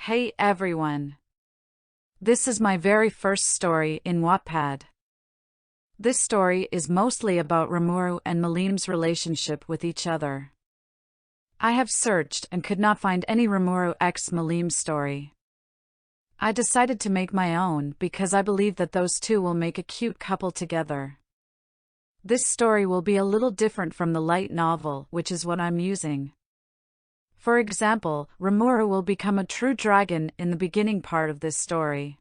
Hey everyone! This is my very first story in Wattpad. This story is mostly about Rimuru and Milim's relationship with each other. I have searched and could not find any Rimuru x Milim story. I decided to make my own because I believe that those two will make a cute couple together. This story will be a little different from the light novel, which is what I'm using. For example, Rimuru will become a true dragon in the beginning part of this story.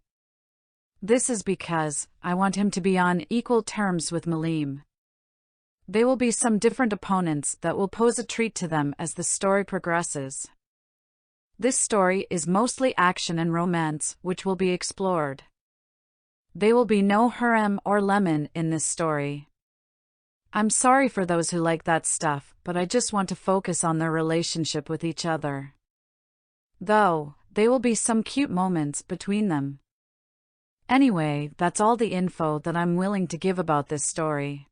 This is because I want him to be on equal terms with Milim. There will be some different opponents that will pose a treat to them as the story progresses. This story is mostly action and romance, which will be explored. There will be no harem or lemon in this story. I'm sorry for those who like that stuff, but I just want to focus on their relationship with each other. Though, there will be some cute moments between them. Anyway, that's all the info that I'm willing to give about this story.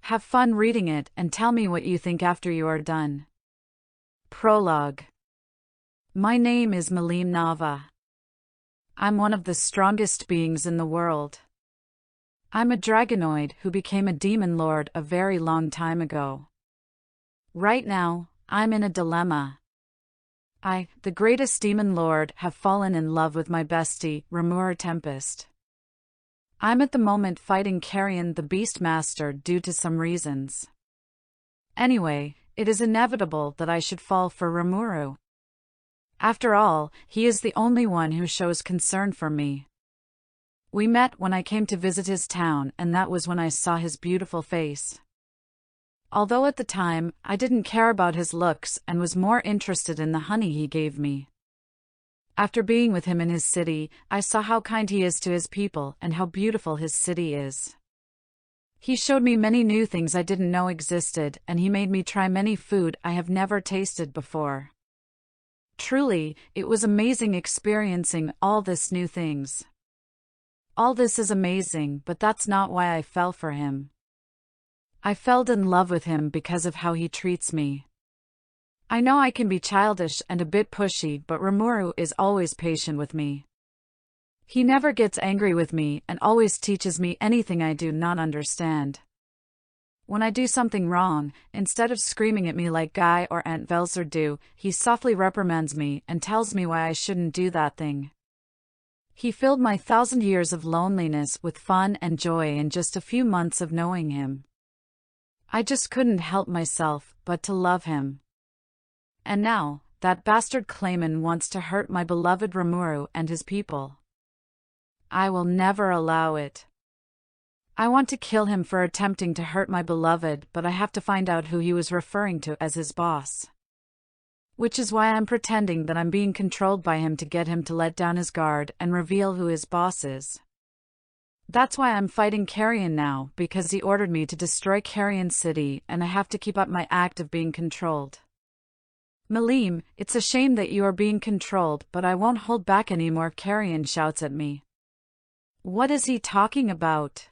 Have fun reading it and tell me what you think after you are done. Prologue. My name is Milim Nava. I'm one of the strongest beings in the world. I'm a dragonoid who became a demon lord a very long time ago. Right now, I'm in a dilemma. I, the greatest demon lord, have fallen in love with my bestie, Rimuru Tempest. I'm at the moment fighting Carrion the Beastmaster due to some reasons. Anyway, it is inevitable that I should fall for Rimuru. After all, he is the only one who shows concern for me. We met when I came to visit his town, and that was when I saw his beautiful face. Although at the time, I didn't care about his looks and was more interested in the honey he gave me. After being with him in his city, I saw how kind he is to his people and how beautiful his city is. He showed me many new things I didn't know existed, and he made me try many food I have never tasted before. Truly, it was amazing experiencing all this new things. All this is amazing, but that's not why I fell for him. I fell in love with him because of how he treats me. I know I can be childish and a bit pushy, but Rimuru is always patient with me. He never gets angry with me and always teaches me anything I do not understand. When I do something wrong, instead of screaming at me like Guy or Aunt Velser do, he softly reprimands me and tells me why I shouldn't do that thing. He filled my 1,000 years of loneliness with fun and joy in just a few months of knowing him. I just couldn't help myself but to love him. And now, that bastard Clayman wants to hurt my beloved Rimuru and his people. I will never allow it. I want to kill him for attempting to hurt my beloved, but I have to find out who he was referring to as his boss. Which is why I'm pretending that I'm being controlled by him to get him to let down his guard and reveal who his boss is. That's why I'm fighting Carrion now, because he ordered me to destroy Carrion City and I have to keep up my act of being controlled. Milim, it's a shame that you are being controlled, but I won't hold back anymore. Carrion shouts at me. What is he talking about?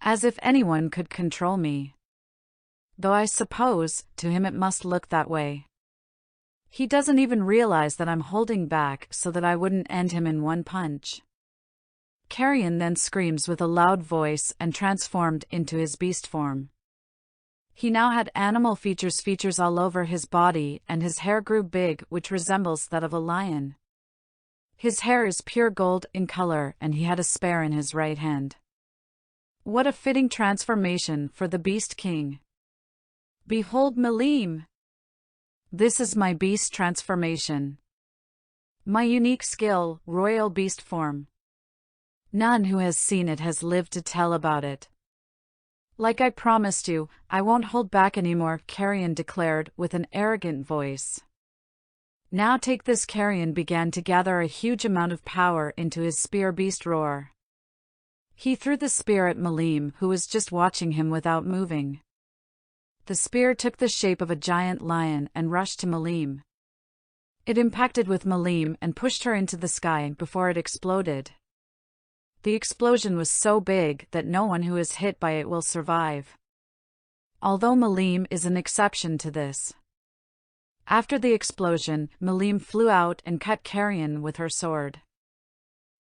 As if anyone could control me. Though I suppose, to him it must look that way. He doesn't even realize that I'm holding back so that I wouldn't end him in one punch. Carrion then screams with a loud voice and transformed into his beast form. He now had animal features all over his body, and his hair grew big, which resembles that of a lion. His hair is pure gold in color, and he had a spear in his right hand. What a fitting transformation for the Beast King. Behold Milim! This is my beast transformation. My unique skill, royal beast form. None who has seen it has lived to tell about it. Like I promised you, I won't hold back anymore, Carrion declared with an arrogant voice. Now take this. Carrion began to gather a huge amount of power into his spear beast roar. He threw the spear at Milim, who was just watching him without moving. The spear took the shape of a giant lion and rushed to Milim. It impacted with Milim and pushed her into the sky before it exploded. The explosion was so big that no one who is hit by it will survive. Although Milim is an exception to this. After the explosion, Milim flew out and cut Carrion with her sword.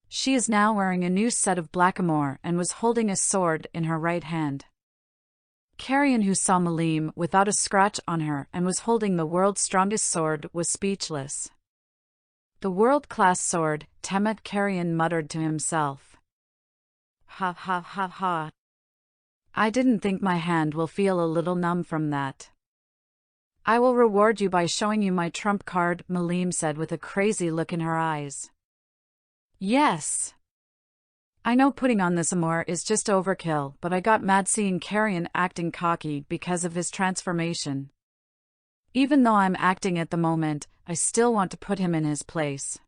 She is now wearing a new set of blackamoor and was holding a sword in her right hand. Carrion, who saw Milim without a scratch on her and was holding the world's strongest sword, was speechless. The world-class sword, Temet, Carrion muttered to himself. Ha ha ha ha. I didn't think my hand will feel a little numb from that. I will reward you by showing you my trump card, Milim said with a crazy look in her eyes. Yes. I know putting on this amour is just overkill, but I got mad seeing Carrion acting cocky because of his transformation. Even though I'm acting at the moment, I still want to put him in his place.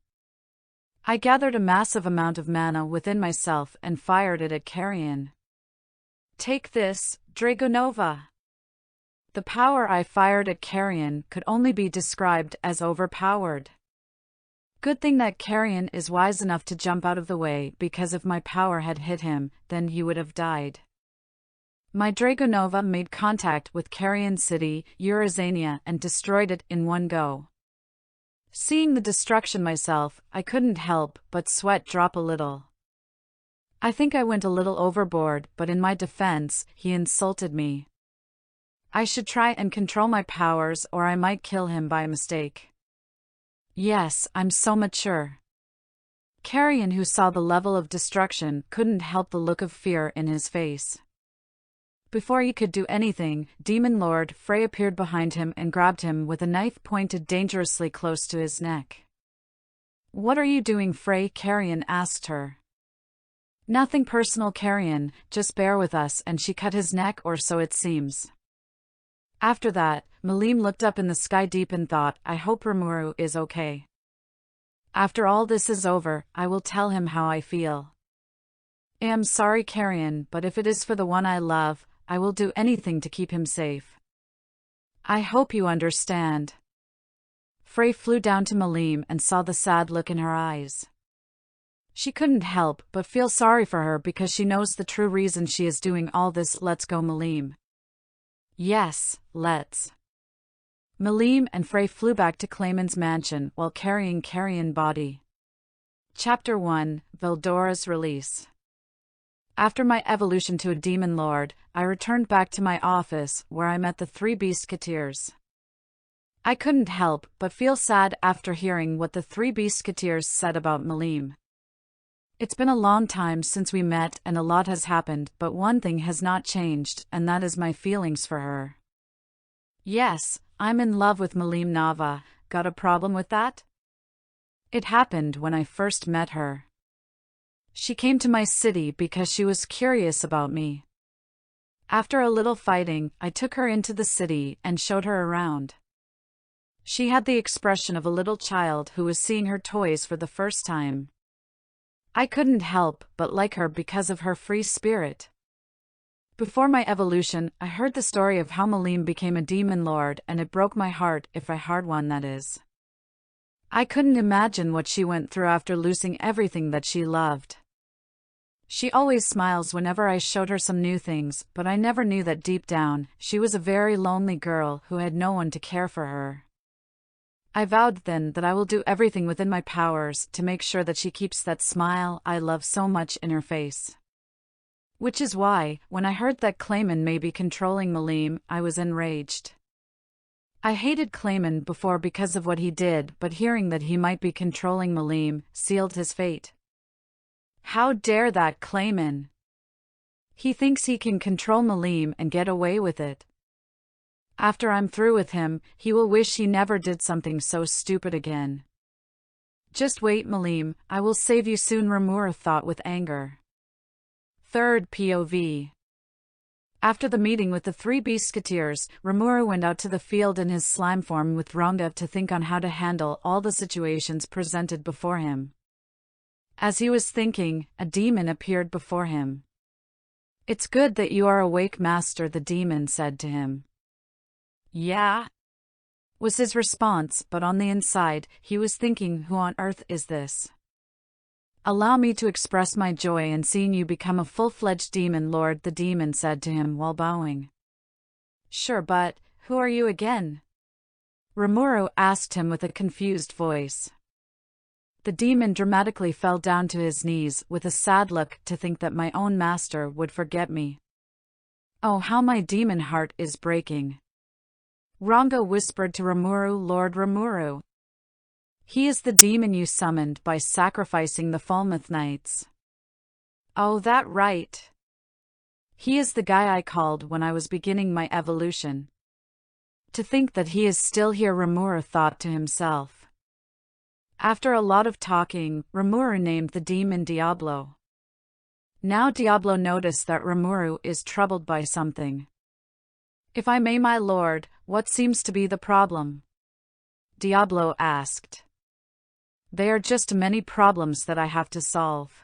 I gathered a massive amount of mana within myself and fired it at Carrion. Take this, Dragonova. The power I fired at Carrion could only be described as overpowered. Good thing that Carrion is wise enough to jump out of the way, because if my power had hit him, then he would have died. My Dragonova made contact with Carrion City, Eurazania, and destroyed it in one go. Seeing the destruction myself, I couldn't help but sweat drop a little. I think I went a little overboard, but in my defense, he insulted me. I should try and control my powers, or I might kill him by mistake. Yes, I'm so mature. Carrion, who saw the level of destruction, couldn't help the look of fear in his face. Before he could do anything, Demon Lord Frey appeared behind him and grabbed him with a knife pointed dangerously close to his neck. What are you doing, Frey? Carrion asked her. Nothing personal, Carrion, just bear with us, and she cut his neck, or so it seems. After that, Milim looked up in the sky deep in thought. I hope Rimuru is okay. After all this is over, I will tell him how I feel. I am sorry, Carrion, but if it is for the one I love, I will do anything to keep him safe. I hope you understand. Frey flew down to Milim and saw the sad look in her eyes. She couldn't help but feel sorry for her because she knows the true reason she is doing all this. Let's go, Milim. Yes, let's. Milim and Frey flew back to Clayman's mansion while carrying Carrion body. Chapter 1, Veldora's Release. After my evolution to a demon lord, I returned back to my office where I met the three Beastketeers. I couldn't help but feel sad after hearing what the three Beastketeers said about Milim. It's been a long time since we met and a lot has happened, but one thing has not changed, and that is my feelings for her. Yes, I'm in love with Milim Nava. Got a problem with that? It happened when I first met her. She came to my city because she was curious about me. After a little fighting, I took her into the city and showed her around. She had the expression of a little child who was seeing her toys for the first time. I couldn't help but like her because of her free spirit. Before my evolution, I heard the story of how Milim became a demon lord, and it broke my heart, if I had one, that is. I couldn't imagine what she went through after losing everything that she loved. She always smiles whenever I showed her some new things, but I never knew that deep down, she was a very lonely girl who had no one to care for her. I vowed then that I will do everything within my powers to make sure that she keeps that smile I love so much in her face. Which is why, when I heard that Clayman may be controlling Milim, I was enraged. I hated Clayman before because of what he did, but hearing that he might be controlling Milim sealed his fate. How dare that Clayman! He thinks he can control Milim and get away with it. After I'm through with him, he will wish he never did something so stupid again. Just wait, Milim, I will save you soon, Rimuru thought with anger. Third POV. After the meeting with the three Beastketeers, Rimuru went out to the field in his slime form with Rhonda to think on how to handle all the situations presented before him. As he was thinking, a demon appeared before him. It's good that you are awake, Master, the demon said to him. Yeah? Was his response, but on the inside, he was thinking, who on earth is this? Allow me to express my joy in seeing you become a full-fledged demon lord, the demon said to him while bowing. Sure, but who are you again? Rimuru asked him with a confused voice. The demon dramatically fell down to his knees with a sad look. To think that my own master would forget me. Oh, how my demon heart is breaking. Ranga whispered to Rimuru. Lord Rimuru. He is the demon you summoned by sacrificing the Falmouth Knights. Oh, that right. He is the guy I called when I was beginning my evolution. To think that he is still here, Rimuru thought to himself. After a lot of talking, Rimuru named the demon Diablo. Now Diablo noticed that Rimuru is troubled by something. If I may, my lord, what seems to be the problem? Diablo asked. There are just many problems that I have to solve.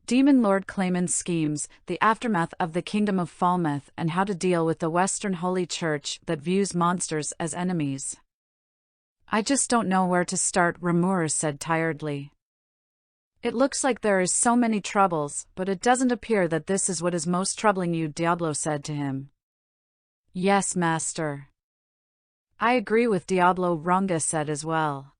Demon Lord Clayman's schemes, the aftermath of the Kingdom of Falmouth, and how to deal with the Western Holy Church that views monsters as enemies. I just don't know where to start, Rimuru said tiredly. It looks like there is so many troubles, but it doesn't appear that this is what is most troubling you, Diablo said to him. Yes, master. I agree with Diablo, Ranga said as well.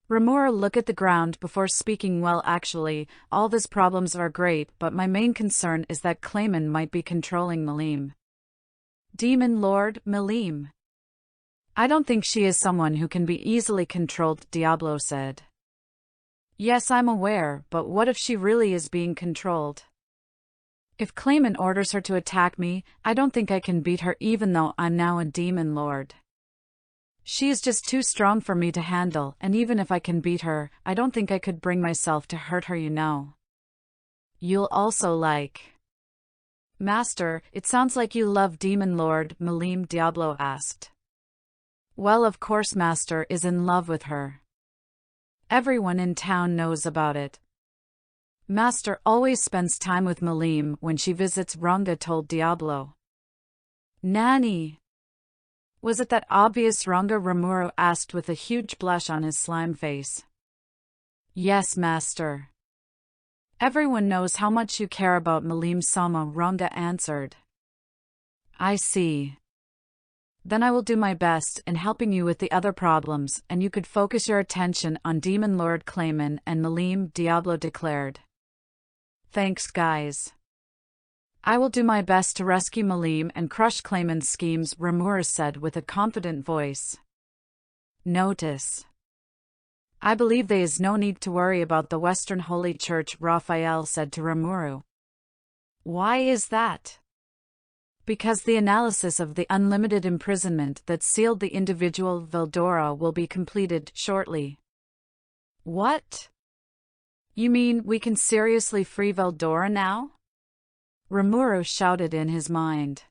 Rimuru looked at the ground before speaking. Well, actually, all these problems are great, but my main concern is that Clayman might be controlling Milim. Demon Lord Milim. I don't think she is someone who can be easily controlled, Diablo said. Yes, I'm aware, but what if she really is being controlled? If Clayman orders her to attack me, I don't think I can beat her even though I'm now a demon lord. She is just too strong for me to handle, and even if I can beat her, I don't think I could bring myself to hurt her, you know. You'll also like... Master, it sounds like you love Demon Lord Milim, Diablo asked. Well, of course Master is in love with her. Everyone in town knows about it. Master always spends time with Milim when she visits, Ranga told Diablo. Nanny. Was it that obvious, Ranga? Rimuru asked with a huge blush on his slime face. Yes, Master. Everyone knows how much you care about Milim Sama, Ranga answered. I see. Then I will do my best in helping you with the other problems, and you could focus your attention on Demon Lord Clayman and Milim, Diablo declared. Thanks, guys. I will do my best to rescue Milim and crush Clayman's schemes, Rimuru said with a confident voice. Notice. I believe there is no need to worry about the Western Holy Church, Raphael said to Rimuru. Why is that? Because the analysis of the unlimited imprisonment that sealed the individual Veldora will be completed shortly. What? You mean we can seriously free Veldora now? Rimuru shouted in his mind.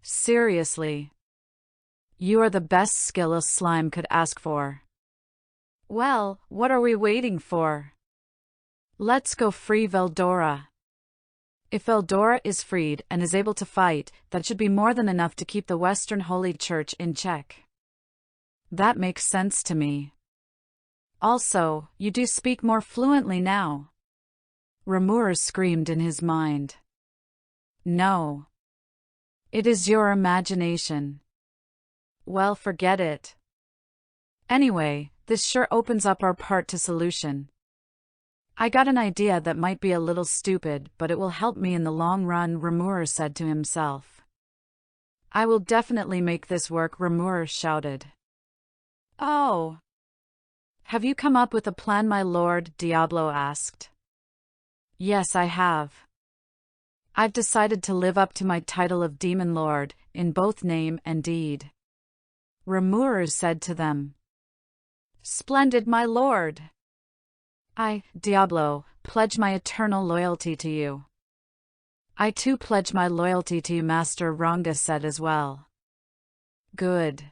Seriously. You are the best skill a slime could ask for. Well, what are we waiting for? Let's go free Veldora. If Veldora is freed and is able to fight, that should be more than enough to keep the Western Holy Church in check. That makes sense to me. Also, you do speak more fluently now. Rimuru screamed in his mind. No. It is your imagination. Well, forget it. Anyway, this sure opens up our part to solution. I got an idea that might be a little stupid, but it will help me in the long run, Rimuru said to himself. I will definitely make this work, Rimuru shouted. Oh. Have you come up with a plan, my lord? Diablo asked. Yes, I have. I've decided to live up to my title of Demon Lord, in both name and deed. Rimuru said to them. Splendid, my lord. I, Diablo, pledge my eternal loyalty to you. I too pledge my loyalty to you, Master, Ranga said as well. Good.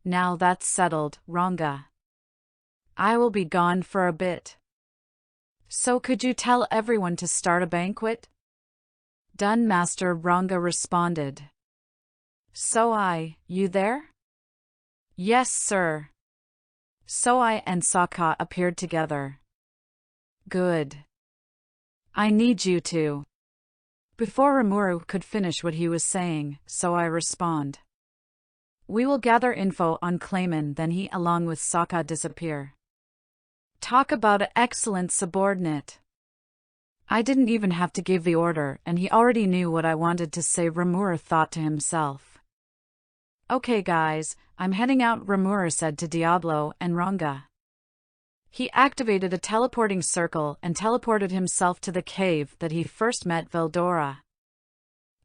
Now that's settled, Ranga. I will be gone for a bit. So could you tell everyone to start a banquet? Done, Master, Ranga responded. So you there? Yes, sir. Soai and Sokka appeared together. Good. I need you to. Before Rimuru could finish what he was saying, Soai responded. We will gather info on Clayman, then he along with Sokka disappear. Talk about an excellent subordinate. I didn't even have to give the order, and he already knew what I wanted to say, Rimuru thought to himself. Okay guys, I'm heading out, Rimuru said to Diablo and Ranga. He activated a teleporting circle and teleported himself to the cave that he first met Veldora.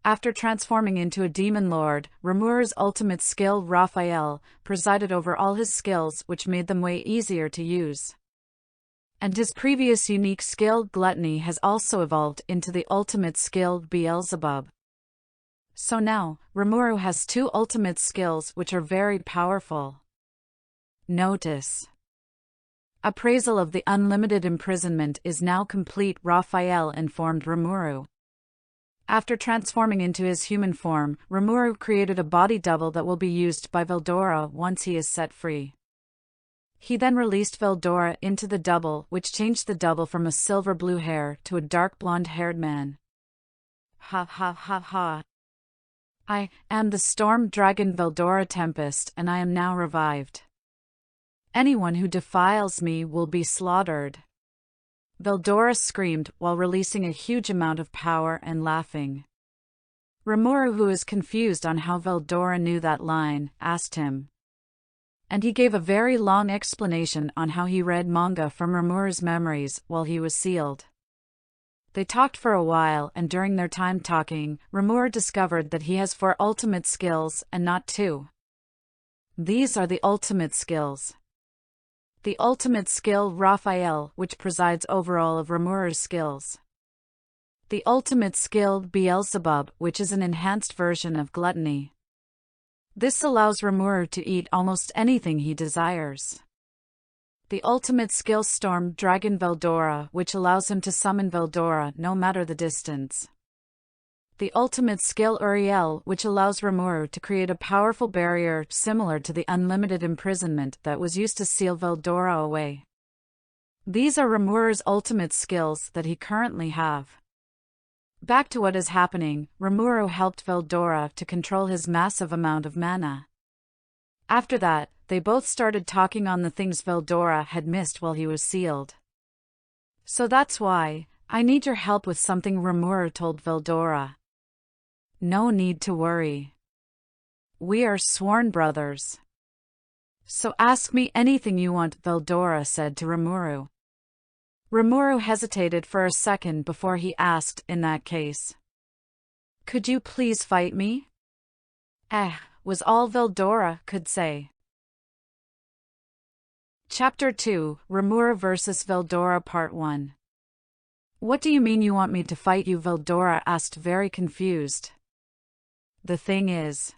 After transforming into a demon lord, Rimuru's ultimate skill, Raphael, presided over all his skills, which made them way easier to use. And his previous unique skill, Gluttony, has also evolved into the ultimate skill, Beelzebub. So now, Rimuru has two ultimate skills which are very powerful. Notice. Appraisal of the unlimited imprisonment is now complete, Raphael informed Rimuru. After transforming into his human form, Rimuru created a body double that will be used by Veldora once he is set free. He then released Veldora into the double, which changed the double from a silver blue hair to a dark blonde-haired man. Ha ha ha ha. I am the storm dragon Veldora Tempest, and I am now revived. Anyone who defiles me will be slaughtered. Veldora screamed while releasing a huge amount of power and laughing. Rimuru, who is confused on how Veldora knew that line, asked him. And he gave a very long explanation on how he read manga from Rimuru's memories while he was sealed. They talked for a while, and during their time talking, Rimuru discovered that he has 4 ultimate skills and not 2. These are the ultimate skills. The ultimate skill, Raphael, which presides over all of Rimuru's skills. The ultimate skill, Beelzebub, which is an enhanced version of Gluttony. This allows Rimuru to eat almost anything he desires. The ultimate skill, Storm Dragon Veldora, which allows him to summon Veldora no matter the distance. The ultimate skill, Uriel, which allows Rimuru to create a powerful barrier similar to the unlimited imprisonment that was used to seal Veldora away. These are Rimuru's ultimate skills that he currently have. Back to what is happening, Rimuru helped Veldora to control his massive amount of mana. After that, they both started talking on the things Veldora had missed while he was sealed. So that's why, I need your help with something, Rimuru told Veldora. No need to worry. We are sworn brothers. So ask me anything you want, Veldora said to Rimuru. Rimuru hesitated for a second before he asked, in that case. Could you please fight me? Was all Veldora could say. Chapter 2, Rimuru vs. Veldora Part 1. What do you mean you want me to fight you? Veldora asked, very confused. The thing is,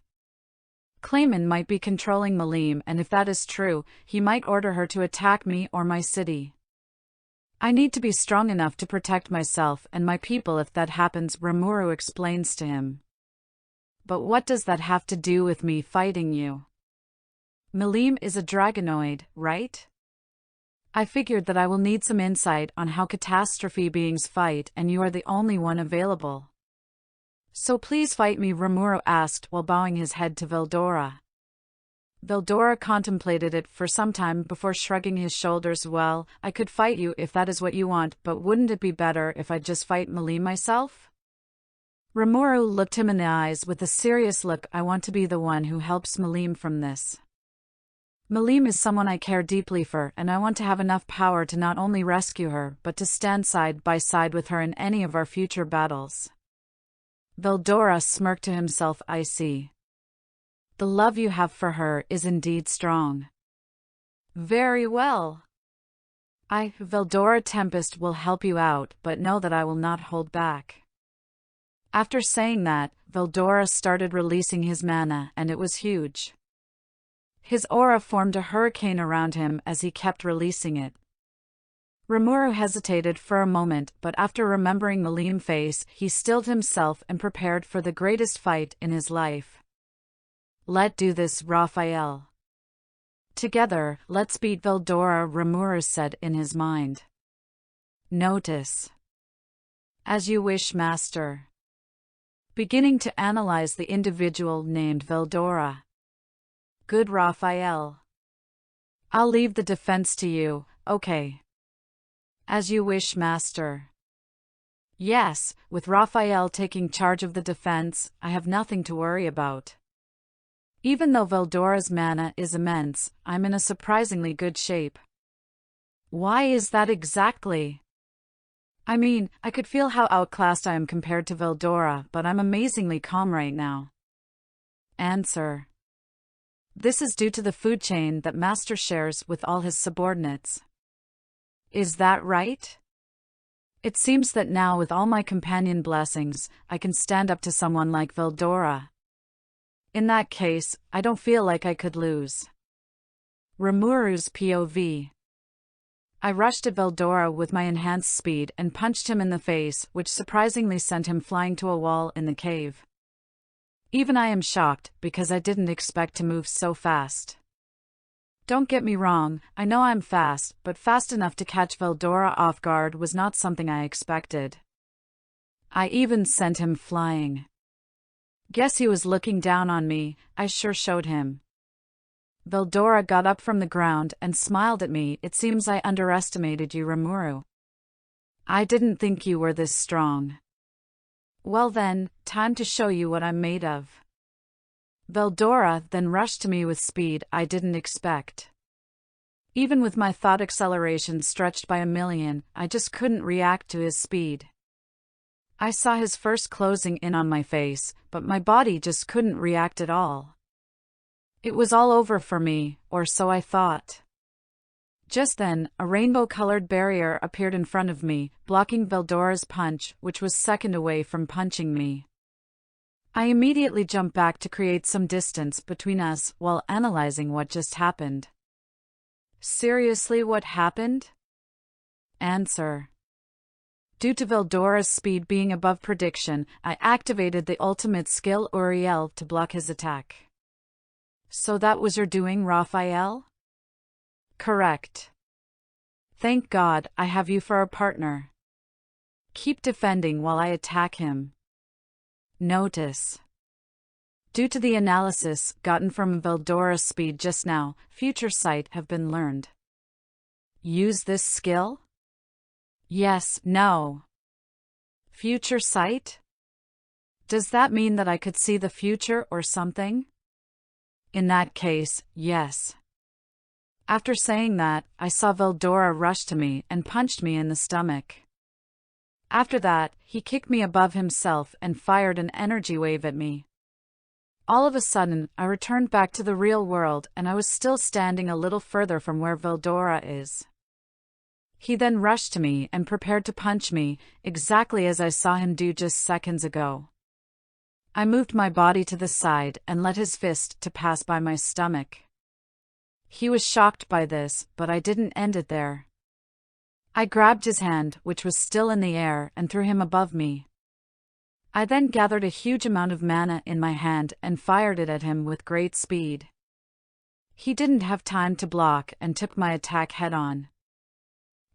Clayman might be controlling Milim, and if that is true, he might order her to attack me or my city. I need to be strong enough to protect myself and my people if that happens, Rimuru explains to him. But what does that have to do with me fighting you? Milim is a dragonoid, right? I figured that I will need some insight on how catastrophe beings fight, and you are the only one available. So please fight me, Rimuru asked while bowing his head to Veldora. Veldora contemplated it for some time before shrugging his shoulders. Well, I could fight you if that is what you want, but wouldn't it be better if I just fight Milim myself? Rimuru looked him in the eyes with a serious look. I want to be the one who helps Milim from this. Milim is someone I care deeply for, and I want to have enough power to not only rescue her, but to stand side by side with her in any of our future battles. Veldora smirked to himself. I see. The love you have for her is indeed strong. Very well. Veldora Tempest, will help you out, but know that I will not hold back. After saying that, Veldora started releasing his mana, and it was huge. His aura formed a hurricane around him as he kept releasing it. Rimuru hesitated for a moment, but after remembering Milim's face, he stilled himself and prepared for the greatest fight in his life. Let's do this, Raphael. Together, let's beat Veldora, Rimuru said in his mind. Notice. As you wish, master. Beginning to analyze the individual named Veldora. Good, Raphael. I'll leave the defense to you, okay? As you wish, master. Yes, with Raphael taking charge of the defense, I have nothing to worry about. Even though Veldora's mana is immense, I'm in a surprisingly good shape. Why is that exactly? I mean, I could feel how outclassed I am compared to Veldora, but I'm amazingly calm right now. Answer. This is due to the food chain that Master shares with all his subordinates. Is that right? It seems that now with all my companion blessings, I can stand up to someone like Veldora. In that case, I don't feel like I could lose. Rimuru's POV. I rushed at Veldora with my enhanced speed and punched him in the face, which surprisingly sent him flying to a wall in the cave. Even I am shocked, because I didn't expect to move so fast. Don't get me wrong, I know I'm fast, but fast enough to catch Veldora off guard was not something I expected. I even sent him flying. Guess he was looking down on me, I sure showed him. Veldora got up from the ground and smiled at me. It seems I underestimated you, Rimuru. I didn't think you were this strong. Well then, time to show you what I'm made of. Veldora then rushed to me with speed I didn't expect. Even with my thought acceleration stretched by a million, I just couldn't react to his speed. I saw his first closing in on my face, but my body just couldn't react at all. It was all over for me, or so I thought. Just then, a rainbow-colored barrier appeared in front of me, blocking Veldora's punch, which was second away from punching me. I immediately jumped back to create some distance between us while analyzing what just happened. Seriously, what happened? Answer. Due to Veldora's speed being above prediction, I activated the ultimate skill Uriel to block his attack. So that was your doing, Raphael? Correct. Thank God I have you for a partner. Keep defending while I attack him. Notice. Due to the analysis gotten from Veldora's speed just now, future sight have been learned. Use this skill? Yes, no. Future sight? Does that mean that I could see the future or something? In that case, yes. After saying that, I saw Veldora rush to me and punched me in the stomach. After that, he kicked me above himself and fired an energy wave at me. All of a sudden, I returned back to the real world and I was still standing a little further from where Veldora is. He then rushed to me and prepared to punch me, exactly as I saw him do just seconds ago. I moved my body to the side and let his fist to pass by my stomach. He was shocked by this, but I didn't end it there. I grabbed his hand, which was still in the air, and threw him above me. I then gathered a huge amount of mana in my hand and fired it at him with great speed. He didn't have time to block and tipped my attack head-on.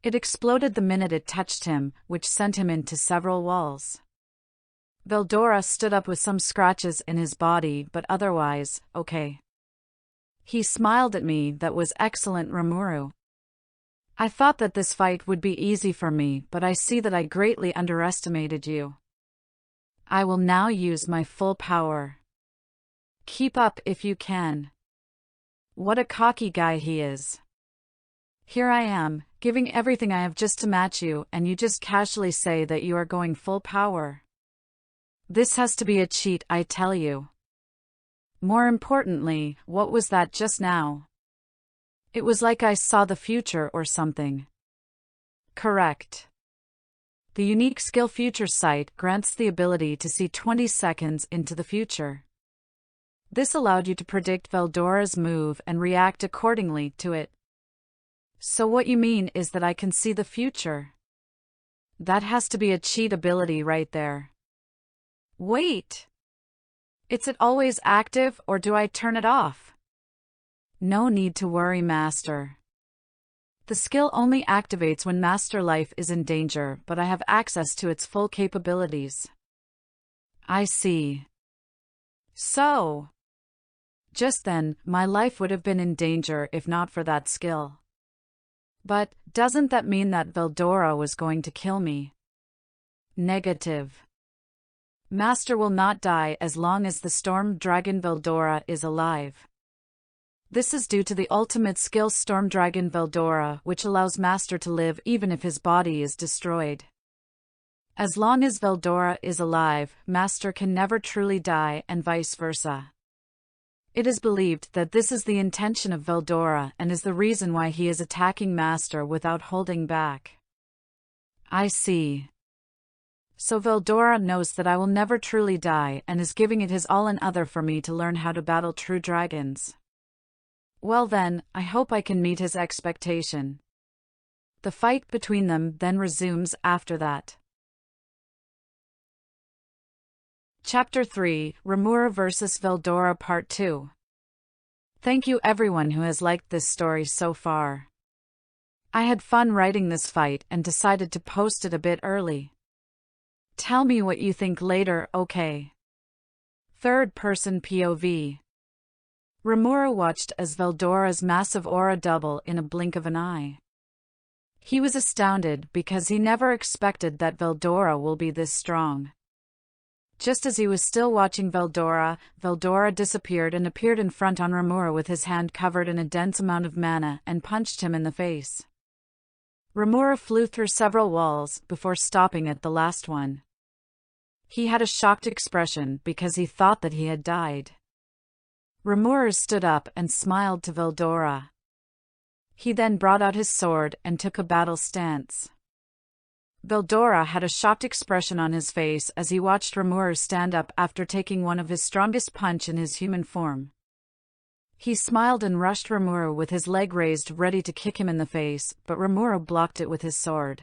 It exploded the minute it touched him, which sent him into several walls. Veldora stood up with some scratches in his body, but otherwise, okay. He smiled at me. That was excellent, Rimuru. I thought that this fight would be easy for me, but I see that I greatly underestimated you. I will now use my full power. Keep up if you can. What a cocky guy he is. Here I am, giving everything I have just to match you, and you just casually say that you are going full power. This has to be a cheat, I tell you. More importantly, what was that just now? It was like I saw the future or something. Correct. The unique skill Future Sight grants the ability to see 20 seconds into the future. This allowed you to predict Veldora's move and react accordingly to it. So what you mean is that I can see the future? That has to be a cheat ability right there. Wait! Is it always active or do I turn it off? No need to worry, Master. The skill only activates when Master Life is in danger, but I have access to its full capabilities. I see. So, Just then, my life would have been in danger if not for that skill. But, doesn't that mean that Veldora was going to kill me? Negative. Master will not die as long as the storm dragon Veldora is alive. This is due to the ultimate skill Storm Dragon Veldora, which allows Master to live even if his body is destroyed. As long as Veldora is alive, Master can never truly die and vice versa. It is believed that this is the intention of Veldora and is the reason why he is attacking Master without holding back. I see. So Veldora knows that I will never truly die and is giving it his all and other for me to learn how to battle true dragons. Well then, I hope I can meet his expectation. The fight between them then resumes after that. Chapter 3, Rimuru vs. Veldora Part 2. Thank you everyone who has liked this story so far. I had fun writing this fight and decided to post it a bit early. Tell me what you think later, okay? Third person POV. Rimuru watched as Veldora's massive aura double in a blink of an eye. He was astounded because he never expected that Veldora will be this strong. Just as he was still watching Veldora, Veldora disappeared and appeared in front on Rimuru with his hand covered in a dense amount of mana and punched him in the face. Rimuru flew through several walls before stopping at the last one. He had a shocked expression because he thought that he had died. Rimuru stood up and smiled to Veldora. He then brought out his sword and took a battle stance. Veldora had a shocked expression on his face as he watched Rimuru stand up after taking one of his strongest punch in his human form. He smiled and rushed Rimuru with his leg raised ready to kick him in the face, but Rimuru blocked it with his sword.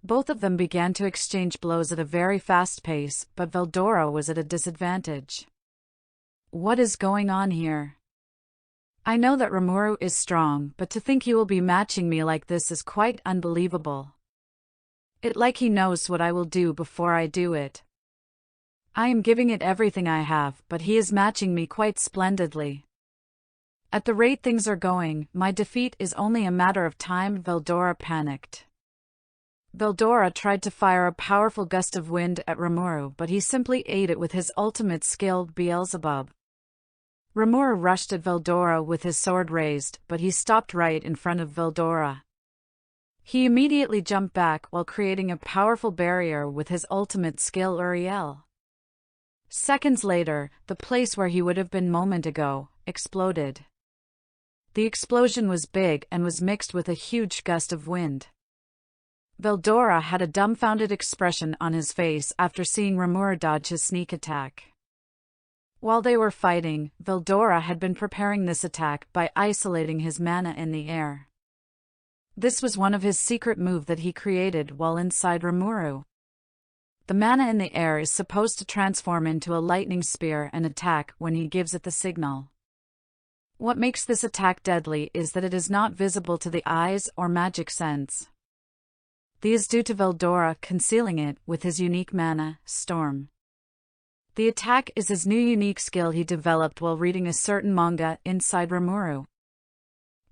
Both of them began to exchange blows at a very fast pace, but Veldora was at a disadvantage. What is going on here? I know that Rimuru is strong, but to think he will be matching me like this is quite unbelievable. It like he knows what I will do before I do it. I am giving it everything I have, but he is matching me quite splendidly. At the rate things are going, my defeat is only a matter of time. Veldora panicked. Veldora tried to fire a powerful gust of wind at Rimuru, but he simply ate it with his ultimate skill, Beelzebub. Rimuru rushed at Veldora with his sword raised, but he stopped right in front of Veldora. He immediately jumped back while creating a powerful barrier with his ultimate skill Uriel. Seconds later, the place where he would have been a moment ago, exploded. The explosion was big and was mixed with a huge gust of wind. Veldora had a dumbfounded expression on his face after seeing Rimuru dodge his sneak attack. While they were fighting, Veldora had been preparing this attack by isolating his mana in the air. This was one of his secret moves that he created while inside Rimuru. The mana in the air is supposed to transform into a lightning spear and attack when he gives it the signal. What makes this attack deadly is that it is not visible to the eyes or magic sense. This is due to Veldora concealing it with his unique mana, Storm. The attack is his new unique skill he developed while reading a certain manga inside Rimuru.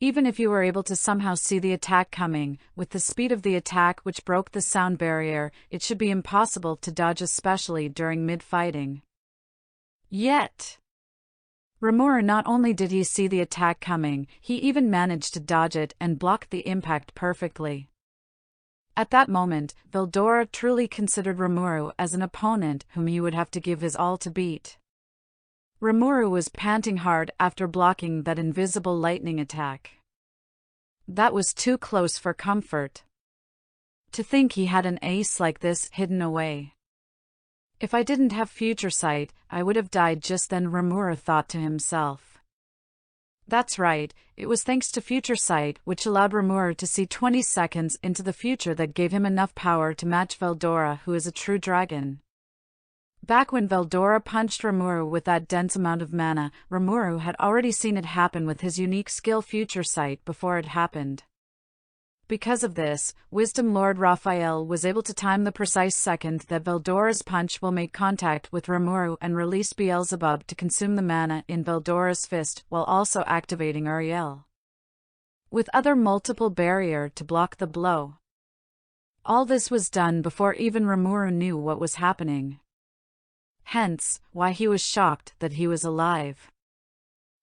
Even if you were able to somehow see the attack coming, with the speed of the attack which broke the sound barrier, it should be impossible to dodge, especially during mid-fighting. Yet, Rimuru not only did he see the attack coming, he even managed to dodge it and block the impact perfectly. At that moment, Veldora truly considered Rimuru as an opponent whom he would have to give his all to beat. Rimuru was panting hard after blocking that invisible lightning attack. That was too close for comfort. To think he had an ace like this hidden away. If I didn't have future sight, I would have died just then, Rimuru thought to himself. That's right, it was thanks to future sight which allowed Rimuru to see 20 seconds into the future that gave him enough power to match Veldora, who is a true dragon. Back when Veldora punched Rimuru with that dense amount of mana, Rimuru had already seen it happen with his unique skill Future Sight before it happened. Because of this, Wisdom Lord Raphael was able to time the precise second that Veldora's punch will make contact with Rimuru and release Beelzebub to consume the mana in Veldora's fist while also activating Uriel with other multiple barrier to block the blow. All this was done before even Rimuru knew what was happening. Hence, why he was shocked that he was alive.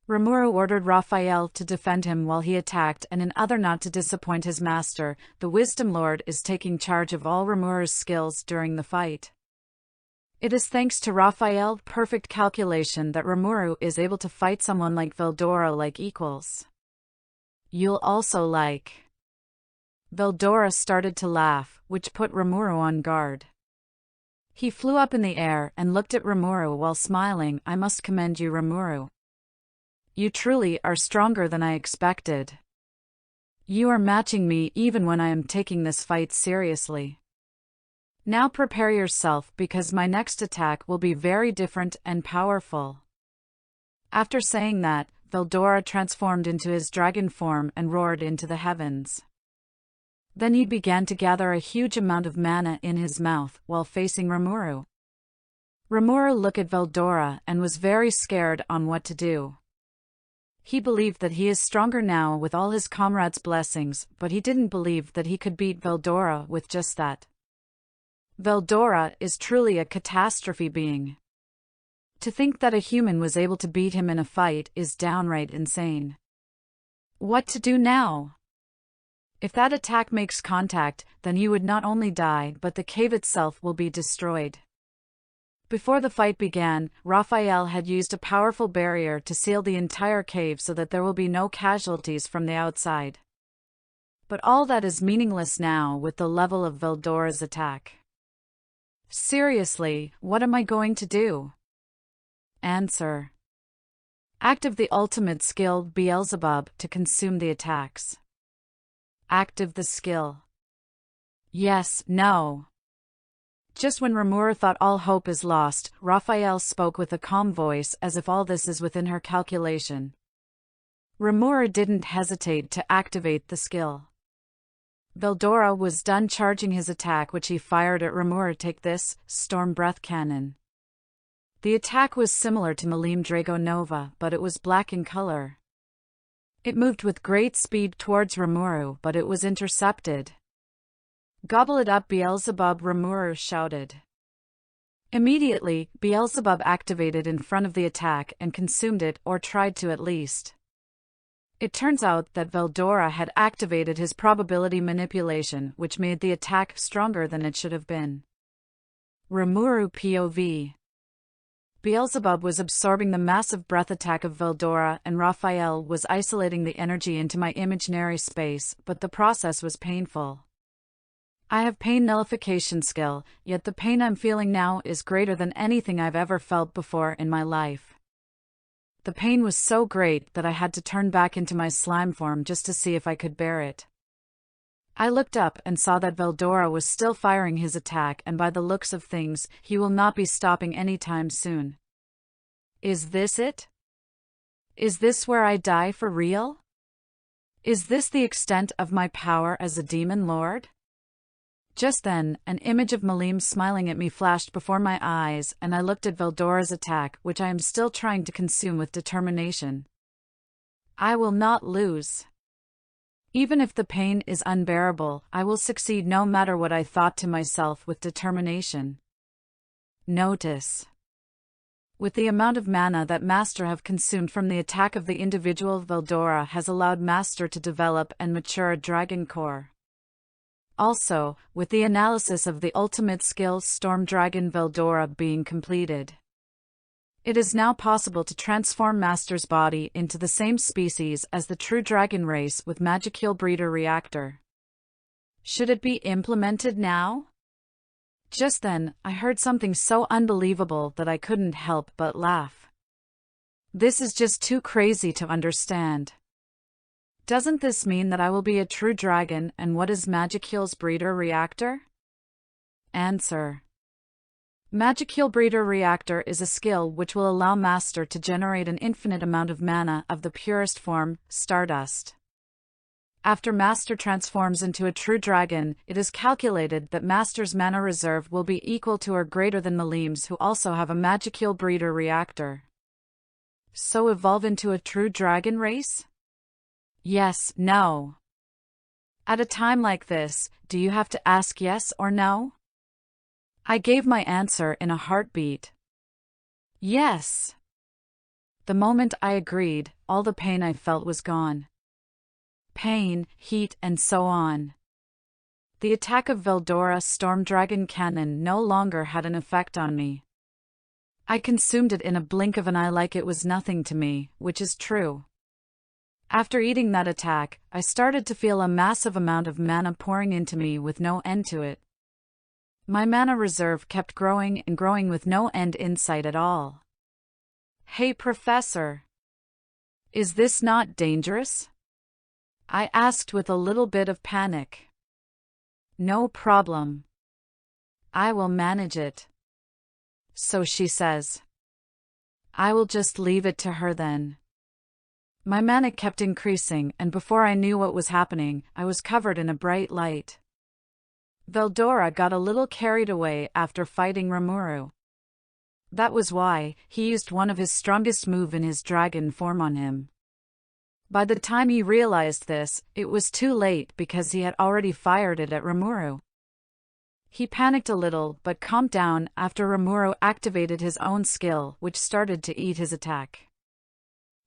Rimuru ordered Raphael to defend him while he attacked, and in order not to disappoint his master, the Wisdom Lord is taking charge of all Rimuru's skills during the fight. It is thanks to Raphael's perfect calculation that Rimuru is able to fight someone like Veldora like equals. You'll also like. Veldora started to laugh, which put Rimuru on guard. He flew up in the air and looked at Rimuru while smiling. I must commend you, Rimuru. You truly are stronger than I expected. You are matching me even when I am taking this fight seriously. Now prepare yourself because my next attack will be very different and powerful. After saying that, Veldora transformed into his dragon form and roared into the heavens. Then he began to gather a huge amount of mana in his mouth while facing Rimuru. Rimuru looked at Veldora and was very scared on what to do. He believed that he is stronger now with all his comrades' blessings, but he didn't believe that he could beat Veldora with just that. Veldora is truly a catastrophe being. To think that a human was able to beat him in a fight is downright insane. What to do now? If that attack makes contact, then he would not only die but the cave itself will be destroyed. Before the fight began, Raphael had used a powerful barrier to seal the entire cave so that there will be no casualties from the outside. But all that is meaningless now with the level of Veldora's attack. Seriously, what am I going to do? Answer. Active the ultimate skill Beelzebub to consume the attacks. Active the skill. Yes, no. Just when Rimuru thought all hope is lost, Raphael spoke with a calm voice as if all this is within her calculation. Rimuru didn't hesitate to activate the skill. Veldora was done charging his attack which he fired at Rimuru. Take this, Storm Breath Cannon. The attack was similar to Milim Drago Nova, but it was black in color. It moved with great speed towards Rimuru, but it was intercepted. Gobble it up, Beelzebub, Rimuru shouted. Immediately, Beelzebub activated in front of the attack and consumed it, or tried to at least. It turns out that Veldora had activated his probability manipulation, which made the attack stronger than it should have been. Rimuru POV. Beelzebub was absorbing the massive breath attack of Veldora, and Raphael was isolating the energy into my imaginary space, but the process was painful. I have pain nullification skill, yet the pain I'm feeling now is greater than anything I've ever felt before in my life. The pain was so great that I had to turn back into my slime form just to see if I could bear it. I looked up and saw that Veldora was still firing his attack, and by the looks of things, he will not be stopping anytime soon. Is this it? Is this where I die for real? Is this the extent of my power as a demon lord? Just then, an image of Milim smiling at me flashed before my eyes, and I looked at Veldora's attack, which I am still trying to consume with determination. I will not lose. Even if the pain is unbearable, I will succeed no matter what, I thought to myself with determination. Notice. With the amount of mana that Master have consumed from the attack of the individual, Veldora has allowed Master to develop and mature a dragon core. Also, with the analysis of the ultimate skill Storm Dragon Veldora being completed, it is now possible to transform Master's body into the same species as the true dragon race with Magicule Breeder Reactor. Should it be implemented now? Just then, I heard something so unbelievable that I couldn't help but laugh. This is just too crazy to understand. Doesn't this mean that I will be a true dragon, and what is Magicule's Breeder Reactor? Answer. Magicule Breeder Reactor is a skill which will allow Master to generate an infinite amount of mana of the purest form, Stardust. After Master transforms into a true dragon, it is calculated that Master's mana reserve will be equal to or greater than Milim's, who also have a Magicule breeder reactor. So evolve into a true dragon race? Yes, no. At a time like this, do you have to ask yes or no? I gave my answer in a heartbeat. Yes. The moment I agreed, all the pain I felt was gone. Pain, heat, and so on. The attack of Veldora's Storm Dragon Cannon no longer had an effect on me. I consumed it in a blink of an eye like it was nothing to me, which is true. After eating that attack, I started to feel a massive amount of mana pouring into me with no end to it. My mana reserve kept growing and growing with no end in sight at all. Hey, Professor. Is this not dangerous? I asked with a little bit of panic. No problem. I will manage it. So she says. I will just leave it to her then. My mana kept increasing, and before I knew what was happening, I was covered in a bright light. Veldora got a little carried away after fighting Rimuru. That was why he used one of his strongest moves in his dragon form on him. By the time he realized this, it was too late because he had already fired it at Rimuru. He panicked a little but calmed down after Rimuru activated his own skill, which started to eat his attack.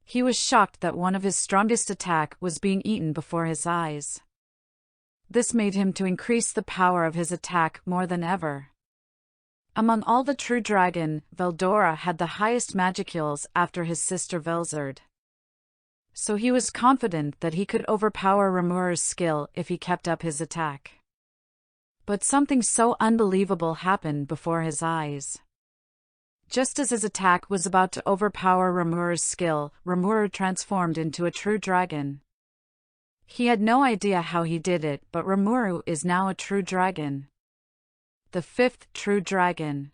He was shocked that one of his strongest attack was being eaten before his eyes. This made him to increase the power of his attack more than ever. Among all the true dragon, Veldora had the highest magicules after his sister Velzard. So he was confident that he could overpower Rimuru's skill if he kept up his attack. But something so unbelievable happened before his eyes. Just as his attack was about to overpower Rimuru's skill, Rimuru transformed into a true dragon. He had no idea how he did it, but Rimuru is now a true dragon. The fifth true dragon.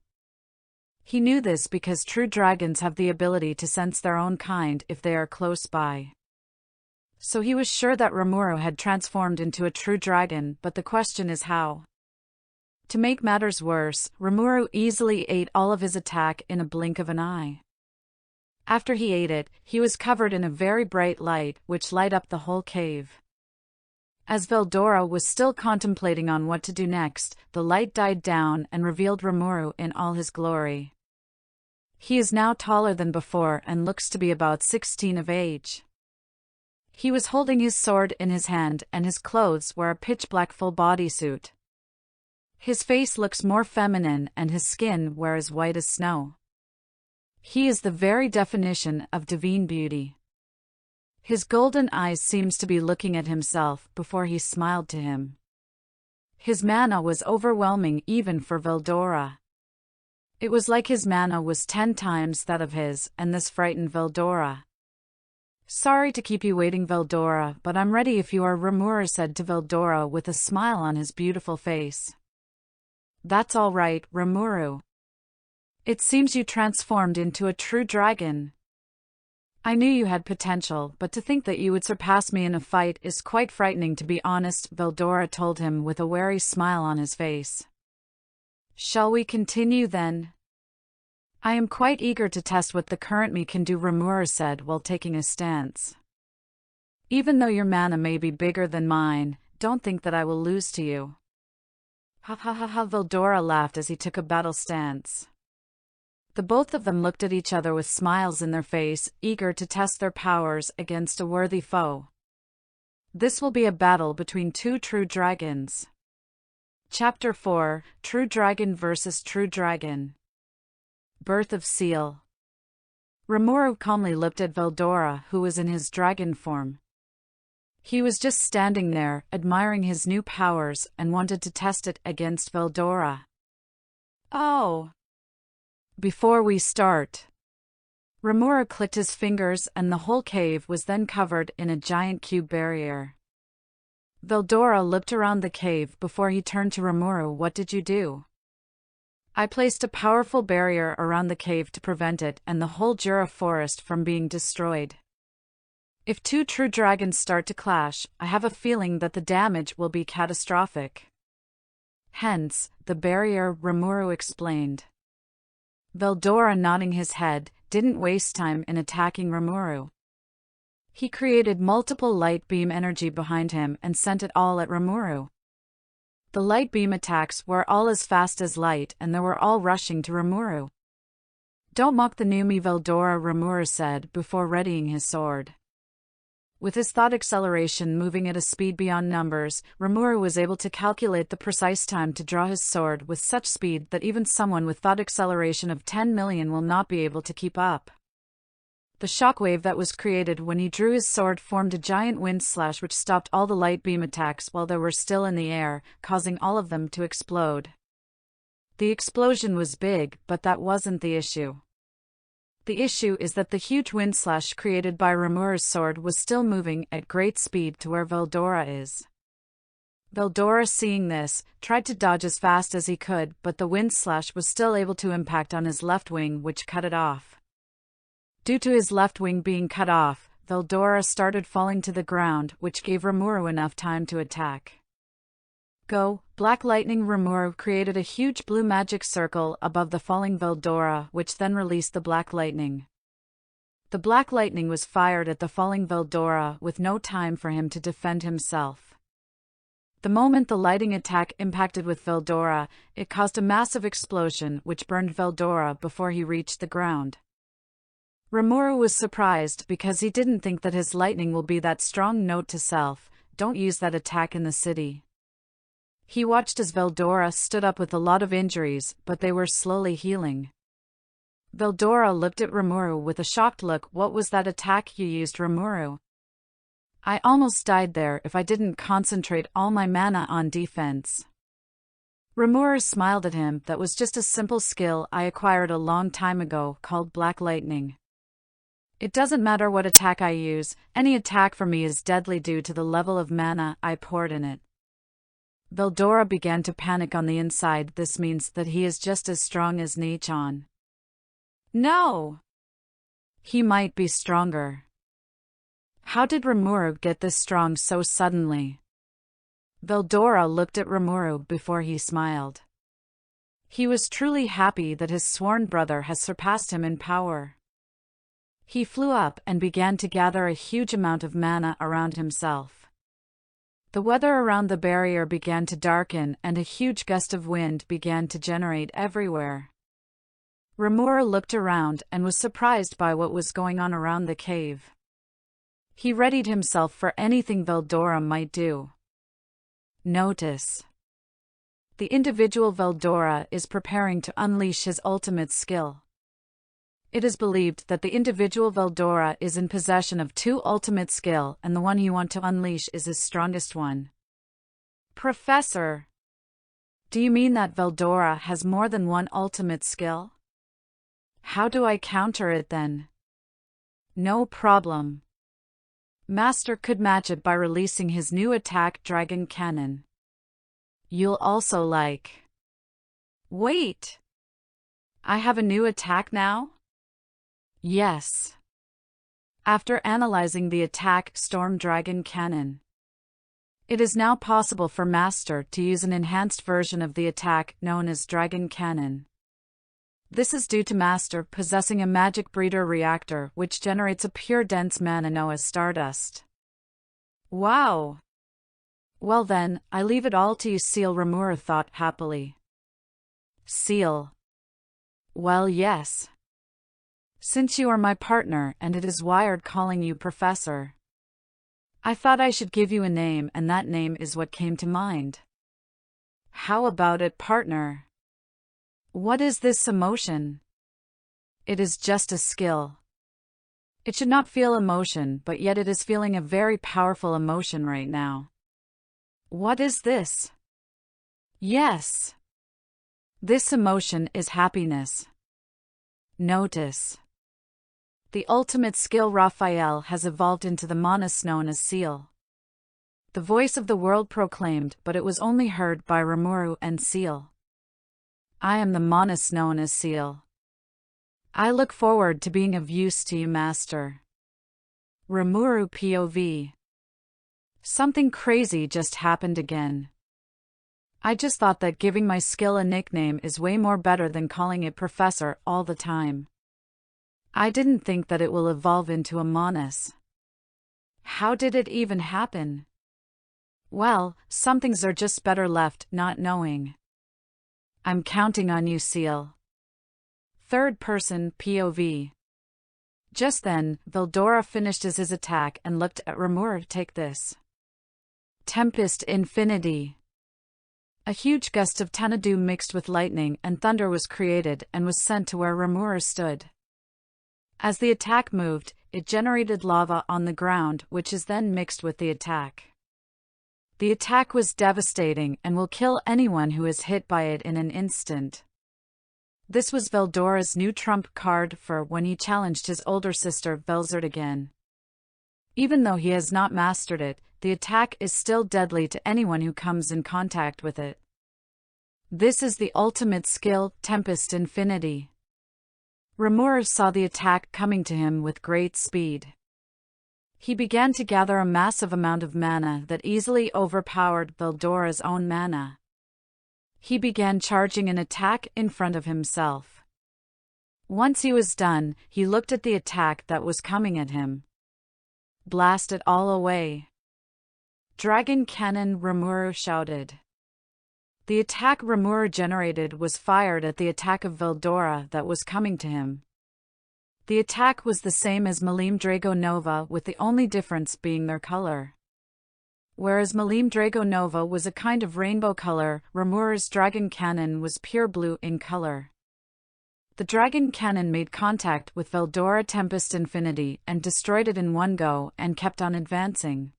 He knew this because true dragons have the ability to sense their own kind if they are close by. So he was sure that Rimuru had transformed into a true dragon, but the question is how. To make matters worse, Rimuru easily ate all of his attack in a blink of an eye. After he ate it, he was covered in a very bright light, which lit up the whole cave. As Veldora was still contemplating on what to do next, the light died down and revealed Rimuru in all his glory. He is now taller than before and looks to be about 16 of age. He was holding his sword in his hand and his clothes were a pitch-black full bodysuit. His face looks more feminine and his skin were as white as snow. He is the very definition of divine beauty. His golden eyes seems to be looking at himself before he smiled to him. His mana was overwhelming even for Veldora. It was like his mana was 10 times that of his, and this frightened Veldora. Sorry to keep you waiting, Veldora, but I'm ready if you are, Rimuru said to Veldora with a smile on his beautiful face. That's all right, Rimuru. It seems you transformed into a true dragon. I knew you had potential, but to think that you would surpass me in a fight is quite frightening, to be honest, Veldora told him with a wary smile on his face. Shall we continue then? I am quite eager to test what the current me can do, Rimuru said while taking a stance. Even though your mana may be bigger than mine, don't think that I will lose to you. Ha ha ha ha, Veldora laughed as he took a battle stance. The both of them looked at each other with smiles in their face, eager to test their powers against a worthy foe. This will be a battle between two true dragons. Chapter 4: True Dragon vs. True Dragon. Birth of Seal. Rimuru calmly looked at Veldora, who was in his dragon form. He was just standing there, admiring his new powers, and wanted to test it against Veldora. Oh! Before we start. Rimuru clicked his fingers and the whole cave was then covered in a giant cube barrier. Veldora looked around the cave before he turned to Rimuru. What did you do? I placed a powerful barrier around the cave to prevent it and the whole Jura forest from being destroyed. If two true dragons start to clash, I have a feeling that the damage will be catastrophic. Hence, the barrier, Rimuru explained. Veldora, nodding his head, didn't waste time in attacking Rimuru. He created multiple light beam energy behind him and sent it all at Rimuru. The light beam attacks were all as fast as light and they were all rushing to Rimuru. Don't mock the new me, Veldora, Rimuru said before readying his sword. With his thought acceleration moving at a speed beyond numbers, Rimuru was able to calculate the precise time to draw his sword with such speed that even someone with thought acceleration of 10 million will not be able to keep up. The shockwave that was created when he drew his sword formed a giant wind slash which stopped all the light beam attacks while they were still in the air, causing all of them to explode. The explosion was big, but that wasn't the issue. The issue is that the huge wind slash created by Rimuru's sword was still moving at great speed to where Veldora is. Veldora, seeing this, tried to dodge as fast as he could, but the wind slash was still able to impact on his left wing, which cut it off. Due to his left wing being cut off, Veldora started falling to the ground, which gave Rimuru enough time to attack. Go, Black Lightning! Rimuru created a huge blue magic circle above the falling Veldora, which then released the Black Lightning. The Black Lightning was fired at the falling Veldora with no time for him to defend himself. The moment the lightning attack impacted with Veldora, it caused a massive explosion which burned Veldora before he reached the ground. Rimuru was surprised because he didn't think that his lightning will be that strong. Note to self: don't use that attack in the city. He watched as Veldora stood up with a lot of injuries, but they were slowly healing. Veldora looked at Rimuru with a shocked look. What was that attack you used, Rimuru? I almost died there if I didn't concentrate all my mana on defense. Rimuru smiled at him. That was just a simple skill I acquired a long time ago called Black Lightning. It doesn't matter what attack I use, any attack for me is deadly due to the level of mana I poured in it. Veldora began to panic on the inside. This means that he is just as strong as Nichan. No! He might be stronger. How did Rimuru get this strong so suddenly? Veldora looked at Rimuru before he smiled. He was truly happy that his sworn brother has surpassed him in power. He flew up and began to gather a huge amount of mana around himself. The weather around the barrier began to darken and a huge gust of wind began to generate everywhere. Rimuru looked around and was surprised by what was going on around the cave. He readied himself for anything Veldora might do. Notice: the individual Veldora is preparing to unleash his ultimate skill. It is believed that the individual Veldora is in possession of two ultimate skill and the one you want to unleash is his strongest one. Professor, do you mean that Veldora has more than one ultimate skill? How do I counter it then? No problem. Master could match it by releasing his new attack, Dragon Cannon. You'll also like... Wait! I have a new attack now? Yes. After analyzing the attack, Storm Dragon Cannon. It is now possible for Master to use an enhanced version of the attack known as Dragon Cannon. This is due to Master possessing a magic breeder reactor which generates a pure dense mana known as stardust. Wow! Well then, I leave it all to you, Seal, Rimuru thought happily. Seal. Well, yes. Since you are my partner and it is wired calling you Professor, I thought I should give you a name and that name is what came to mind. How about it, partner? What is this emotion? It is just a skill. It should not feel emotion, but yet it is feeling a very powerful emotion right now. What is this? Yes. This emotion is happiness. Notice: the ultimate skill Raphael has evolved into the Monus known as Seal. The voice of the world proclaimed, but it was only heard by Rimuru and Seal. I am the Monus known as Seal. I look forward to being of use to you, Master. Rimuru POV. Something crazy just happened again. I just thought that giving my skill a nickname is way more better than calling it Professor all the time. I didn't think that it will evolve into a Monas. How did it even happen? Well, some things are just better left not knowing. I'm counting on you, Seal. Third person POV. Just then, Veldora finished his attack and looked at Rimuru. Take this. Tempest Infinity. A huge gust of Tanadu mixed with lightning and thunder was created and was sent to where Rimuru stood. As the attack moved, it generated lava on the ground, which is then mixed with the attack. The attack was devastating and will kill anyone who is hit by it in an instant. This was Veldora's new trump card for when he challenged his older sister Velzard again. Even though he has not mastered it, the attack is still deadly to anyone who comes in contact with it. This is the ultimate skill, Tempest Infinity. Rimuru saw the attack coming to him with great speed. He began to gather a massive amount of mana that easily overpowered Veldora's own mana. He began charging an attack in front of himself. Once he was done, he looked at the attack that was coming at him. Blast it all away. Dragon Cannon, Rimuru shouted. The attack Rimuru generated was fired at the attack of Veldora that was coming to him. The attack was the same as Milim Drago Nova, with the only difference being their color. Whereas Milim Drago Nova was a kind of rainbow color, Rimuru's Dragon Cannon was pure blue in color. The Dragon Cannon made contact with Veldora Tempest Infinity and destroyed it in one go and kept on advancing.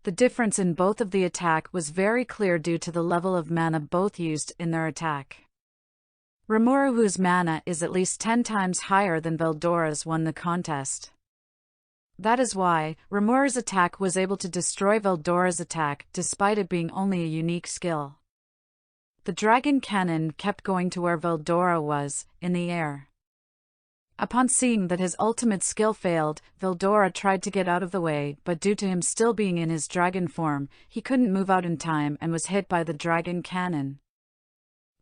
The difference in both of the attack was very clear due to the level of mana both used in their attack. Rimuru, whose mana is at least 10 times higher than Veldora's, won the contest. That is why Rimuru's attack was able to destroy Veldora's attack despite it being only a unique skill. The Dragon Cannon kept going to where Veldora was, in the air. Upon seeing that his ultimate skill failed, Veldora tried to get out of the way, but due to him still being in his dragon form, he couldn't move out in time and was hit by the Dragon Cannon.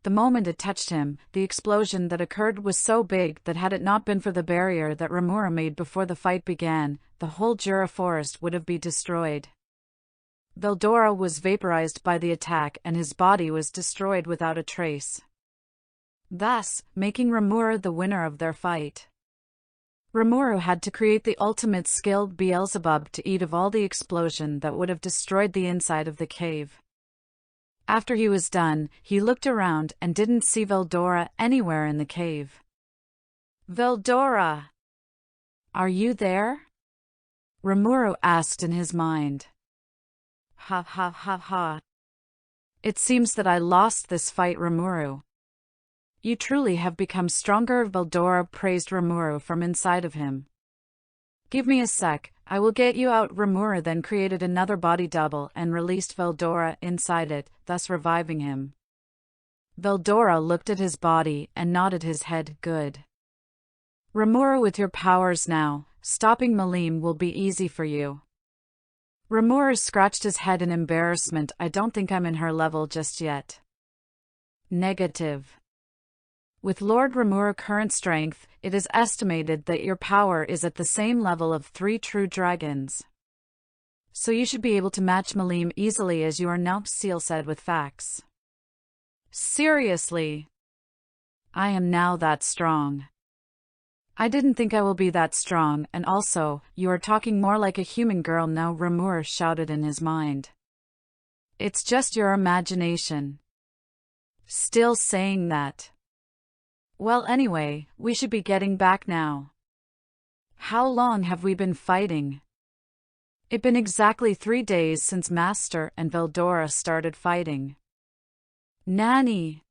The moment it touched him, the explosion that occurred was so big that had it not been for the barrier that Rimuru made before the fight began, the whole Jura forest would have been destroyed. Veldora was vaporized by the attack and his body was destroyed without a trace, thus making Rimuru the winner of their fight. Rimuru had to create the ultimate skill Beelzebub to eat of all the explosion that would have destroyed the inside of the cave. After he was done, he looked around and didn't see Veldora anywhere in the cave. Veldora! Are you there? Rimuru asked in his mind. Ha ha ha ha. It seems that I lost this fight, Rimuru. You truly have become stronger, Veldora praised Rimuru from inside of him. Give me a sec, I will get you out. Rimuru then created another body double and released Veldora inside it, thus reviving him. Veldora looked at his body and nodded his head. Good. Rimuru, with your powers now, stopping Milim will be easy for you. Rimuru scratched his head in embarrassment. I don't think I'm in her level just yet. Negative. With Lord Rimuru current strength, it is estimated that your power is at the same level of 3 true dragons. So you should be able to match Milim easily as you are now, Seal said with facts. Seriously? I am now that strong. I didn't think I will be that strong, and also, you are talking more like a human girl now, Rimuru shouted in his mind. It's just your imagination. Still saying that. Well, anyway, we should be getting back now. How long have we been fighting? It's been exactly 3 days since Master and Veldora started fighting. Nanny!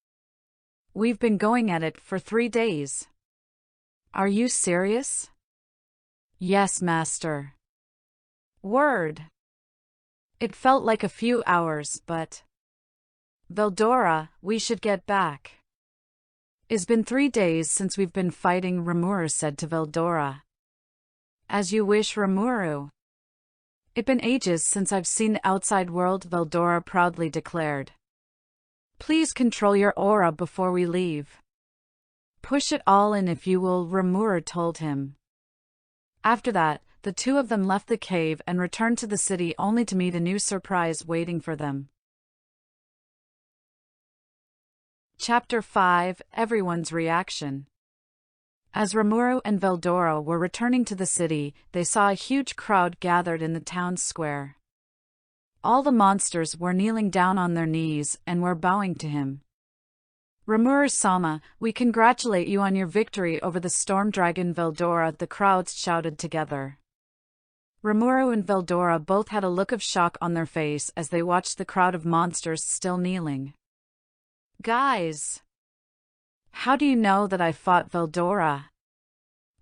We've been going at it for 3 days. Are you serious? Yes, Master. Word. It felt like a few hours, but... Veldora, we should get back. It's been 3 days since we've been fighting, Rimuru said to Veldora. As you wish, Rimuru. It's been ages since I've seen the outside world, Veldora proudly declared. Please control your aura before we leave. Push it all in if you will, Rimuru told him. After that, the two of them left the cave and returned to the city only to meet a new surprise waiting for them. Chapter 5: Everyone's Reaction. As Rimuru and Veldora were returning to the city, they saw a huge crowd gathered in the town square. All the monsters were kneeling down on their knees and were bowing to him. Rimuru-sama, we congratulate you on your victory over the storm dragon Veldora, the crowds shouted together. Rimuru and Veldora both had a look of shock on their face as they watched the crowd of monsters still kneeling. Guys! How do you know that I fought Veldora?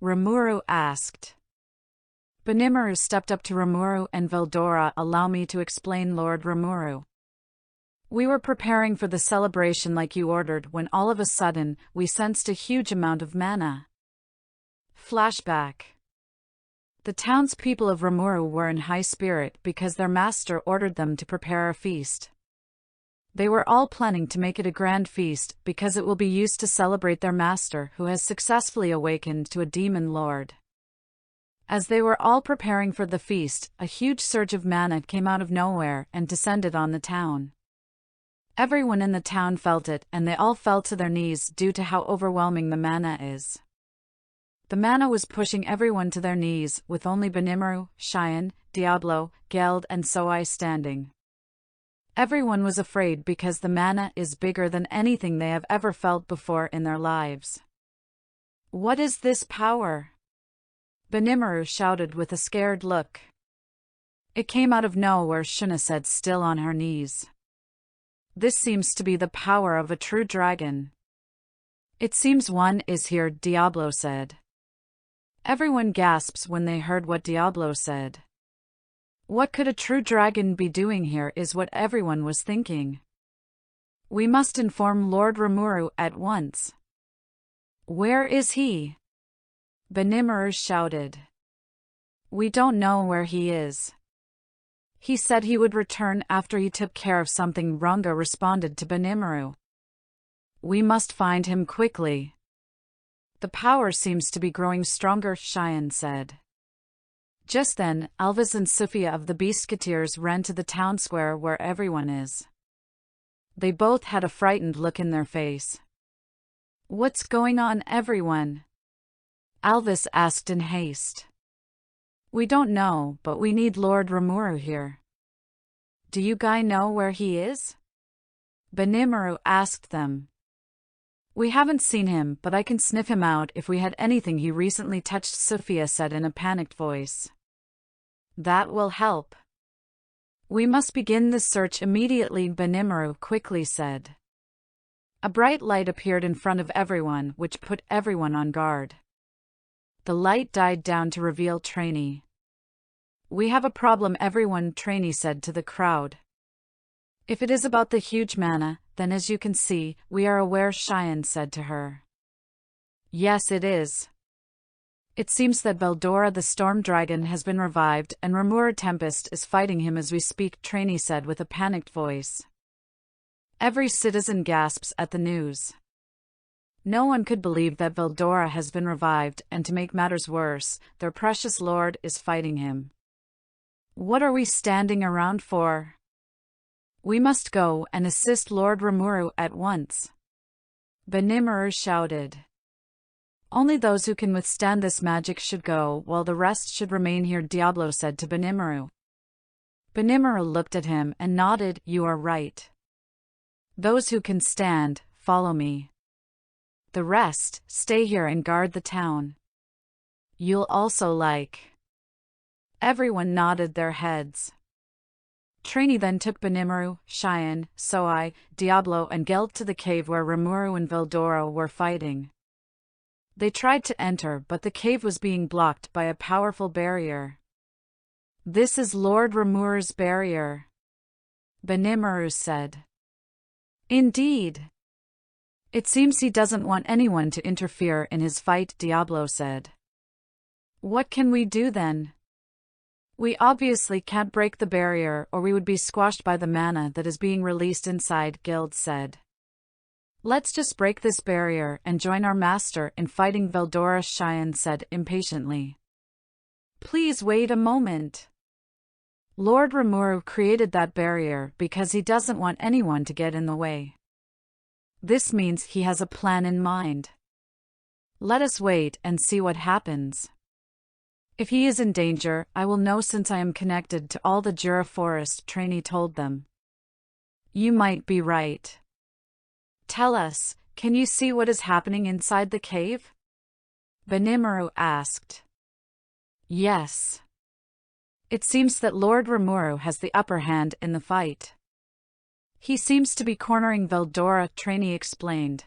Rimuru asked. Benimaru stepped up to Rimuru and Veldora. Allow me to explain, Lord Rimuru. We were preparing for the celebration like you ordered when all of a sudden, we sensed a huge amount of mana. Flashback. The townspeople of Rimuru were in high spirit because their master ordered them to prepare a feast. They were all planning to make it a grand feast because it will be used to celebrate their master who has successfully awakened to a demon lord. As they were all preparing for the feast, a huge surge of mana came out of nowhere and descended on the town. Everyone in the town felt it and they all fell to their knees due to how overwhelming the mana is. The mana was pushing everyone to their knees, with only Benimaru, Cheyenne, Diablo, Geld and Soai standing. Everyone was afraid because the mana is bigger than anything they have ever felt before in their lives. What is this power? Benimaru shouted with a scared look. It came out of nowhere, Shuna said, still on her knees. This seems to be the power of a true dragon. It seems one is here, Diablo said. Everyone gasps when they heard what Diablo said. What could a true dragon be doing here is what everyone was thinking. We must inform Lord Rimuru at once. Where is he? Benimaru shouted. We don't know where he is. He said he would return after he took care of something, Runga responded to Benimaru. We must find him quickly. The power seems to be growing stronger, Cheyenne said. Just then, Alvis and Sophia of the Beastketeers ran to the town square where everyone is. They both had a frightened look in their face. What's going on, everyone? Alvis asked in haste. We don't know, but we need Lord Rimuru here. Do you guys know where he is? Benimaru asked them. We haven't seen him, but I can sniff him out if we had anything he recently touched, Sophia said in a panicked voice. That will help. We must begin the search immediately, Benimaru quickly said. A bright light appeared in front of everyone, which put everyone on guard. The light died down to reveal Trainee. We have a problem, everyone, Trainee said to the crowd. If it is about the huge mana, then as you can see, we are aware, Cheyenne said to her. Yes, it is. It seems that Veldora the Storm Dragon has been revived and Rimuru Tempest is fighting him as we speak, Trainee said with a panicked voice. Every citizen gasps at the news. No one could believe that Veldora has been revived, and to make matters worse, their precious lord is fighting him. What are we standing around for? We must go and assist Lord Rimuru at once. Benimaru shouted. Only those who can withstand this magic should go, while the rest should remain here, Diablo said to Benimaru. Benimaru looked at him and nodded. You are right. Those who can stand, follow me. The rest, stay here and guard the town. You'll also like. Everyone nodded their heads. Trainee then took Benimaru, Cheyenne, Soai, Diablo and Geld to the cave where Rimuru and Veldora were fighting. They tried to enter, but the cave was being blocked by a powerful barrier. This is Lord Rimuru's barrier, Benimaru said. Indeed. It seems he doesn't want anyone to interfere in his fight, Diablo said. What can we do then? We obviously can't break the barrier or we would be squashed by the mana that is being released inside, Gild said. Let's just break this barrier and join our master in fighting Veldora, Cheyenne said impatiently. Please wait a moment. Lord Rimuru created that barrier because he doesn't want anyone to get in the way. This means he has a plan in mind. Let us wait and see what happens. If he is in danger, I will know since I am connected to all the Jura Forest, Trainee told them. You might be right. Tell us, can you see what is happening inside the cave? Rimuru asked. Yes. It seems that Lord Rimuru has the upper hand in the fight. He seems to be cornering Veldora, Trainee explained.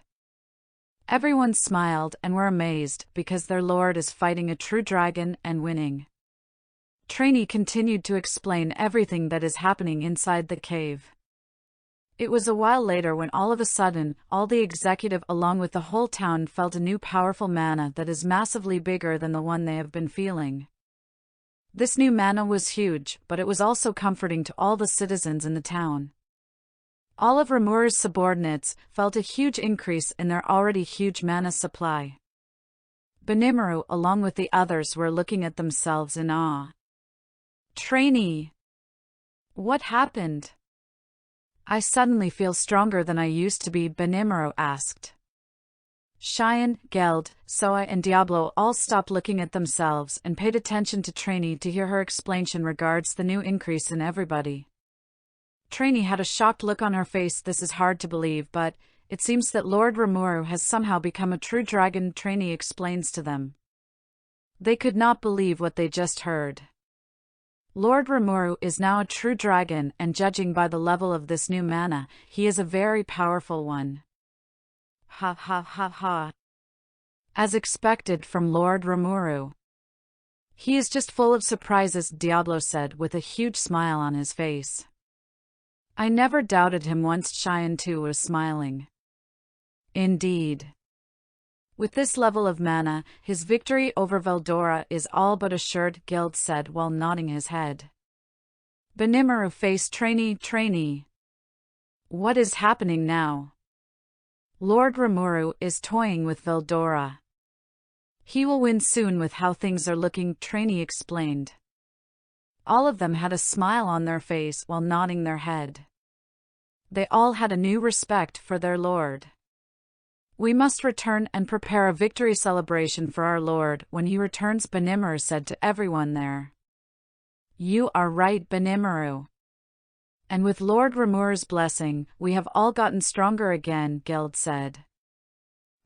Everyone smiled and were amazed because their lord is fighting a true dragon and winning. Trainee continued to explain everything that is happening inside the cave. It was a while later when all of a sudden, all the executive along with the whole town felt a new powerful mana that is massively bigger than the one they have been feeling. This new mana was huge, but it was also comforting to all the citizens in the town. All of Rimuru's subordinates felt a huge increase in their already huge mana supply. Rimuru, along with the others, were looking at themselves in awe. Trainee! What happened? I suddenly feel stronger than I used to be, Rimuru asked. Cheyenne, Geld, Soa and Diablo all stopped looking at themselves and paid attention to Trainee to hear her explanation regards the new increase in everybody. Trainee had a shocked look on her face. This is hard to believe, but it seems that Lord Rimuru has somehow become a true dragon, Trainee explains to them. They could not believe what they just heard. Lord Rimuru is now a true dragon, and judging by the level of this new mana, he is a very powerful one. Ha ha ha ha. As expected from Lord Rimuru. He is just full of surprises, Diablo said with a huge smile on his face. I never doubted him once. Cheyenne too was smiling. Indeed. With this level of mana, his victory over Veldora is all but assured, Gild said while nodding his head. Rimuru faced Trainee. What is happening now? Lord Rimuru is toying with Veldora. He will win soon with how things are looking, Trainee explained. All of them had a smile on their face while nodding their head. They all had a new respect for their lord. We must return and prepare a victory celebration for our lord when he returns, Rimuru said to everyone there. You are right, Rimuru. And with Lord Rimuru's blessing, we have all gotten stronger again, Geld said.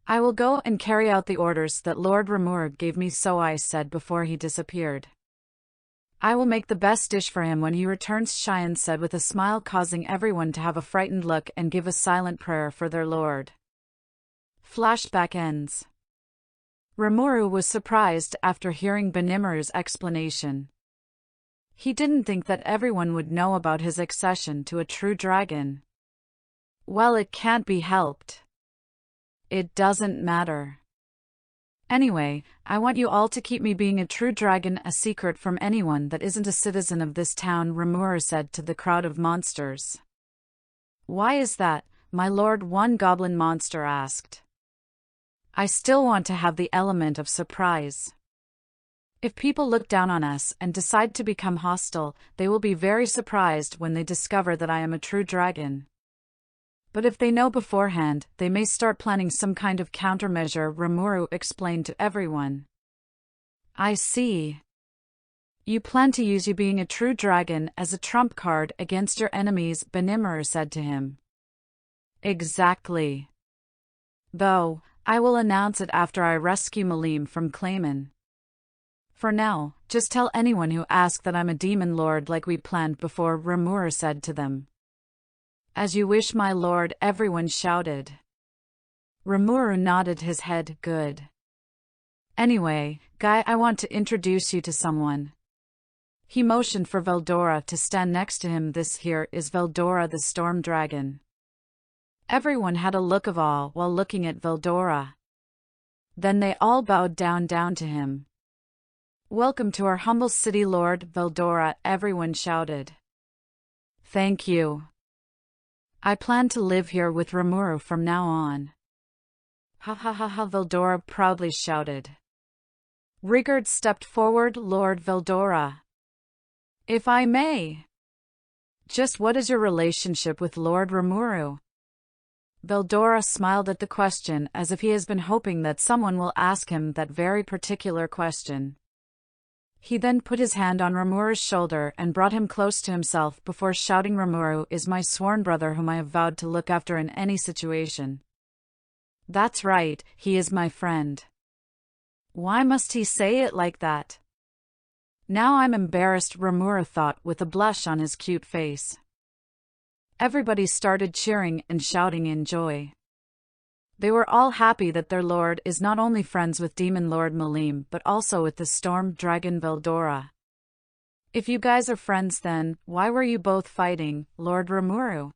I will go and carry out the orders that Lord Rimuru gave me, so I said before he disappeared. I will make the best dish for him when he returns, Cheyenne said with a smile, causing everyone to have a frightened look and give a silent prayer for their lord. Flashback ends. Rimuru was surprised after hearing Benimuru's explanation. He didn't think that everyone would know about his accession to a true dragon. Well, it can't be helped. It doesn't matter. Anyway, I want you all to keep me being a true dragon a secret from anyone that isn't a citizen of this town, Rimuru said to the crowd of monsters. Why is that, my lord? One goblin monster asked. I still want to have the element of surprise. If people look down on us and decide to become hostile, they will be very surprised when they discover that I am a true dragon. But if they know beforehand, they may start planning some kind of countermeasure, Rimuru explained to everyone. I see. You plan to use you being a true dragon as a trump card against your enemies, Rimuru said to him. Exactly. Though, I will announce it after I rescue Milim from Clayman. For now, just tell anyone who asks that I'm a demon lord like we planned before, Rimuru said to them. As you wish, my lord, everyone shouted. Rimuru nodded his head, good. Anyway, Guy, I want to introduce you to someone. He motioned for Veldora to stand next to him. This here is Veldora the Storm Dragon. Everyone had a look of awe while looking at Veldora. Then they all bowed down to him. Welcome to our humble city, Lord Veldora, everyone shouted. Thank you. I plan to live here with Rimuru from now on. Ha ha ha ha, Veldora proudly shouted. Rigard stepped forward. Lord Veldora. If I may. Just what is your relationship with Lord Rimuru? Veldora smiled at the question as if he has been hoping that someone will ask him that very particular question. He then put his hand on Rimuru's shoulder and brought him close to himself before shouting, Rimuru is my sworn brother whom I have vowed to look after in any situation. That's right, he is my friend. Why must he say it like that? Now I'm embarrassed, Rimuru thought with a blush on his cute face. Everybody started cheering and shouting in joy. They were all happy that their lord is not only friends with Demon Lord Milim but also with the Storm Dragon Veldora. If you guys are friends, then why were you both fighting, Lord Rimuru?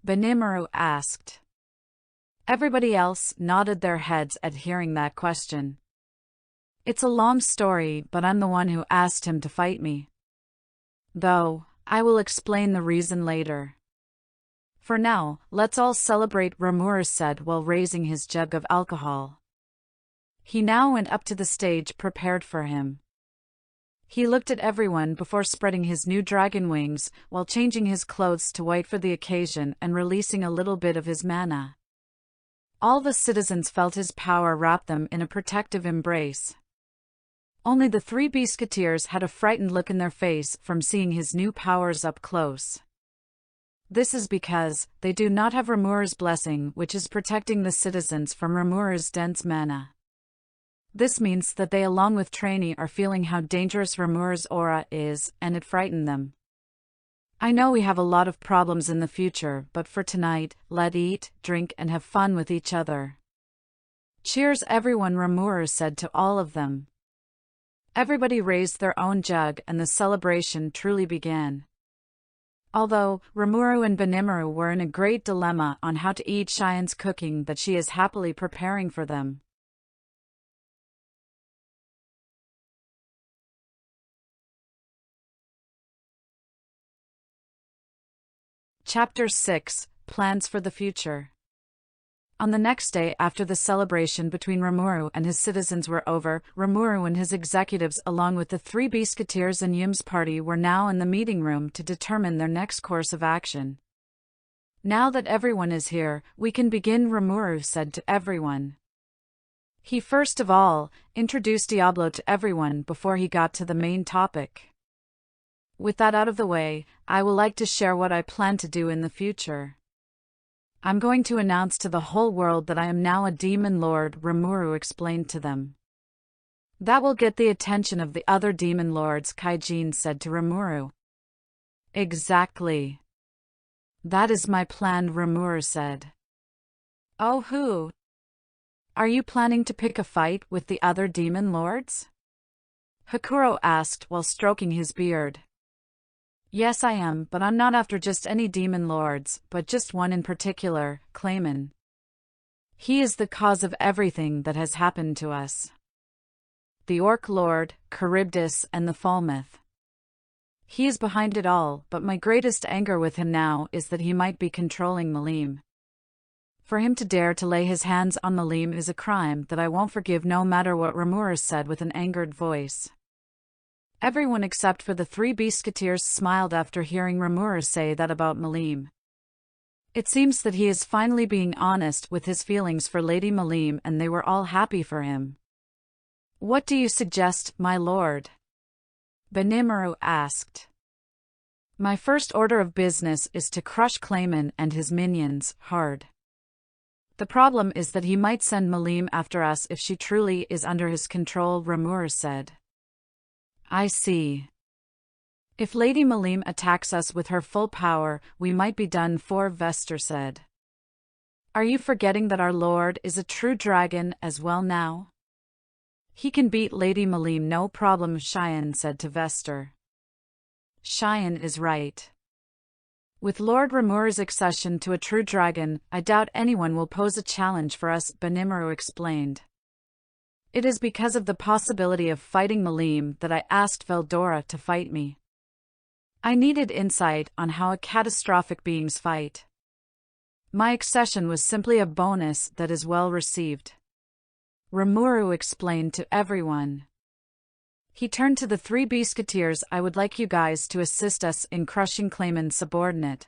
Rimuru asked. Everybody else nodded their heads at hearing that question. It's a long story, but I'm the one who asked him to fight me. Though, I will explain the reason later. For now, let's all celebrate, Rimuru said while raising his jug of alcohol. He now went up to the stage prepared for him. He looked at everyone before spreading his new dragon wings, while changing his clothes to white for the occasion and releasing a little bit of his mana. All the citizens felt his power wrap them in a protective embrace. Only the three Biscuiteers had a frightened look in their face from seeing his new powers up close. This is because they do not have Rimuru's blessing, which is protecting the citizens from Rimuru's dense mana. This means that they, along with Trainee, are feeling how dangerous Rimuru's aura is, and it frightened them. I know we have a lot of problems in the future, but for tonight, let's eat, drink and have fun with each other. Cheers everyone, Rimuru said to all of them. Everybody raised their own jug and the celebration truly began. Although Rimuru and Rimuru were in a great dilemma on how to eat Cheyenne's cooking that she is happily preparing for them. Chapter 6: Plans for the Future. On the next day after the celebration between Rimuru and his citizens were over, Rimuru and his executives along with the three Biscuiteers and Yum's party were now in the meeting room to determine their next course of action. Now that everyone is here, we can begin, Rimuru said to everyone. He first of all introduced Diablo to everyone before he got to the main topic. With that out of the way, I would like to share what I plan to do in the future. I'm going to announce to the whole world that I am now a demon lord, Rimuru explained to them. That will get the attention of the other demon lords, Kaijin said to Rimuru. Exactly. That is my plan, Rimuru said. Oh, who? Are you planning to pick a fight with the other demon lords? Hakuro asked while stroking his beard. Yes, I am, but I'm not after just any demon lords, but just one in particular, Clayman. He is the cause of everything that has happened to us. The Orc Lord, Charybdis, and the Falmouth. He is behind it all, but my greatest anger with him now is that he might be controlling Milim. For him to dare to lay his hands on Milim is a crime that I won't forgive, no matter what, Rimuru said with an angered voice. Everyone except for the three Biscuiteers smiled after hearing Rimuru say that about Milim. It seems that he is finally being honest with his feelings for Lady Milim, and they were all happy for him. What do you suggest, my lord? Rimuru asked. My first order of business is to crush Clayman and his minions hard. The problem is that he might send Milim after us if she truly is under his control, Rimuru said. I see. If Lady Milim attacks us with her full power, we might be done for, Vester said. Are you forgetting that our lord is a true dragon as well now? He can beat Lady Milim no problem, Cheyenne said to Vester. Cheyenne is right. With Lord Rimuru's accession to a true dragon, I doubt anyone will pose a challenge for us, Rimuru explained. It is because of the possibility of fighting Milim that I asked Veldora to fight me. I needed insight on how a catastrophic beings fight. My accession was simply a bonus that is well received. Rimuru explained to everyone. He turned to the 3 Beasketeers. I would like you guys to assist us in crushing Clayman's subordinate.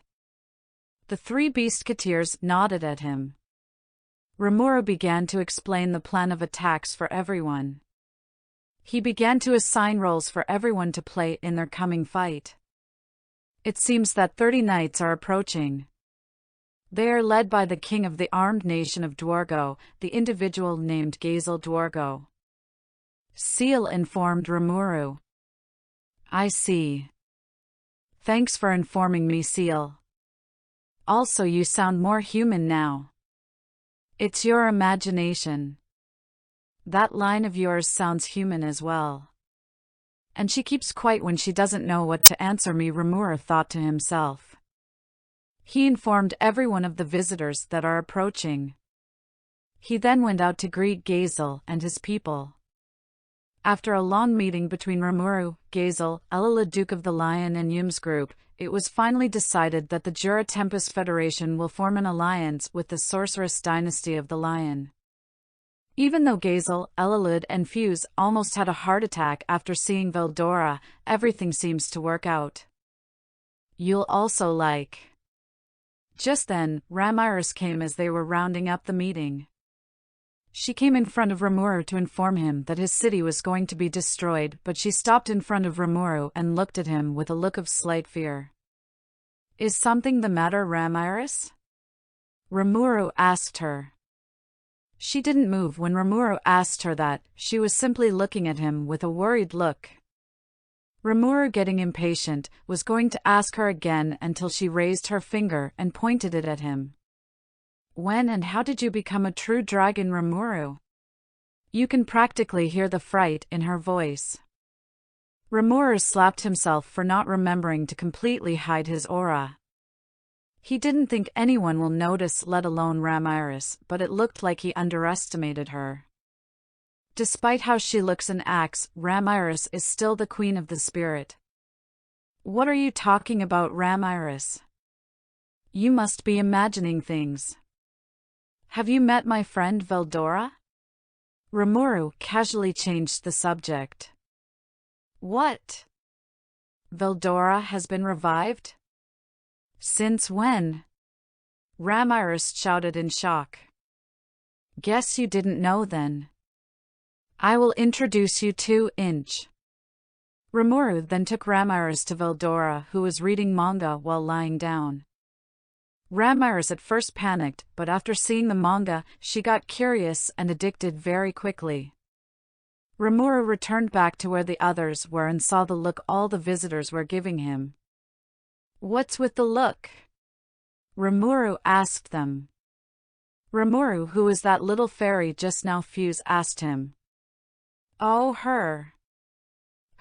The 3 Beasketeers nodded at him. Rimuru began to explain the plan of attacks for everyone. He began to assign roles for everyone to play in their coming fight. It seems that 30 knights are approaching. They are led by the king of the armed nation of Dwargo, the individual named Gazel Dwargo. Seal informed Rimuru. I see. Thanks for informing me, Seal. Also, you sound more human now. It's your imagination. That line of yours sounds human as well. And she keeps quiet when she doesn't know what to answer me, Rimuru thought to himself. He informed everyone of the visitors that are approaching. He then went out to greet Gazel and his people. After a long meeting between Rimuru, Gazel, Elila Duke of the Lion and Yum's group, it was finally decided that the Jura Tempest Federation will form an alliance with the Sorceress Dynasty of the Lion. Even though Gazel, Elilud and Fuse almost had a heart attack after seeing Veldora, everything seems to work out. You'll also like. Just then, Ramiris came as they were rounding up the meeting. She came in front of Rimuru to inform him that his city was going to be destroyed, but she stopped in front of Rimuru and looked at him with a look of slight fear. Is something the matter, Ramiris? Rimuru asked her. She didn't move when Rimuru asked her that. She was simply looking at him with a worried look. Rimuru, getting impatient, was going to ask her again until she raised her finger and pointed it at him. When and how did you become a true dragon, Rimuru? You can practically hear the fright in her voice. Rimuru slapped himself for not remembering to completely hide his aura. He didn't think anyone will notice, let alone Ramiris, but it looked like he underestimated her. Despite how she looks and acts, Ramiris is still the queen of the spirit. What are you talking about, Ramiris? You must be imagining things. Have you met my friend Veldora? Rimuru casually changed the subject. What? Veldora has been revived? Since when? Ramiris shouted in shock. Guess you didn't know then. I will introduce you to Inch. Rimuru then took Ramiris to Veldora, who was reading manga while lying down. Ramiris at first panicked, but after seeing the manga, she got curious and addicted very quickly. Rimuru returned back to where the others were and saw the look all the visitors were giving him. What's with the look? Rimuru asked them. Rimuru, who is that little fairy just now? Fuse asked him. Oh, her.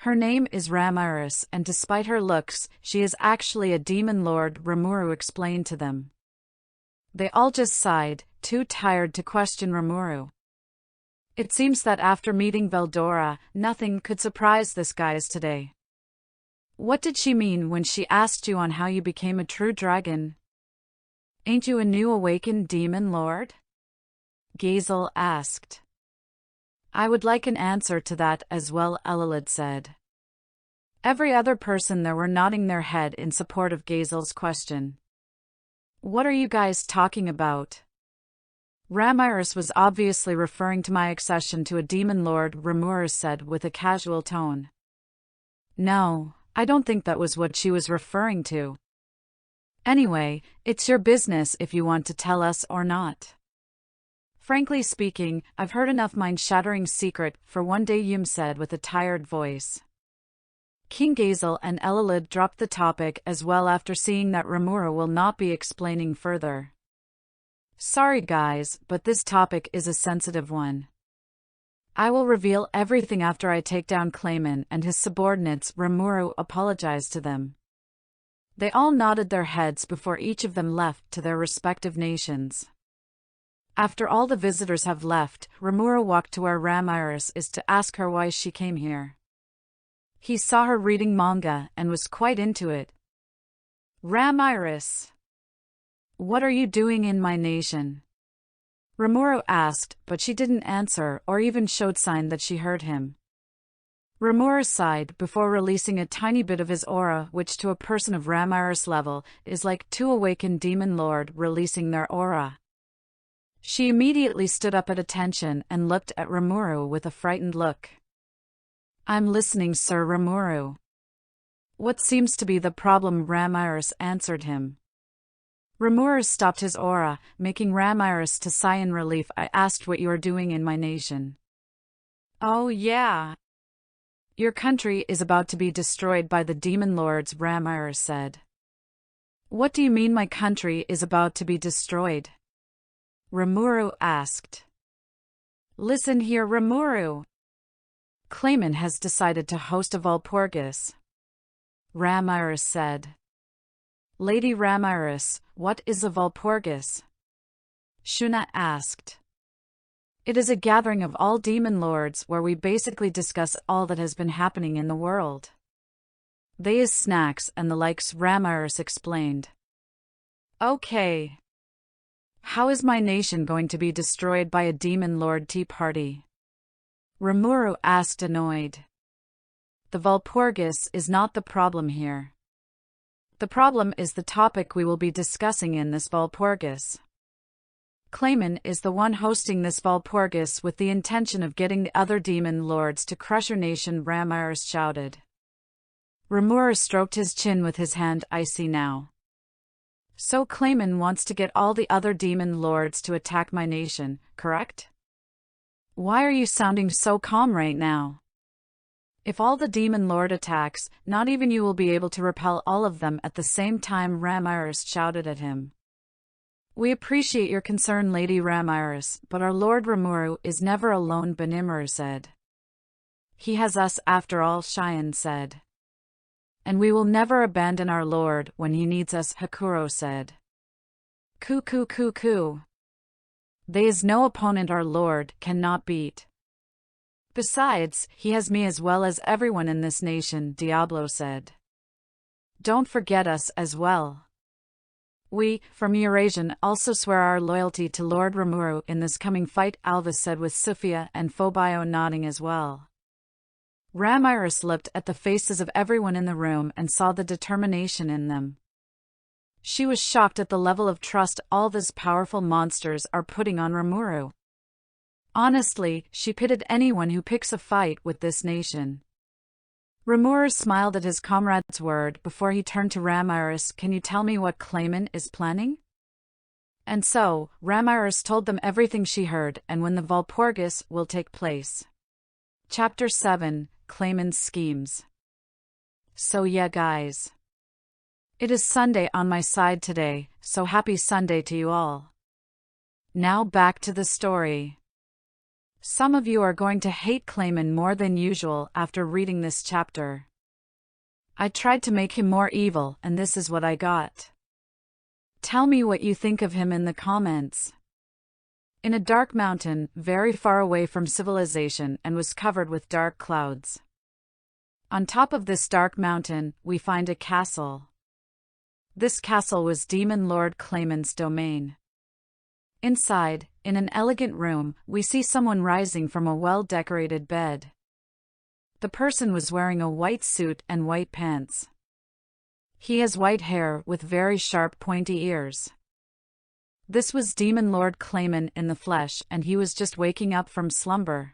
Her name is Ramiris, and despite her looks, she is actually a demon lord, Rimuru explained to them. They all just sighed, too tired to question Rimuru. It seems that after meeting Veldora, nothing could surprise this guys today. What did she mean when she asked you on how you became a true dragon? Ain't you a new awakened demon lord? Gazel asked. I would like an answer to that as well, Elilid said. Every other person there were nodding their head in support of Gazel's question. What are you guys talking about? Ramiris was obviously referring to my accession to a demon lord, Rimuru said with a casual tone. No, I don't think that was what she was referring to. Anyway, it's your business if you want to tell us or not. Frankly speaking, I've heard enough mind-shattering secret for one day, Yum said with a tired voice. King Gazel and Elilid dropped the topic as well after seeing that Rimuru will not be explaining further. Sorry guys, but this topic is a sensitive one. I will reveal everything after I take down Clayman and his subordinates. Rimuru apologized to them. They all nodded their heads before each of them left to their respective nations. After all the visitors have left, Rimuru walked to where Ramiris is to ask her why she came here. He saw her reading manga and was quite into it. Ramiris, what are you doing in my nation? Rimuru asked, but she didn't answer or even showed sign that she heard him. Rimuru sighed before releasing a tiny bit of his aura, which to a person of Ramiris' level is like two awakened demon lord releasing their aura. She immediately stood up at attention and looked at Rimuru with a frightened look. I'm listening, Sir Rimuru. What seems to be the problem? Ramiris answered him. Rimuru stopped his aura, making Ramiris to sigh in relief. I asked what you are doing in my nation. Oh yeah. Your country is about to be destroyed by the demon lords, Ramiris said. What do you mean my country is about to be destroyed? Rimuru asked. Listen here, Rimuru. Clayman has decided to host a Walpurgis. Ramiris said. Lady Ramiris, what is a Walpurgis? Shuna asked. It is a gathering of all demon lords where we basically discuss all that has been happening in the world. They is snacks and the likes, Ramiris explained. Okay. How is my nation going to be destroyed by a demon lord tea party? Rimuru asked, annoyed. The Walpurgis is not the problem here. The problem is the topic we will be discussing in this Walpurgis. Clayman is the one hosting this Walpurgis with the intention of getting the other demon lords to crush your nation, Ramiris shouted. Rimuru stroked his chin with his hand. I see now. So Clayman wants to get all the other demon lords to attack my nation, correct? Why are you sounding so calm right now? If all the demon lord attacks, not even you will be able to repel all of them at the same time, Ramiris shouted at him. We appreciate your concern, Lady Ramiris, but our Lord Rimuru is never alone, Rimuru said. He has us after all, Cheyenne said. And we will never abandon our Lord when he needs us, Hakuro said. Coo. There is no opponent our Lord cannot beat. Besides, he has me as well as everyone in this nation, Diablo said. Don't forget us as well. We, from Eurasian, also swear our loyalty to Lord Rimuru in this coming fight, Alva said with Sophia and Phobio nodding as well. Ramiris looked at the faces of everyone in the room and saw the determination in them. She was shocked at the level of trust all these powerful monsters are putting on Rimuru. Honestly, she pitied anyone who picks a fight with this nation. Rimuru smiled at his comrade's word before he turned to Ramiris. Can you tell me what Clayman is planning? And so, Ramiris told them everything she heard and when the Walpurgis will take place. Chapter 7, Clayman's Schemes. So yeah guys. It is Sunday on my side today, so happy Sunday to you all. Now back to the story. Some of you are going to hate Clayman more than usual after reading this chapter. I tried to make him more evil and this is what I got. Tell me what you think of him in the comments. In a dark mountain, very far away from civilization and was covered with dark clouds. On top of this dark mountain, we find a castle. This castle was Demon Lord Clayman's domain. Inside, in an elegant room, we see someone rising from a well-decorated bed. The person was wearing a white suit and white pants. He has white hair with very sharp pointy ears. This was Demon Lord Clayman in the flesh and he was just waking up from slumber.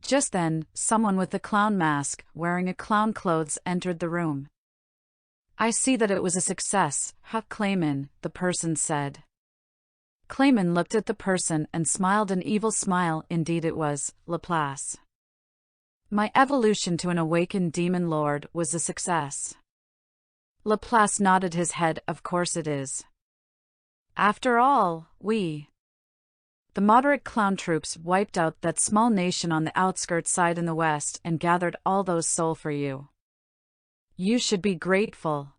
Just then, someone with a clown mask, wearing a clown clothes, entered the room. I see that it was a success, Clayman, the person said. Clayman looked at the person and smiled an evil smile. Indeed it was, Laplace. My evolution to an awakened demon lord was a success. Laplace nodded his head. Of course it is. After all, the moderate clown troops wiped out that small nation on the outskirts side in the west and gathered all those soul for you. You should be grateful.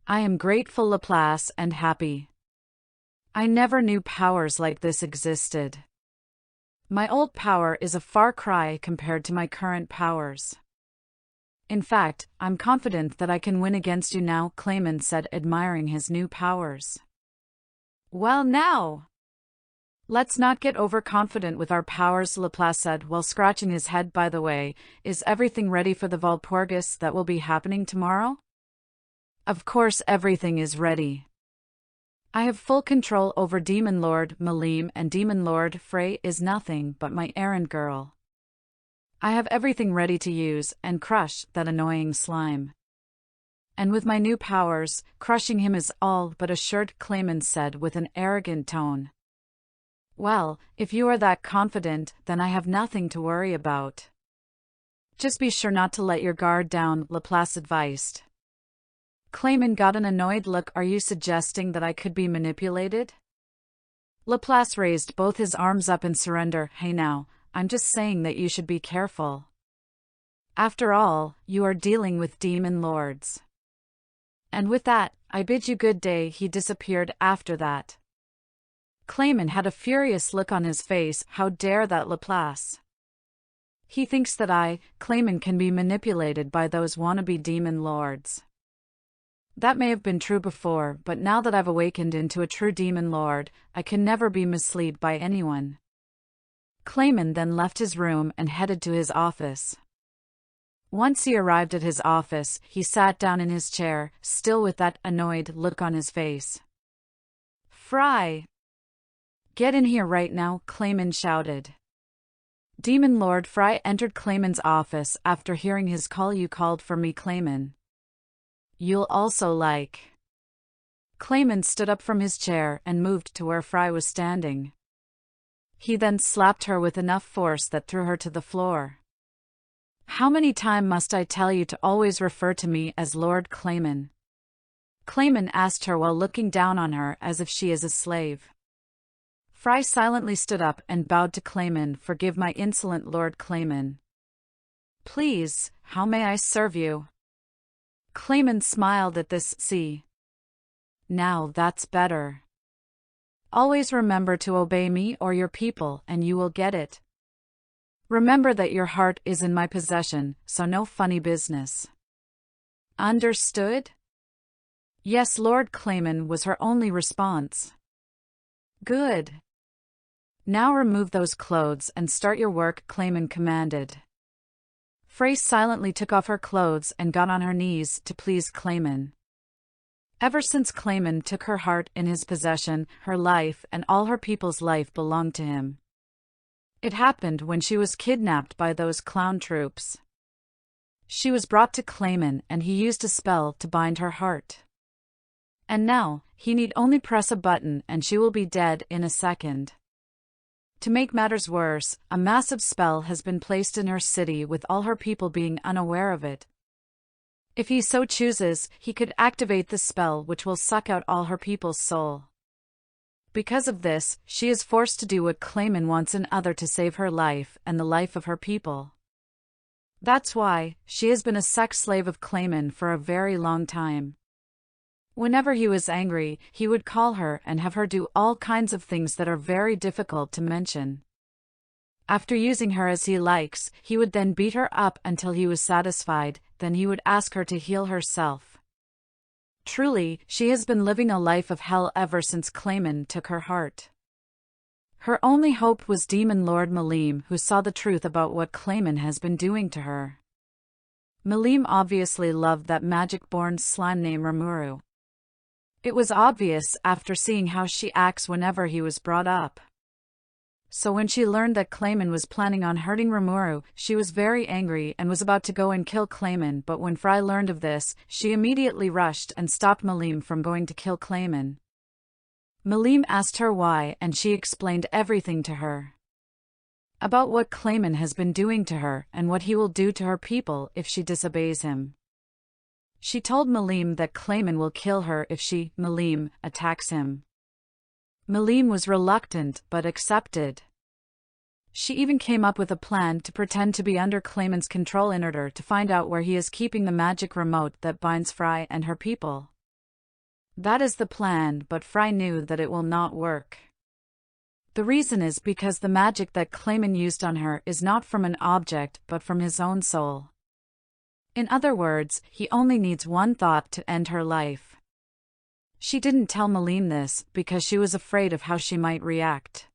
I am grateful, Laplace, and happy. I never knew powers like this existed. My old power is a far cry compared to my current powers. In fact, I'm confident that I can win against you now, Clayman said, admiring his new powers. Well now, let's not get overconfident with our powers, Laplace said while scratching his head. By the way, is everything ready for the Walpurgis that will be happening tomorrow? Of course everything is ready. I have full control over Demon Lord Milim, and Demon Lord Frey is nothing but my errand girl. I have everything ready to use and crush that annoying slime. And with my new powers, crushing him is all but assured, Clayman said with an arrogant tone. Well, if you are that confident, then I have nothing to worry about. Just be sure not to let your guard down, Laplace advised. Clayman got an annoyed look. Are you suggesting that I could be manipulated? Laplace raised both his arms up in surrender. Hey now, I'm just saying that you should be careful. After all, you are dealing with demon lords. And with that, I bid you good day. He disappeared after that. Clayman had a furious look on his face. How dare that Laplace? He thinks that I, Clayman, can be manipulated by those wannabe demon lords. That may have been true before, but now that I've awakened into a true demon lord, I can never be misled by anyone. Clayman then left his room and headed to his office. Once he arrived at his office, he sat down in his chair, still with that annoyed look on his face. Fry! Get in here right now, Clayman shouted. Demon Lord Fry entered Clayman's office after hearing his call. You called for me, Clayman. You'll also like. Clayman stood up from his chair and moved to where Fry was standing. He then slapped her with enough force that threw her to the floor. How many times must I tell you to always refer to me as Lord Clayman? Clayman asked her while looking down on her as if she is a slave. Fry silently stood up and bowed to Clayman. Forgive my insolent Lord Clayman. Please, how may I serve you? Clayman smiled at this. See. Now that's better. Always remember to obey me or your people and you will get it. Remember that your heart is in my possession, so no funny business. Understood? Yes, Lord Clayman, was her only response. Good. Now remove those clothes and start your work, Clayman commanded. Frey silently took off her clothes and got on her knees to please Clayman. Ever since Clayman took her heart in his possession, her life and all her people's life belonged to him. It happened when she was kidnapped by those clown troops. She was brought to Clayman and he used a spell to bind her heart. And now, he need only press a button and she will be dead in a second. To make matters worse, a massive spell has been placed in her city with all her people being unaware of it. If he so chooses, he could activate the spell which will suck out all her people's soul. Because of this, she is forced to do what Clayman wants in order to save her life and the life of her people. That's why, she has been a sex slave of Clayman for a very long time. Whenever he was angry, he would call her and have her do all kinds of things that are very difficult to mention. After using her as he likes, he would then beat her up until he was satisfied, then he would ask her to heal herself. Truly, she has been living a life of hell ever since Clayman took her heart. Her only hope was Demon Lord Milim, who saw the truth about what Clayman has been doing to her. Milim obviously loved that magic-born slime named Rimuru. It was obvious after seeing how she acts whenever he was brought up. So when she learned that Clayman was planning on hurting Rimuru, she was very angry and was about to go and kill Clayman, but when Fry learned of this, she immediately rushed and stopped Milim from going to kill Clayman. Milim asked her why and she explained everything to her. About what Clayman has been doing to her and what he will do to her people if she disobeys him. She told Milim that Clayman will kill her if she, Milim, attacks him. Milim was reluctant but accepted. She even came up with a plan to pretend to be under Clayman's control in order to find out where he is keeping the magic remote that binds Fry and her people. That is the plan, but Fry knew that it will not work. The reason is because the magic that Clayman used on her is not from an object but from his own soul. In other words, he only needs one thought to end her life. She didn't tell Milim this because she was afraid of how she might react.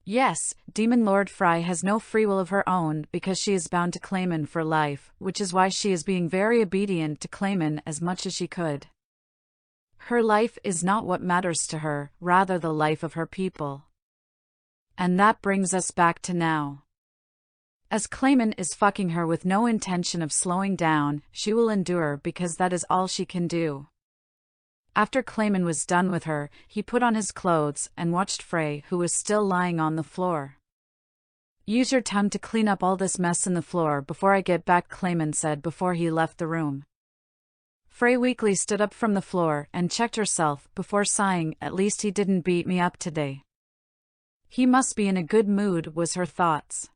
Yes, Demon Lord Fry has no free will of her own because she is bound to Clayman for life, which is why she is being very obedient to Clayman as much as she could. Her life is not what matters to her, rather the life of her people. And that brings us back to now. As Clayman is fucking her with no intention of slowing down, she will endure because that is all she can do. After Clayman was done with her, he put on his clothes and watched Frey, who was still lying on the floor. "Use your tongue to clean up all this mess in the floor before I get back," Clayman said before he left the room. Frey weakly stood up from the floor and checked herself before sighing, "At least he didn't beat me up today. He must be in a good mood," was her thoughts.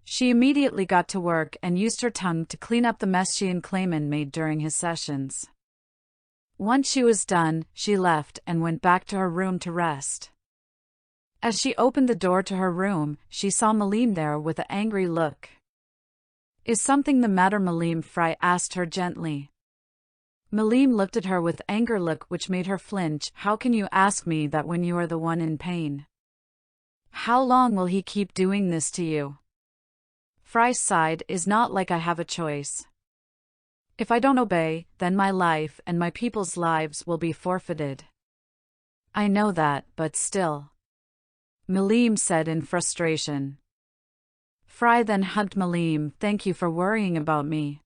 She immediately got to work and used her tongue to clean up the mess she and Clayman made during his sessions. Once she was done, she left and went back to her room to rest. As she opened the door to her room, she saw Milim there with an angry look. "Is something the matter, Milim?" Fry asked her gently. Milim looked at her with anger look which made her flinch. "How can you ask me that when you are the one in pain? How long will he keep doing this to you?" Fry sighed. "Is not like I have a choice. If I don't obey, then my life and my people's lives will be forfeited." "I know that, but still," Milim said in frustration. Fry then hugged Milim. "Thank you for worrying about me.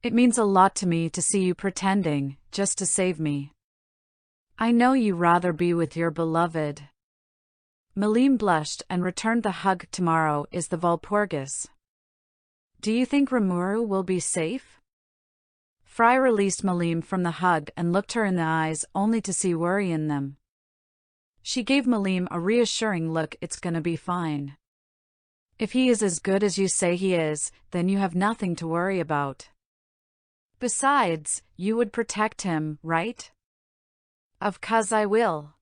It means a lot to me to see you pretending, just to save me. I know you rather be with your beloved." Milim blushed and returned the hug. "Tomorrow is the Walpurgis. Do you think Rimuru will be safe?" Fry released Milim from the hug and looked her in the eyes, only to see worry in them. She gave Milim a reassuring look. "It's gonna be fine. If he is as good as you say he is, then you have nothing to worry about. Besides, you would protect him, right?" "Of course I will.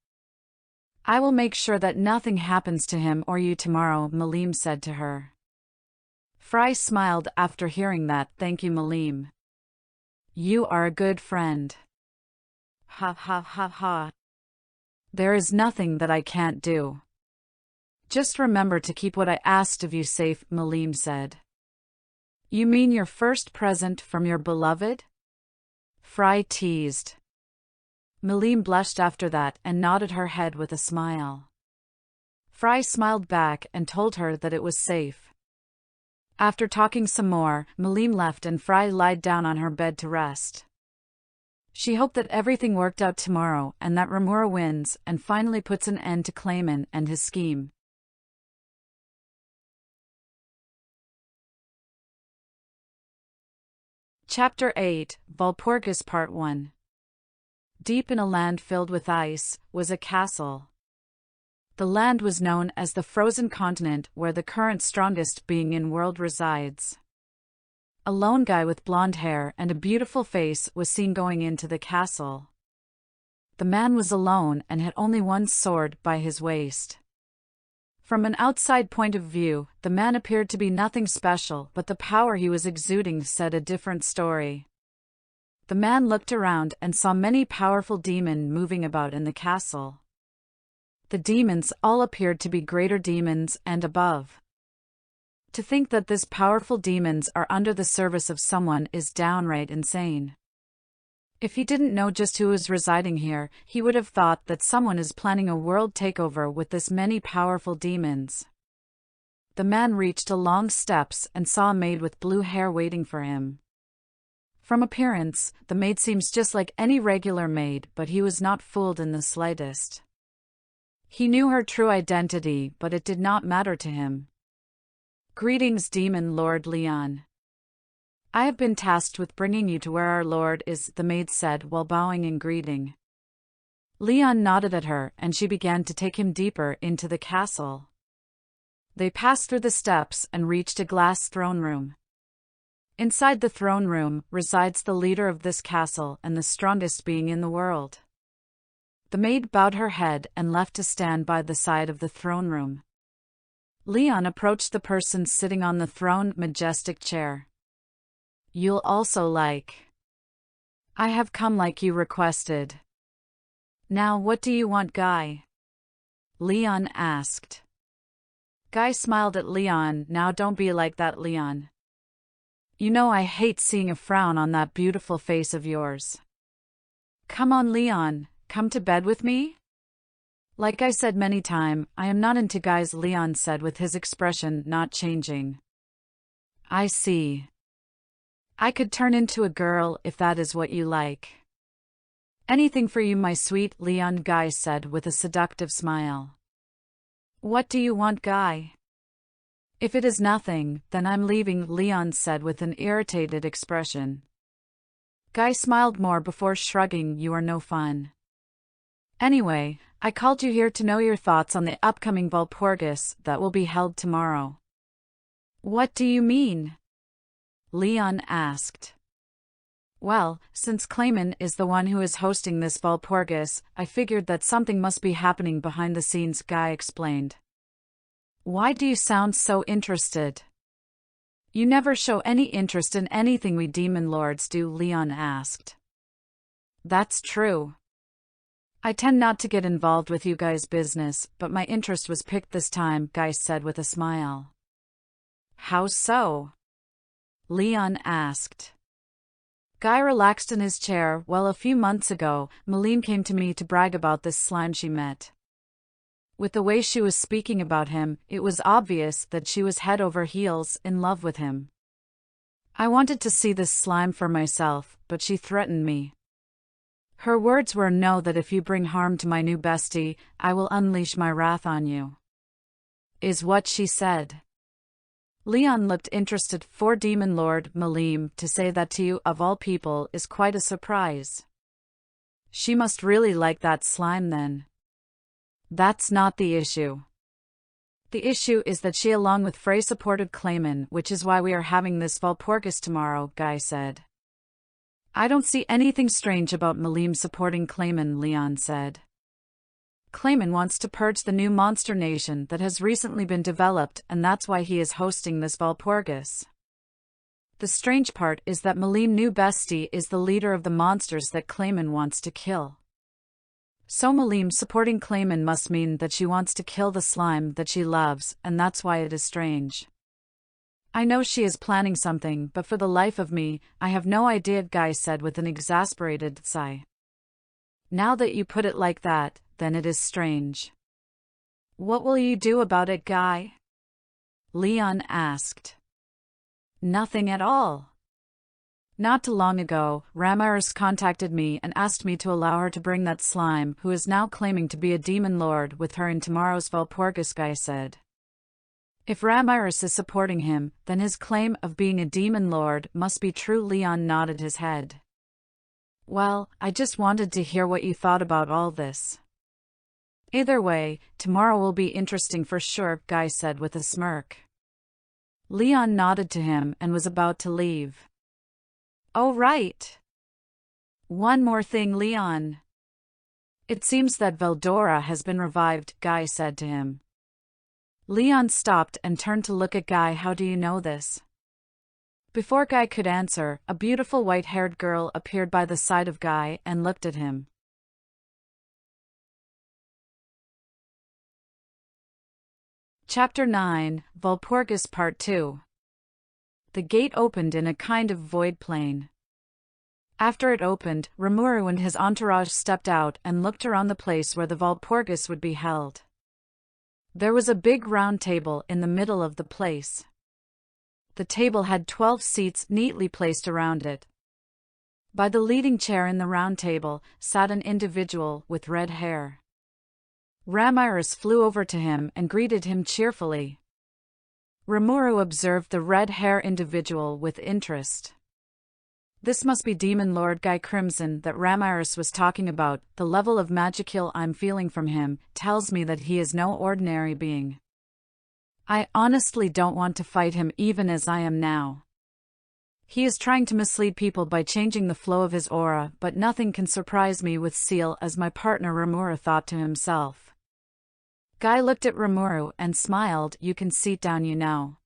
I will make sure that nothing happens to him or you tomorrow," Milim said to her. Fry smiled after hearing that. "Thank you, Milim. You are a good friend." "Ha ha ha ha. There is nothing that I can't do. Just remember to keep what I asked of you safe," Milim said. "You mean your first present from your beloved?" Fry teased. Milim blushed after that and nodded her head with a smile. Fry smiled back and told her that it was safe. After talking some more, Milim left and Fry lied down on her bed to rest. She hoped that everything worked out tomorrow and that Rimuru wins and finally puts an end to Clayman and his scheme. Chapter 8, Walpurgis Part 1. Deep in a land filled with ice was a castle. The land was known as the frozen continent, where the current strongest being in world resides. A lone guy with blonde hair and a beautiful face was seen going into the castle. The man was alone and had only one sword by his waist. From an outside point of view, the man appeared to be nothing special, but the power he was exuding said a different story. The man looked around and saw many powerful demons moving about in the castle. The demons all appeared to be greater demons and above. To think that this powerful demons are under the service of someone is downright insane. If he didn't know just who is residing here, he would have thought that someone is planning a world takeover with this many powerful demons. The man reached a long steps and saw a maid with blue hair waiting for him. From appearance, the maid seems just like any regular maid, but he was not fooled in the slightest. He knew her true identity, but it did not matter to him. "Greetings, Demon Lord Leon. I have been tasked with bringing you to where our Lord is," the maid said while bowing in greeting. Leon nodded at her and she began to take him deeper into the castle. They passed through the steps and reached a glass throne room. Inside the throne room resides the leader of this castle and the strongest being in the world. The maid bowed her head and left to stand by the side of the throne room. Leon approached the person sitting on the throned majestic chair. "You'll also like. I have come like you requested. Now what do you want, Guy?" Leon asked. Guy smiled at Leon. "Now don't be like that, Leon. You know I hate seeing a frown on that beautiful face of yours. Come on, Leon, come to bed with me?" "Like I said many times, I am not into guys," Leon said with his expression not changing. "I see. I could turn into a girl if that is what you like." "Anything for you, my sweet Leon," Guy said with a seductive smile. "What do you want, Guy?" "If it is nothing, then I'm leaving," Leon said with an irritated expression. Guy smiled more before shrugging. "You are no fun. Anyway, I called you here to know your thoughts on the upcoming Walpurgis that will be held tomorrow." "What do you mean?" Leon asked. "Well, since Clayman is the one who is hosting this Walpurgis, I figured that something must be happening behind the scenes," Guy explained. "Why do you sound so interested?" "You never show any interest in anything we demon lords do," Leon asked. "That's true. I tend not to get involved with you guys' business, but my interest was piqued this time," Guy said with a smile. "How so?" Leon asked. Guy relaxed in his chair. "Well, a few months ago, Milim came to me to brag about this slime she met. With the way she was speaking about him, it was obvious that she was head over heels in love with him. I wanted to see this slime for myself, but she threatened me. Her words were, 'Know that if you bring harm to my new bestie, I will unleash my wrath on you,' is what she said." Leon looked interested. "For Demon Lord Milim to say that to you, of all people, is quite a surprise. She must really like that slime then." "That's not the issue. The issue is that she along with Frey supported Clayman, which is why we are having this Walpurgis tomorrow," Guy said. "I don't see anything strange about Milim supporting Clayman," Leon said. "Clayman wants to purge the new monster nation that has recently been developed, and that's why he is hosting this Walpurgis. The strange part is that Milim new bestie is the leader of the monsters that Clayman wants to kill. So Milim supporting Clayman must mean that she wants to kill the slime that she loves, and that's why it is strange. I know she is planning something, but for the life of me, I have no idea," Guy said with an exasperated sigh. "Now that you put it like that, then it is strange. What will you do about it, Guy?" Leon asked. "Nothing at all. Not too long ago, Ramiris contacted me and asked me to allow her to bring that slime, who is now claiming to be a demon lord, with her in tomorrow's Walpurgis," Guy said. "If Ramiris is supporting him, then his claim of being a demon lord must be true." Leon nodded his head. "Well, I just wanted to hear what you thought about all this. Either way, tomorrow will be interesting for sure," Guy said with a smirk. Leon nodded to him and was about to leave. "Oh right. One more thing, Leon. It seems that Veldora has been revived," Guy said to him. Leon stopped and turned to look at Guy. "How do you know this?" Before Guy could answer, a beautiful white-haired girl appeared by the side of Guy and looked at him. Chapter 9, Walpurgis Part 2. The gate opened in a kind of void plain. After it opened, Rimuru and his entourage stepped out and looked around the place where the Walpurgis would be held. There was a big round table in the middle of the place. The table had 12 seats neatly placed around it. By the leading chair in the round table sat an individual with red hair. Ramiris flew over to him and greeted him cheerfully. Rimuru observed the red-hair individual with interest. "This must be Demon Lord Guy Crimson that Ramiris was talking about. The level of magical I'm feeling from him tells me that he is no ordinary being. I honestly don't want to fight him even as I am now. He is trying to mislead people by changing the flow of his aura, but nothing can surprise me with Seal, as my partner Rimuru thought to himself. Guy looked at Rimuru and smiled. You can sit down, you know.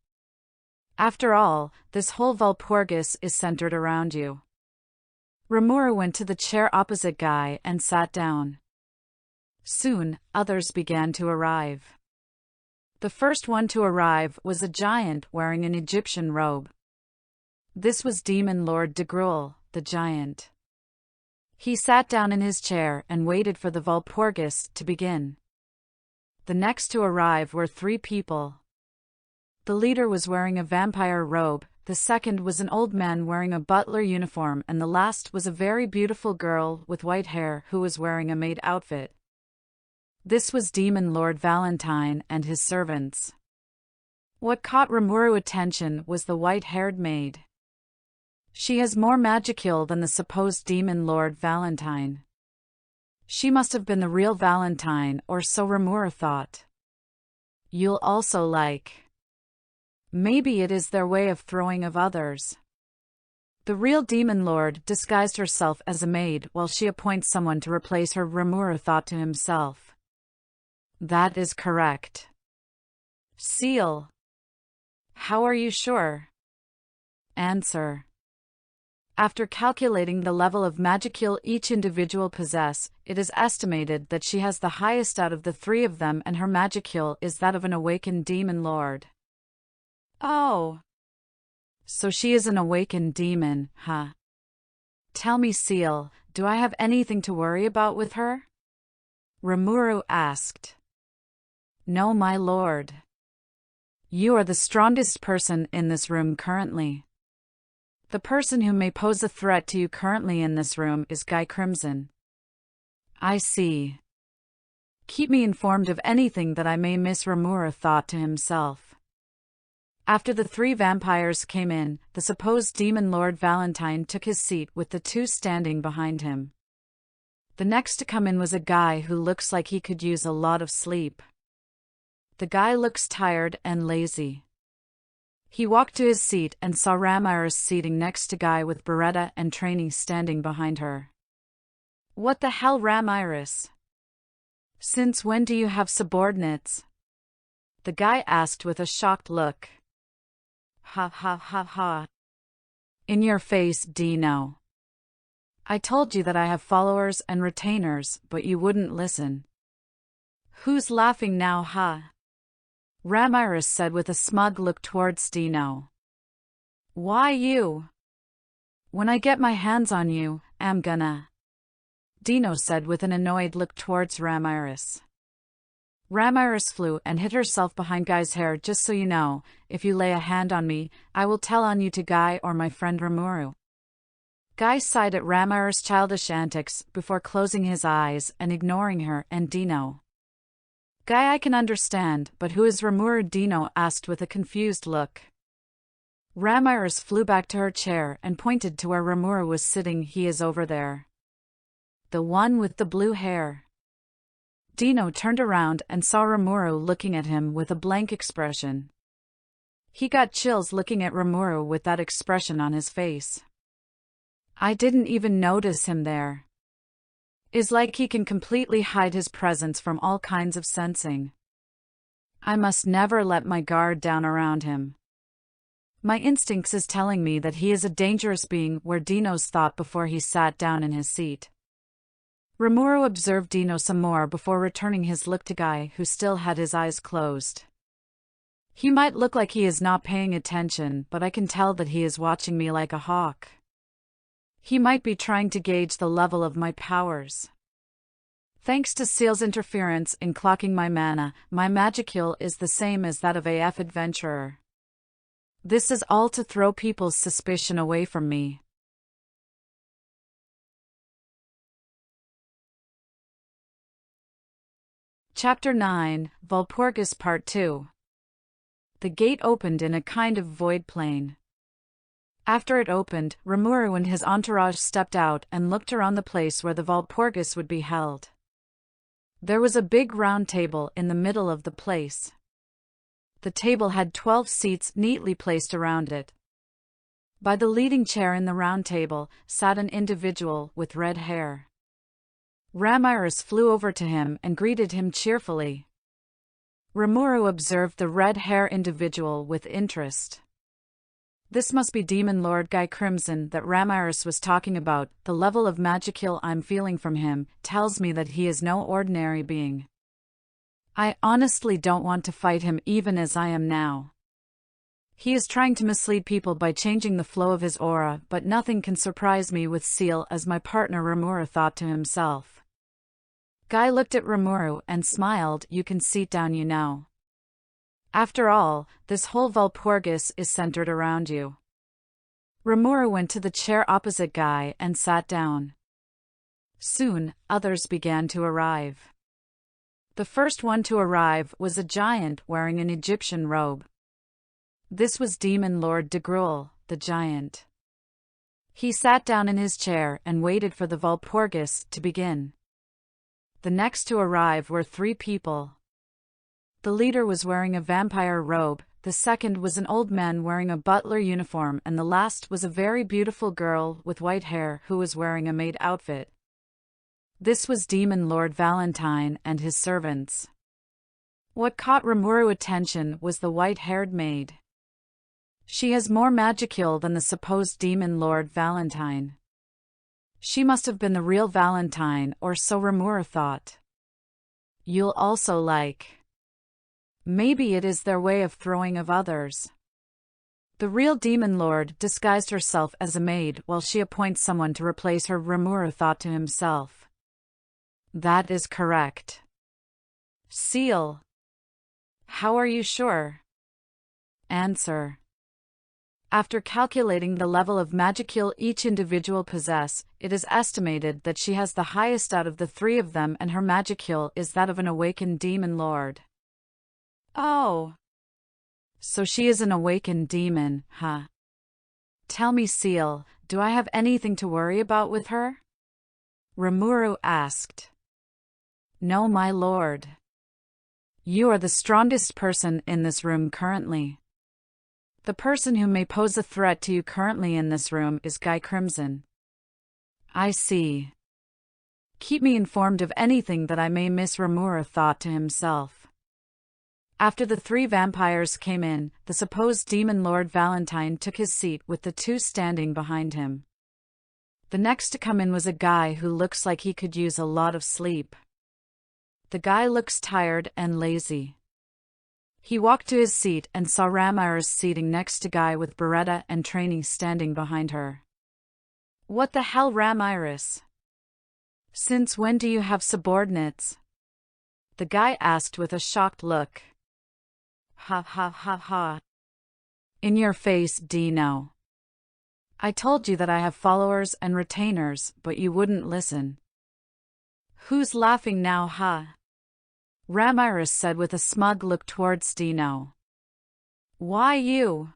After all, this whole Walpurgis is centered around you. Rimuru went to the chair opposite Guy and sat down. Soon, others began to arrive. The first one to arrive was a giant wearing an Egyptian robe. This was Demon Lord de Gruel, the giant. He sat down in his chair and waited for the Walpurgis to begin. The next to arrive were 3 people. The leader was wearing a vampire robe, the second was an old man wearing a butler uniform, and the last was a very beautiful girl with white hair who was wearing a maid outfit. This was Demon Lord Valentine and his servants. What caught Rimuru's attention was the white-haired maid. She has more magicule than the supposed Demon Lord Valentine. She must have been the real Valentine, or so Rimuru thought. You'll also like. Maybe it is their way of throwing of others. The real Demon Lord disguised herself as a maid while she appoints someone to replace her, Rimuru thought to himself. That is correct. Seal. How are you sure? Answer. After calculating the level of magicule each individual possess, it is estimated that she has the highest out of the 3 of them, and her magicule is that of an awakened demon lord. Oh. So she is an awakened demon, huh? Tell me, Seal, do I have anything to worry about with her? Rimuru asked. No, my lord. You are the strongest person in this room currently. The person who may pose a threat to you currently in this room is Guy Crimson. I see. Keep me informed of anything that I may miss, Rimuru thought to himself. After the 3 vampires came in, the supposed Demon Lord Valentine took his seat with the 2 standing behind him. The next to come in was a guy who looks like he could use a lot of sleep. The guy looks tired and lazy. He walked to his seat and saw Ramiris seating next to Guy with Beretta and Trainee standing behind her. What the hell, Ramiris? Since when do you have subordinates? The guy asked with a shocked look. Ha ha ha ha. In your face, Dino. I told you that I have followers and retainers, but you wouldn't listen. Who's laughing now, huh? Ramiris said with a smug look towards Dino. Why you? When I get my hands on you, I'm gonna. Dino said with an annoyed look towards Ramiris. Ramiris flew and hit herself behind Guy's hair. Just so you know, if you lay a hand on me, I will tell on you to Guy or my friend Rimuru. Guy sighed at Ramiris' childish antics before closing his eyes and ignoring her and Dino. Guy, I can understand, but who is Rimuru? Dino asked with a confused look. Ramiris flew back to her chair and pointed to where Rimuru was sitting. He is over there. The one with the blue hair. Dino turned around and saw Rimuru looking at him with a blank expression. He got chills looking at Rimuru with that expression on his face. I didn't even notice him there. It's like he can completely hide his presence from all kinds of sensing. I must never let my guard down around him. My instincts is telling me that he is a dangerous being, were Dino's thought before he sat down in his seat. Rimuru observed Dino some more before returning his look to Guy, who still had his eyes closed. He might look like he is not paying attention, but I can tell that he is watching me like a hawk. He might be trying to gauge the level of my powers. Thanks to Seal's interference in clocking my mana, my magicule is the same as that of AF adventurer. This is all to throw people's suspicion away from me. Chapter 9, Walpurgis Part 2. The gate opened in a kind of void plane. After it opened, Rimuru and his entourage stepped out and looked around the place where the Walpurgis would be held. There was a big round table in the middle of the place. The table had 12 seats neatly placed around it. By the leading chair in the round table sat an individual with red hair. Ramiris flew over to him and greeted him cheerfully. Rimuru observed the red-hair individual with interest. This must be Demon Lord Guy Crimson that Ramiris was talking about. The level of magical I'm feeling from him tells me that he is no ordinary being. I honestly don't want to fight him even as I am now. He is trying to mislead people by changing the flow of his aura, but nothing can surprise me with Seal, as my partner Rimuru thought to himself. Guy looked at Rimuru and smiled. You can sit down, you know. After all, this whole Walpurgis is centered around you. Rimuru went to the chair opposite Guy and sat down. Soon, others began to arrive. The first one to arrive was a giant wearing an Egyptian robe. This was Demon Lord de Gruel, the giant. He sat down in his chair and waited for the Walpurgis to begin. The next to arrive were 3 people. The leader was wearing a vampire robe, the second was an old man wearing a butler uniform, and the last was a very beautiful girl with white hair who was wearing a maid outfit. This was Demon Lord Valentine and his servants. What caught Rimuru's attention was the white-haired maid. She has more magical than the supposed Demon Lord Valentine. She must have been the real Valentine, or so Rimuru thought. You'll also like. Maybe it is their way of throwing of others. The real Demon Lord disguised herself as a maid while she appoints someone to replace her, Rimuru thought to himself. That is correct. Seal. How are you sure? Answer. After calculating the level of magical each individual possess, it is estimated that she has the highest out of the 3 of them, and her magical is that of an awakened demon lord. Oh. So she is an awakened demon, huh? Tell me, Seal, do I have anything to worry about with her? Rimuru asked. No, my lord. You are the strongest person in this room currently. The person who may pose a threat to you currently in this room is Guy Crimson. I see. Keep me informed of anything that I may miss, Rimuru thought to himself. After the 3 vampires came in, the supposed Demon Lord Valentine took his seat with the 2 standing behind him. The next to come in was a guy who looks like he could use a lot of sleep. The guy looks tired and lazy. He walked to his seat and saw Ramiris seating next to Guy with Beretta and Trainee standing behind her. What the hell, Ramiris? Since when do you have subordinates? The guy asked with a shocked look. Ha ha ha ha. In your face, Dino. I told you that I have followers and retainers, but you wouldn't listen. Who's laughing now, huh? Ramiris said with a smug look towards Dino. Why you?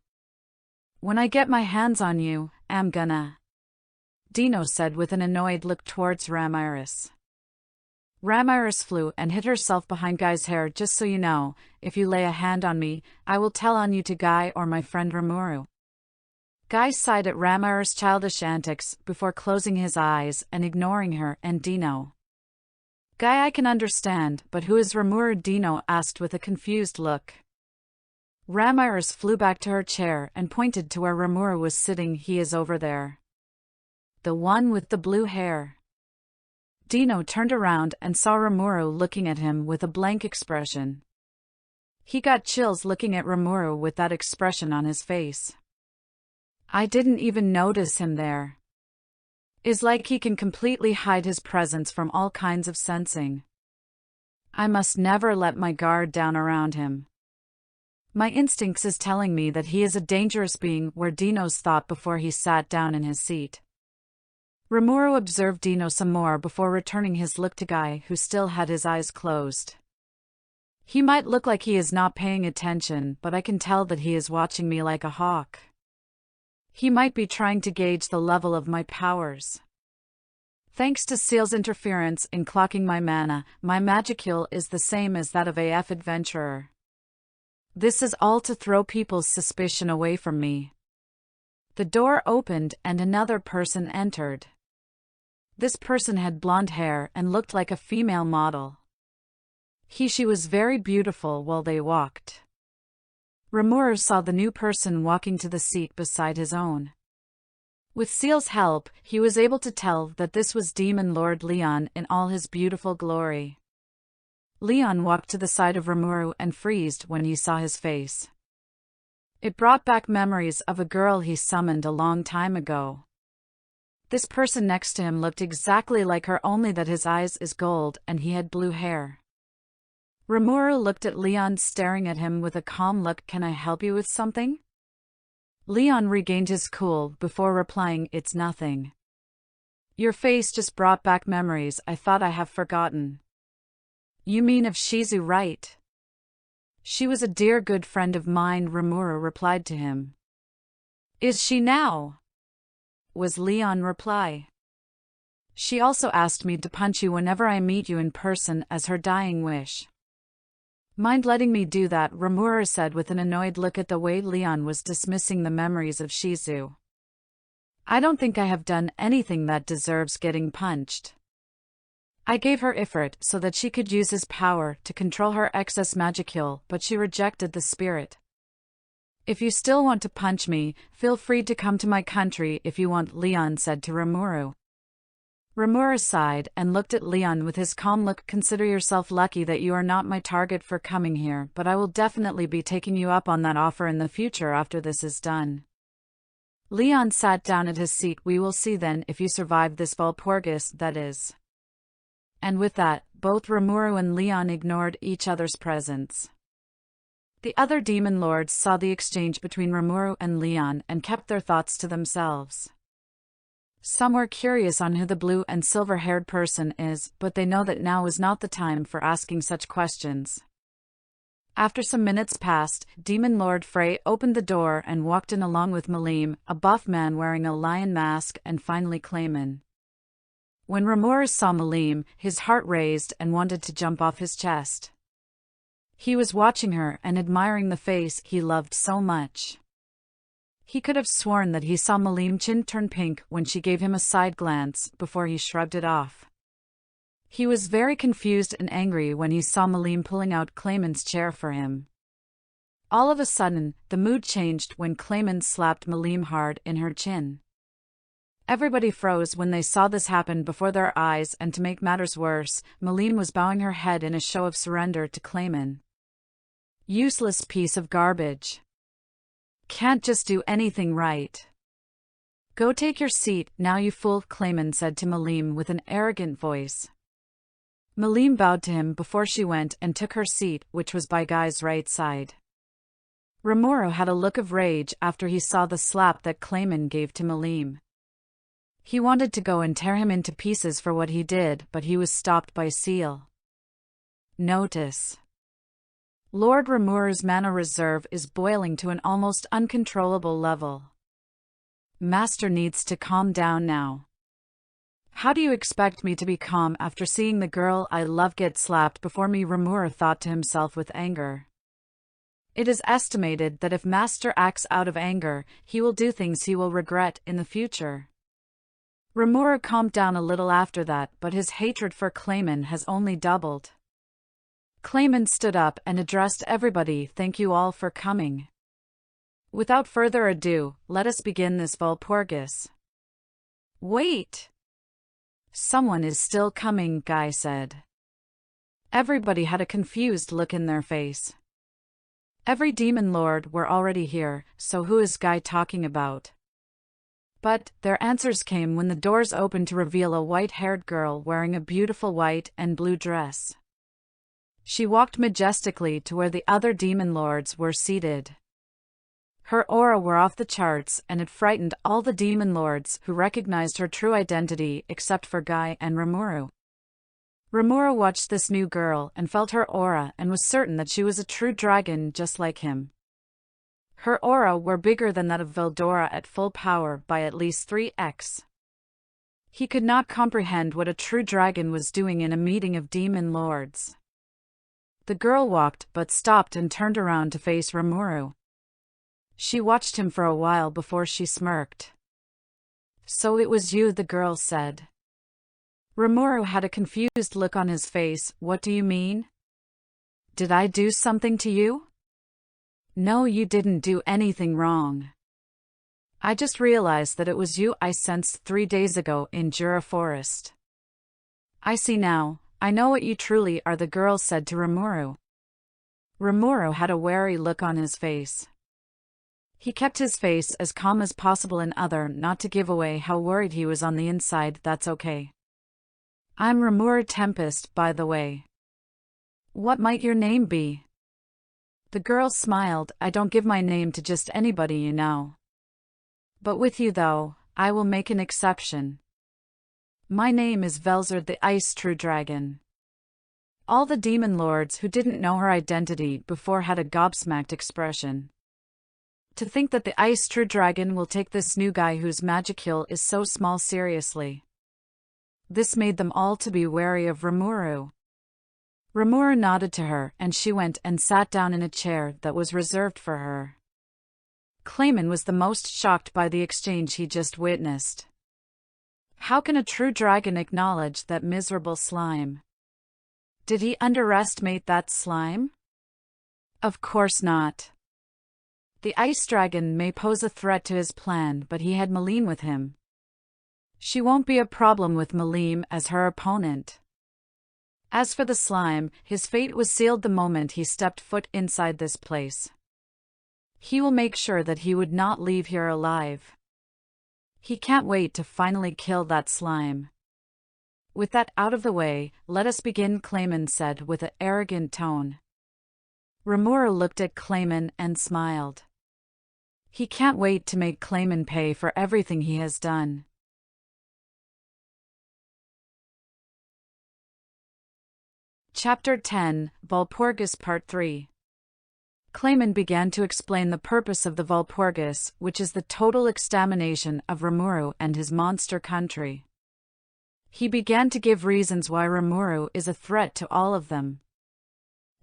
When I get my hands on you, I'm gonna. Dino said with an annoyed look towards Ramiris. Ramiris flew and hid herself behind Guy's hair. Just so you know, if you lay a hand on me, I will tell on you to Guy or my friend Rimuru. Guy sighed at Ramiris' childish antics before closing his eyes and ignoring her and Dino. Guy, I can understand, but who is Rimuru? Dino asked with a confused look. Ramiris flew back to her chair and pointed to where Rimuru was sitting. He is over there. The one with the blue hair. Dino turned around and saw Rimuru looking at him with a blank expression. He got chills looking at Rimuru with that expression on his face. I didn't even notice him there. It's like he can completely hide his presence from all kinds of sensing. I must never let my guard down around him. My instincts is telling me that he is a dangerous being, were Dino's thought before he sat down in his seat. Rimuru observed Dino some more before returning his look to Guy, who still had his eyes closed. He might look like he is not paying attention, but I can tell that he is watching me like a hawk. He might be trying to gauge the level of my powers. Thanks to Seal's interference in clocking my mana, my magical is the same as that of AF adventurer. This is all to throw people's suspicion away from me. The door opened and another person entered. This person had blonde hair and looked like a female model. She was very beautiful while they walked. Rimuru saw the new person walking to the seat beside his own. With Seal's help, he was able to tell that this was Demon Lord Leon in all his beautiful glory. Leon walked to the side of Rimuru and freezed when he saw his face. It brought back memories of a girl he summoned a long time ago. This person next to him looked exactly like her, only that his eyes is gold and he had blue hair. Rimuru looked at Leon, staring at him with a calm look. "Can I help you with something?" Leon regained his cool before replying, "It's nothing. Your face just brought back memories I thought I have forgotten." "You mean of Shizu, right?" "She was a dear good friend of mine," Rimuru replied to him. "Is she now?" was Leon's reply. "She also asked me to punch you whenever I meet you in person as her dying wish." "Mind letting me do that?" Rimuru said with an annoyed look at the way Leon was dismissing the memories of Shizu. "I don't think I have done anything that deserves getting punched. I gave her Ifrit so that she could use his power to control her excess magicule, but she rejected the spirit. If you still want to punch me, feel free to come to my country if you want," Leon said to Rimuru. Rimuru sighed and looked at Leon with his calm look. "Consider yourself lucky that you are not my target for coming here, but I will definitely be taking you up on that offer in the future after this is done." Leon sat down at his seat. "We will see then if you survive this Walpurgis, that is." And with that, both Rimuru and Leon ignored each other's presence. The other demon lords saw the exchange between Rimuru and Leon and kept their thoughts to themselves. Some were curious on who the blue and silver-haired person is, but they know that now is not the time for asking such questions. After some minutes passed, Demon Lord Frey opened the door and walked in along with Milim, a buff man wearing a lion mask, and finally Clayman. When Rimuru saw Milim, his heart raised and wanted to jump off his chest. He was watching her and admiring the face he loved so much. He could have sworn that he saw Milim's chin turn pink when she gave him a side glance before he shrugged it off. He was very confused and angry when he saw Milim pulling out Clayman's chair for him. All of a sudden, the mood changed when Clayman slapped Milim hard in her chin. Everybody froze when they saw this happen before their eyes, and to make matters worse, Milim was bowing her head in a show of surrender to Clayman. "Useless piece of garbage. Can't just do anything right. Go take your seat, now you fool," Clayman said to Milim with an arrogant voice. Milim bowed to him before she went and took her seat, which was by Guy's right side. Rimuru had a look of rage after he saw the slap that Clayman gave to Milim. He wanted to go and tear him into pieces for what he did, but he was stopped by Seal. Notice. Lord Rimuru's mana reserve is boiling to an almost uncontrollable level. Master needs to calm down now. "How do you expect me to be calm after seeing the girl I love get slapped before me?" Rimuru thought to himself with anger. It is estimated that if Master acts out of anger, he will do things he will regret in the future. Rimuru calmed down a little after that, but his hatred for Clayman has only doubled. Clayman stood up and addressed everybody. "Thank you all for coming. Without further ado, let us begin this Walpurgis." "Wait! Someone is still coming," Guy said. Everybody had a confused look in their face. Every demon lord were already here, so who is Guy talking about? But their answers came when the doors opened to reveal a white-haired girl wearing a beautiful white and blue dress. She walked majestically to where the other demon lords were seated. Her aura were off the charts, and it frightened all the demon lords, who recognized her true identity except for Guy and Rimuru. Rimuru watched this new girl and felt her aura and was certain that she was a true dragon just like him. Her aura were bigger than that of Veldora at full power by at least 3x. He could not comprehend what a true dragon was doing in a meeting of demon lords. The girl walked but stopped and turned around to face Rimuru. She watched him for a while before she smirked. "So it was you," the girl said. Rimuru had a confused look on his face. "What do you mean? Did I do something to you?" "No, you didn't do anything wrong. I just realized that it was you I sensed 3 days ago in Jura Forest." "I see now. I know what you truly are," the girl said to Rimuru. Rimuru had a wary look on his face. He kept his face as calm as possible in order not to give away how worried he was on the inside. "That's okay. I'm Rimuru Tempest, by the way. What might your name be?" The girl smiled. "I don't give my name to just anybody, you know. But with you, though, I will make an exception. My name is Velzard the Ice True Dragon." All the demon lords who didn't know her identity before had a gobsmacked expression. To think that the Ice True Dragon will take this new guy whose magicule is so small seriously. This made them all to be wary of Rimuru. Rimuru nodded to her, and she went and sat down in a chair that was reserved for her. Clayman was the most shocked by the exchange he just witnessed. How can a true dragon acknowledge that miserable slime? Did he underestimate that slime? Of course not. The ice dragon may pose a threat to his plan, but he had Milim with him. She won't be a problem with Milim as her opponent. As for the slime, his fate was sealed the moment he stepped foot inside this place. He will make sure that he would not leave here alive. He can't wait to finally kill that slime. With that out of the way, let us begin, Clayman said with an arrogant tone. Rimuru looked at Clayman and smiled. He can't wait to make Clayman pay for everything he has done. Chapter 10, Walpurgis Part 3. Clayman began to explain the purpose of the Walpurgis, which is the total extermination of Rimuru and his monster country. He began to give reasons why Rimuru is a threat to all of them.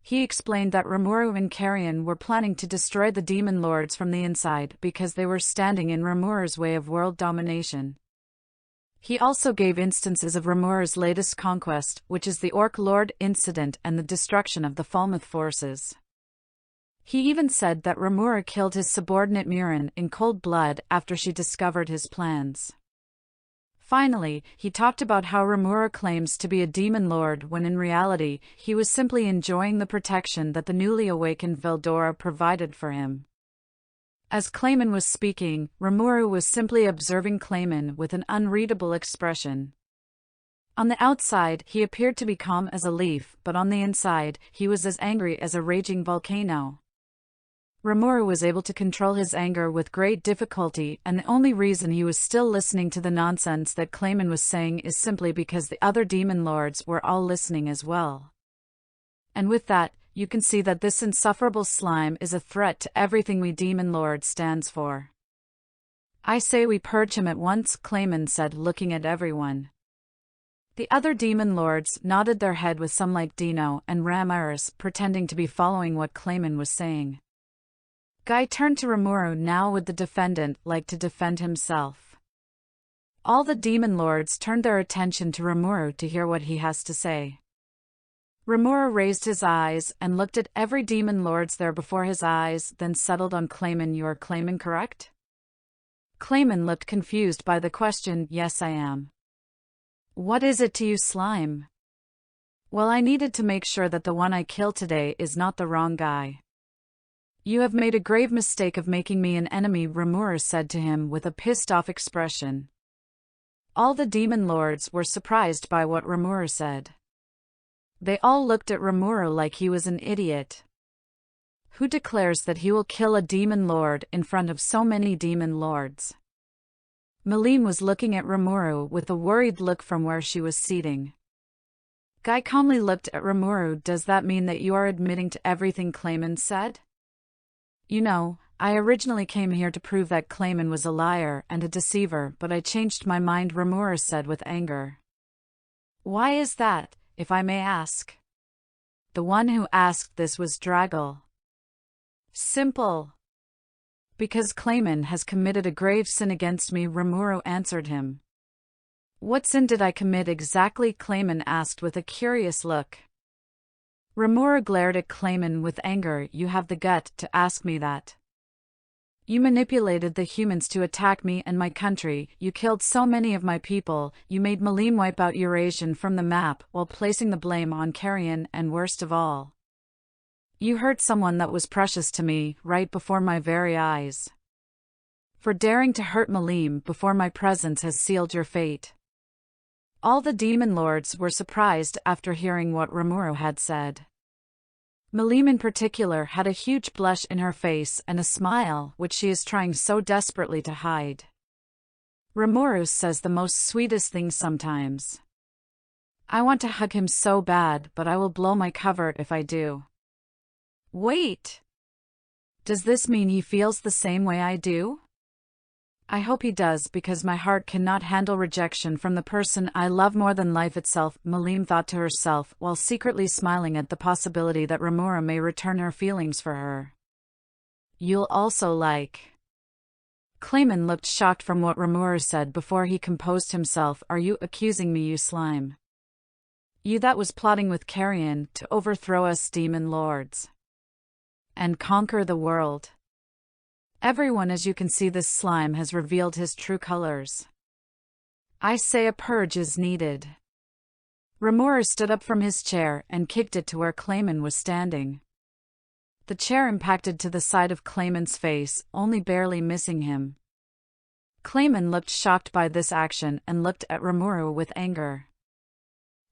He explained that Rimuru and Carrion were planning to destroy the demon lords from the inside because they were standing in Rimuru's way of world domination. He also gave instances of Rimuru's latest conquest, which is the Orc Lord incident and the destruction of the Falmouth forces. He even said that Rimuru killed his subordinate Murin in cold blood after she discovered his plans. Finally, he talked about how Rimuru claims to be a demon lord when in reality, he was simply enjoying the protection that the newly awakened Veldora provided for him. As Clayman was speaking, Rimuru was simply observing Clayman with an unreadable expression. On the outside, he appeared to be calm as a leaf, but on the inside, he was as angry as a raging volcano. Rimuru was able to control his anger with great difficulty, and the only reason he was still listening to the nonsense that Clayman was saying is simply because the other demon lords were all listening as well. And with that, you can see that this insufferable slime is a threat to everything we demon lord stands for. I say we purge him at once, Clayman said, looking at everyone. The other demon lords nodded their head with some like Dino and Ramiris pretending to be following what Clayman was saying. Guy turned to Rimuru. Now would the defendant like to defend himself? All the demon lords turned their attention to Rimuru to hear what he has to say. Rimuru raised his eyes and looked at every demon lords there before his eyes, then settled on Clayman. You are Clayman, correct? Clayman looked confused by the question. Yes, I am. What is it to you, slime? Well, I needed to make sure that the one I killed today is not the wrong guy. You have made a grave mistake of making me an enemy, Rimuru said to him with a pissed-off expression. All the demon lords were surprised by what Rimuru said. They all looked at Rimuru like he was an idiot. Who declares that he will kill a demon lord in front of so many demon lords? Milim was looking at Rimuru with a worried look from where she was seating. Guy calmly looked at Rimuru. Does that mean that you are admitting to everything Clayman said? You know, I originally came here to prove that Clayman was a liar and a deceiver, but I changed my mind, Rimuru said with anger. Why is that, if I may ask? The one who asked this was Draggle. Simple. Because Clayman has committed a grave sin against me, Rimuru answered him. What sin did I commit exactly? Clayman asked with a curious look. Rimuru glared at Clayman with anger. You have the gut to ask me that. You manipulated the humans to attack me and my country, you killed so many of my people, you made Milim wipe out Eurasian from the map while placing the blame on Carrion, and worst of all, you hurt someone that was precious to me, right before my very eyes. For daring to hurt Milim before my presence has sealed your fate. All the demon lords were surprised after hearing what Rimuru had said. Milim in particular had a huge blush in her face and a smile which she is trying so desperately to hide. Rimuru says the most sweetest things sometimes. I want to hug him so bad, but I will blow my cover if I do. Wait! Does this mean he feels the same way I do? I hope he does, because my heart cannot handle rejection from the person I love more than life itself, Milim thought to herself, while secretly smiling at the possibility that Rimuru may return her feelings for her. You'll also like. Clayman looked shocked from what Rimuru said before he composed himself. Are you accusing me, you slime? You that was plotting with Carrion to overthrow us demon lords and conquer the world. Everyone, as you can see, this slime has revealed his true colors. I say a purge is needed. Rimuru stood up from his chair and kicked it to where Clayman was standing. The chair impacted to the side of Clayman's face, only barely missing him. Clayman looked shocked by this action and looked at Rimuru with anger.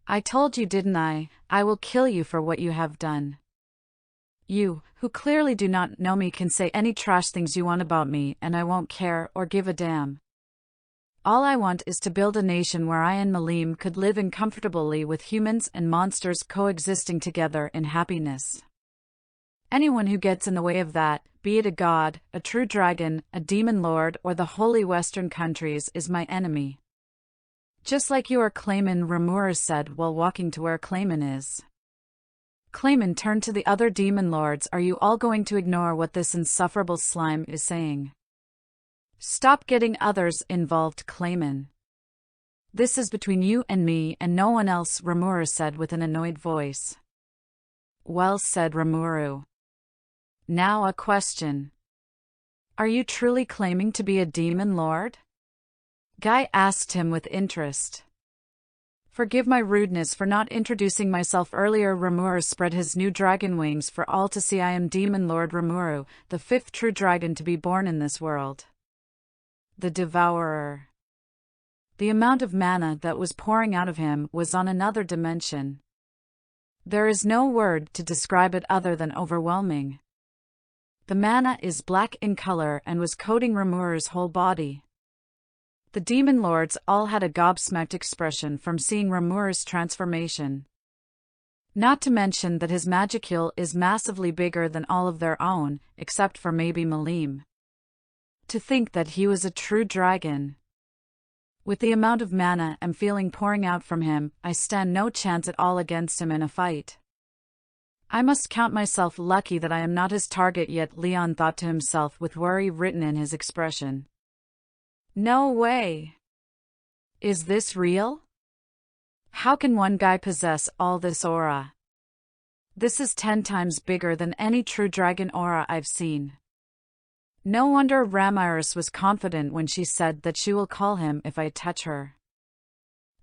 I told you, didn't I? I will kill you for what you have done. You, who clearly do not know me, can say any trash things you want about me and I won't care or give a damn. All I want is to build a nation where I and Milim could live in comfortably with humans and monsters coexisting together in happiness. Anyone who gets in the way of that, be it a god, a true dragon, a demon lord, or the holy Western countries, is my enemy. Just like you are, Clayman, Rimuru said while walking to where Clayman is. Clayman turned to the other demon lords. Are you all going to ignore what this insufferable slime is saying? Stop getting others involved, Clayman. This is between you and me and no one else, Rimuru said with an annoyed voice. Well said, Rimuru. Now a question. Are you truly claiming to be a demon lord? Guy asked him with interest. Forgive my rudeness for not introducing myself earlier. Rimuru spread his new dragon wings for all to see. I am Demon Lord Rimuru, the fifth true dragon to be born in this world. The Devourer. The amount of mana that was pouring out of him was on another dimension. There is no word to describe it other than overwhelming. The mana is black in color and was coating Rimuru's whole body. The demon lords all had a gobsmacked expression from seeing Rimuru's transformation. Not to mention that his magicule is massively bigger than all of their own, except for maybe Milim. To think that he was a true dragon. With the amount of mana and feeling pouring out from him, I stand no chance at all against him in a fight. I must count myself lucky that I am not his target yet, Leon thought to himself with worry written in his expression. No way. Is this real? How can one guy possess all this aura? This is 10 times bigger than any true dragon aura I've seen. No wonder Ramiris was confident when she said that she will call him if I touch her.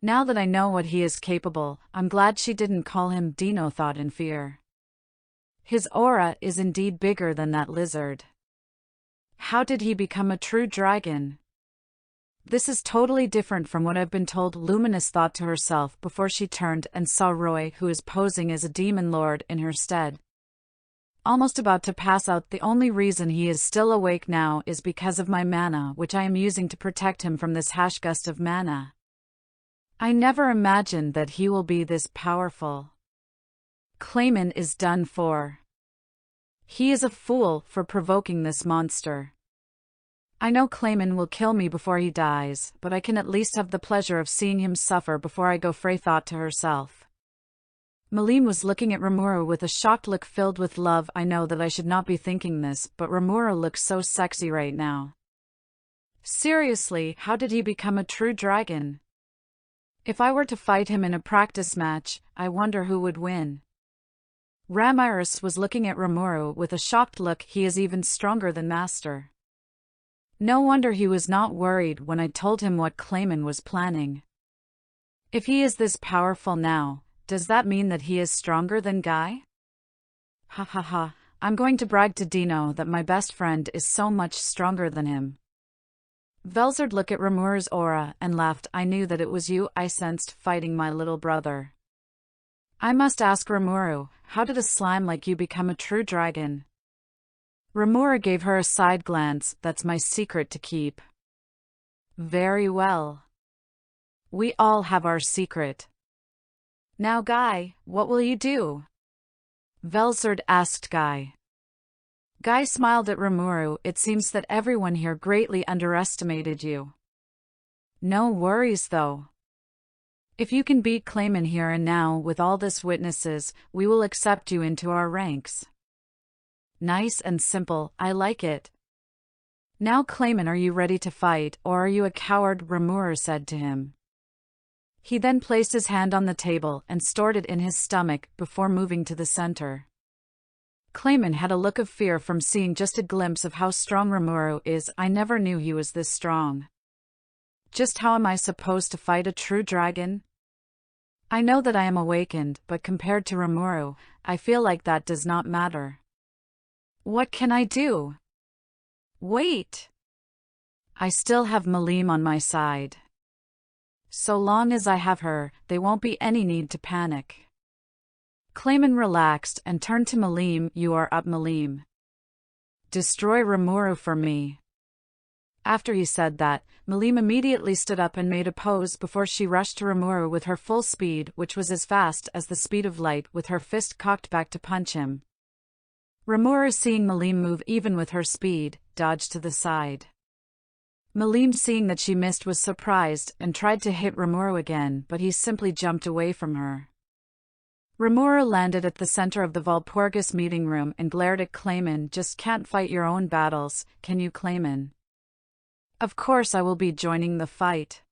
Now that I know what he is capable, I'm glad she didn't call him Dino, thought in fear. His aura is indeed bigger than that lizard. How did he become a true dragon? This is totally different from what I've been told, Luminous thought to herself before she turned and saw Roy, who is posing as a demon lord in her stead. Almost about to pass out. The only reason he is still awake now is because of my mana, which I am using to protect him from this hashgust of mana. I never imagined that he will be this powerful. Clayman is done for. He is a fool for provoking this monster. I know Clayman will kill me before he dies, but I can at least have the pleasure of seeing him suffer before I go, Frey thought to herself. Milim was looking at Rimuru with a shocked look filled with love. I know that I should not be thinking this, but Rimuru looks so sexy right now. Seriously, how did he become a true dragon? If I were to fight him in a practice match, I wonder who would win. Ramiris was looking at Rimuru with a shocked look. He is even stronger than Master. No wonder he was not worried when I told him what Clayman was planning. If he is this powerful now, does that mean that he is stronger than Guy? Ha ha ha, I'm going to brag to Dino that my best friend is so much stronger than him. Velzard looked at Rimuru's aura and laughed. I knew that it was you I sensed fighting my little brother. I must ask Rimuru, how did a slime like you become a true dragon? Rimuru gave her a side glance. That's my secret to keep. Very well. We all have our secret. Now Guy, what will you do? Velzard asked Guy. Guy smiled at Rimuru. It seems that everyone here greatly underestimated you. No worries though. If you can beat Clayman here and now with all this witnesses, we will accept you into our ranks. Nice and simple, I like it. Now Clayman, are you ready to fight, or are you a coward? Rimuru said to him. He then placed his hand on the table and stored it in his stomach before moving to the center. Clayman had a look of fear from seeing just a glimpse of how strong Rimuru is. I never knew he was this strong. Just how am I supposed to fight a true dragon? I know that I am awakened, but compared to Rimuru, I feel like that does not matter. What can I do? Wait! I still have Milim on my side. So long as I have her, there won't be any need to panic. Clayman relaxed and turned to Milim. You are up, Milim. Destroy Rimuru for me. After he said that, Milim immediately stood up and made a pose before she rushed to Rimuru with her full speed, which was as fast as the speed of light, with her fist cocked back to punch him. Rimuru, seeing Milim move even with her speed, dodged to the side. Milim, seeing that she missed, was surprised and tried to hit Rimuru again, but he simply jumped away from her. Rimuru landed at the center of the Walpurgis meeting room and glared at Clayman. Just can't fight your own battles, can you, Clayman? Of course I will be joining the fight.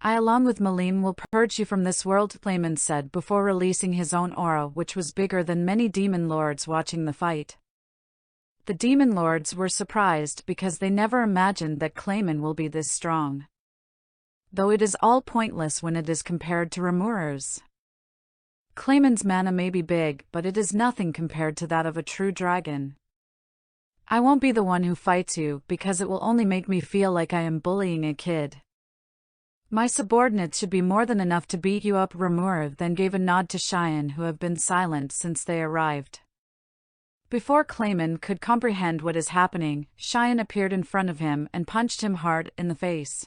I, along with Milim, will purge you from this world, Clayman said before releasing his own aura, which was bigger than many demon lords watching the fight. The demon lords were surprised because they never imagined that Clayman will be this strong. Though it is all pointless when it is compared to Rimuru's. Clayman's mana may be big, but it is nothing compared to that of a true dragon. I won't be the one who fights you, because it will only make me feel like I am bullying a kid. My subordinates should be more than enough to beat you up. Rimuru then gave a nod to Cheyenne, who have been silent since they arrived. Before Clayman could comprehend what is happening, Cheyenne appeared in front of him and punched him hard in the face.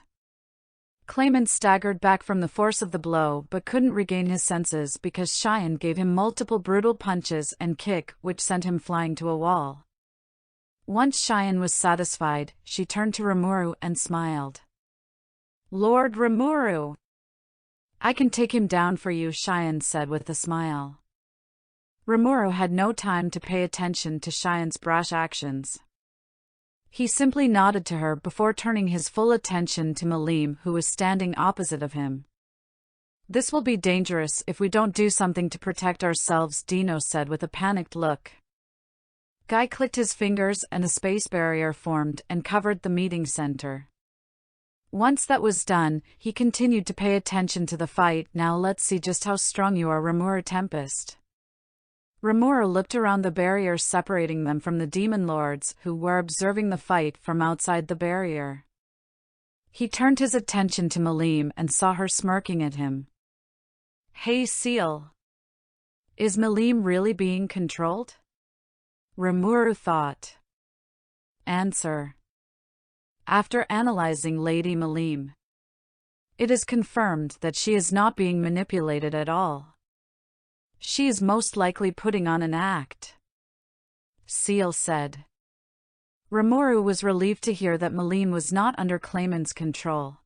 Clayman staggered back from the force of the blow but couldn't regain his senses because Cheyenne gave him multiple brutal punches and kick which sent him flying to a wall. Once Cheyenne was satisfied, she turned to Rimuru and smiled. Lord Rimuru! I can take him down for you, Cheyenne said with a smile. Rimuru had no time to pay attention to Cheyenne's brash actions. He simply nodded to her before turning his full attention to Milim, who was standing opposite of him. This will be dangerous if we don't do something to protect ourselves, Dino said with a panicked look. Guy clicked his fingers and a space barrier formed and covered the meeting center. Once that was done, he continued to pay attention to the fight. Now let's see just how strong you are, Rimuru Tempest. Rimuru looked around the barrier separating them from the demon lords who were observing the fight from outside the barrier. He turned his attention to Milim and saw her smirking at him. Hey Seal! Is Milim really being controlled? Rimuru thought. Answer. After analyzing Lady Milim, it is confirmed that she is not being manipulated at all. She is most likely putting on an act, Seal said. Rimuru was relieved to hear that Milim was not under Clayman's control.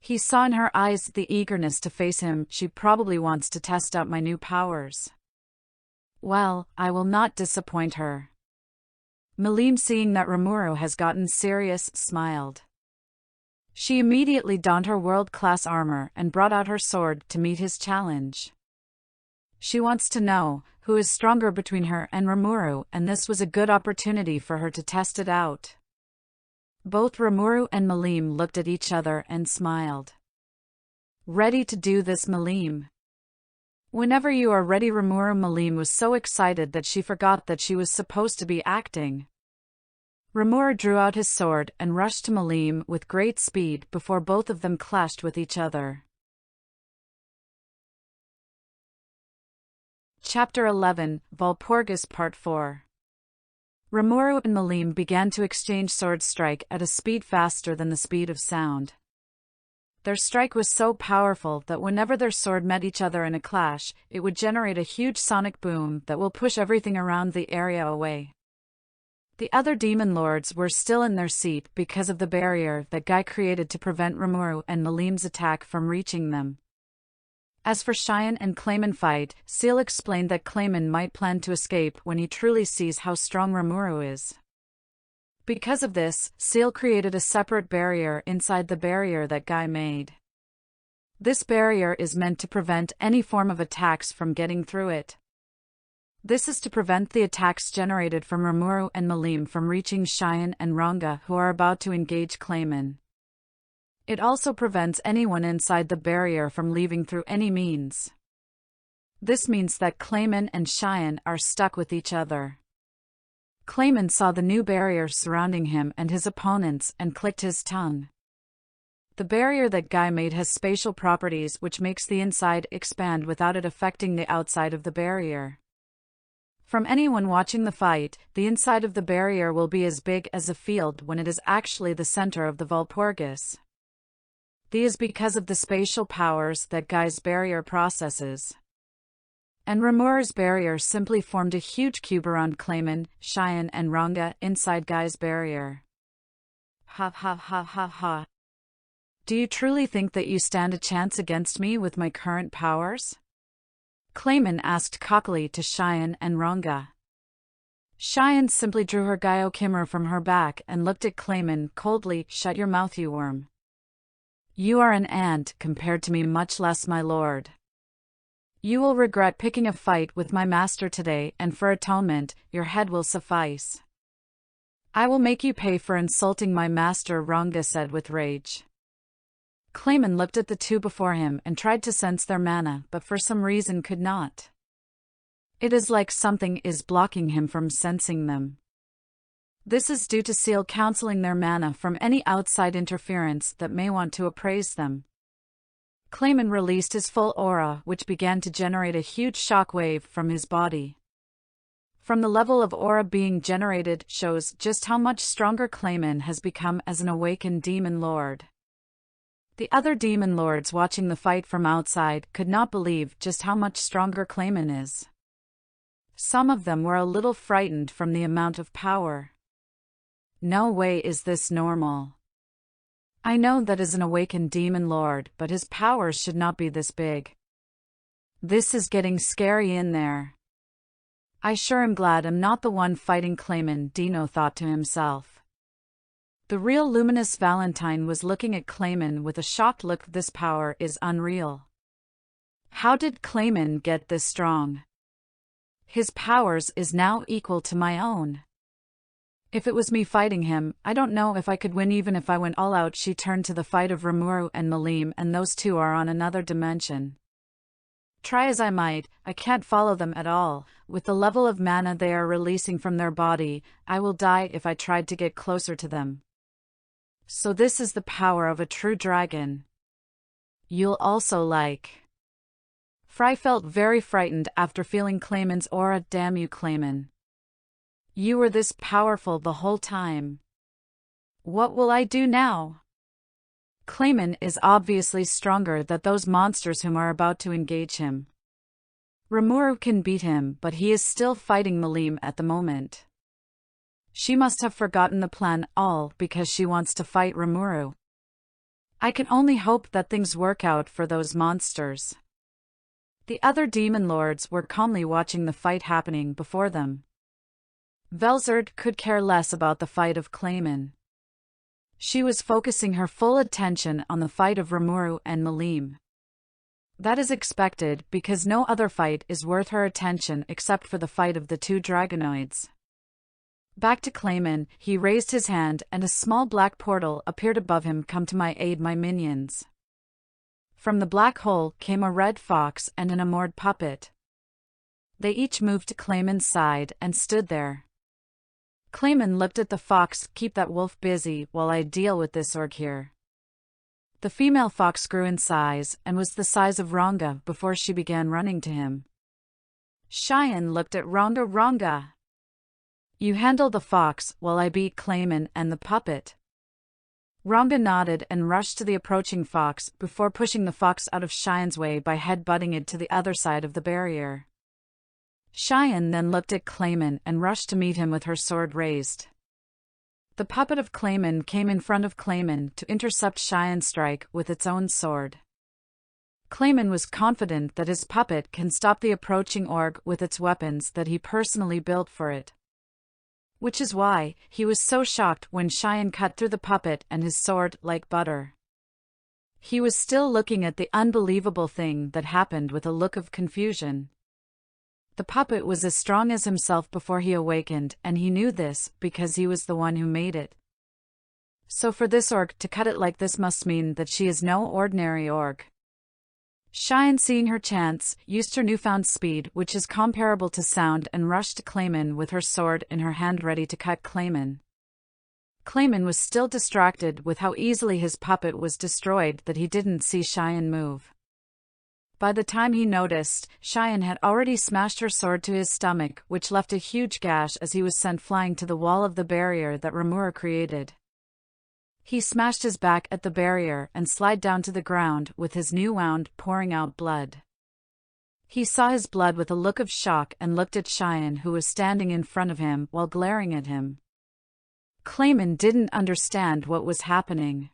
He saw in her eyes the eagerness to face him. She probably wants to test out my new powers. Well, I will not disappoint her. Milim, seeing that Rimuru has gotten serious, smiled. She immediately donned her world-class armor and brought out her sword to meet his challenge. She wants to know who is stronger between her and Rimuru, and this was a good opportunity for her to test it out. Both Rimuru and Milim looked at each other and smiled. Ready to do this, Milim? Whenever you are ready, Rimuru. Milim was so excited that she forgot that she was supposed to be acting. Rimuru drew out his sword and rushed to Milim with great speed before both of them clashed with each other. Chapter 11, Walpurgis Part 4. Rimuru and Milim began to exchange sword strike at a speed faster than the speed of sound. Their strike was so powerful that whenever their sword met each other in a clash, it would generate a huge sonic boom that will push everything around the area away. The other demon lords were still in their seat because of the barrier that Guy created to prevent Rimuru and Milim's attack from reaching them. As for Cheyenne and Clayman fight, Seal explained that Clayman might plan to escape when he truly sees how strong Rimuru is. Because of this, Seal created a separate barrier inside the barrier that Guy made. This barrier is meant to prevent any form of attacks from getting through it. This is to prevent the attacks generated from Rimuru and Milim from reaching Cheyenne and Ranga, who are about to engage Clayman. It also prevents anyone inside the barrier from leaving through any means. This means that Clayman and Cheyenne are stuck with each other. Clayman saw the new barrier surrounding him and his opponents and clicked his tongue. The barrier that Guy made has spatial properties which makes the inside expand without it affecting the outside of the barrier. From anyone watching the fight, the inside of the barrier will be as big as a field when it is actually the center of the Walpurgis. This is because of the spatial powers that Guy's barrier possesses. And Rimuru's barrier simply formed a huge cube around Clayman, Cheyenne and Ranga inside Guy's barrier. Ha ha ha ha ha. Do you truly think that you stand a chance against me with my current powers? Clayman asked cockily to Cheyenne and Ranga. Cheyenne simply drew her Gyokimura from her back and looked at Clayman coldly. Shut your mouth, you worm. You are an ant compared to me, much less my lord. You will regret picking a fight with my master today, and for atonement, your head will suffice. I will make you pay for insulting my master, Ranga said with rage. Clayman looked at the two before him and tried to sense their mana, but for some reason could not. It is like something is blocking him from sensing them. This is due to Seal counseling their mana from any outside interference that may want to appraise them. Clayman released his full aura, which began to generate a huge shock wave from his body. From the level of aura being generated shows just how much stronger Clayman has become as an awakened demon lord. The other demon lords watching the fight from outside could not believe just how much stronger Clayman is. Some of them were a little frightened from the amount of power. No way is this normal. I know that as an awakened demon lord, but his powers should not be this big. This is getting scary in there. I sure am glad I'm not the one fighting Clayman, Dino thought to himself. The real luminous Valentine was looking at Clayman with a shocked look. This power is unreal. How did Clayman get this strong? His powers is now equal to my own. If it was me fighting him, I don't know if I could win even if I went all out. She turned to the fight of Rimuru and Milim, and those two are on another dimension. Try as I might, I can't follow them at all. With the level of mana they are releasing from their body, I will die if I tried to get closer to them. So this is the power of a true dragon. You'll also like. Fry felt very frightened after feeling Clayman's aura. Damn you, Clayman. You were this powerful the whole time. What will I do now? Clayman is obviously stronger than those monsters whom are about to engage him. Rimuru can beat him, but he is still fighting Milim at the moment. She must have forgotten the plan all because she wants to fight Rimuru. I can only hope that things work out for those monsters. The other demon lords were calmly watching the fight happening before them. Velzard could care less about the fight of Clayman. She was focusing her full attention on the fight of Rimuru and Milim. That is expected because no other fight is worth her attention except for the fight of the two dragonoids. Back to Clayman, he raised his hand and a small black portal appeared above him. Come to my aid, my minions. From the black hole came a red fox and an armored puppet. They each moved to Clayman's side and stood there. Clayman looked at the fox. Keep that wolf busy while I deal with this orc here. The female fox grew in size and was the size of Ranga before she began running to him. Cheyenne looked at Ranga. Ranga, you handle the fox while I beat Clayman and the puppet. Ranga nodded and rushed to the approaching fox before pushing the fox out of Cheyenne's way by head-butting it to the other side of the barrier. Cheyenne then looked at Clayman and rushed to meet him with her sword raised. The puppet of Clayman came in front of Clayman to intercept Cheyenne's strike with its own sword. Clayman was confident that his puppet can stop the approaching orc with its weapons that he personally built for it. Which is why he was so shocked when Cheyenne cut through the puppet and his sword like butter. He was still looking at the unbelievable thing that happened with a look of confusion. The puppet was as strong as himself before he awakened, and he knew this because he was the one who made it. So for this orc to cut it like this must mean that she is no ordinary orc. Cheyenne, seeing her chance, used her newfound speed, which is comparable to sound, and rushed to Clayman with her sword in her hand ready to cut Clayman. Clayman was still distracted with how easily his puppet was destroyed that he didn't see Cheyenne move. By the time he noticed, Cheyenne had already smashed her sword to his stomach, which left a huge gash as he was sent flying to the wall of the barrier that Rimuru created. He smashed his back at the barrier and slid down to the ground with his new wound pouring out blood. He saw his blood with a look of shock and looked at Cheyenne, who was standing in front of him while glaring at him. Clayman didn't understand what was happening.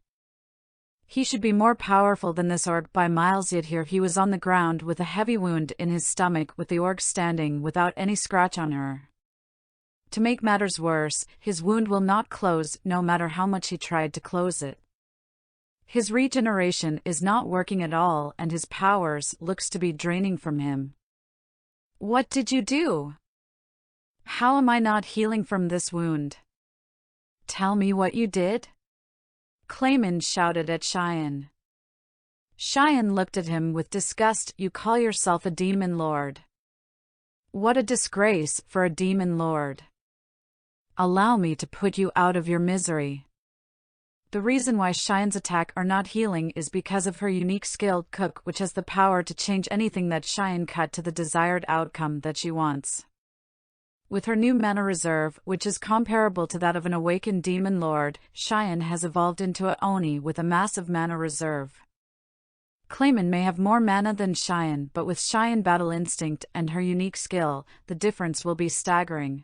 He should be more powerful than this orc by miles, yet here he was on the ground with a heavy wound in his stomach with the orc standing without any scratch on her. To make matters worse, his wound will not close no matter how much he tried to close it. His regeneration is not working at all and his powers looks to be draining from him. What did you do? How am I not healing from this wound? Tell me what you did? Clayman shouted at Cheyenne. Cheyenne looked at him with disgust. You call yourself a demon lord? What a disgrace for a demon lord. Allow me to put you out of your misery. The reason why Cheyenne's attack are not healing is because of her unique skilled cook, which has the power to change anything that Cheyenne cut to the desired outcome that she wants. With her new mana reserve, which is comparable to that of an awakened demon lord, Cheyenne has evolved into a Oni with a massive mana reserve. Clayman may have more mana than Cheyenne, but with Cheyenne battle instinct and her unique skill, the difference will be staggering.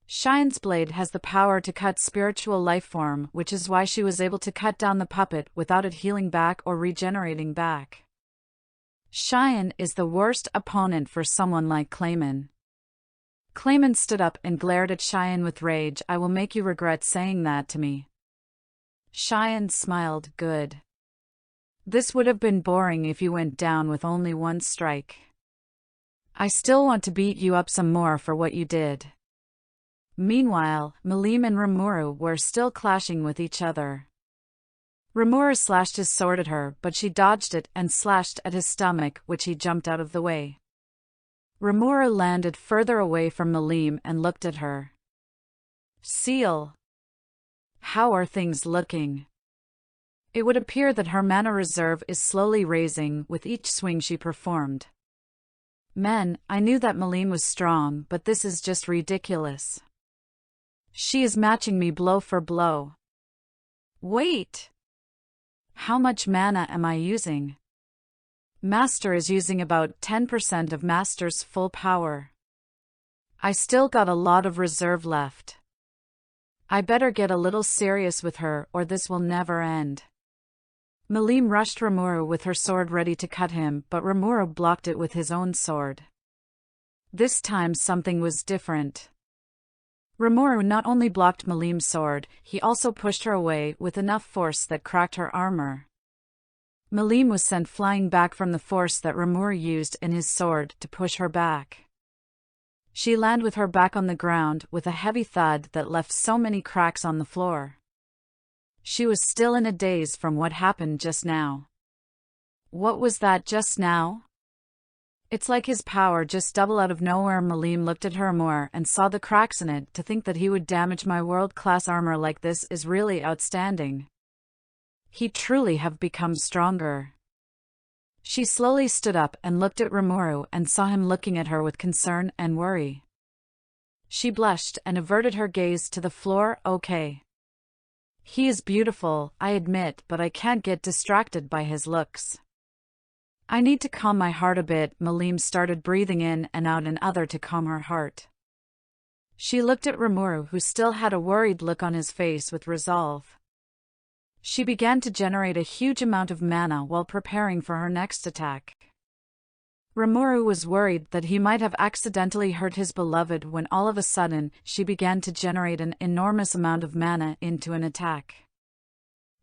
Cheyenne's blade has the power to cut spiritual life form, which is why she was able to cut down the puppet without it healing back or regenerating back. Cheyenne is the worst opponent for someone like Clayman. Clayman stood up and glared at Cheyenne with rage. I will make you regret saying that to me. Cheyenne smiled. Good. This would have been boring if you went down with only one strike. I still want to beat you up some more for what you did. Meanwhile, Milim and Rimuru were still clashing with each other. Rimuru slashed his sword at her, but she dodged it and slashed at his stomach, which he jumped out of the way. Rimuru landed further away from Milim and looked at her. Seal. How are things looking? It would appear that her mana reserve is slowly raising with each swing she performed. Men, I knew that Milim was strong, but this is just ridiculous. She is matching me blow for blow. Wait! How much mana am I using? Master is using about 10% of Master's full power. I still got a lot of reserve left. I better get a little serious with her or this will never end. Milim rushed Rimuru with her sword ready to cut him, but Rimuru blocked it with his own sword. This time something was different. Rimuru not only blocked Milim's sword, he also pushed her away with enough force that cracked her armor. Milim was sent flying back from the force that Rimuru used in his sword to push her back. She landed with her back on the ground with a heavy thud that left so many cracks on the floor. She was still in a daze from what happened just now. What was that just now? It's like his power just doubled out of nowhere. Milim looked at her more and saw the cracks in it. To think that he would damage my world-class armor like this is really outstanding. He truly have become stronger. She slowly stood up and looked at Rimuru and saw him looking at her with concern and worry. She blushed and averted her gaze to the floor. Okay. He is beautiful, I admit, but I can't get distracted by his looks. I need to calm my heart a bit. Milim started breathing in and out in order to calm her heart. She looked at Rimuru, who still had a worried look on his face, with resolve. She began to generate a huge amount of mana while preparing for her next attack. Rimuru was worried that he might have accidentally hurt his beloved when all of a sudden she began to generate an enormous amount of mana into an attack.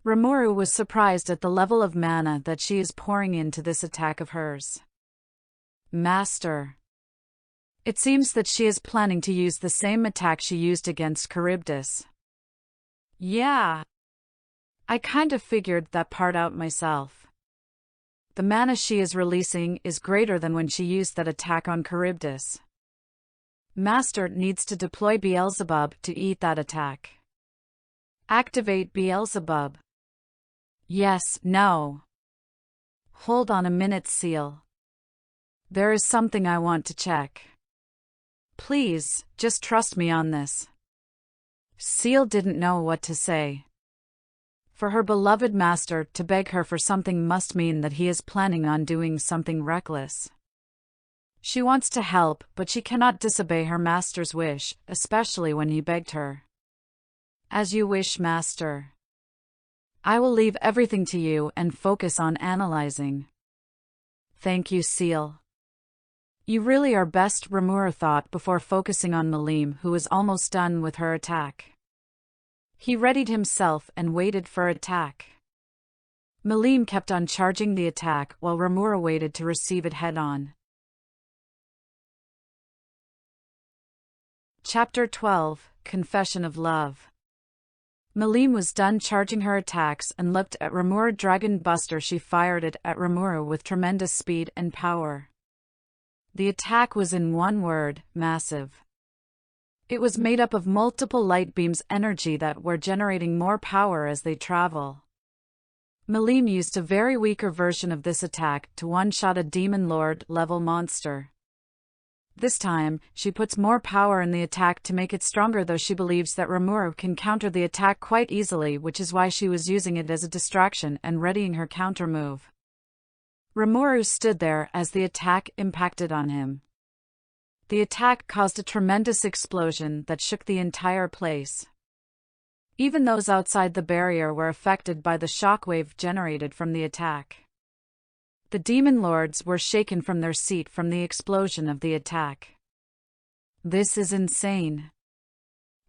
Rimuru was surprised at the level of mana that she is pouring into this attack of hers. Master. It seems that she is planning to use the same attack she used against Charybdis. Yeah. I kind of figured that part out myself. The mana she is releasing is greater than when she used that attack on Charybdis. Master needs to deploy Beelzebub to eat that attack. Activate Beelzebub. Yes, no. Hold on a minute, Seal. There is something I want to check. Please, just trust me on this. Seal didn't know what to say. For her beloved master to beg her for something must mean that he is planning on doing something reckless. She wants to help, but she cannot disobey her master's wish, especially when he begged her. As you wish, master. I will leave everything to you and focus on analyzing. Thank you, Seal. You really are best, Rimuru thought before focusing on Milim, who was almost done with her attack. He readied himself and waited for attack. Milim kept on charging the attack while Rimuru waited to receive it head-on. Chapter 12, Confession of Love. Milim was done charging her attacks and looked at Rimuru. Dragon Buster. She fired it at Rimuru with tremendous speed and power. The attack was, in one word, massive. It was made up of multiple light beams energy that were generating more power as they travel. Milim used a very weaker version of this attack to one-shot a Demon Lord level monster. This time, she puts more power in the attack to make it stronger, though she believes that Rimuru can counter the attack quite easily, which is why she was using it as a distraction and readying her counter move. Rimuru stood there as the attack impacted on him. The attack caused a tremendous explosion that shook the entire place. Even those outside the barrier were affected by the shockwave generated from the attack. The Demon Lords were shaken from their seat from the explosion of the attack. This is insane.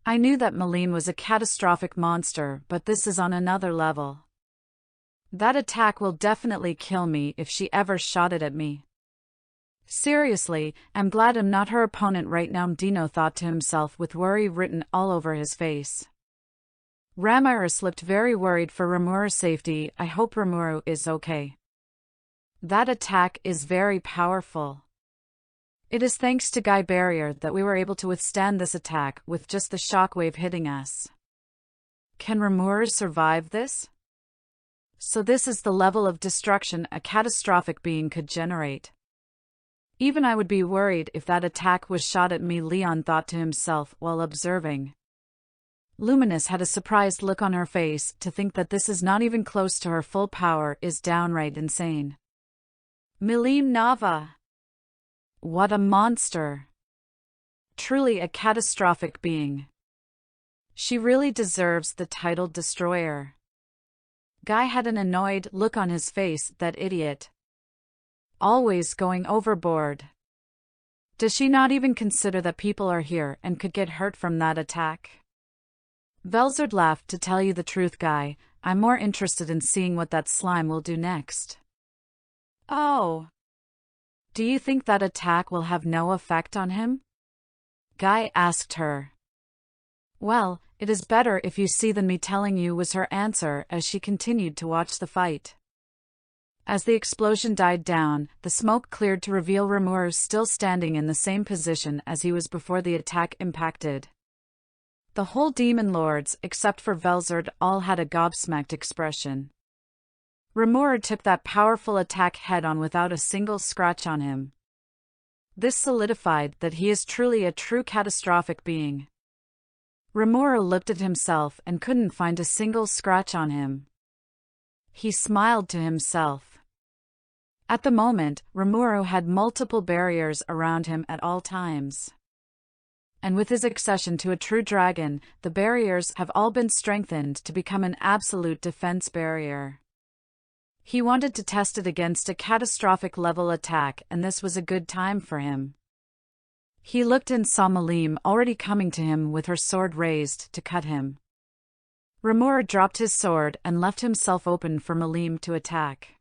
I knew that Milim was a catastrophic monster, but this is on another level. That attack will definitely kill me if she ever shot it at me. Seriously, I'm glad I'm not her opponent right now, Dino thought to himself with worry written all over his face. Rimuru looked very worried for Rimuru's safety. I hope Rimuru is okay. That attack is very powerful. It is thanks to Guy Barrier that we were able to withstand this attack with just the shockwave hitting us. Can Rimuru survive this? So this is the level of destruction a catastrophic being could generate. Even I would be worried if that attack was shot at me, Leon thought to himself while observing. Luminous had a surprised look on her face. To think that this is not even close to her full power is downright insane. Milim Nava. What a monster. Truly a catastrophic being. She really deserves the title Destroyer. Guy had an annoyed look on his face. That idiot. Always going overboard. Does she not even consider that people are here and could get hurt from that attack? Velzard laughed. To tell you the truth, Guy, I'm more interested in seeing what that slime will do next. Oh. Do you think that attack will have no effect on him? Guy asked her. Well, it is better if you see than me telling you, was her answer as she continued to watch the fight. As the explosion died down, the smoke cleared to reveal Rimuru still standing in the same position as he was before the attack impacted. The whole demon lords, except for Velzard, all had a gobsmacked expression. Rimuru took that powerful attack head-on without a single scratch on him. This solidified that he is truly a true catastrophic being. Rimuru looked at himself and couldn't find a single scratch on him. He smiled to himself. At the moment, Rimuru had multiple barriers around him at all times. And with his accession to a true dragon, the barriers have all been strengthened to become an absolute defense barrier. He wanted to test it against a catastrophic level attack, and this was a good time for him. He looked and saw Milim already coming to him with her sword raised to cut him. Rimuru dropped his sword and left himself open for Milim to attack.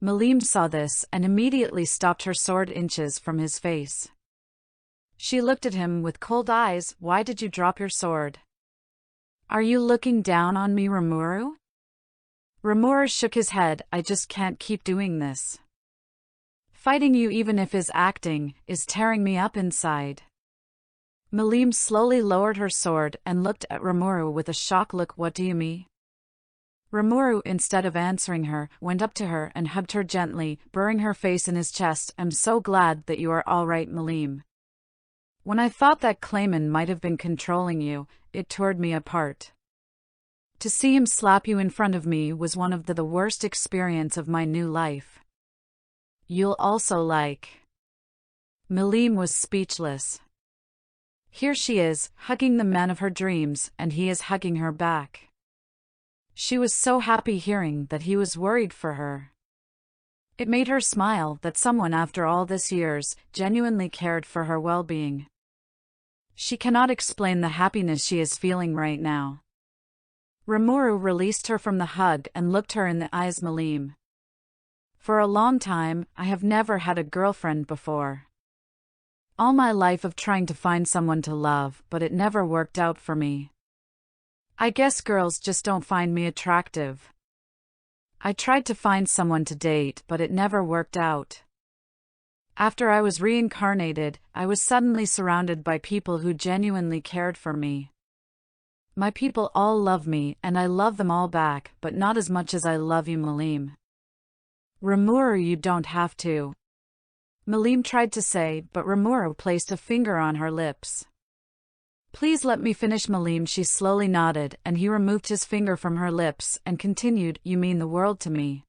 Milim saw this and immediately stopped her sword inches from his face. She looked at him with cold eyes. Why did you drop your sword? Are you looking down on me, Rimuru? Rimuru shook his head. I just can't keep doing this. Fighting you, even if is acting, is tearing me up inside. Milim slowly lowered her sword and looked at Rimuru with a shocked look. What do you mean? Rimuru, instead of answering her, went up to her and hugged her gently, burying her face in his chest. I'm so glad that you are all right, Milim. When I thought that Clayman might have been controlling you, it tore me apart. To see him slap you in front of me was one of the worst experience of my new life. You'll also like. Milim was speechless. Here she is, hugging the man of her dreams, and he is hugging her back. She was so happy hearing that he was worried for her. It made her smile that someone after all these years genuinely cared for her well-being. She cannot explain the happiness she is feeling right now. Rimuru released her from the hug and looked her in the eyes. Milim. For a long time, I have never had a girlfriend before. All my life of trying to find someone to love, but it never worked out for me. I guess girls just don't find me attractive. I tried to find someone to date, but it never worked out. After I was reincarnated, I was suddenly surrounded by people who genuinely cared for me. My people all love me, and I love them all back, but not as much as I love you, Milim. Rimuru, you don't have to. Milim tried to say, but Rimuru placed a finger on her lips. Please let me finish, Milim. She slowly nodded, and he removed his finger from her lips and continued, You mean the world to me.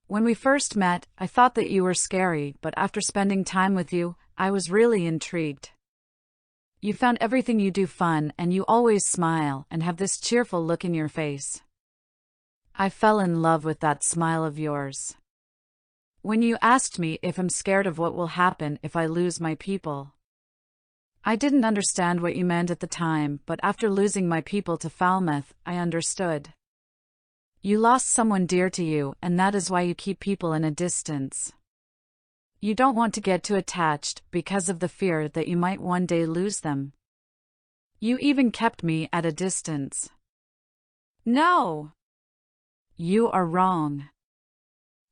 When we first met, I thought that you were scary, but after spending time with you, I was really intrigued. You found everything you do fun, and you always smile and have this cheerful look in your face. I fell in love with that smile of yours. When you asked me if I'm scared of what will happen if I lose my people, I didn't understand what you meant at the time, but after losing my people to Falmouth, I understood. You lost someone dear to you, and that is why you keep people in a distance. You don't want to get too attached because of the fear that you might one day lose them. You even kept me at a distance. No! You are wrong.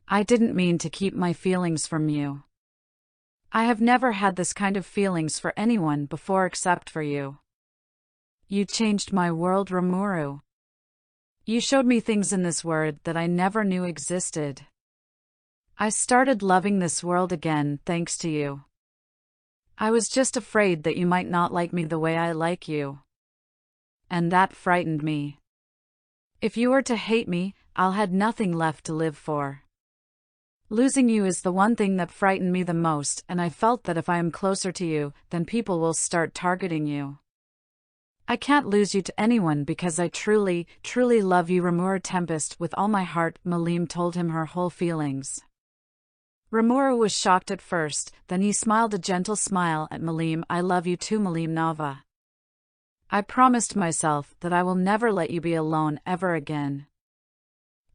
I didn't mean to keep my feelings from you. I have never had this kind of feelings for anyone before except for you. You changed my world, Rimuru. You showed me things in this world that I never knew existed. I started loving this world again thanks to you. I was just afraid that you might not like me the way I like you. And that frightened me. If you were to hate me, I'll have nothing left to live for. Losing you is the one thing that frightened me the most, and I felt that if I am closer to you, then people will start targeting you. I can't lose you to anyone because I truly, truly love you, Rimuru Tempest, with all my heart. Milim told him her whole feelings. Rimuru was shocked at first, then he smiled a gentle smile at Milim. I love you too, Milim Nava. I promised myself that I will never let you be alone ever again.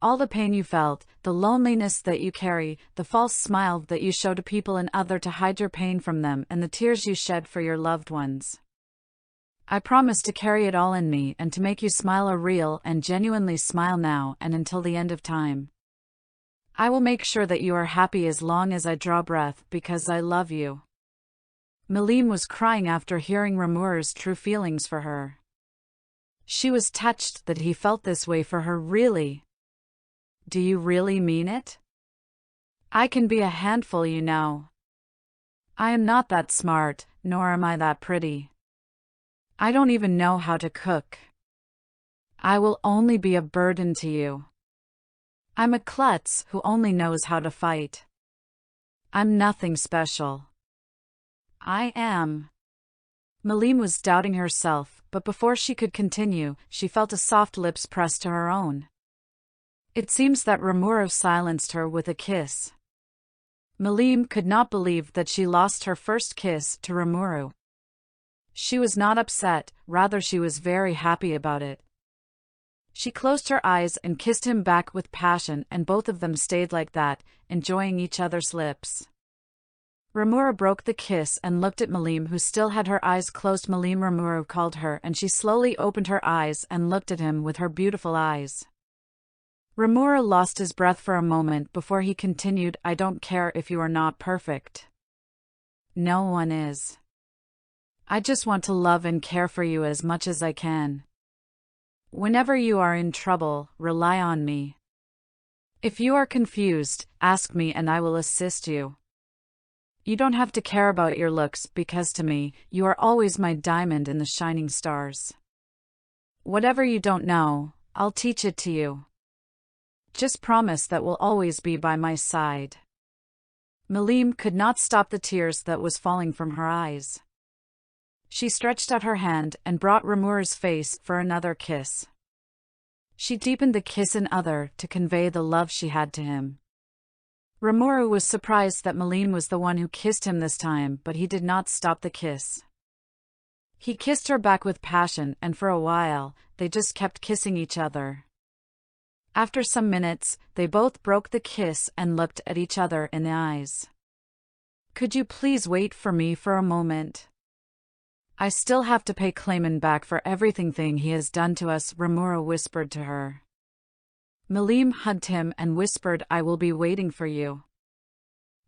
All the pain you felt, the loneliness that you carry, the false smile that you show to people and other to hide your pain from them, and the tears you shed for your loved ones. I promise to carry it all in me and to make you smile a real and genuinely smile now and until the end of time. I will make sure that you are happy as long as I draw breath because I love you. Milim was crying after hearing Rimuru's true feelings for her. She was touched that he felt this way for her. Really? Do you really mean it? I can be a handful, you know. I am not that smart, nor am I that pretty. I don't even know how to cook. I will only be a burden to you. I'm a klutz who only knows how to fight. I'm nothing special. I am. Milim was doubting herself, but before she could continue, she felt a soft lips pressed to her own. It seems that Rimuru silenced her with a kiss. Milim could not believe that she lost her first kiss to Rimuru. She was not upset, rather she was very happy about it. She closed her eyes and kissed him back with passion, and both of them stayed like that, enjoying each other's lips. Rimuru broke the kiss and looked at Milim, who still had her eyes closed. Milim, Rimuru called her, and she slowly opened her eyes and looked at him with her beautiful eyes. Rimuru lost his breath for a moment before he continued, I don't care if you are not perfect. No one is. I just want to love and care for you as much as I can. Whenever you are in trouble, rely on me. If you are confused, ask me and I will assist you. You don't have to care about your looks because to me, you are always my diamond in the shining stars. Whatever you don't know, I'll teach it to you. Just promise that we'll always be by my side. Milim could not stop the tears that was falling from her eyes. She stretched out her hand and brought Rimuru's face for another kiss. She deepened the kiss in other to convey the love she had to him. Rimuru was surprised that Milim was the one who kissed him this time, but he did not stop the kiss. He kissed her back with passion, and for a while, they just kept kissing each other. After some minutes, they both broke the kiss and looked at each other in the eyes. Could you please wait for me for a moment? I still have to pay Clayman back for everything he has done to us, Rimuru whispered to her. Milim hugged him and whispered, I will be waiting for you.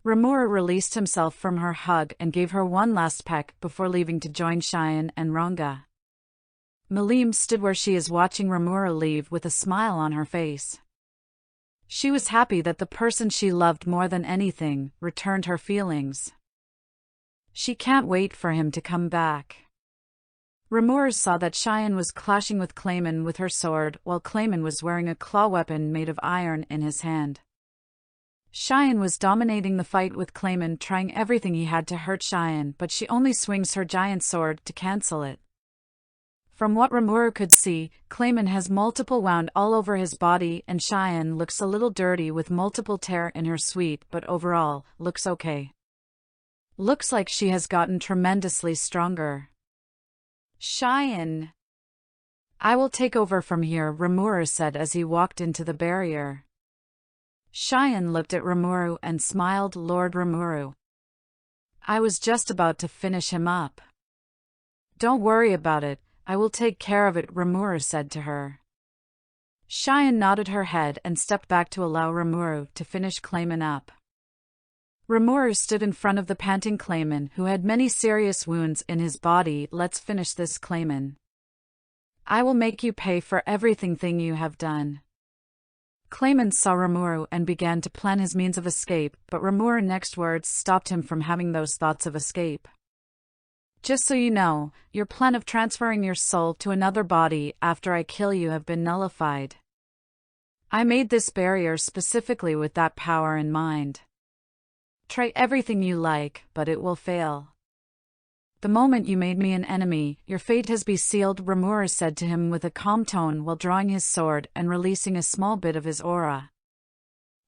Rimuru released himself from her hug and gave her one last peck before leaving to join Cheyenne and Ronga. Milim stood where she is watching Rimuru leave with a smile on her face. She was happy that the person she loved more than anything returned her feelings. She can't wait for him to come back. Rimuru saw that Cheyenne was clashing with Clayman with her sword, while Clayman was wearing a claw weapon made of iron in his hand. Cheyenne was dominating the fight with Clayman, trying everything he had to hurt Cheyenne, but she only swings her giant sword to cancel it. From what Rimuru could see, Clayman has multiple wounds all over his body, and Cheyenne looks a little dirty with multiple tear in her suite, but overall, looks okay. Looks like she has gotten tremendously stronger. Cheyenne. I will take over from here, Rimuru said as he walked into the barrier. Cheyenne looked at Rimuru and smiled. Lord Rimuru. I was just about to finish him up. Don't worry about it, I will take care of it, Rimuru said to her. Cheyenne nodded her head and stepped back to allow Rimuru to finish Clayman up. Rimuru stood in front of the panting Clayman, who had many serious wounds in his body. Let's finish this, Clayman. I will make you pay for everything you have done. Clayman saw Rimuru and began to plan his means of escape, but Rimuru's next words stopped him from having those thoughts of escape. Just so you know, your plan of transferring your soul to another body after I kill you have been nullified. I made this barrier specifically with that power in mind. Try everything you like, but it will fail. The moment you made me an enemy, your fate has been sealed, Rimuru said to him with a calm tone while drawing his sword and releasing a small bit of his aura.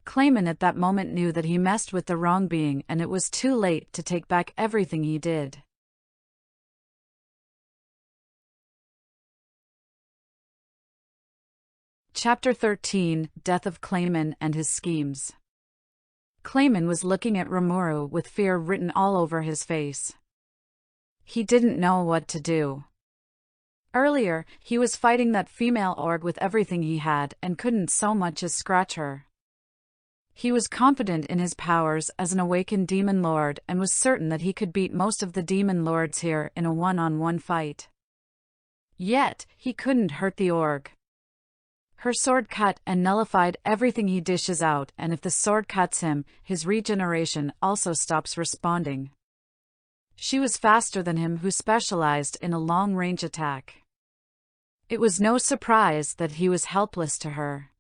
Clayman at that moment knew that he messed with the wrong being and it was too late to take back everything he did. Chapter 13: Death of Clayman and His Schemes. Clayman was looking at Rimuru with fear written all over his face. He didn't know what to do. Earlier, he was fighting that female orc with everything he had and couldn't so much as scratch her. He was confident in his powers as an awakened demon lord and was certain that he could beat most of the demon lords here in a one-on-one fight. Yet, he couldn't hurt the orc. Her sword cut and nullified everything he dishes out, and if the sword cuts him, his regeneration also stops responding. She was faster than him, who specialized in a long-range attack. It was no surprise that he was helpless to her.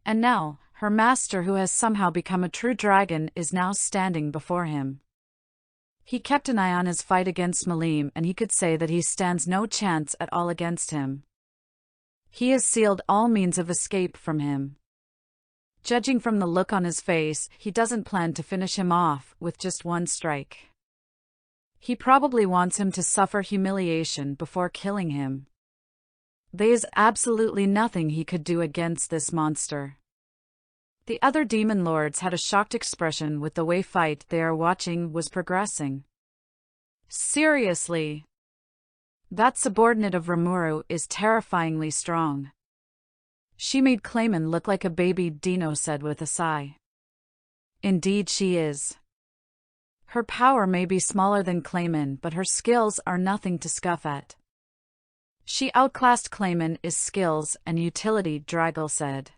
And now, her master, who has somehow become a true dragon, is now standing before him. He kept an eye on his fight against Milim, and he could say that he stands no chance at all against him. He has sealed all means of escape from him. Judging from the look on his face, he doesn't plan to finish him off with just one strike. He probably wants him to suffer humiliation before killing him. There is absolutely nothing he could do against this monster. The other demon lords had a shocked expression with the way fight they are watching was progressing. Seriously? That subordinate of Rimuru is terrifyingly strong. She made Clayman look like a baby, Dino said with a sigh. Indeed she is. Her power may be smaller than Clayman, but her skills are nothing to scoff at. She outclassed Clayman in skills and utility, Draggle said.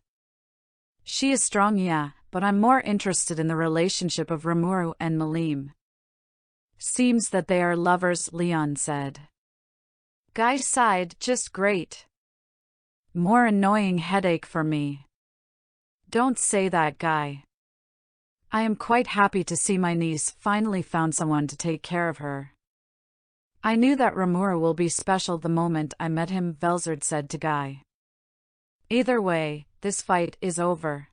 She is strong, yeah, but I'm more interested in the relationship of Rimuru and Milim. Seems that they are lovers, Leon said. Guy sighed, just great. More annoying headache for me. Don't say that, Guy. I am quite happy to see my niece finally found someone to take care of her. I knew that Rimuru will be special the moment I met him, Velzard said to Guy. Either way, this fight is over.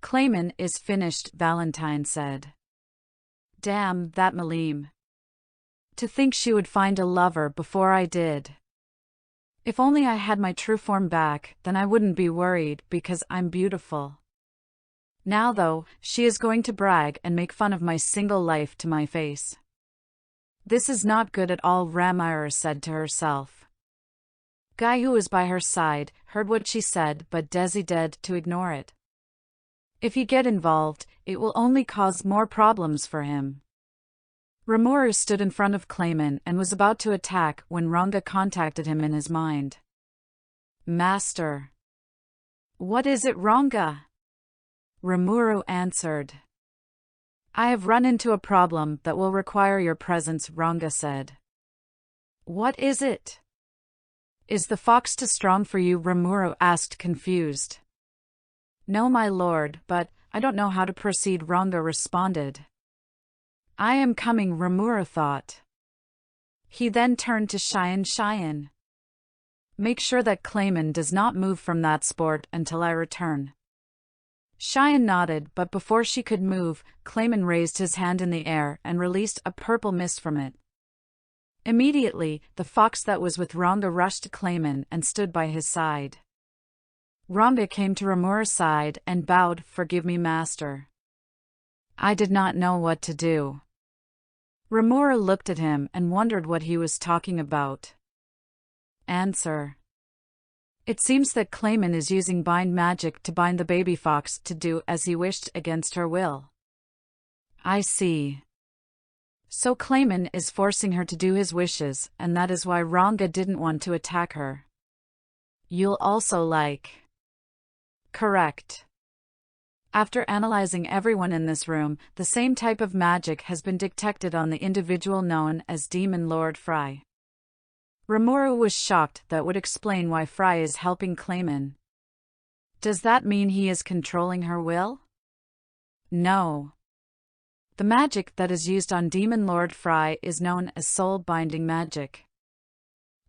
Clayman is finished, Valentine said. Damn that Milim. To think she would find a lover before I did. If only I had my true form back, then I wouldn't be worried because I'm beautiful. Now though, she is going to brag and make fun of my single life to my face. This is not good at all, Ramira said to herself. Guy, who was by her side, heard what she said but decided to ignore it. If he get involved, it will only cause more problems for him. Rimuru stood in front of Clayman and was about to attack when Ranga contacted him in his mind. Master. What is it, Ranga? Rimuru answered. I have run into a problem that will require your presence, Ranga said. What is it? Is the fox too strong for you? Rimuru asked, confused. No, my lord, but I don't know how to proceed, Ranga responded. I am coming, Rimuru thought. He then turned to Cheyenne. Make sure that Clayman does not move from that spot until I return. Cheyenne nodded, but before she could move, Clayman raised his hand in the air and released a purple mist from it. Immediately, the fox that was with Ranga rushed to Clayman and stood by his side. Ranga came to Rimuru's side and bowed, Forgive me, master. I did not know what to do. Rimuru looked at him and wondered what he was talking about. Answer. It seems that Clayman is using bind magic to bind the baby fox to do as he wished against her will. I see. So Clayman is forcing her to do his wishes, and that is why Ranga didn't want to attack her. You'll also like. Correct. After analyzing everyone in this room, the same type of magic has been detected on the individual known as Demon Lord Fry. Rimuru was shocked. That would explain why Fry is helping Clayman. Does that mean he is controlling her will? No. The magic that is used on Demon Lord Fry is known as soul-binding magic.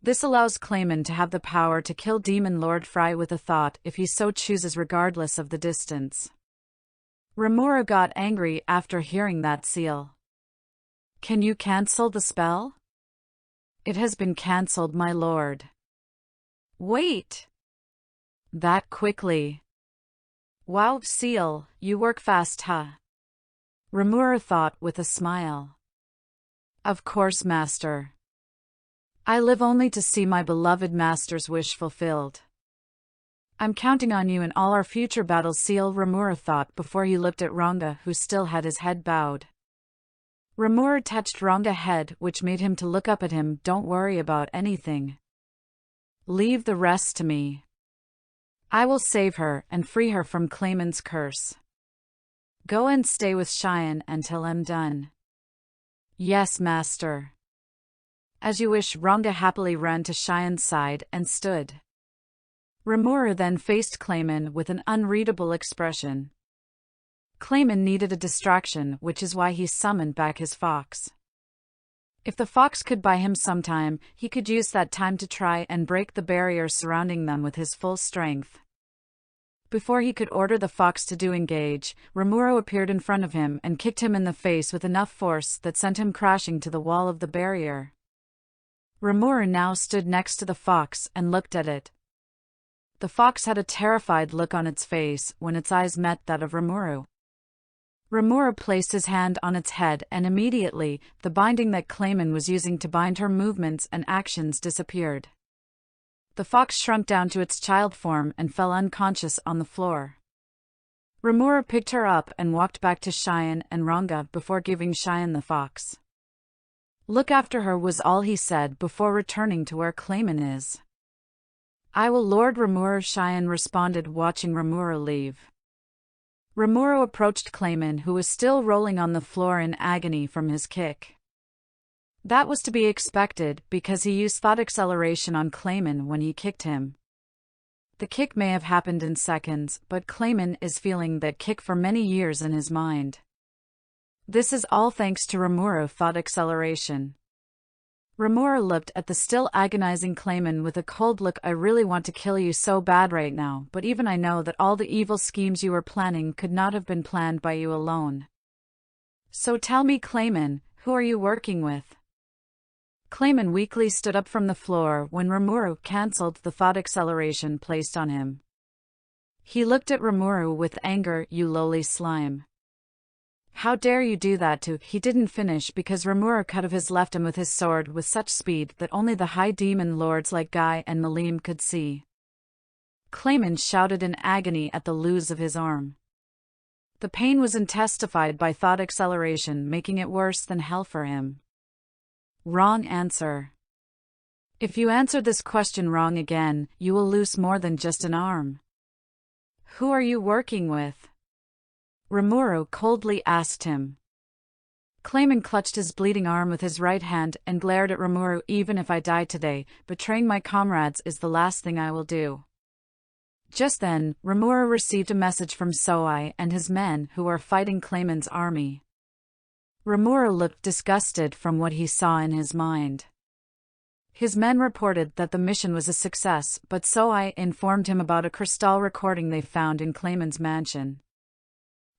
This allows Clayman to have the power to kill Demon Lord Fry with a thought if he so chooses regardless of the distance. Rimuru got angry after hearing that seal. Can you cancel the spell? It has been cancelled, my lord. Wait! That quickly. Wow, seal, you work fast, huh? Rimuru thought with a smile. Of course, master. I live only to see my beloved master's wish fulfilled. I'm counting on you in all our future battles, seal, Rimuru thought before he looked at Ranga, who still had his head bowed. Rimuru touched Ranga's head, which made him to look up at him. Don't worry about anything. Leave the rest to me. I will save her and free her from Clayman's curse. Go and stay with Cheyenne until I'm done. Yes, master. As you wish. Ranga happily ran to Cheyenne's side and stood. Rimuru then faced Clayman with an unreadable expression. Clayman needed a distraction, which is why he summoned back his fox. If the fox could buy him some time, he could use that time to try and break the barrier surrounding them with his full strength. Before he could order the fox to engage, Rimuru appeared in front of him and kicked him in the face with enough force that sent him crashing to the wall of the barrier. Rimuru now stood next to the fox and looked at it. The fox had a terrified look on its face when its eyes met that of Rimuru. Rimuru placed his hand on its head and immediately, the binding that Clayman was using to bind her movements and actions disappeared. The fox shrunk down to its child form and fell unconscious on the floor. Rimuru picked her up and walked back to Cheyenne and Ranga before giving Cheyenne the fox. Look after her was all he said before returning to where Clayman is. I will, Lord Rimuru, Cheyenne responded, watching Rimuru leave. Rimuru approached Clayman, who was still rolling on the floor in agony from his kick. That was to be expected because he used thought acceleration on Clayman when he kicked him. The kick may have happened in seconds, but Clayman is feeling that kick for many years in his mind. This is all thanks to Rimuru thought acceleration. Rimuru looked at the still agonizing Clayman with a cold look. I really want to kill you so bad right now, but even I know that all the evil schemes you were planning could not have been planned by you alone. So tell me, Clayman, who are you working with? Clayman weakly stood up from the floor when Rimuru cancelled the thought acceleration placed on him. He looked at Rimuru with anger. You lowly slime. How dare you do that to— He didn't finish because Rimuru cut off his left arm with his sword with such speed that only the high demon lords like Guy and Milim could see. Clayman shouted in agony at the lose of his arm. The pain was intensified by thought acceleration, making it worse than hell for him. Wrong answer. If you answer this question wrong again, you will lose more than just an arm. Who are you working with? Rimuru coldly asked him. Clayman clutched his bleeding arm with his right hand and glared at Rimuru. Even if I die today, betraying my comrades is the last thing I will do. Just then, Rimuru received a message from Soai and his men who were fighting Clayman's army. Rimuru looked disgusted from what he saw in his mind. His men reported that the mission was a success, but Soai informed him about a crystal recording they found in Clayman's mansion.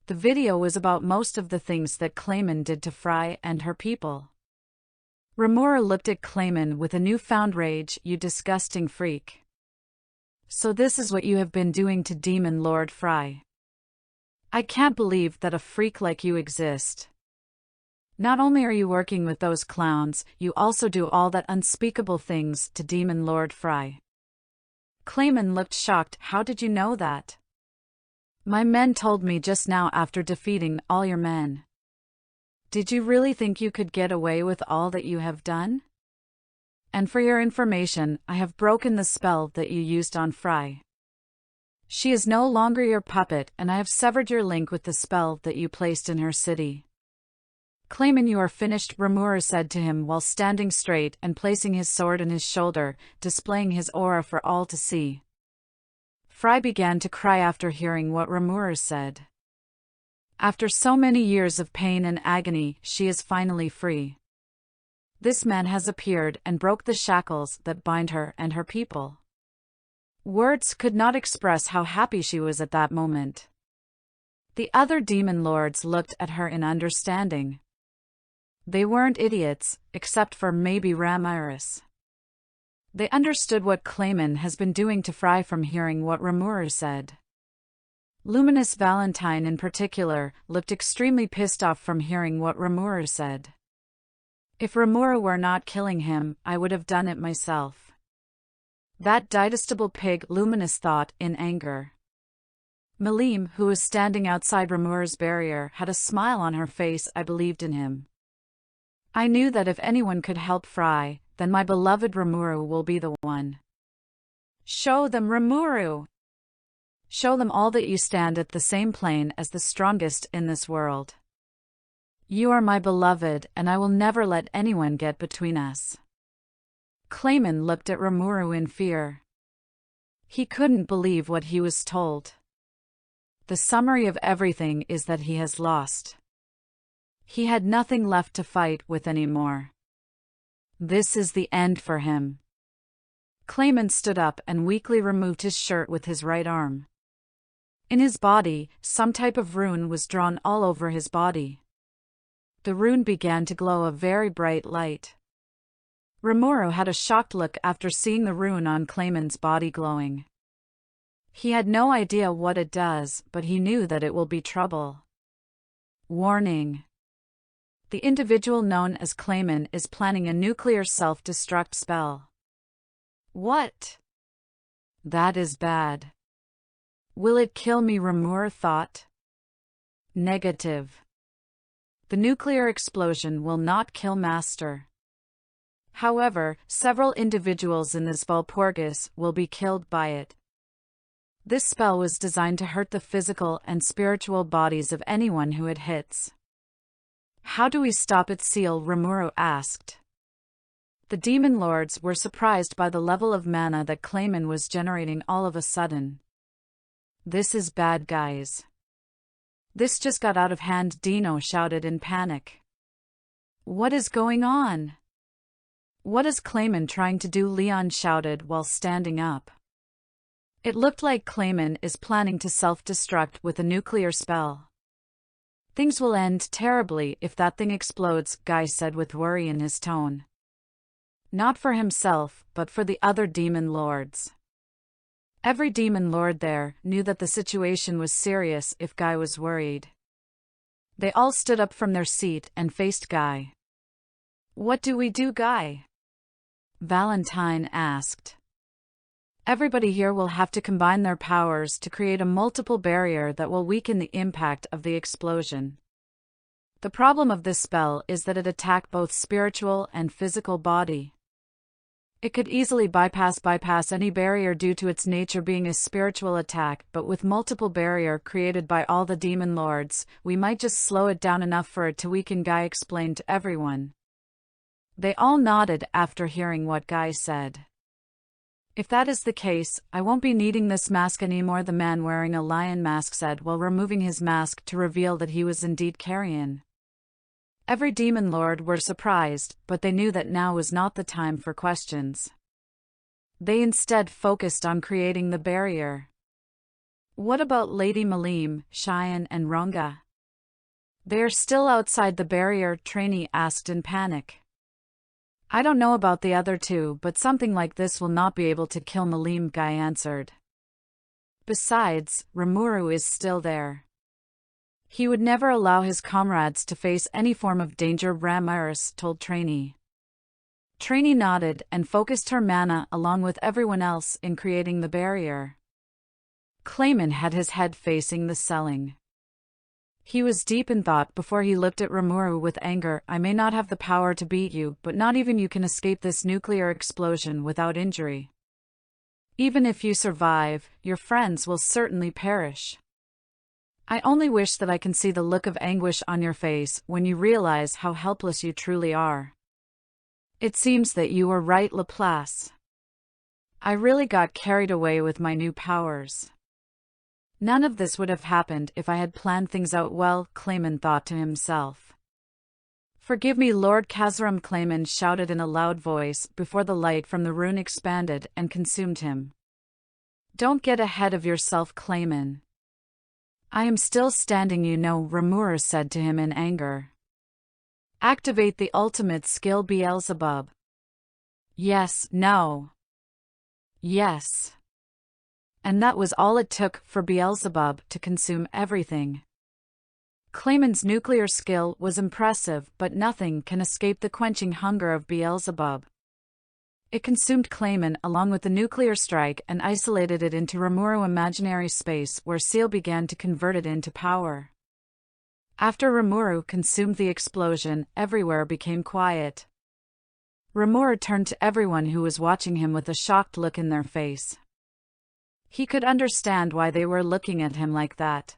The video was about most of the things that Clayman did to Fry and her people. Rimuru looked at Clayman with a newfound rage. You disgusting freak. So this is what you have been doing to Demon Lord Fry. I can't believe that a freak like you exist. Not only are you working with those clowns, you also do all that unspeakable things to Demon Lord Fry. Clayman looked shocked. How did you know that? My men told me just now after defeating all your men. Did you really think you could get away with all that you have done? And for your information, I have broken the spell that you used on Fry. She is no longer your puppet, and I have severed your link with the spell that you placed in her city. Clayman, you are finished, Rimuru said to him while standing straight and placing his sword in his shoulder, displaying his aura for all to see. Fry began to cry after hearing what Rimuru said. After so many years of pain and agony, she is finally free. This man has appeared and broke the shackles that bind her and her people. Words could not express how happy she was at that moment. The other demon lords looked at her in understanding. They weren't idiots, except for maybe Rimuru. They understood what Clayman has been doing to Fry from hearing what Rimuru said. Luminous Valentine in particular looked extremely pissed off from hearing what Rimuru said. If Rimuru were not killing him, I would have done it myself. That digestible pig, Luminous thought in anger. Milim, who was standing outside Rimuru's barrier, had a smile on her face. I believed in him. I knew that if anyone could help Fry, then my beloved Rimuru will be the one. Show them, Rimuru! Show them all that you stand at the same plane as the strongest in this world. You are my beloved, and I will never let anyone get between us. Clayman looked at Rimuru in fear. He couldn't believe what he was told. The summary of everything is that he has lost. He had nothing left to fight with anymore. This is the end for him. Clayman stood up and weakly removed his shirt with his right arm. In his body, some type of rune was drawn all over his body. The rune began to glow a very bright light. Rimuru had a shocked look after seeing the rune on Clayman's body glowing. He had no idea what it does, but he knew that it will be trouble. Warning. The individual known as Clayman is planning a nuclear self-destruct spell. What? That is bad. Will it kill me? Rimuru thought. Negative. The nuclear explosion will not kill Master. However, several individuals in this Walpurgis will be killed by it. This spell was designed to hurt the physical and spiritual bodies of anyone who it hits. How do we stop its seal? Rimuru asked. The demon lords were surprised by the level of mana that Clayman was generating all of a sudden. This is bad, guys. This just got out of hand, Dino shouted in panic. What is going on? What is Clayman trying to do? Leon shouted while standing up. It looked like Clayman is planning to self-destruct with a nuclear spell. Things will end terribly if that thing explodes, Guy said with worry in his tone. Not for himself, but for the other demon lords. Every demon lord there knew that the situation was serious if Guy was worried. They all stood up from their seat and faced Guy. What do we do, Guy? Valentine asked. Everybody here will have to combine their powers to create a multiple barrier that will weaken the impact of the explosion. The problem of this spell is that it attacks both spiritual and physical body. It could easily bypass any barrier due to its nature being a spiritual attack, but with multiple barrier created by all the demon lords, we might just slow it down enough for it to weaken, Guy explained to everyone. They all nodded after hearing what Guy said. If that is the case, I won't be needing this mask anymore, the man wearing a lion mask said while removing his mask to reveal that he was indeed carrion. Every demon lord were surprised, but they knew that now was not the time for questions. They instead focused on creating the barrier. What about Lady Milim, Cheyenne and Ronga? They are still outside the barrier, Trainee asked in panic. I don't know about the other two, but something like this will not be able to kill Milim, Guy answered. Besides, Rimuru is still there. He would never allow his comrades to face any form of danger, Rimuru told Trainee. Trainee nodded and focused her mana along with everyone else in creating the barrier. Clayman had his head facing the ceiling. He was deep in thought before he looked at Rimuru with anger. I may not have the power to beat you, but not even you can escape this nuclear explosion without injury. Even if you survive, your friends will certainly perish. I only wish that I can see the look of anguish on your face when you realize how helpless you truly are. It seems that you were right, Laplace. I really got carried away with my new powers. None of this would have happened if I had planned things out well, Clayman thought to himself. Forgive me, Lord Kazaram, Clayman shouted in a loud voice before the light from the rune expanded and consumed him. Don't get ahead of yourself, Clayman. I am still standing, you know, Rimuru said to him in anger. Activate the ultimate skill, Beelzebub. Yes, no. Yes. And that was all it took for Beelzebub to consume everything. Clayman's nuclear skill was impressive, but nothing can escape the quenching hunger of Beelzebub. It consumed Clayman along with the nuclear strike and isolated it into Rimuru imaginary space, where Seal began to convert it into power. After Rimuru consumed the explosion, everywhere became quiet. Rimuru turned to everyone who was watching him with a shocked look in their face. He could understand why they were looking at him like that.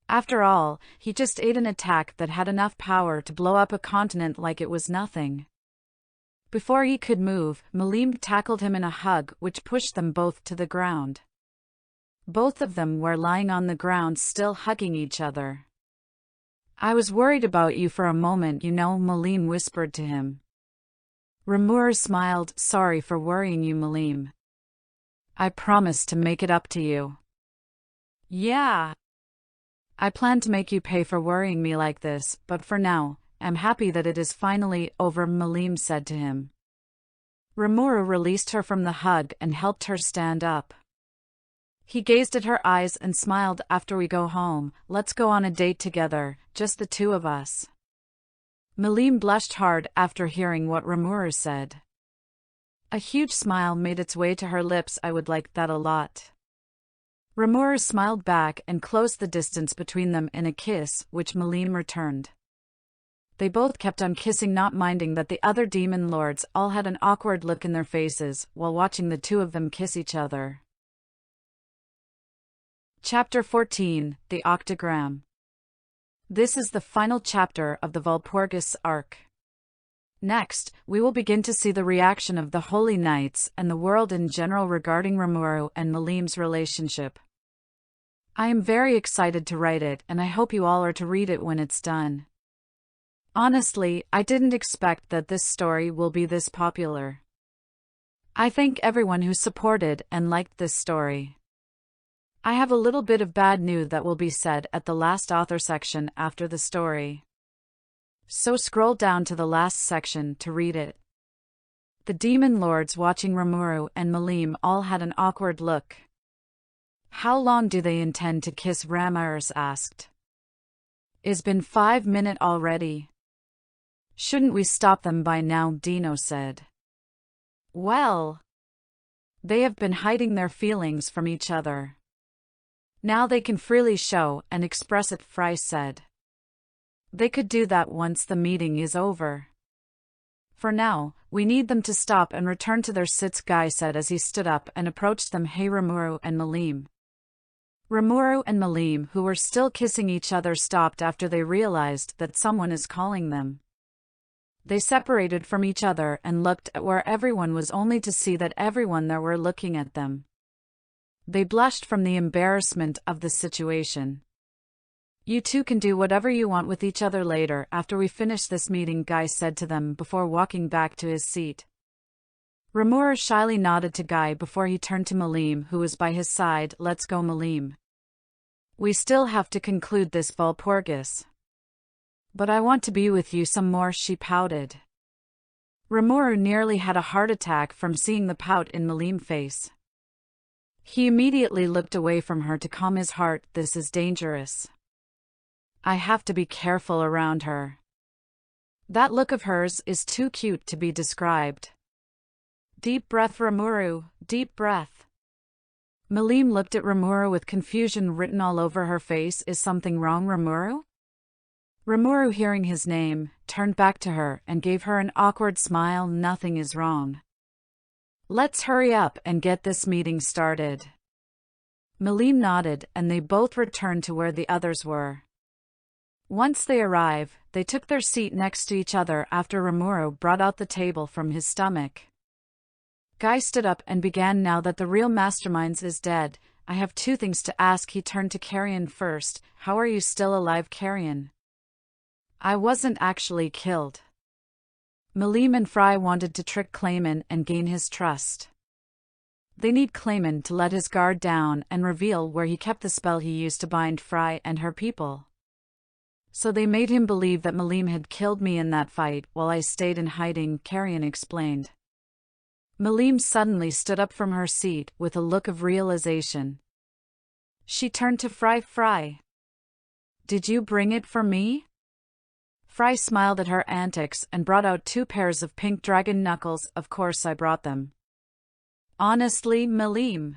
After all, he just ate an attack that had enough power to blow up a continent like it was nothing. Before he could move, Milim tackled him in a hug which pushed them both to the ground. Both of them were lying on the ground still hugging each other. I was worried about you for a moment, you know, Milim whispered to him. Rimuru smiled. Sorry for worrying you, Milim. I promise to make it up to you. Yeah. I plan to make you pay for worrying me like this, but for now, I'm happy that it is finally over, Milim said to him. Rimuru released her from the hug and helped her stand up. He gazed at her eyes and smiled. After we go home, let's go on a date together, just the two of us. Milim blushed hard after hearing what Rimuru said. A huge smile made its way to her lips. I would like that a lot. Rimuru smiled back and closed the distance between them in a kiss, which Milim returned. They both kept on kissing, not minding that the other demon lords all had an awkward look in their faces while watching the two of them kiss each other. Chapter 14, The Octagram. This is the final chapter of the Walpurgis arc. Next, we will begin to see the reaction of the Holy Knights and the world in general regarding Rimuru and Milim's relationship. I am very excited to write it, and I hope you all are to read it when it's done. Honestly, I didn't expect that this story will be this popular. I thank everyone who supported and liked this story. I have a little bit of bad news that will be said at the last author section after the story. So scroll down to the last section to read it. The demon lords watching Rimuru and Milim all had an awkward look. How long do they intend to kiss? Ramiris asked. It's been 5 minutes already. Shouldn't we stop them by now? Dino said. Well, they have been hiding their feelings from each other. Now they can freely show and express it, Fry said. They could do that once the meeting is over. For now, we need them to stop and return to their seats, Guy said as he stood up and approached them. Hey, Rimuru and Milim. Rimuru and Milim, who were still kissing each other, stopped after they realized that someone is calling them. They separated from each other and looked at where everyone was, only to see that everyone there were looking at them. They blushed from the embarrassment of the situation. You two can do whatever you want with each other later after we finish this meeting, Guy said to them before walking back to his seat. Rimuru shyly nodded to Guy before he turned to Milim, who was by his side. Let's go, Milim. We still have to conclude this Walpurgis. But I want to be with you some more, she pouted. Rimuru nearly had a heart attack from seeing the pout in Milim's face. He immediately looked away from her to calm his heart. This is dangerous. I have to be careful around her. That look of hers is too cute to be described. Deep breath, Rimuru, deep breath. Milim looked at Rimuru with confusion written all over her face. Is something wrong, Rimuru? Rimuru, hearing his name, turned back to her and gave her an awkward smile. Nothing is wrong. Let's hurry up and get this meeting started. Milim nodded and they both returned to where the others were. Once they arrived, they took their seat next to each other after Rimuru brought out the table from his stomach. Guy stood up and began. Now that the real mastermind is dead, I have two things to ask. He turned to Carrion first. How are you still alive, Carrion? I wasn't actually killed. Milim and Fry wanted to trick Clayman and gain his trust. They need Clayman to let his guard down and reveal where he kept the spell he used to bind Fry and her people. So they made him believe that Milim had killed me in that fight while I stayed in hiding, Carrion explained. Milim suddenly stood up from her seat with a look of realization. She turned to Fry. Fry, did you bring it for me? Fry smiled at her antics and brought out 2 pairs of pink dragon knuckles. Of course I brought them. Honestly, Milim,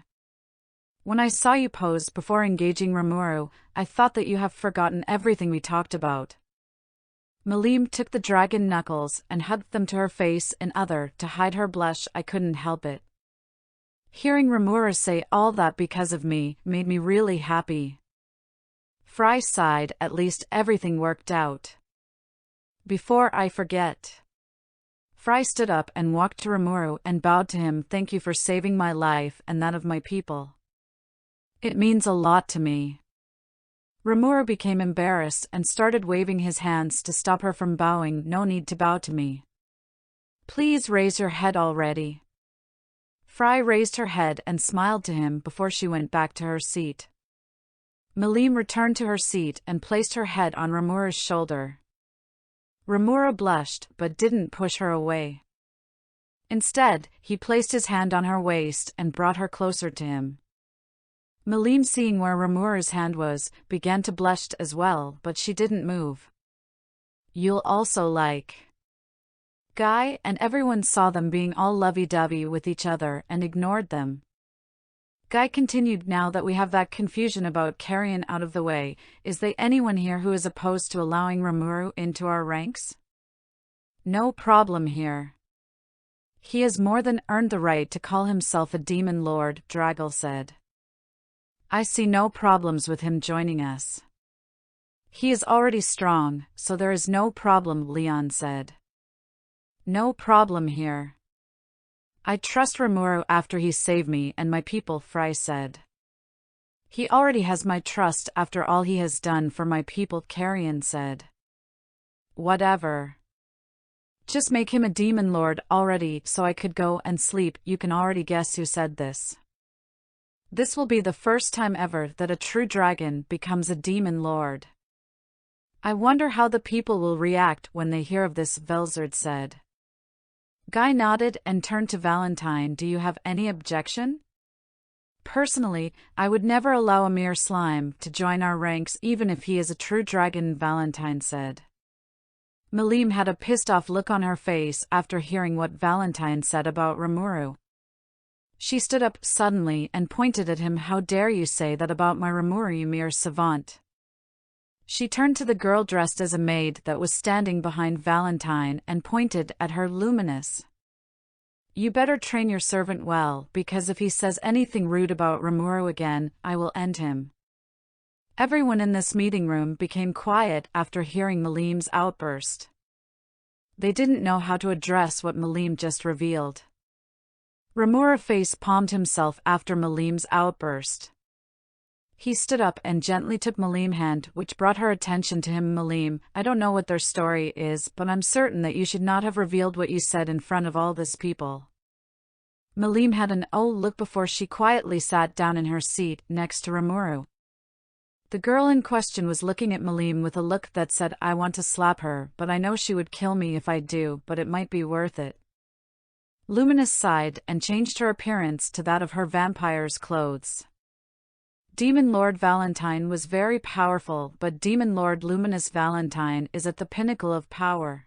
when I saw you pose before engaging Rimuru, I thought that you have forgotten everything we talked about. Milim took the dragon knuckles and hugged them to her face to hide her blush. I couldn't help it. Hearing Rimuru say all that because of me made me really happy. Fry sighed. At least everything worked out. Before I forget. Fry stood up and walked to Rimuru and bowed to him. Thank you for saving my life and that of my people. It means a lot to me. Rimuru became embarrassed and started waving his hands to stop her from bowing. No need to bow to me. Please raise your head already. Fry raised her head and smiled to him before she went back to her seat. Milim returned to her seat and placed her head on Rimuru's shoulder. Rimuru blushed but didn't push her away. Instead, he placed his hand on her waist and brought her closer to him. Milim, seeing where Rimuru's hand was, began to blush as well, but she didn't move. You'll also like Guy, and everyone saw them being all lovey-dovey with each other and ignored them. Guy continued, now that we have that confusion about Carrion out of the way, is there anyone here who is opposed to allowing Rimuru into our ranks? No problem here. He has more than earned the right to call himself a demon lord, Draggle said. I see no problems with him joining us. He is already strong, so there is no problem, Leon said. No problem here. I trust Rimuru after he saved me and my people, Fry said. He already has my trust after all he has done for my people, Carrion said. Whatever. Just make him a demon lord already so I could go and sleep. You can already guess who said this. This will be the first time ever that a true dragon becomes a demon lord. I wonder how the people will react when they hear of this, Velzard said. Guy nodded and turned to Valentine. Do you have any objection? Personally, I would never allow a mere slime to join our ranks even if he is a true dragon, Valentine said. Milim had a pissed-off look on her face after hearing what Valentine said about Rimuru. She stood up suddenly and pointed at him. How dare you say that about my Rimuru, you mere savant? She turned to the girl dressed as a maid that was standing behind Valentine and pointed at her. Luminous. You better train your servant well, because if he says anything rude about Rimuru again, I will end him. Everyone in this meeting room became quiet after hearing Milim's outburst. They didn't know how to address what Milim just revealed. Rimuru face-palmed himself after Milim's outburst. He stood up and gently took Milim's hand, which brought her attention to him. Milim, I don't know what their story is, but I'm certain that you should not have revealed what you said in front of all this people. Milim had an look before she quietly sat down in her seat next to Rimuru. The girl in question was looking at Milim with a look that said, I want to slap her, but I know she would kill me if I do, but it might be worth it. Luminous sighed and changed her appearance to that of her vampire's clothes. Demon Lord Valentine was very powerful, but Demon Lord Luminous Valentine is at the pinnacle of power.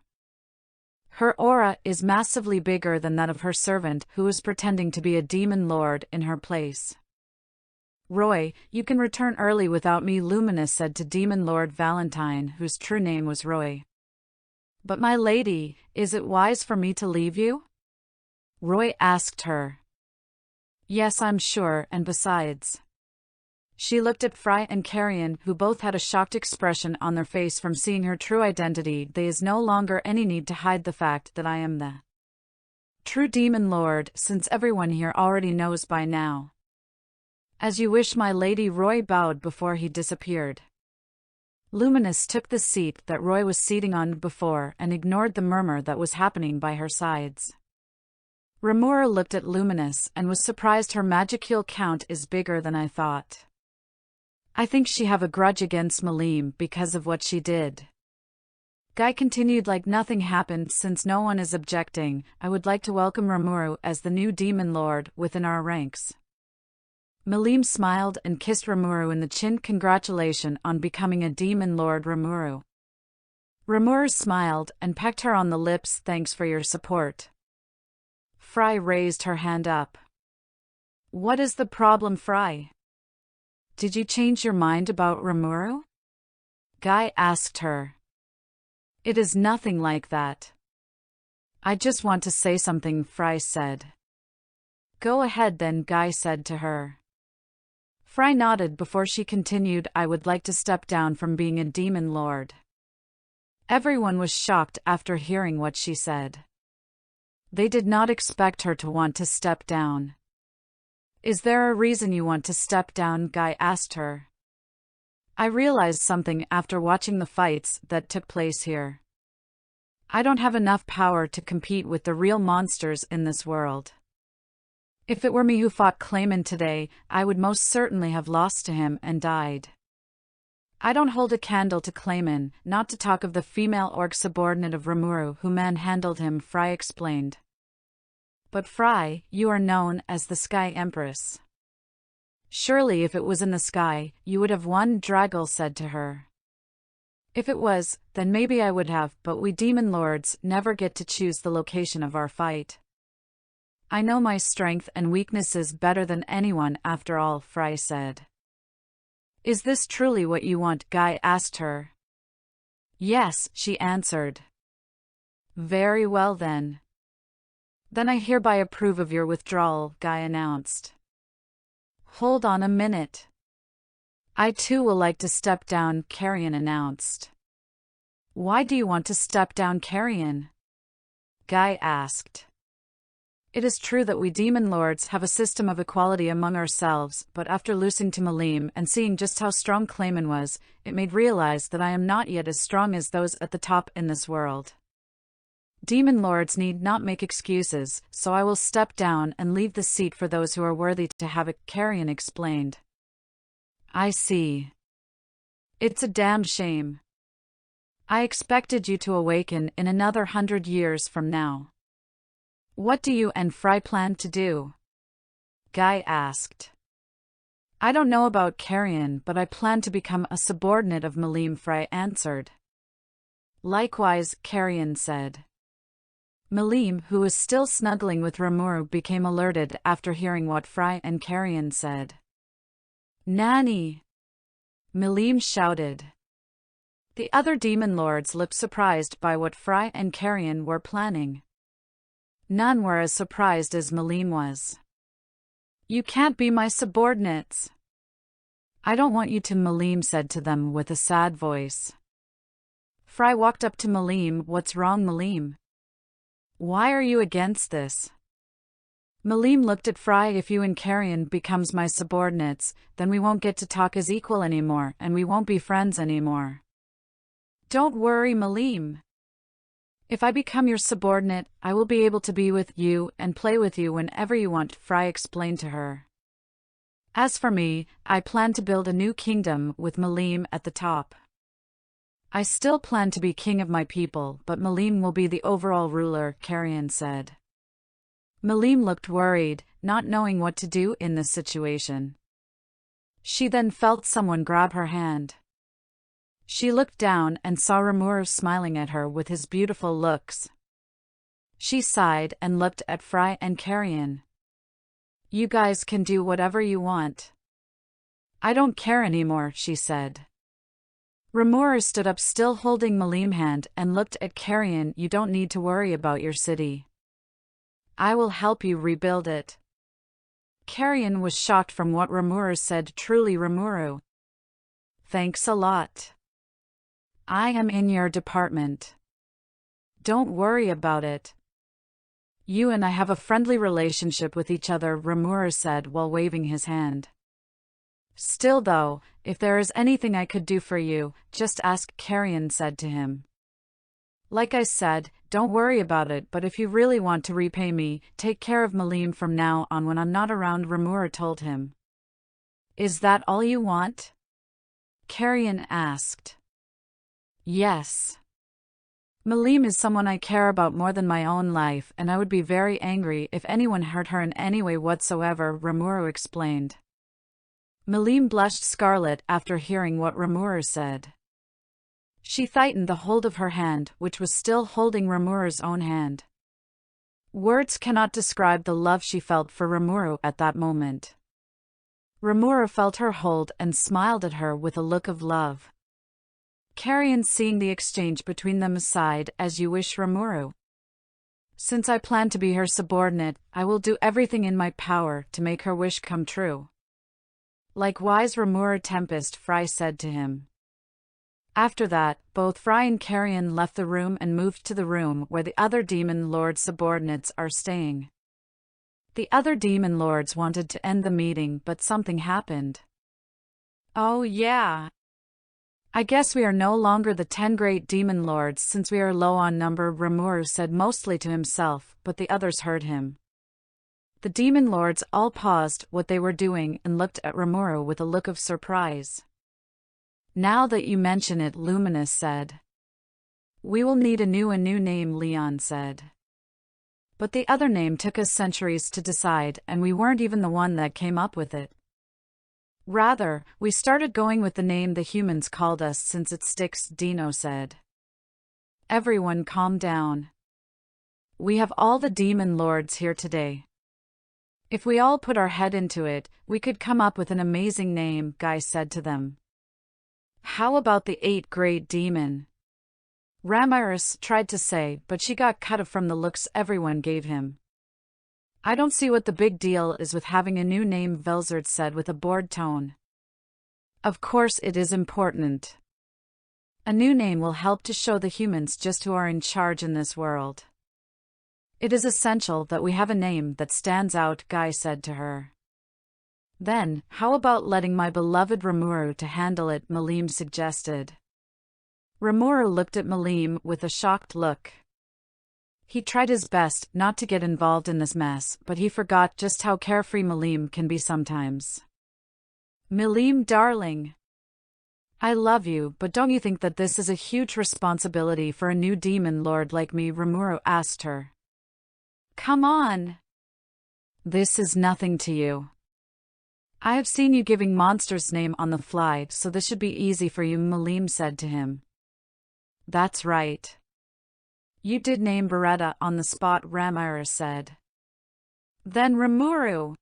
Her aura is massively bigger than that of her servant, who was pretending to be a demon lord in her place. Roy, you can return early without me, Luminous said to Demon Lord Valentine, whose true name was Roy. But my lady, is it wise for me to leave you? Roy asked her. Yes, I'm sure, and besides. She looked at Fry and Carrion, who both had a shocked expression on their face from seeing her true identity. There is no longer any need to hide the fact that I am the true demon lord, since everyone here already knows by now. As you wish, my lady. Roy bowed before he disappeared. Luminous took the seat that Roy was seating on before and ignored the murmur that was happening by her sides. Rimuru looked at Luminous and was surprised. Her magical count is bigger than I thought. I think she have a grudge against Milim because of what she did. Guy continued like nothing happened. Since no one is objecting, I would like to welcome Rimuru as the new demon lord within our ranks. Milim smiled and kissed Rimuru in the chin. Congratulations on becoming a demon lord, Rimuru. Rimuru smiled and pecked her on the lips. Thanks for your support. Fry raised her hand up. What is the problem, Fry? Did you change your mind about Rimuru? Guy asked her. It is nothing like that. I just want to say something, Fry said. Go ahead then, Guy said to her. Fry nodded before she continued. I would like to step down from being a demon lord. Everyone was shocked after hearing what she said. They did not expect her to want to step down. Is there a reason you want to step down? Guy asked her. I realized something after watching the fights that took place here. I don't have enough power to compete with the real monsters in this world. If it were me who fought Clayman today, I would most certainly have lost to him and died. I don't hold a candle to Clayman, not to talk of the female orc subordinate of Rimuru who manhandled him, Fry explained. But Fry, you are known as the Sky Empress. Surely if it was in the sky, you would have won, Draggle said to her. If it was, then maybe I would have, but we demon lords never get to choose the location of our fight. I know my strength and weaknesses better than anyone after all, Fry said. Is this truly what you want? Guy asked her. Yes, she answered. Very well then. Then I hereby approve of your withdrawal, Guy announced. Hold on a minute. I too will like to step down, Carrion announced. Why do you want to step down, Carrion? Guy asked. It is true that we demon lords have a system of equality among ourselves, but after losing to Milim and seeing just how strong Clayman was, it made realize that I am not yet as strong as those at the top in this world. Demon lords need not make excuses, so I will step down and leave the seat for those who are worthy to have it, Carrion explained. I see. It's a damn shame. I expected you to awaken in another 100 years from now. What do you and Fry plan to do? Guy asked. I don't know about Carrion, but I plan to become a subordinate of Milim, Fry answered. Likewise, Carrion said. Milim, who was still snuggling with Rimuru, became alerted after hearing what Fry and Carrion said. Nanny! Milim shouted. The other demon lords looked surprised by what Fry and Carrion were planning. None were as surprised as Milim was. You can't be my subordinates. I don't want you to, Milim said to them with a sad voice. Fry walked up to Milim. What's wrong, Milim? Why are you against this? Milim looked at Fry. If you and Carrion becomes my subordinates, then we won't get to talk as equal anymore, and we won't be friends anymore. Don't worry, Milim. If I become your subordinate, I will be able to be with you and play with you whenever you want, Fry explained to her. As for me, I plan to build a new kingdom with Milim at the top. I still plan to be king of my people, but Milim will be the overall ruler, Carrion said. Milim looked worried, not knowing what to do in this situation. She then felt someone grab her hand. She looked down and saw Rimuru smiling at her with his beautiful looks. She sighed and looked at Fry and Carrion. You guys can do whatever you want. I don't care anymore, she said. Rimuru stood up, still holding Milim's hand, and looked at Carrion. You don't need to worry about your city. I will help you rebuild it. Carrion was shocked from what Rimuru said. Truly, Rimuru. Thanks a lot. I am in your department. Don't worry about it. You and I have a friendly relationship with each other, Rimuru said while waving his hand. Still though, if there is anything I could do for you, just ask, Carrion said to him. Like I said, don't worry about it, but if you really want to repay me, take care of Milim from now on when I'm not around, Rimuru told him. Is that all you want? Carrion asked. Yes. Milim is someone I care about more than my own life, and I would be very angry if anyone hurt her in any way whatsoever, Rimuru explained. Milim blushed scarlet after hearing what Rimuru said. She tightened the hold of her hand, which was still holding Rimuru's own hand. Words cannot describe the love she felt for Rimuru at that moment. Rimuru felt her hold and smiled at her with a look of love. Carrion, seeing the exchange between them, sighed, as you wish, Rimuru. Since I plan to be her subordinate, I will do everything in my power to make her wish come true. Likewise, Rimuru Tempest, Fry said to him. After that, both Fry and Carrion left the room and moved to the room where the other Demon Lord subordinates are staying. The other Demon Lords wanted to end the meeting, but something happened. Oh yeah. I guess we are no longer the 10 great Demon Lords since we are low on number, Rimuru said mostly to himself, but the others heard him. The Demon Lords all paused what they were doing and looked at Rimuru with a look of surprise. Now that you mention it, Luminous said. We will need a new name, Leon said. But the other name took us centuries to decide, and we weren't even the one that came up with it. Rather, we started going with the name the humans called us since it sticks, Dino said. Everyone calm down. We have all the Demon Lords here today. If we all put our head into it, we could come up with an amazing name, Guy said to them. How about the 8 Great Demon? Ramiris tried to say, but she got cut off from the looks everyone gave him. I don't see what the big deal is with having a new name, Velzard said with a bored tone. Of course it is important. A new name will help to show the humans just who are in charge in this world. It is essential that we have a name that stands out, Guy said to her. Then, how about letting my beloved Rimuru to handle it, Milim suggested. Rimuru looked at Milim with a shocked look. He tried his best not to get involved in this mess, but he forgot just how carefree Milim can be sometimes. Milim, darling. I love you, but don't you think that this is a huge responsibility for a new Demon Lord like me? Rimuru asked her. Come on. This is nothing to you. I have seen you giving monsters name on the fly, so this should be easy for you, Milim said to him. That's right. You did name Beretta on the spot, Ramiris said. Then Rimuru.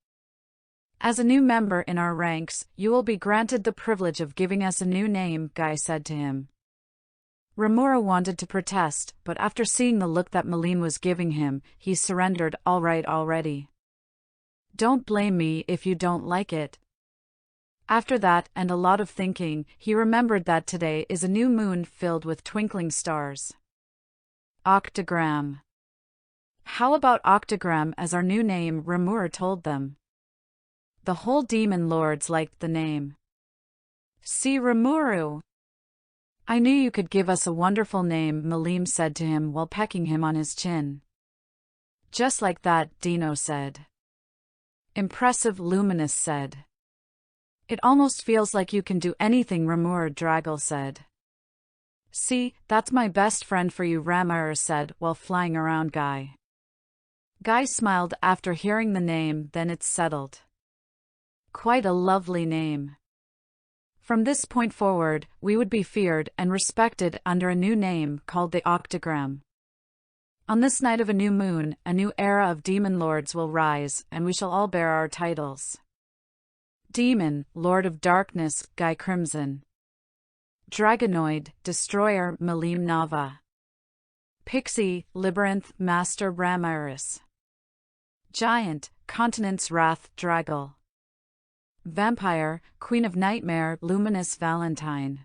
As a new member in our ranks, you will be granted the privilege of giving us a new name, Guy said to him. Rimuru wanted to protest, but after seeing the look that Milim was giving him, he surrendered. All right already. Don't blame me if you don't like it. After that and a lot of thinking, he remembered that today is a new moon filled with twinkling stars. Octogram. How about Octogram as our new name? Rimuru told them. The whole Demon Lords liked the name. See, Rimuru. I knew you could give us a wonderful name, Milim said to him while pecking him on his chin. Just like that, Dino said. Impressive, Luminous said. It almost feels like you can do anything, Rimuru Draggle said. See, that's my best friend for you, Ramiris said while flying around Guy. Guy smiled after hearing the name, then it settled. Quite a lovely name. From this point forward, we would be feared and respected under a new name called the Octogram. On this night of a new moon, a new era of Demon Lords will rise, and we shall all bear our titles. Demon, Lord of Darkness, Guy Crimson. Dragonoid, Destroyer, Milim Nava. Pixie, Labyrinth, Master Ramiris. Giant, Continent's Wrath, Draggle. Vampire, Queen of Nightmare, Luminous Valentine.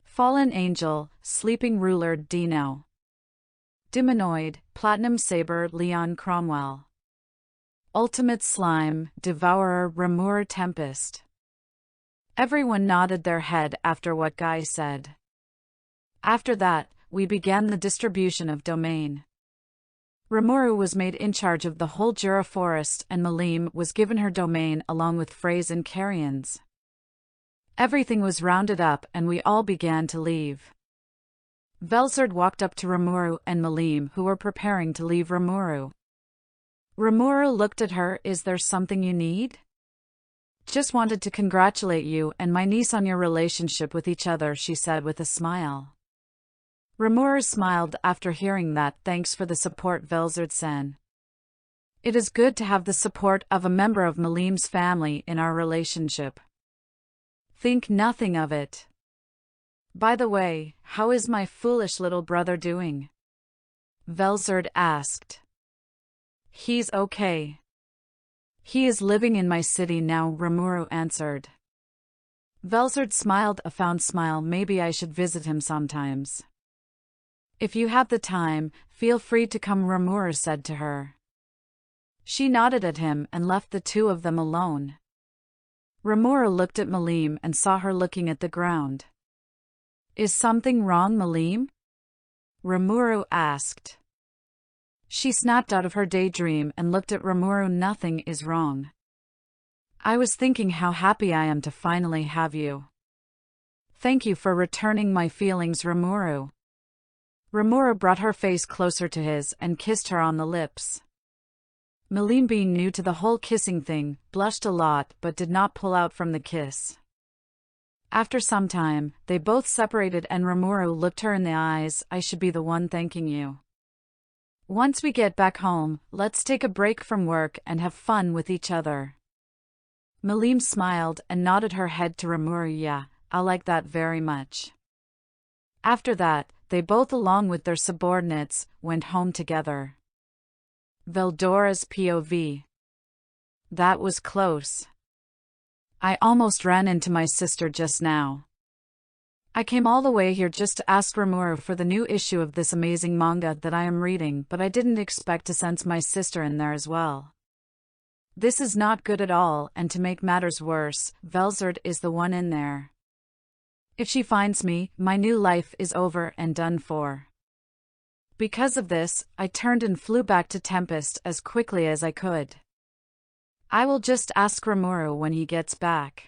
Fallen Angel, Sleeping Ruler, Dino. Demonoid, Platinum Saber, Leon Cromwell. Ultimate Slime, Devourer, Rimuru Tempest. Everyone nodded their head after what Guy said. After that, we began the distribution of domain. Rimuru was made in charge of the whole Jura forest and Milim was given her domain along with Freys and Carians. Everything was rounded up and we all began to leave. Velzard walked up to Rimuru and Milim who were preparing to leave Rimuru. Rimuru looked at her. Is there something you need? Just wanted to congratulate you and my niece on your relationship with each other, she said with a smile. Rimuru smiled after hearing that. Thanks for the support, Velzard-san. It is good to have the support of a member of Milim's family in our relationship. Think nothing of it. By the way, how is my foolish little brother doing? Velzard asked. He's okay. He is living in my city now, Rimuru answered. Velzard smiled a fond smile. Maybe I should visit him sometimes. If you have the time, feel free to come, Rimuru said to her. She nodded at him and left the two of them alone. Rimuru looked at Milim and saw her looking at the ground. Is something wrong, Milim? Rimuru asked. She snapped out of her daydream and looked at Rimuru. Nothing is wrong. I was thinking how happy I am to finally have you. Thank you for returning my feelings, Rimuru. Rimuru brought her face closer to his and kissed her on the lips. Milim, being new to the whole kissing thing, blushed a lot but did not pull out from the kiss. After some time, they both separated and Rimuru looked her in the eyes. I should be the one thanking you. Once we get back home, let's take a break from work and have fun with each other. Milim smiled and nodded her head to Rimuru. Yeah, I like that very much. After that, they both along with their subordinates, went home together. Veldora's POV. That was close. I almost ran into my sister just now. I came all the way here just to ask Rimuru for the new issue of this amazing manga that I am reading, but I didn't expect to sense my sister in there as well. This is not good at all, and to make matters worse, Velzard is the one in there. If she finds me, my new life is over and done for. Because of this, I turned and flew back to Tempest as quickly as I could. I will just ask Rimuru when he gets back.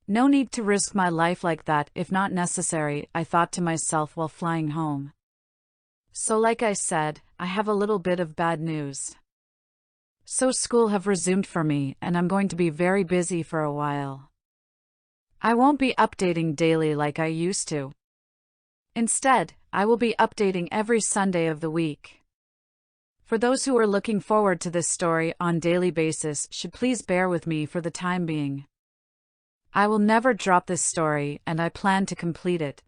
No need to risk my life like that if not necessary, I thought to myself while flying home. So like I said, I have a little bit of bad news. So school have resumed for me and I'm going to be very busy for a while. I won't be updating daily like I used to. Instead, I will be updating every Sunday of the week. For those who are looking forward to this story on daily basis should please bear with me for the time being. I will never drop this story and I plan to complete it.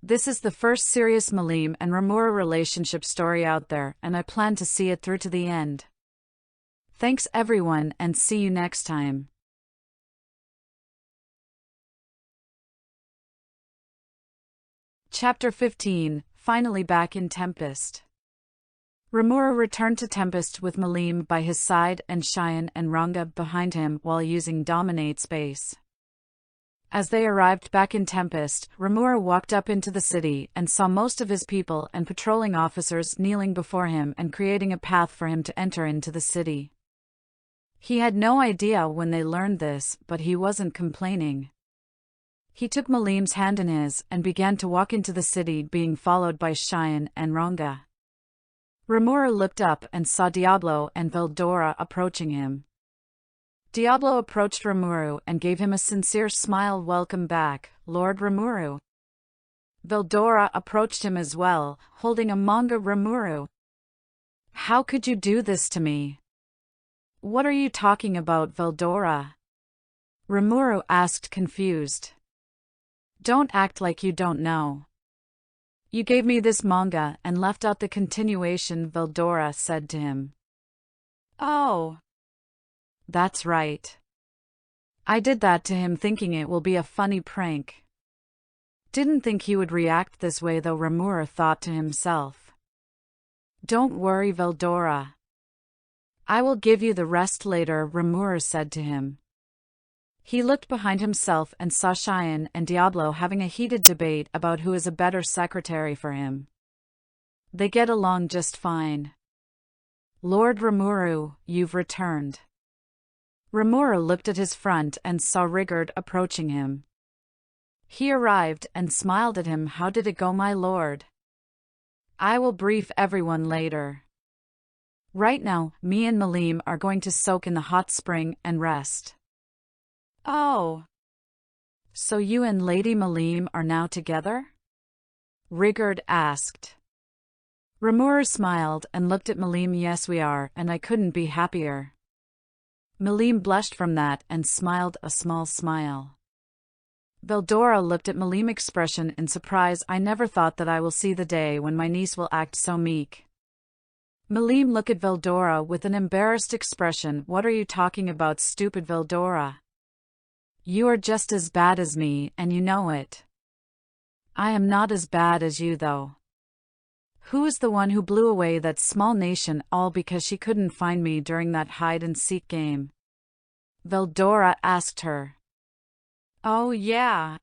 This is the first serious Milim and Rimuru relationship story out there and I plan to see it through to the end. Thanks everyone and see you next time. Chapter 15, Finally back in Tempest. Rimuru returned to Tempest with Milim by his side and Cheyenne and Ranga behind him while using Dominate Space. As they arrived back in Tempest, Rimuru walked up into the city and saw most of his people and patrolling officers kneeling before him and creating a path for him to enter into the city. He had no idea when they learned this, but he wasn't complaining. He took Milim's hand in his and began to walk into the city, being followed by Cheyenne and Ranga. Rimuru looked up and saw Diablo and Veldora approaching him. Diablo approached Rimuru and gave him a sincere smile. Welcome back, Lord Rimuru. Veldora approached him as well, holding a manga. Rimuru, how could you do this to me? What are you talking about, Veldora? Rimuru asked, confused. Don't act like you don't know. You gave me this manga and left out the continuation, Veldora said to him. Oh. That's right. I did that to him thinking it will be a funny prank. Didn't think he would react this way though, Rimuru thought to himself. Don't worry, Veldora. I will give you the rest later, Rimuru said to him. He looked behind himself and saw Cheyenne and Diablo having a heated debate about who is a better secretary for him. They get along just fine. Lord Rimuru, you've returned. Rimuru looked at his front and saw Rigurd approaching him. He arrived and smiled at him. How did it go, my lord? I will brief everyone later. Right now, me and Milim are going to soak in the hot spring and rest. Oh. So you and Lady Milim are now together? Rigurd asked. Rimuru smiled and looked at Milim. Yes, we are, and I couldn't be happier. Milim blushed from that and smiled a small smile. Veldora looked at Milim's expression in surprise. I never thought that I will see the day when my niece will act so meek. Milim looked at Veldora with an embarrassed expression. What are you talking about, stupid Veldora? You are just as bad as me, and you know it. I am not as bad as you, though. Who is the one who blew away that small nation all because she couldn't find me during that hide-and-seek game? Veldora asked her. Oh yeah.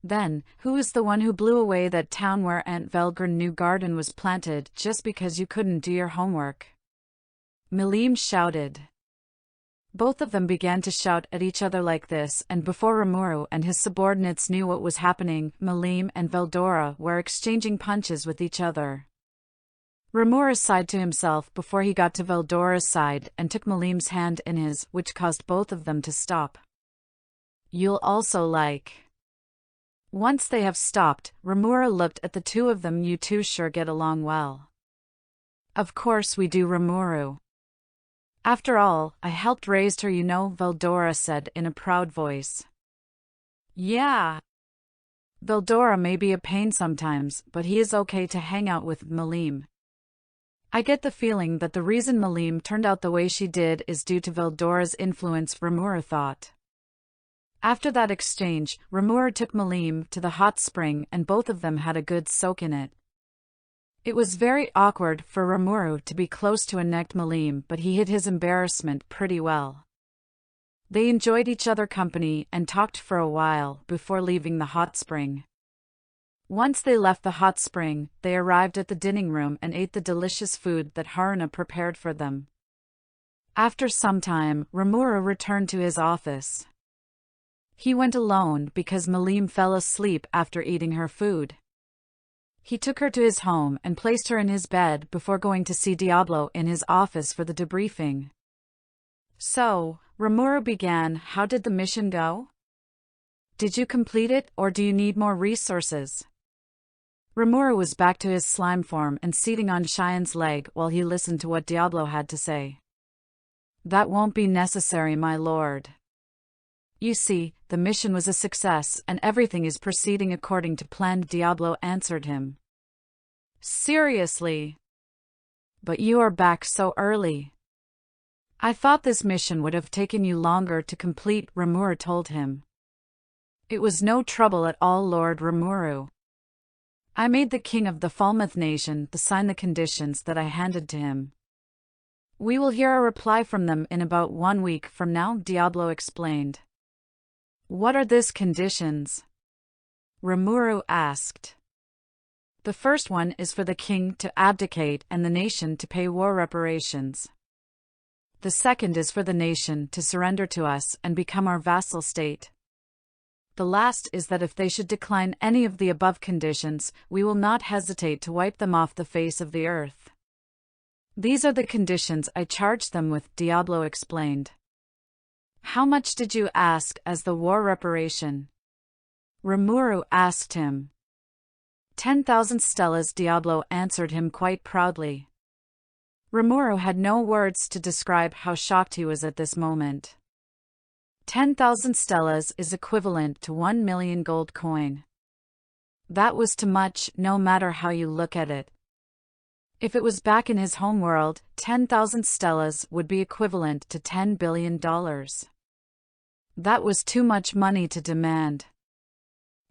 Then, who is the one who blew away that town where Aunt Velger's new garden was planted just because you couldn't do your homework? Milim shouted. Both of them began to shout at each other like this, and before Rimuru and his subordinates knew what was happening, Milim and Veldora were exchanging punches with each other. Rimuru sighed to himself before he got to Veldora's side and took Milim's hand in his, which caused both of them to stop. You'll also like. Once they have stopped, Rimuru looked at the two of them. You two sure get along well. Of course we do, Rimuru. After all, I helped raise her, you know, Veldora said in a proud voice. Yeah. Veldora may be a pain sometimes, but he is okay to hang out with Milim. I get the feeling that the reason Milim turned out the way she did is due to Veldora's influence, Rimuru thought. After that exchange, Rimuru took Milim to the hot spring and both of them had a good soak in it. It was very awkward for Rimuru to be close to a necked Milim, but he hid his embarrassment pretty well. They enjoyed each other's company and talked for a while before leaving the hot spring. Once they left the hot spring, they arrived at the dining room and ate the delicious food that Haruna prepared for them. After some time, Rimuru returned to his office. He went alone because Milim fell asleep after eating her food. He took her to his home and placed her in his bed before going to see Diablo in his office for the debriefing. So, Rimuru began. How did the mission go? Did you complete it, or do you need more resources? Rimuru was back to his slime form and seating on Cheyenne's leg while he listened to what Diablo had to say. That won't be necessary, my lord. You see, the mission was a success and everything is proceeding according to plan, Diablo answered him. Seriously? But you are back so early. I thought this mission would have taken you longer to complete, Rimuru told him. It was no trouble at all, Lord Rimuru. I made the king of the Falmouth nation sign the conditions that I handed to him. We will hear a reply from them in about 1 week from now, Diablo explained. What are these conditions? Rimuru asked. The first one is for the king to abdicate and the nation to pay war reparations. The second is for the nation to surrender to us and become our vassal state. The last is that if they should decline any of the above conditions, we will not hesitate to wipe them off the face of the earth. These are the conditions I charged them with, Diablo explained. How much did you ask as the war reparation? Rimuru asked him. 10,000 stellas, Diablo answered him quite proudly. Rimuru had no words to describe how shocked he was at this moment. 10,000 stellas is equivalent to 1 million gold coin. That was too much, no matter how you look at it. If it was back in his homeworld, 10,000 stellas would be equivalent to $10 billion. That was too much money to demand.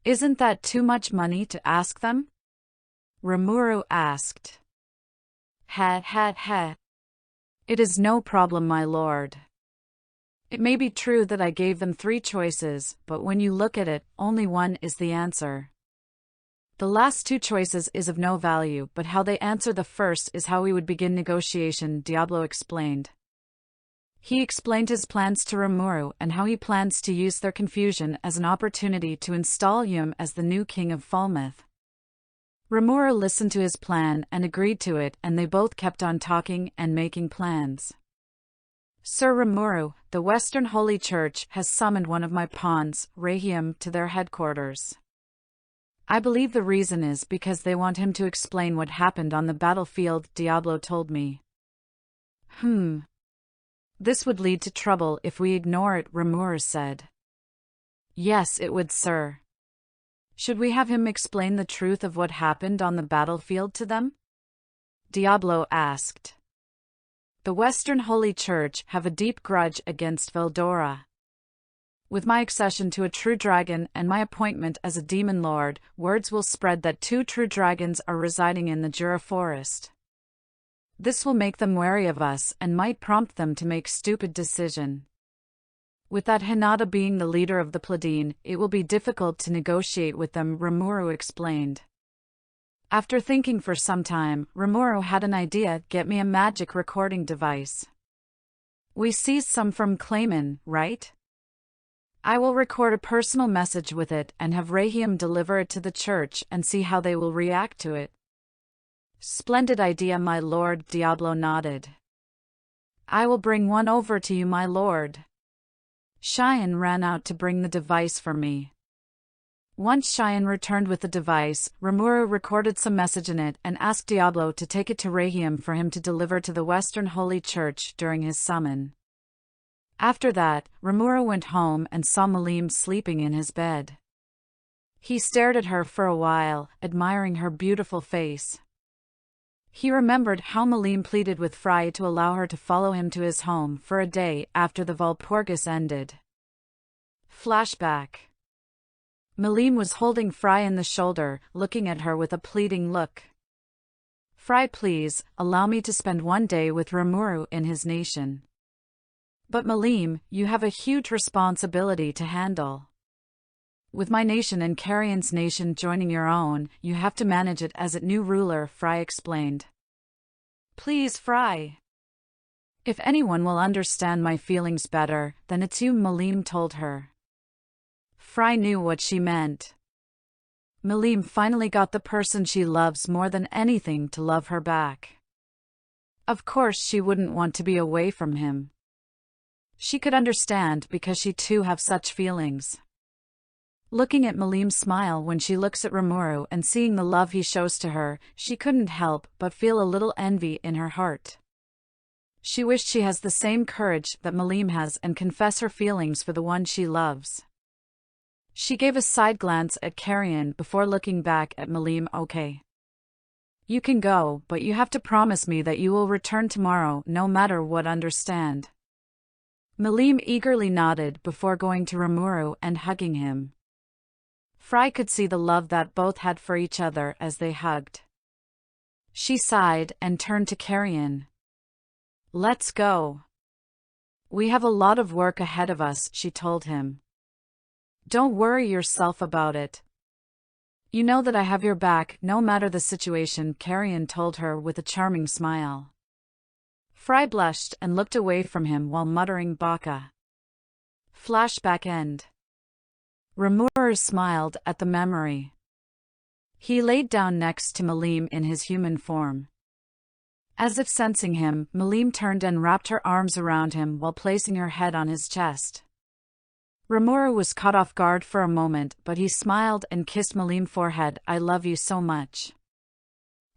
Isn't that too much money to ask them? Rimuru asked. Ha ha ha. It is no problem, my lord. It may be true that I gave them 3 choices, but when you look at it, only one is the answer. The last 2 choices is of no value, but how they answer the first is how we would begin negotiation, Diablo explained. He explained his plans to Rimuru and how he plans to use their confusion as an opportunity to install Yum as the new king of Falmouth. Rimuru listened to his plan and agreed to it, and they both kept on talking and making plans. Sir Rimuru, the Western Holy Church has summoned one of my pawns, Rahim, to their headquarters. I believe the reason is because they want him to explain what happened on the battlefield, Diablo told me. This would lead to trouble if we ignore it, Rimuru said. Yes, it would, sir. Should we have him explain the truth of what happened on the battlefield to them? Diablo asked. The Western Holy Church have a deep grudge against Veldora. With my accession to a true dragon and my appointment as a demon lord, words will spread that 2 true dragons are residing in the Jura forest. This will make them wary of us and might prompt them to make stupid decision. With that Hinata being the leader of the Pladine, it will be difficult to negotiate with them, Rimuru explained. After thinking for some time, Rimuru had an idea: get me a magic recording device. We seized some from Clayman, right? I will record a personal message with it and have Rahim deliver it to the church and see how they will react to it. Splendid idea, my lord, Diablo nodded. I will bring one over to you, my lord. Cheyenne ran out to bring the device for me. Once Cheyenne returned with the device, Rimuru recorded some message in it and asked Diablo to take it to Rahim for him to deliver to the Western Holy Church during his summon. After that, Rimuru went home and saw Milim sleeping in his bed. He stared at her for a while, admiring her beautiful face. He remembered how Milim pleaded with Fry to allow her to follow him to his home for a day after the Walpurgis ended. Flashback. Milim was holding Fry in the shoulder, looking at her with a pleading look. Fry, please, allow me to spend one day with Rimuru in his nation. But Milim, you have a huge responsibility to handle. With my nation and Carrion's nation joining your own, you have to manage it as its new ruler, Fry explained. Please, Fry. If anyone will understand my feelings better, then it's you, Milim told her. Fry knew what she meant. Milim finally got the person she loves more than anything to love her back. Of course she wouldn't want to be away from him. She could understand because she too have such feelings. Looking at Milim's smile when she looks at Rimuru and seeing the love he shows to her, she couldn't help but feel a little envy in her heart. She wished she has the same courage that Milim has and confess her feelings for the one she loves. She gave a side glance at Carrion before looking back at Milim. Okay. You can go, but you have to promise me that you will return tomorrow no matter what, understand? Milim eagerly nodded before going to Rimuru and hugging him. Fry could see the love that both had for each other as they hugged. She sighed and turned to Carrion. Let's go. We have a lot of work ahead of us, she told him. Don't worry yourself about it. You know that I have your back, no matter the situation, Carrion told her with a charming smile. Fry blushed and looked away from him while muttering Baka. Flashback end. Rimuru smiled at the memory. He laid down next to Milim in his human form. As if sensing him, Milim turned and wrapped her arms around him while placing her head on his chest. Rimuru was caught off guard for a moment, but he smiled and kissed Milim's forehead. I love you so much.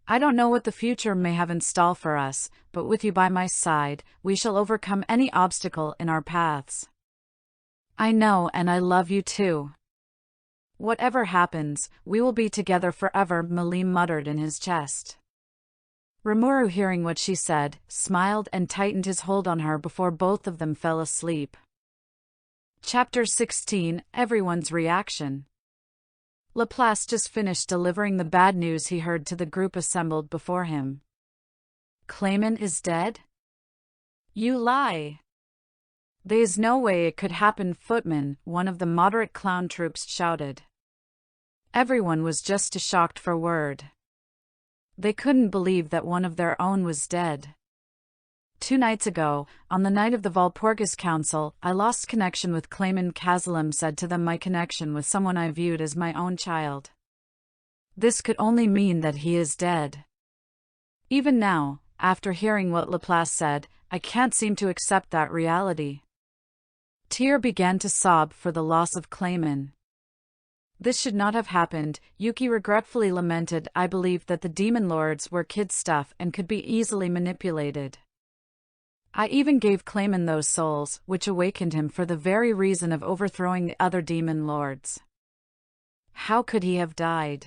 I don't know what the future may have in store for us, but with you by my side, we shall overcome any obstacle in our paths. I know, and I love you too. Whatever happens, we will be together forever, Milim muttered in his chest. Rimuru, hearing what she said, smiled and tightened his hold on her before both of them fell asleep. Chapter 16 – Everyone's Reaction. Laplace just finished delivering the bad news he heard to the group assembled before him. Clayman is dead? You lie. "There's no way it could happen, footman," one of the moderate clown troops shouted. Everyone was just too shocked for word. They couldn't believe that one of their own was dead. 2 nights ago, on the night of the Walpurgis Council, I lost connection with Clayman. Cazalim said to them, my connection with someone I viewed as my own child. This could only mean that he is dead. Even now, after hearing what Laplace said, I can't seem to accept that reality. Tyr began to sob for the loss of Clayman. This should not have happened, Yuki regretfully lamented. I believed that the demon lords were kid stuff and could be easily manipulated. I even gave Clayman those souls, which awakened him for the very reason of overthrowing the other demon lords. How could he have died?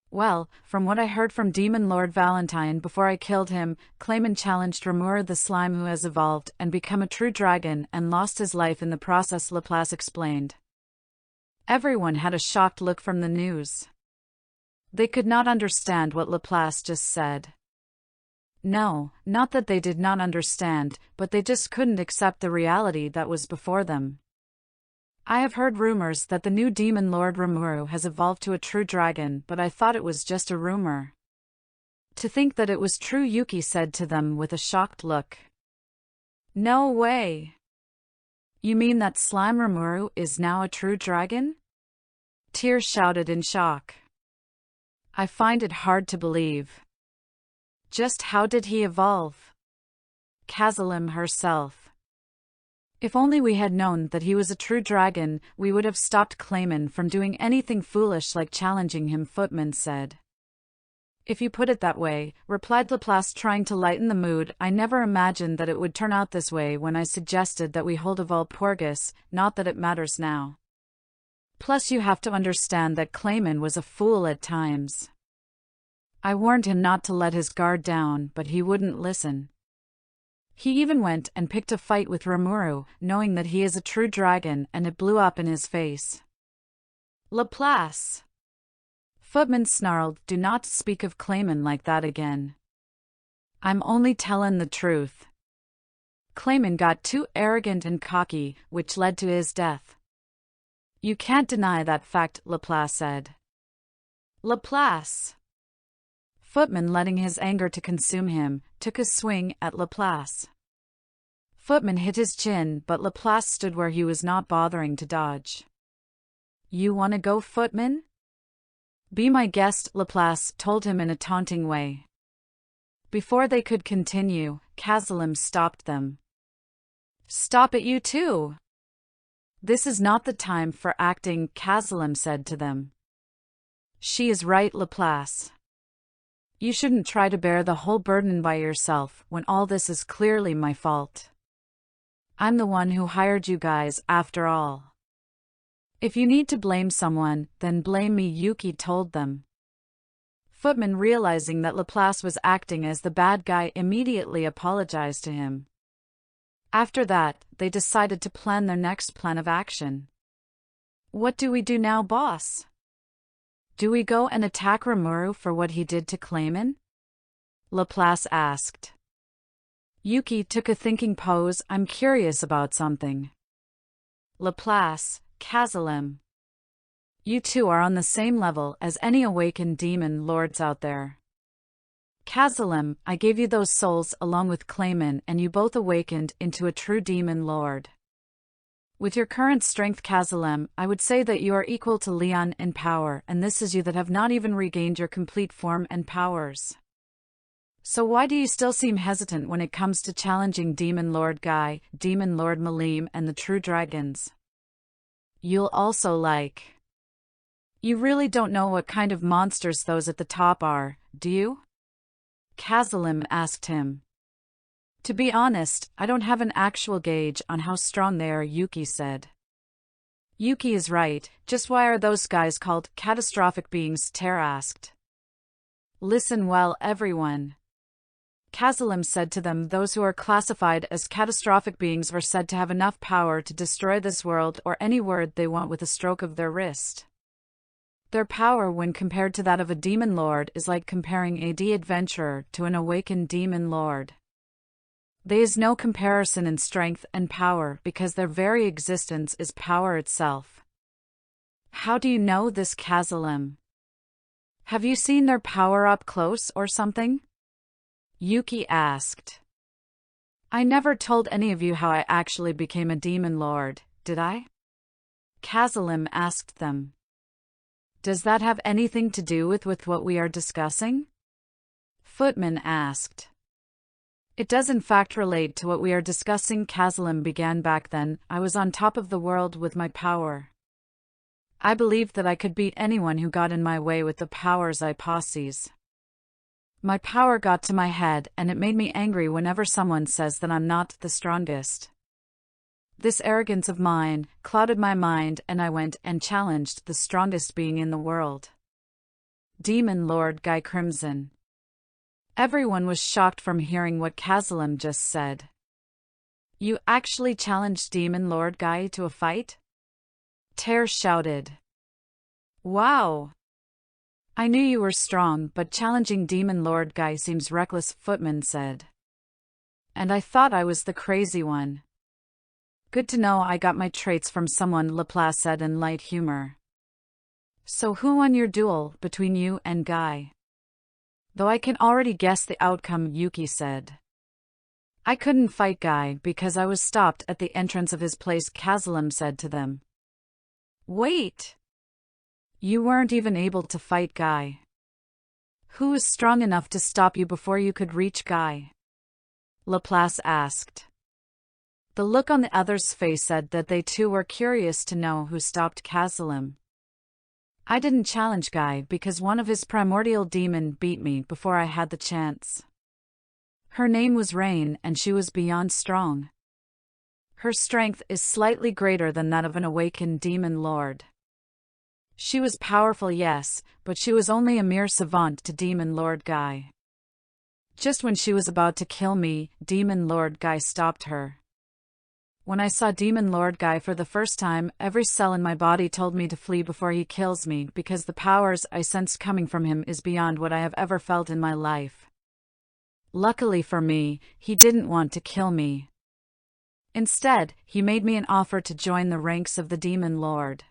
Well, from what I heard from Demon Lord Valentine before I killed him, Clayman challenged Rimuru the slime, who has evolved and become a true dragon, and lost his life in the process, Laplace explained. Everyone had a shocked look from the news. They could not understand what Laplace just said. No, not that they did not understand, but they just couldn't accept the reality that was before them. I have heard rumors that the new demon lord Rimuru has evolved to a true dragon, but I thought it was just a rumor. To think that it was true, Yuki said to them with a shocked look. No way! You mean that slime Rimuru is now a true dragon? Tyr shouted in shock. I find it hard to believe. Just how did he evolve? Cazalim herself. If only we had known that he was a true dragon, we would have stopped Clayman from doing anything foolish like challenging him, Footman said. If you put it that way, replied Laplace, trying to lighten the mood, I never imagined that it would turn out this way when I suggested that we hold a Walpurgis, not that it matters now. Plus you have to understand that Clayman was a fool at times. I warned him not to let his guard down, but he wouldn't listen. He even went and picked a fight with Rimuru, knowing that he is a true dragon, and it blew up in his face. Laplace! Footman snarled, do not speak of Clayman like that again. I'm only tellin' the truth. Clayman got too arrogant and cocky, which led to his death. You can't deny that fact, Laplace said. Laplace! Footman, letting his anger to consume him, took a swing at Laplace. Footman hit his chin, but Laplace stood where he was, not bothering to dodge. You wanna go, Footman? Be my guest, Laplace told him in a taunting way. Before they could continue, Cazalim stopped them. Stop it, you two! This is not the time for acting, Cazalim said to them. She is right, Laplace. You shouldn't try to bear the whole burden by yourself when all this is clearly my fault. I'm the one who hired you guys, after all. If you need to blame someone, then blame me, Yuki told them. Footman, realizing that Laplace was acting as the bad guy, immediately apologized to him. After that, they decided to plan their next plan of action. What do we do now, boss? Do we go and attack Rimuru for what he did to Clayman? Laplace asked. Yuki took a thinking pose. I'm curious about something. Laplace, Cazalim. You two are on the same level as any awakened demon lords out there. Cazalim, I gave you those souls along with Clayman, and you both awakened into a true demon lord. With your current strength, Cazalim, I would say that you are equal to Leon in power, and this is you that have not even regained your complete form and powers. So why do you still seem hesitant when it comes to challenging Demon Lord Guy, Demon Lord Milim, and the True Dragons? You'll also like. You really don't know what kind of monsters those at the top are, do you? Cazalim asked him. To be honest, I don't have an actual gauge on how strong they are, Yuki said. Yuki is right, just why are those guys called catastrophic beings? Tara asked. Listen well, everyone. Cazalim said to them, those who are classified as catastrophic beings are said to have enough power to destroy this world or any world they want with a stroke of their wrist. Their power, when compared to that of a demon lord, is like comparing a adventurer to an awakened demon lord. There is no comparison in strength and power because their very existence is power itself. How do you know this, Kazalim? Have you seen their power up close or something? Yuki asked. I never told any of you how I actually became a demon lord, did I? Kazalim asked them. Does that have anything to do with what we are discussing? Footman asked. It does in fact relate to what we are discussing. Kazalim began. Back then, I was on top of the world with my power. I believed that I could beat anyone who got in my way with the powers I possess. My power got to my head and it made me angry whenever someone says that I'm not the strongest. This arrogance of mine clouded my mind and I went and challenged the strongest being in the world. Demon Lord Guy Crimson. Everyone was shocked from hearing what Kazalim just said. You actually challenged Demon Lord Guy to a fight? Ter shouted. Wow! I knew you were strong, but challenging Demon Lord Guy seems reckless, Footman said. And I thought I was the crazy one. Good to know I got my traits from someone, Laplace said in light humor. So who won your duel between you and Guy? Though I can already guess the outcome, Yuki said. I couldn't fight Guy because I was stopped at the entrance of his place, Kazalim said to them. Wait! You weren't even able to fight Guy. Who was strong enough to stop you before you could reach Guy? Laplace asked. The look on the other's face said that they too were curious to know who stopped Kazalim. I didn't challenge Guy because one of his primordial demon beat me before I had the chance. Her name was Rain and she was beyond strong. Her strength is slightly greater than that of an awakened demon lord. She was powerful, yes, but she was only a mere savant to Demon Lord Guy. Just when she was about to kill me, Demon Lord Guy stopped her. When I saw Demon Lord Guy for the first time, every cell in my body told me to flee before he kills me because the powers I sensed coming from him is beyond what I have ever felt in my life. Luckily for me, he didn't want to kill me. Instead, he made me an offer to join the ranks of the Demon Lord.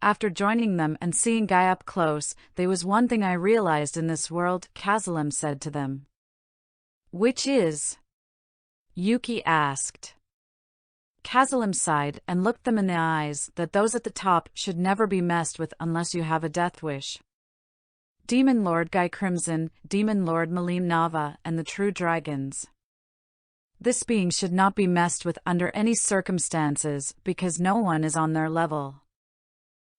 After joining them and seeing Guy up close, there was one thing I realized in this world, Kazalim said to them. Which is? Yuki asked. Kazalim sighed and looked them in the eyes that those at the top should never be messed with unless you have a death wish. Demon Lord Guy Crimson, Demon Lord Milim Nava, and the True Dragons. This being should not be messed with under any circumstances because no one is on their level.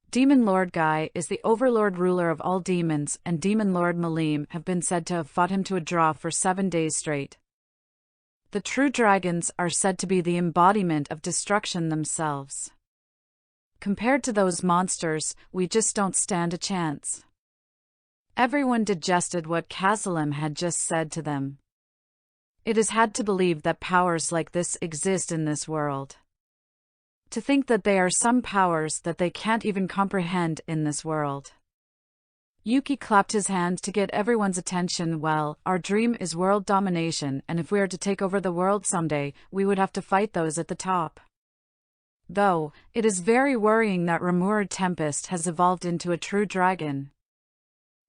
Demon Lord Guy is the overlord ruler of all demons, and Demon Lord Milim have been said to have fought him to a draw for 7 days straight. The true dragons are said to be the embodiment of destruction themselves. Compared to those monsters, we just don't stand a chance. Everyone digested what Kazalim had just said to them. It is hard to believe that powers like this exist in this world. To think that they are some powers that they can't even comprehend in this world. Yuki clapped his hands to get everyone's attention. Well, our dream is world domination, and if we are to take over the world someday, we would have to fight those at the top. Though, it is very worrying that Rimuru Tempest has evolved into a true dragon.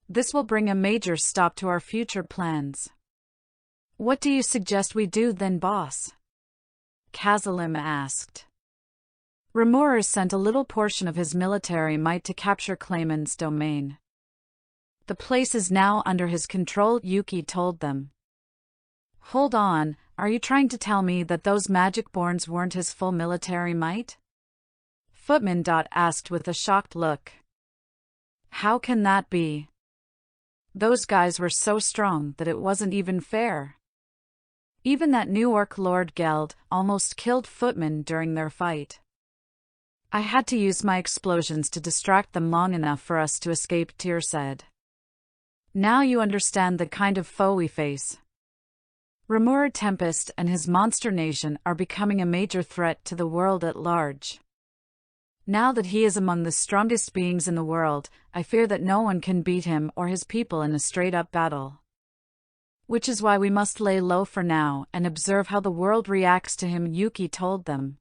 This will bring a major stop to our future plans. What do you suggest we do then, boss? Kazalim asked. Rimuru sent a little portion of his military might to capture Clayman's domain. The place is now under his control, Yuki told them. Hold on, are you trying to tell me that those magic-borns weren't his full military might? Footman asked with a shocked look. How can that be? Those guys were so strong that it wasn't even fair. Even that new orc Lord Geld almost killed Footman during their fight. I had to use my explosions to distract them long enough for us to escape, Tyr said. Now you understand the kind of foe we face. Rimuru Tempest and his monster nation are becoming a major threat to the world at large. Now that he is among the strongest beings in the world, I fear that no one can beat him or his people in a straight-up battle. Which is why we must lay low for now and observe how the world reacts to him, Yuki told them.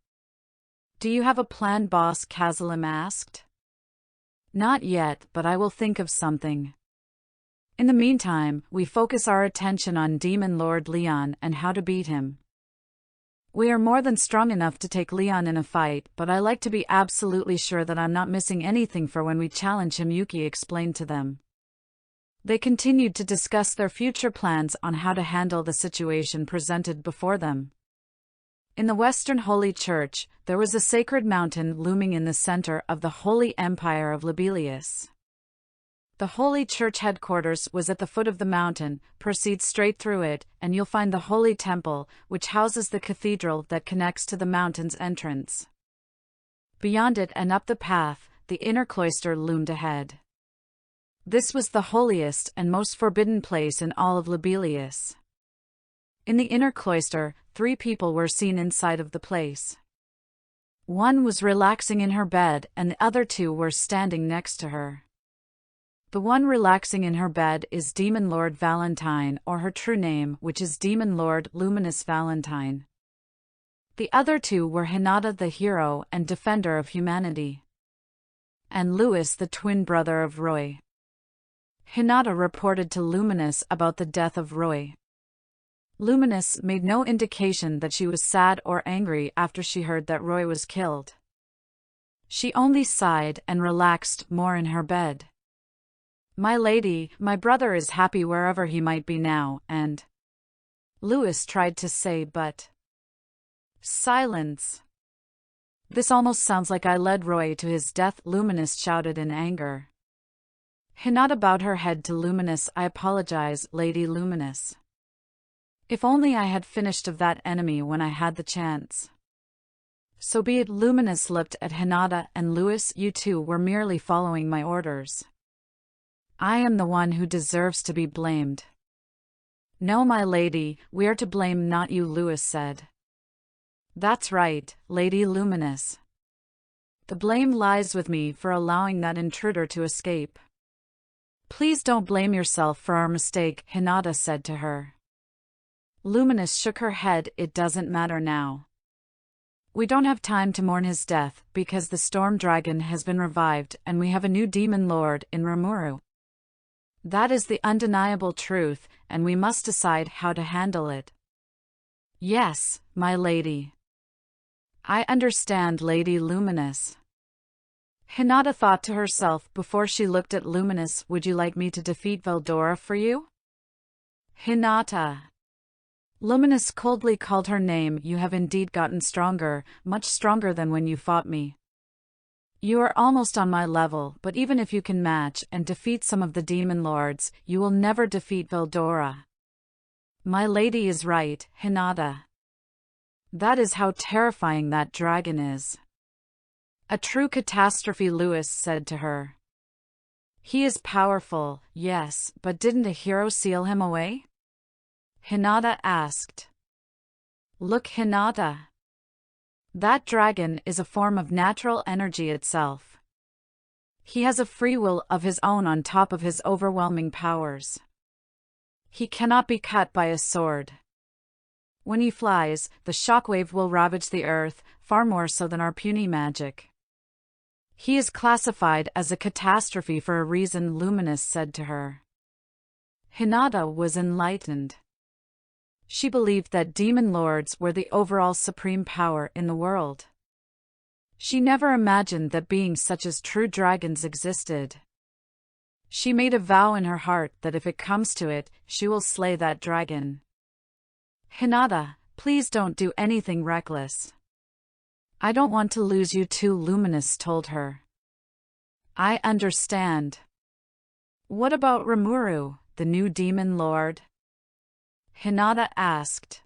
Do you have a plan, boss? Kazalim asked. Not yet, but I will think of something. In the meantime, we focus our attention on Demon Lord Leon and how to beat him. We are more than strong enough to take Leon in a fight, but I like to be absolutely sure that I'm not missing anything for when we challenge him, Yuki explained to them. They continued to discuss their future plans on how to handle the situation presented before them. In the Western Holy Church, there was a sacred mountain looming in the center of the Holy Empire of Libelius. The Holy Church headquarters was at the foot of the mountain. Proceed straight through it, and you'll find the Holy Temple, which houses the cathedral that connects to the mountain's entrance. Beyond it and up the path, the inner cloister loomed ahead. This was the holiest and most forbidden place in all of Libelius. In the inner cloister, 3 people were seen inside of the place. One was relaxing in her bed, and the other 2 were standing next to her. The one relaxing in her bed is Demon Lord Valentine, or her true name, which is Demon Lord Luminous Valentine. The other 2 were Hinata, the hero and defender of humanity, and Louis, the twin brother of Roy. Hinata reported to Luminous about the death of Roy. Luminous made no indication that she was sad or angry after she heard that Roy was killed. She only sighed and relaxed more in her bed. My lady, my brother is happy wherever he might be now, and Louis tried to say, but silence. This almost sounds like I led Roy to his death, Luminous shouted in anger. Hinata bowed her head to Luminous. I apologize, Lady Luminous. If only I had finished of that enemy when I had the chance. So be it. Luminous looked at Hinata and Louis. You two were merely following my orders. I am the one who deserves to be blamed. No, my lady, we are to blame, not you, Louis said. That's right, Lady Luminous. The blame lies with me for allowing that intruder to escape. Please don't blame yourself for our mistake, Hinata said to her. Luminous shook her head. It doesn't matter now. We don't have time to mourn his death, because the storm dragon has been revived and we have a new demon lord in Rimuru. That is the undeniable truth, and we must decide how to handle it. Yes, my lady. I understand, Lady Luminous. Hinata thought to herself before she looked at Luminous. Would you like me to defeat Veldora for you? Hinata. Luminous coldly called her name. You have indeed gotten stronger, much stronger than when you fought me. You are almost on my level, but even if you can match and defeat some of the demon lords, you will never defeat Veldora. My lady is right, Hinata. That is how terrifying that dragon is. A true catastrophe, Louis said to her. He is powerful, yes, but didn't a hero seal him away? Hinata asked. Look, Hinata. That dragon is a form of natural energy itself. He has a free will of his own on top of his overwhelming powers. He cannot be cut by a sword. When he flies, the shockwave will ravage the earth, far more so than our puny magic. He is classified as a catastrophe for a reason, Luminous said to her. Hinata was enlightened. She believed that demon lords were the overall supreme power in the world. She never imagined that beings such as true dragons existed. She made a vow in her heart that if it comes to it, she will slay that dragon. Hinata, please don't do anything reckless. I don't want to lose you too, Luminous told her. I understand. What about Rimuru, the new demon lord? Hinata asked.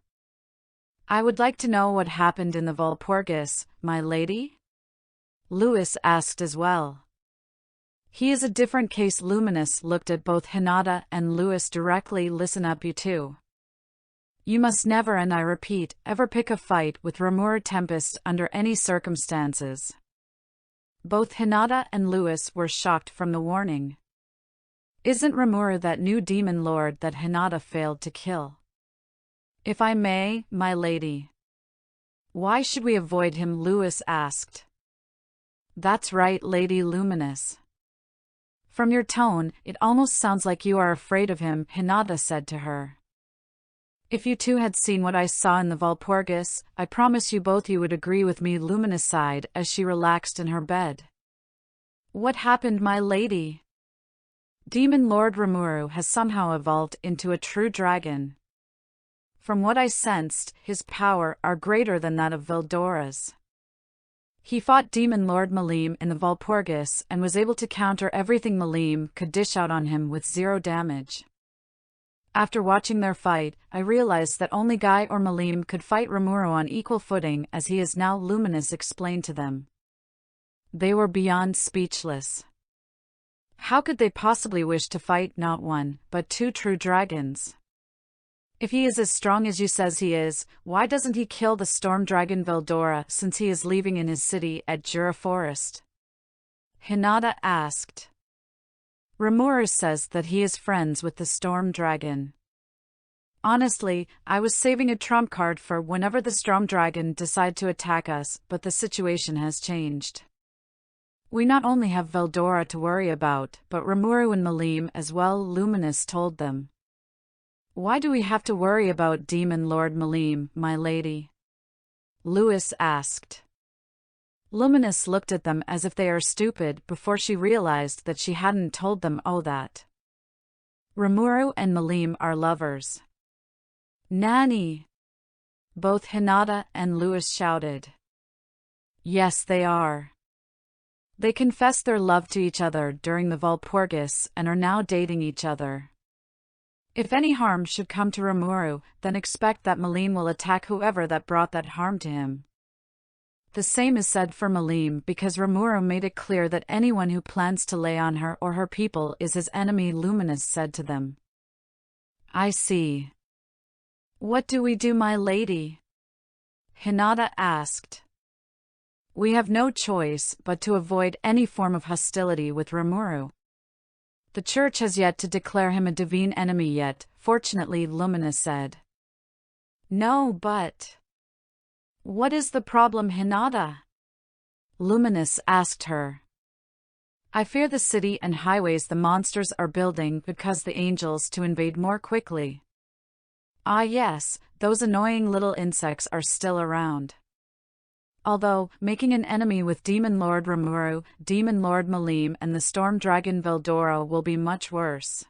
I would like to know what happened in the Walpurgis, my lady? Louis asked as well. He is a different case. Luminous looked at both Hinata and Louis directly. Listen up, you two. You must never, and I repeat, ever pick a fight with Rimuru Tempest under any circumstances. Both Hinata and Louis were shocked from the warning. Isn't Rimuru that new demon lord that Hinata failed to kill? If I may, my lady. Why should we avoid him? Lewis asked. That's right, Lady Luminous. From your tone, it almost sounds like you are afraid of him, Hinata said to her. If you two had seen what I saw in the Walpurgis, I promise you both you would agree with me, Luminous sighed as she relaxed in her bed. What happened, my lady? Demon Lord Rimuru has somehow evolved into a true dragon. From what I sensed, his power are greater than that of Veldora's. He fought Demon Lord Milim in the Walpurgis and was able to counter everything Milim could dish out on him with 0 damage. After watching their fight, I realized that only Guy or Milim could fight Rimuru on equal footing, as he is now, Luminous explained to them. They were beyond speechless. How could they possibly wish to fight not one, but 2 true dragons? If he is as strong as you says he is, why doesn't he kill the storm dragon Veldora since he is leaving in his city at Jura Forest? Hinata asked. Rimuru says that he is friends with the storm dragon. Honestly, I was saving a trump card for whenever the storm dragon decide to attack us, but the situation has changed. We not only have Veldora to worry about, but Rimuru and Milim as well, Luminous told them. Why do we have to worry about Demon Lord Milim, my lady? Lewis asked. Luminous looked at them as if they are stupid before she realized that she hadn't told them that. Rimuru and Milim are lovers. Nani? Both Hinata and Lewis shouted. Yes, they are. They confessed their love to each other during the Walpurgis and are now dating each other. If any harm should come to Rimuru, then expect that Milim will attack whoever that brought that harm to him. The same is said for Milim because Rimuru made it clear that anyone who plans to lay on her or her people is his enemy, Luminous said to them. I see. What do we do, my lady? Hinata asked. We have no choice but to avoid any form of hostility with Rimuru. The church has yet to declare him a divine enemy yet, fortunately, Luminous said. No, but... What is the problem, Hinata? Luminous asked her. I fear the city and highways the monsters are building could cause the angels to invade more quickly. Ah yes, those annoying little insects are still around. Although, making an enemy with Demon Lord Rimuru, Demon Lord Milim and the Storm Dragon Veldora will be much worse.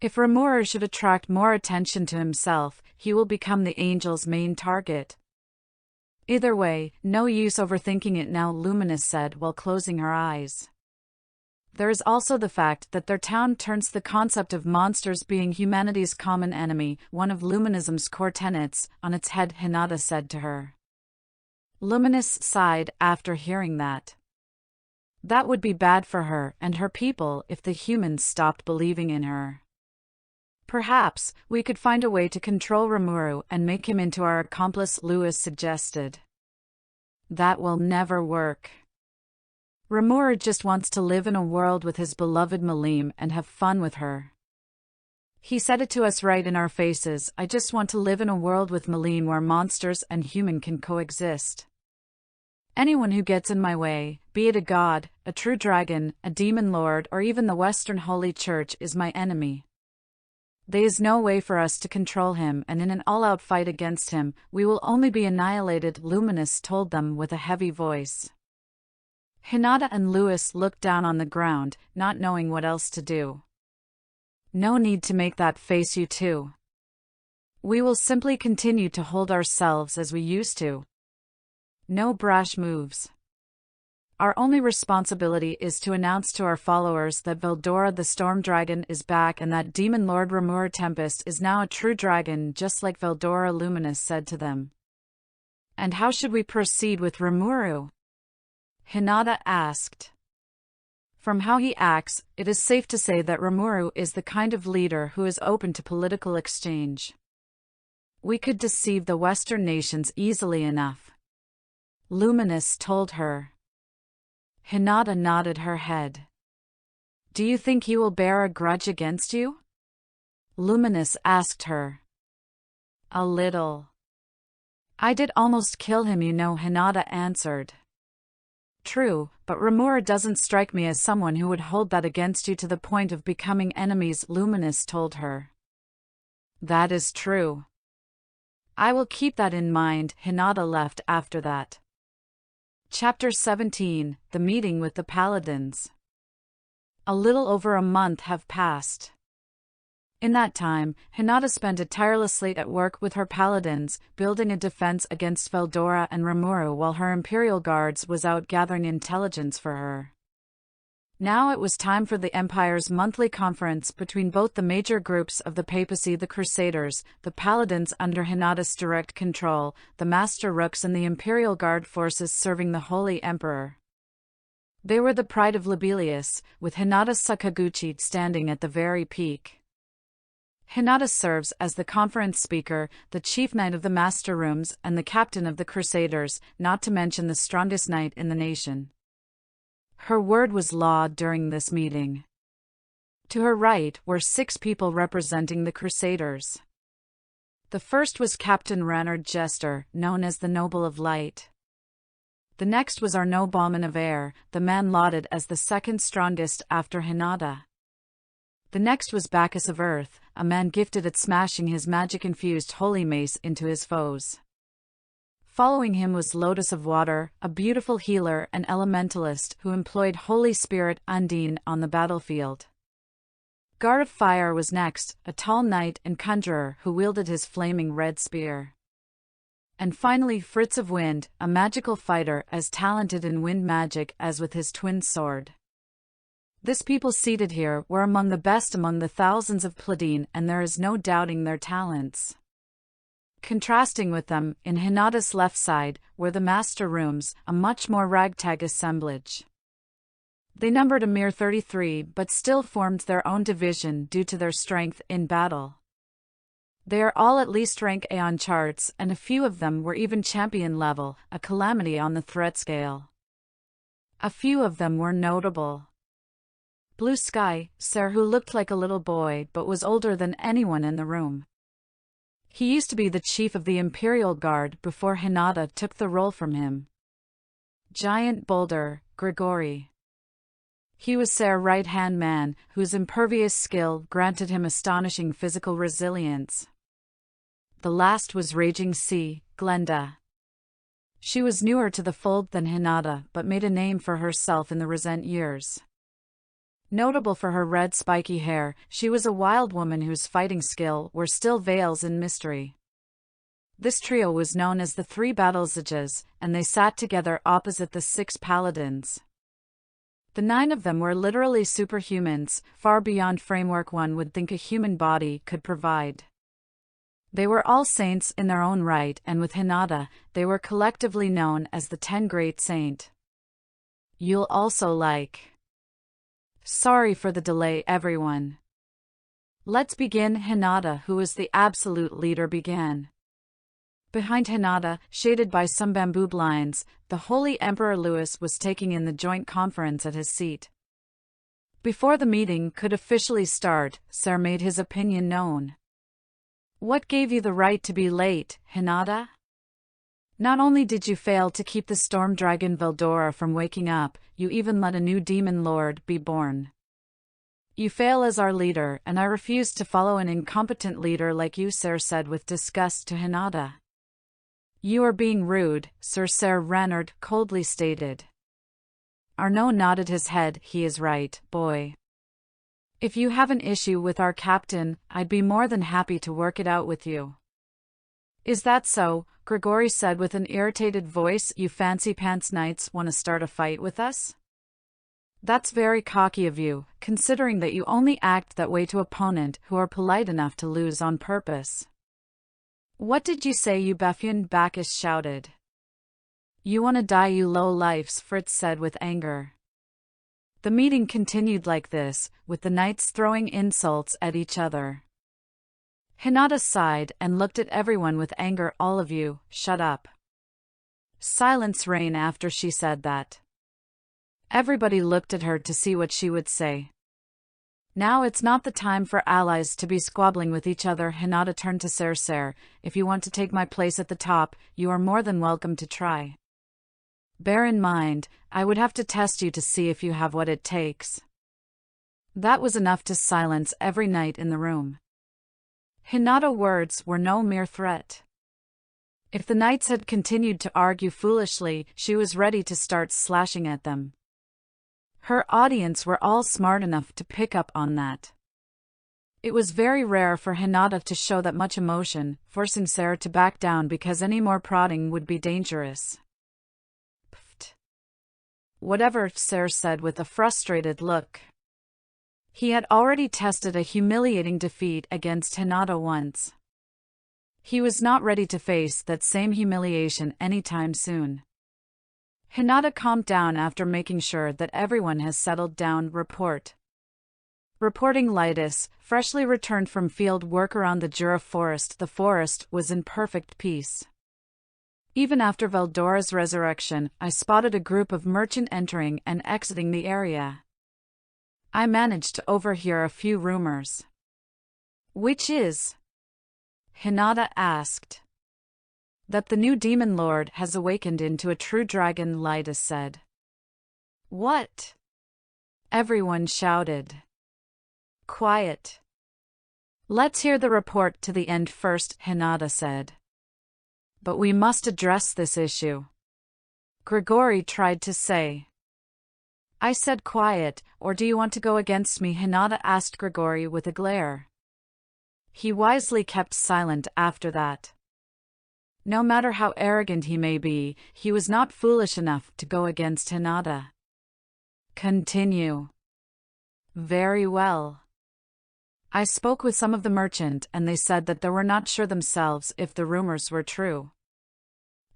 If Rimuru should attract more attention to himself, he will become the angel's main target. Either way, no use overthinking it now, Luminous said while closing her eyes. There is also the fact that their town turns the concept of monsters being humanity's common enemy, one of Luminism's core tenets, on its head, Hinata said to her. Luminous sighed after hearing that. That would be bad for her and her people if the humans stopped believing in her. Perhaps we could find a way to control Rimuru and make him into our accomplice, Lewis suggested. That will never work. Rimuru just wants to live in a world with his beloved Milim and have fun with her. He said it to us right in our faces. I just want to live in a world with Milim where monsters and human can coexist. Anyone who gets in my way, be it a god, a true dragon, a demon lord, or even the Western Holy Church, is my enemy. There is no way for us to control him, and in an all-out fight against him, we will only be annihilated, Luminous told them with a heavy voice. Hinata and Lewis looked down on the ground, not knowing what else to do. No need to make that face, you two. We will simply continue to hold ourselves as we used to. No brash moves. Our only responsibility is to announce to our followers that Veldora the Storm Dragon is back and that Demon Lord Rimuru Tempest is now a true dragon, just like Veldora, Luminous said to them. And how should we proceed with Rimuru? Hinata asked. From how he acts, it is safe to say that Rimuru is the kind of leader who is open to political exchange. We could deceive the Western nations easily enough. Luminous told her. Hinata nodded her head. Do you think he will bear a grudge against you? Luminous asked her. A little. I did almost kill him, you know, Hinata answered. True, but Rimuru doesn't strike me as someone who would hold that against you to the point of becoming enemies, Luminous told her. That is true. I will keep that in mind. Hinata left after that. Chapter 17, The Meeting with the Paladins. A little over a month have passed. In that time, Hinata spent tirelessly at work with her paladins, building a defense against Veldora and Rimuru while her Imperial Guards was out gathering intelligence for her. Now it was time for the Empire's monthly conference between both the major groups of the papacy, the Crusaders, the Paladins under Hinata's direct control, the Master Rooks and the Imperial Guard forces serving the Holy Emperor. They were the pride of Libelius, with Hinata Sakaguchi standing at the very peak. Hinata serves as the conference speaker, the chief knight of the Master Rooms and the captain of the Crusaders, not to mention the strongest knight in the nation. Her word was law during this meeting. To her right were 6 people representing the Crusaders. The first was Captain Reynard Jester, known as the Noble of Light. The next was Arnaud Bauman of Air, the man lauded as the second strongest after Hinata. The next was Bacchus of Earth, a man gifted at smashing his magic-infused holy mace into his foes. Following him was Lotus of Water, a beautiful healer and elementalist who employed Holy Spirit Undine on the battlefield. Guard of Fire was next, a tall knight and conjurer who wielded his flaming red spear. And finally Fritz of Wind, a magical fighter as talented in wind magic as with his twin sword. This people seated here were among the best among the thousands of Pladine, and there is no doubting their talents. Contrasting with them, in Hinata's left side, were the Master Rooms, a much more ragtag assemblage. They numbered a mere 33 but still formed their own division due to their strength in battle. They are all at least rank A on charts, and a few of them were even champion level, a calamity on the threat scale. A few of them were notable. Blue Sky, Sir, who looked like a little boy but was older than anyone in the room. He used to be the chief of the Imperial Guard before Hinata took the role from him. Giant Boulder, Grigori. He was Sir's right-hand man, whose impervious skill granted him astonishing physical resilience. The last was Raging Sea, Glenda. She was newer to the fold than Hinata but made a name for herself in the recent years. Notable for her red spiky hair, she was a wild woman whose fighting skill were still veils in mystery. This trio was known as the 3 Battlesages, and they sat together opposite the 6 Paladins. The 9 of them were literally superhumans, far beyond framework one would think a human body could provide. They were all saints in their own right, and with Hinata, they were collectively known as the 10 Great Saint. You'll also like. Sorry for the delay, everyone. Let's begin. Hinata, who was the absolute leader, began. Behind Hinata, shaded by some bamboo blinds, the Holy Emperor Louis was taking in the joint conference at his seat. Before the meeting could officially start, Sir made his opinion known. What gave you the right to be late, Hinata? Not only did you fail to keep the storm dragon Veldora from waking up, you even let a new demon lord be born. You fail as our leader, and I refuse to follow an incompetent leader like you, Sir said with disgust to Hinata. You are being rude, Sir Reynard coldly stated. Arnaud nodded his head. He is right, boy. If you have an issue with our captain, I'd be more than happy to work it out with you. Is that so? Grigori said with an irritated voice. You fancy pants knights want to start a fight with us? That's very cocky of you, considering that you only act that way to opponent who are polite enough to lose on purpose. What did you say, you buffoon? Bacchus shouted. You want to die, you low-lifes, Fritz said with anger. The meeting continued like this, with the knights throwing insults at each other. Hinata sighed and looked at everyone with anger. All of you, shut up. Silence reigned after she said that. Everybody looked at her to see what she would say. Now it's not the time for allies to be squabbling with each other. Hinata turned to Ser. If you want to take my place at the top, you are more than welcome to try. Bear in mind, I would have to test you to see if you have what it takes. That was enough to silence every knight in the room. Hinata's words were no mere threat. If the knights had continued to argue foolishly, she was ready to start slashing at them. Her audience were all smart enough to pick up on that. It was very rare for Hinata to show that much emotion, forcing Ser to back down because any more prodding would be dangerous. Pfft. Whatever, Ser said with a frustrated look. He had already tested a humiliating defeat against Hinata once. He was not ready to face that same humiliation anytime soon. Hinata calmed down after making sure that everyone has settled down. Reporting Lytus, freshly returned from field work around the Jura forest. The forest was in perfect peace. Even after Veldora's resurrection, I spotted a group of merchants entering and exiting the area. I managed to overhear a few rumors. Which is? Hinata asked. That the new demon lord has awakened into a true dragon, Lytus said. What? Everyone shouted. Quiet. Let's hear the report to the end first, Hinata said. But we must address this issue. Grigori tried to say. I said quiet, or do you want to go against me? Hinata asked Grigori with a glare. He wisely kept silent after that. No matter how arrogant he may be, he was not foolish enough to go against Hinata. Continue. Very well. I spoke with some of the merchants and they said that they were not sure themselves if the rumors were true.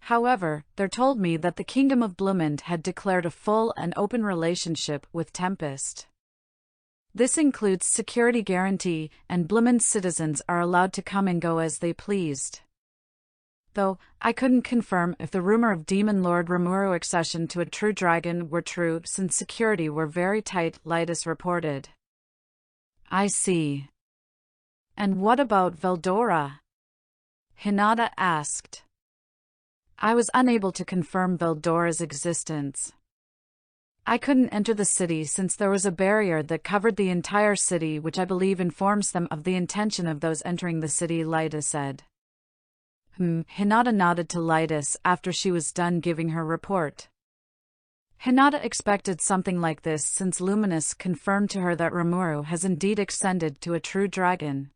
However, they told me that the Kingdom of Blumend had declared a full and open relationship with Tempest. This includes security guarantee, and Blumend citizens are allowed to come and go as they pleased. Though, I couldn't confirm if the rumor of Demon Lord Rimuru accession to a true dragon were true since security were very tight, Lytus reported. I see. And what about Veldora? Hinata asked. I was unable to confirm Veldora's existence. I couldn't enter the city since there was a barrier that covered the entire city, which I believe informs them of the intention of those entering the city, Lytus said. Hinata nodded to Lytus after she was done giving her report. Hinata expected something like this since Luminous confirmed to her that Rimuru has indeed ascended to a true dragon.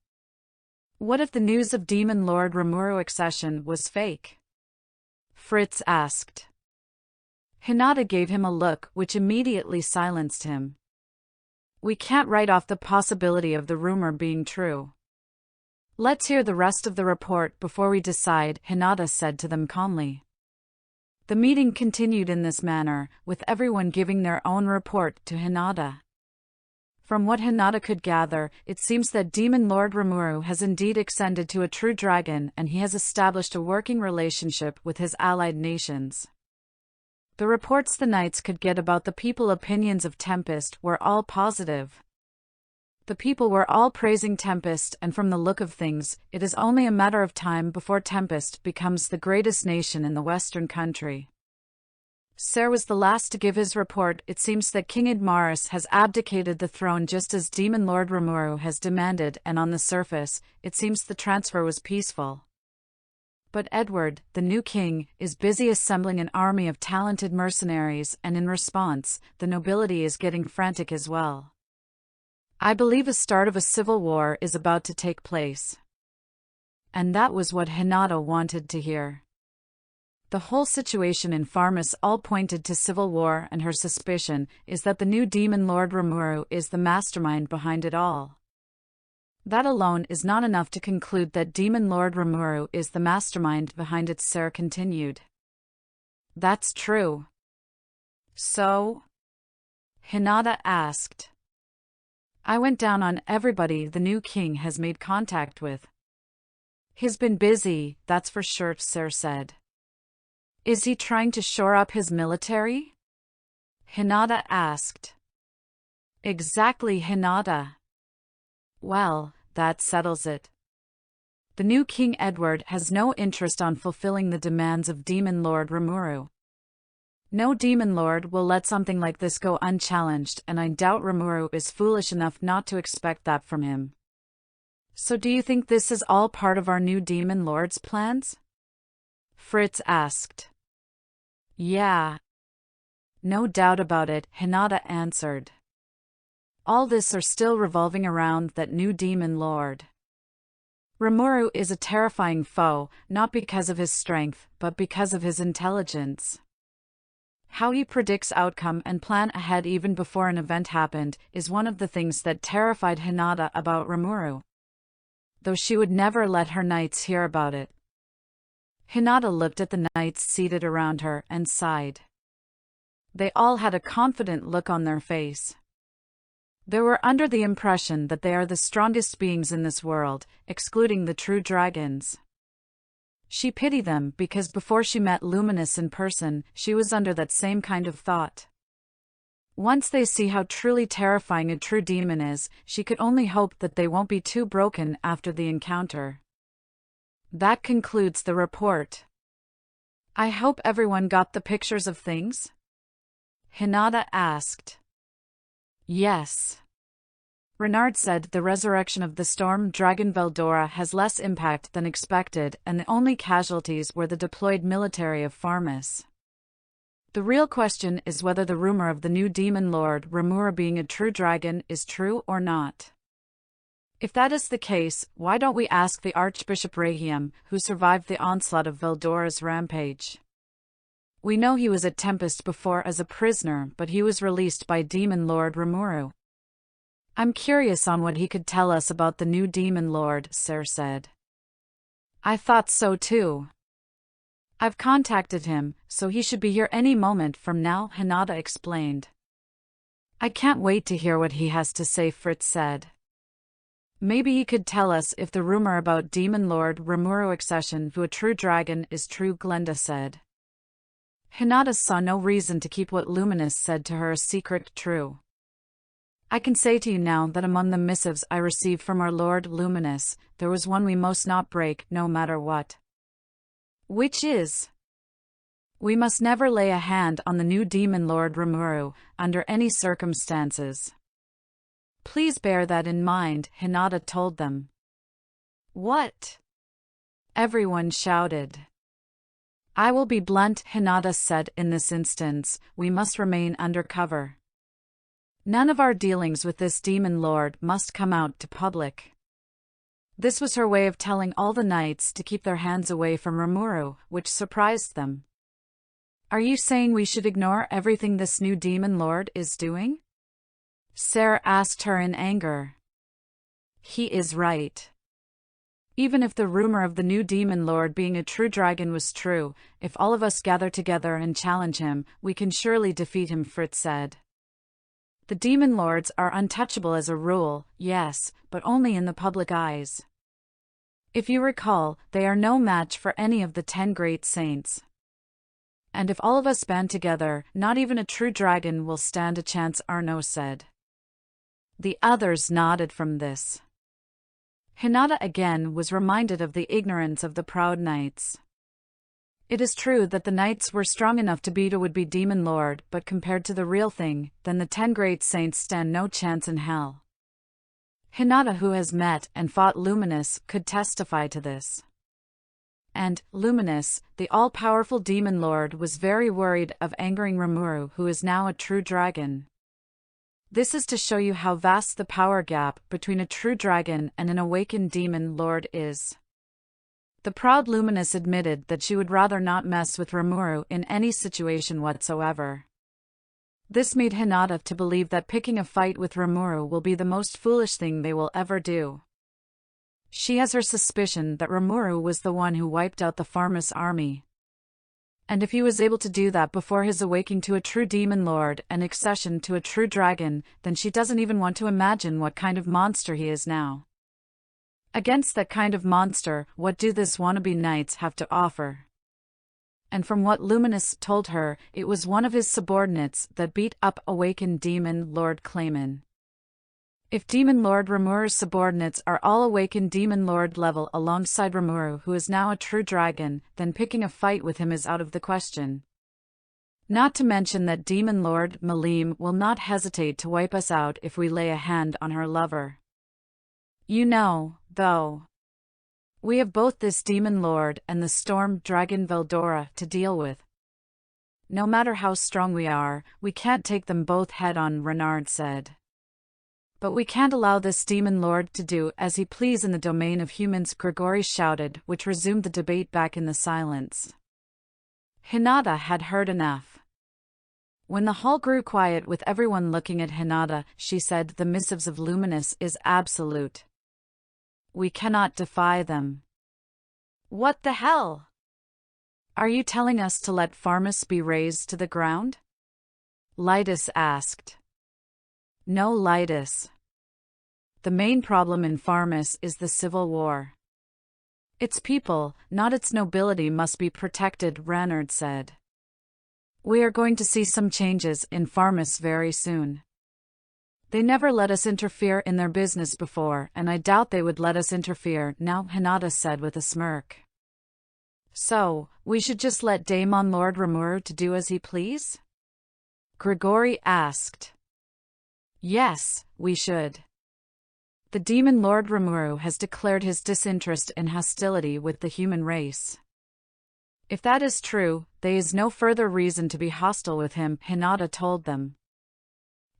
What if the news of Demon Lord Rimuru accession was fake? Fritz asked. Hinata gave him a look which immediately silenced him. We can't write off the possibility of the rumor being true. Let's hear the rest of the report before we decide, Hinata said to them calmly. The meeting continued in this manner, with everyone giving their own report to Hinata. From what Hinata could gather, it seems that Demon Lord Rimuru has indeed ascended to a true dragon and he has established a working relationship with his allied nations. The reports the knights could get about the people's opinions of Tempest were all positive. The people were all praising Tempest, and from the look of things, it is only a matter of time before Tempest becomes the greatest nation in the western country. Ser was the last to give his report. It seems that King Idmaris has abdicated the throne just as Demon Lord Rimuru has demanded, and on the surface, it seems the transfer was peaceful. But Edward, the new king, is busy assembling an army of talented mercenaries, and in response, the nobility is getting frantic as well. I believe a start of a civil war is about to take place. And that was what Hinata wanted to hear. The whole situation in Farmus all pointed to civil war, and her suspicion is that the new Demon Lord Rimuru is the mastermind behind it all. That alone is not enough to conclude that Demon Lord Rimuru is the mastermind behind it, Ser continued. That's true. So? Hinata asked. I went down on everybody the new king has made contact with. He's been busy, that's for sure, Ser said. Is he trying to shore up his military? Hinata asked. Exactly, Hinata. Well, that settles it. The new King Edward has no interest on fulfilling the demands of Demon Lord Rimuru. No demon lord will let something like this go unchallenged, and I doubt Rimuru is foolish enough not to expect that from him. So do you think this is all part of our new demon lord's plans? Fritz asked. Yeah. No doubt about it, Hinata answered. All this are still revolving around that new demon lord. Rimuru is a terrifying foe, not because of his strength, but because of his intelligence. How he predicts outcome and plan ahead even before an event happened is one of the things that terrified Hinata about Rimuru, though she would never let her knights hear about it. Hinata looked at the knights seated around her and sighed. They all had a confident look on their face. They were under the impression that they are the strongest beings in this world, excluding the true dragons. She pitied them because before she met Luminous in person, she was under that same kind of thought. Once they see how truly terrifying a true demon is, she could only hope that they won't be too broken after the encounter. That concludes the report. I hope everyone got the pictures of things? Hinata asked. Yes. Renard said the resurrection of the storm dragon Veldora has less impact than expected, and the only casualties were the deployed military of Farmus. The real question is whether the rumor of the new demon lord Rimuru being a true dragon is true or not. If that is the case, why don't we ask the Archbishop Rahim, who survived the onslaught of Veldora's rampage? We know he was at Tempest before as a prisoner, but he was released by Demon Lord Rimuru. I'm curious on what he could tell us about the new Demon Lord, Sir said. I thought so too. I've contacted him, so he should be here any moment from now, Hinata explained. I can't wait to hear what he has to say, Fritz said. Maybe he could tell us if the rumor about Demon Lord Rimuru accession to a true dragon is true, Glenda said. Hinata saw no reason to keep what Luminous said to her a secret true. I can say to you now that among the missives I received from our Lord Luminous, there was one we must not break, no matter what. Which is? We must never lay a hand on the new Demon Lord Rimuru, under any circumstances. Please bear that in mind, Hinata told them. What? Everyone shouted. I will be blunt, Hinata said. In this instance, we must remain undercover. None of our dealings with this demon lord must come out to public. This was her way of telling all the knights to keep their hands away from Rimuru, which surprised them. Are you saying we should ignore everything this new demon lord is doing? Sarah asked her in anger. He is right. Even if the rumor of the new demon lord being a true dragon was true, if all of us gather together and challenge him, we can surely defeat him, Fritz said. The demon lords are untouchable as a rule, yes, but only in the public eyes. If you recall, they are no match for any of the 10 great saints. And if all of us band together, not even a true dragon will stand a chance, Arno said. The others nodded from this. Hinata again was reminded of the ignorance of the proud knights. It is true that the knights were strong enough to beat a would-be demon lord, but compared to the real thing, then the 10 great saints stand no chance in hell. Hinata, who has met and fought Luminous, could testify to this. And Luminous, the all-powerful demon lord, was very worried of angering Rimuru, who is now a true dragon. This is to show you how vast the power gap between a true dragon and an awakened demon lord is. The proud Luminous admitted that she would rather not mess with Rimuru in any situation whatsoever. This made Hinata to believe that picking a fight with Rimuru will be the most foolish thing they will ever do. She has her suspicion that Rimuru was the one who wiped out the Farmus army. And if he was able to do that before his awakening to a true demon lord and accession to a true dragon, then she doesn't even want to imagine what kind of monster he is now. Against that kind of monster, what do this wannabe knights have to offer? And from what Luminous told her, it was one of his subordinates that beat up awakened demon Lord Clayman. If Demon Lord Rimuru's subordinates are all awakened Demon Lord level alongside Rimuru, who is now a true dragon, then picking a fight with him is out of the question. Not to mention that Demon Lord Milim will not hesitate to wipe us out if we lay a hand on her lover. You know, though, we have both this Demon Lord and the Storm Dragon Veldora to deal with. No matter how strong we are, we can't take them both head-on, Renard said. But we can't allow this Demon Lord to do as he please in the domain of humans, Grigori shouted, which resumed the debate back in the silence. Hinata had heard enough. When the hall grew quiet with everyone looking at Hinata, she said, "The missives of Luminous is absolute. We cannot defy them." What the hell? Are you telling us to let Pharmus be razed to the ground? Lytus asked. No, Lytus. The main problem in Pharmus is the civil war. Its people, not its nobility, must be protected, Ranard said. We are going to see some changes in Pharmus very soon. They never let us interfere in their business before, and I doubt they would let us interfere now, Hinata said with a smirk. So, we should just let Demon Lord Rimuru to do as he please? Grigori asked. Yes, we should. The Demon Lord Rimuru has declared his disinterest and hostility with the human race. If that is true, there is no further reason to be hostile with him, Hinata told them.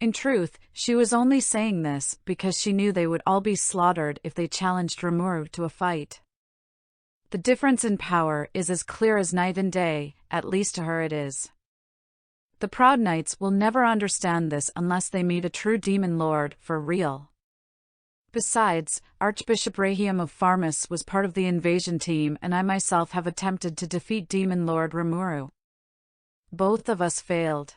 In truth, she was only saying this because she knew they would all be slaughtered if they challenged Rimuru to a fight. The difference in power is as clear as night and day, at least to her it is. The Proud Knights will never understand this unless they meet a true Demon Lord for real. Besides, Archbishop Rahiam of Pharmus was part of the invasion team, and I myself have attempted to defeat Demon Lord Rimuru. Both of us failed.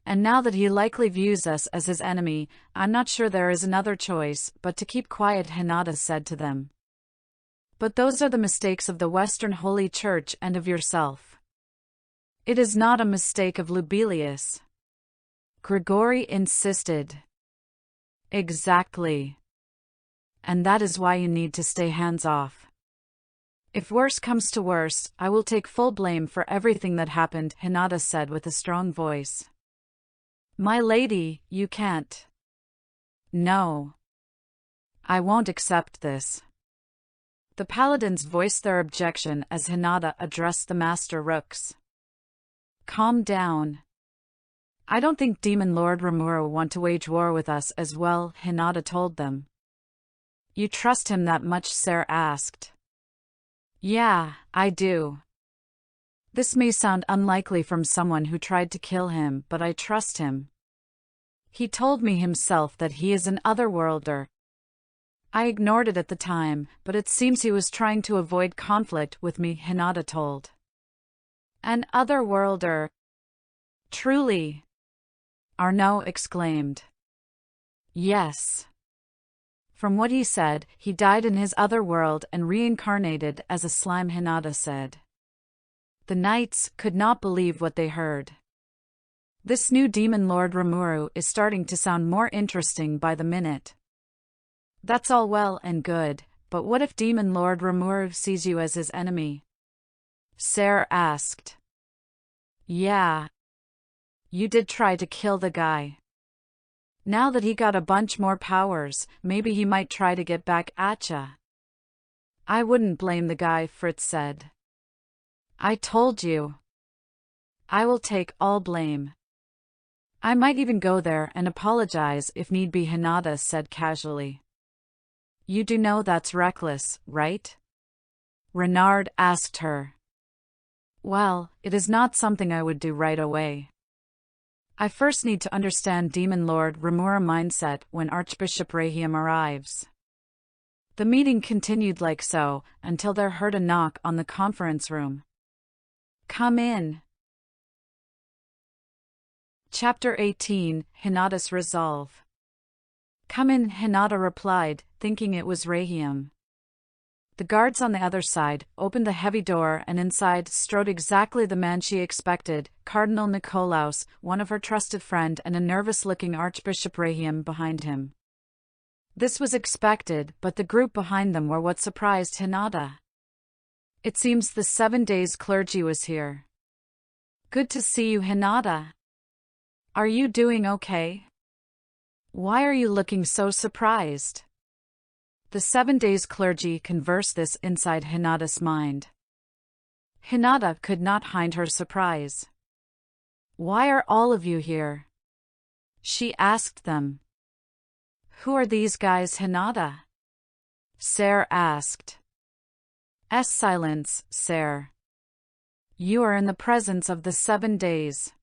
And now that he likely views us as his enemy, I'm not sure there is another choice but to keep quiet, Hinata said to them. But those are the mistakes of the Western Holy Church and of yourself. It is not a mistake of Lubelius. Grigori insisted. Exactly. And that is why you need to stay hands off. If worse comes to worse, I will take full blame for everything that happened, Hinata said with a strong voice. My lady, you can't. No. I won't accept this. The paladins voiced their objection as Hinata addressed the Master Rooks. Calm down. I don't think Demon Lord Rimuru want to wage war with us as well, Hinata told them. You trust him that much? Sarah asked. Yeah, I do. This may sound unlikely from someone who tried to kill him, but I trust him. He told me himself that he is an otherworlder. I ignored it at the time, but it seems he was trying to avoid conflict with me, Hinata told. An otherworlder. Truly. Arnaud exclaimed. Yes. From what he said, he died in his other world and reincarnated as a slime, Hinata said. The knights could not believe what they heard. This new Demon Lord Rimuru is starting to sound more interesting by the minute. That's all well and good, but what if Demon Lord Rimuru sees you as his enemy? Sarah asked. Yeah. You did try to kill the guy. Now that he got a bunch more powers, maybe he might try to get back at ya. I wouldn't blame the guy, Fritz said. I told you. I will take all blame. I might even go there and apologize if need be, Hinata said casually. You do know that's reckless, right? Renard asked her. Well, it is not something I would do right away. I first need to understand Demon Lord Rimuru mindset when Archbishop Rahiam arrives. The meeting continued like so, until they heard a knock on the conference room. Come in. Chapter 18, Hinata's Resolve. Come in, Hinata replied, thinking it was Rahiam. The guards on the other side opened the heavy door, and inside strode exactly the man she expected, Cardinal Nikolaus, one of her trusted friend, and a nervous-looking Archbishop Rahiam behind him. This was expected, but the group behind them were what surprised Hinata. It seems the 7 days clergy was here. Good to see you, Hinata. Are you doing okay? Why are you looking so surprised? The 7 days clergy conversed this inside Hinata's mind. Hinata could not hide her surprise. Why are all of you here? She asked them. Who are these guys, Hinata? Sare asked. Silence, Sare. You are in the presence of the 7 days.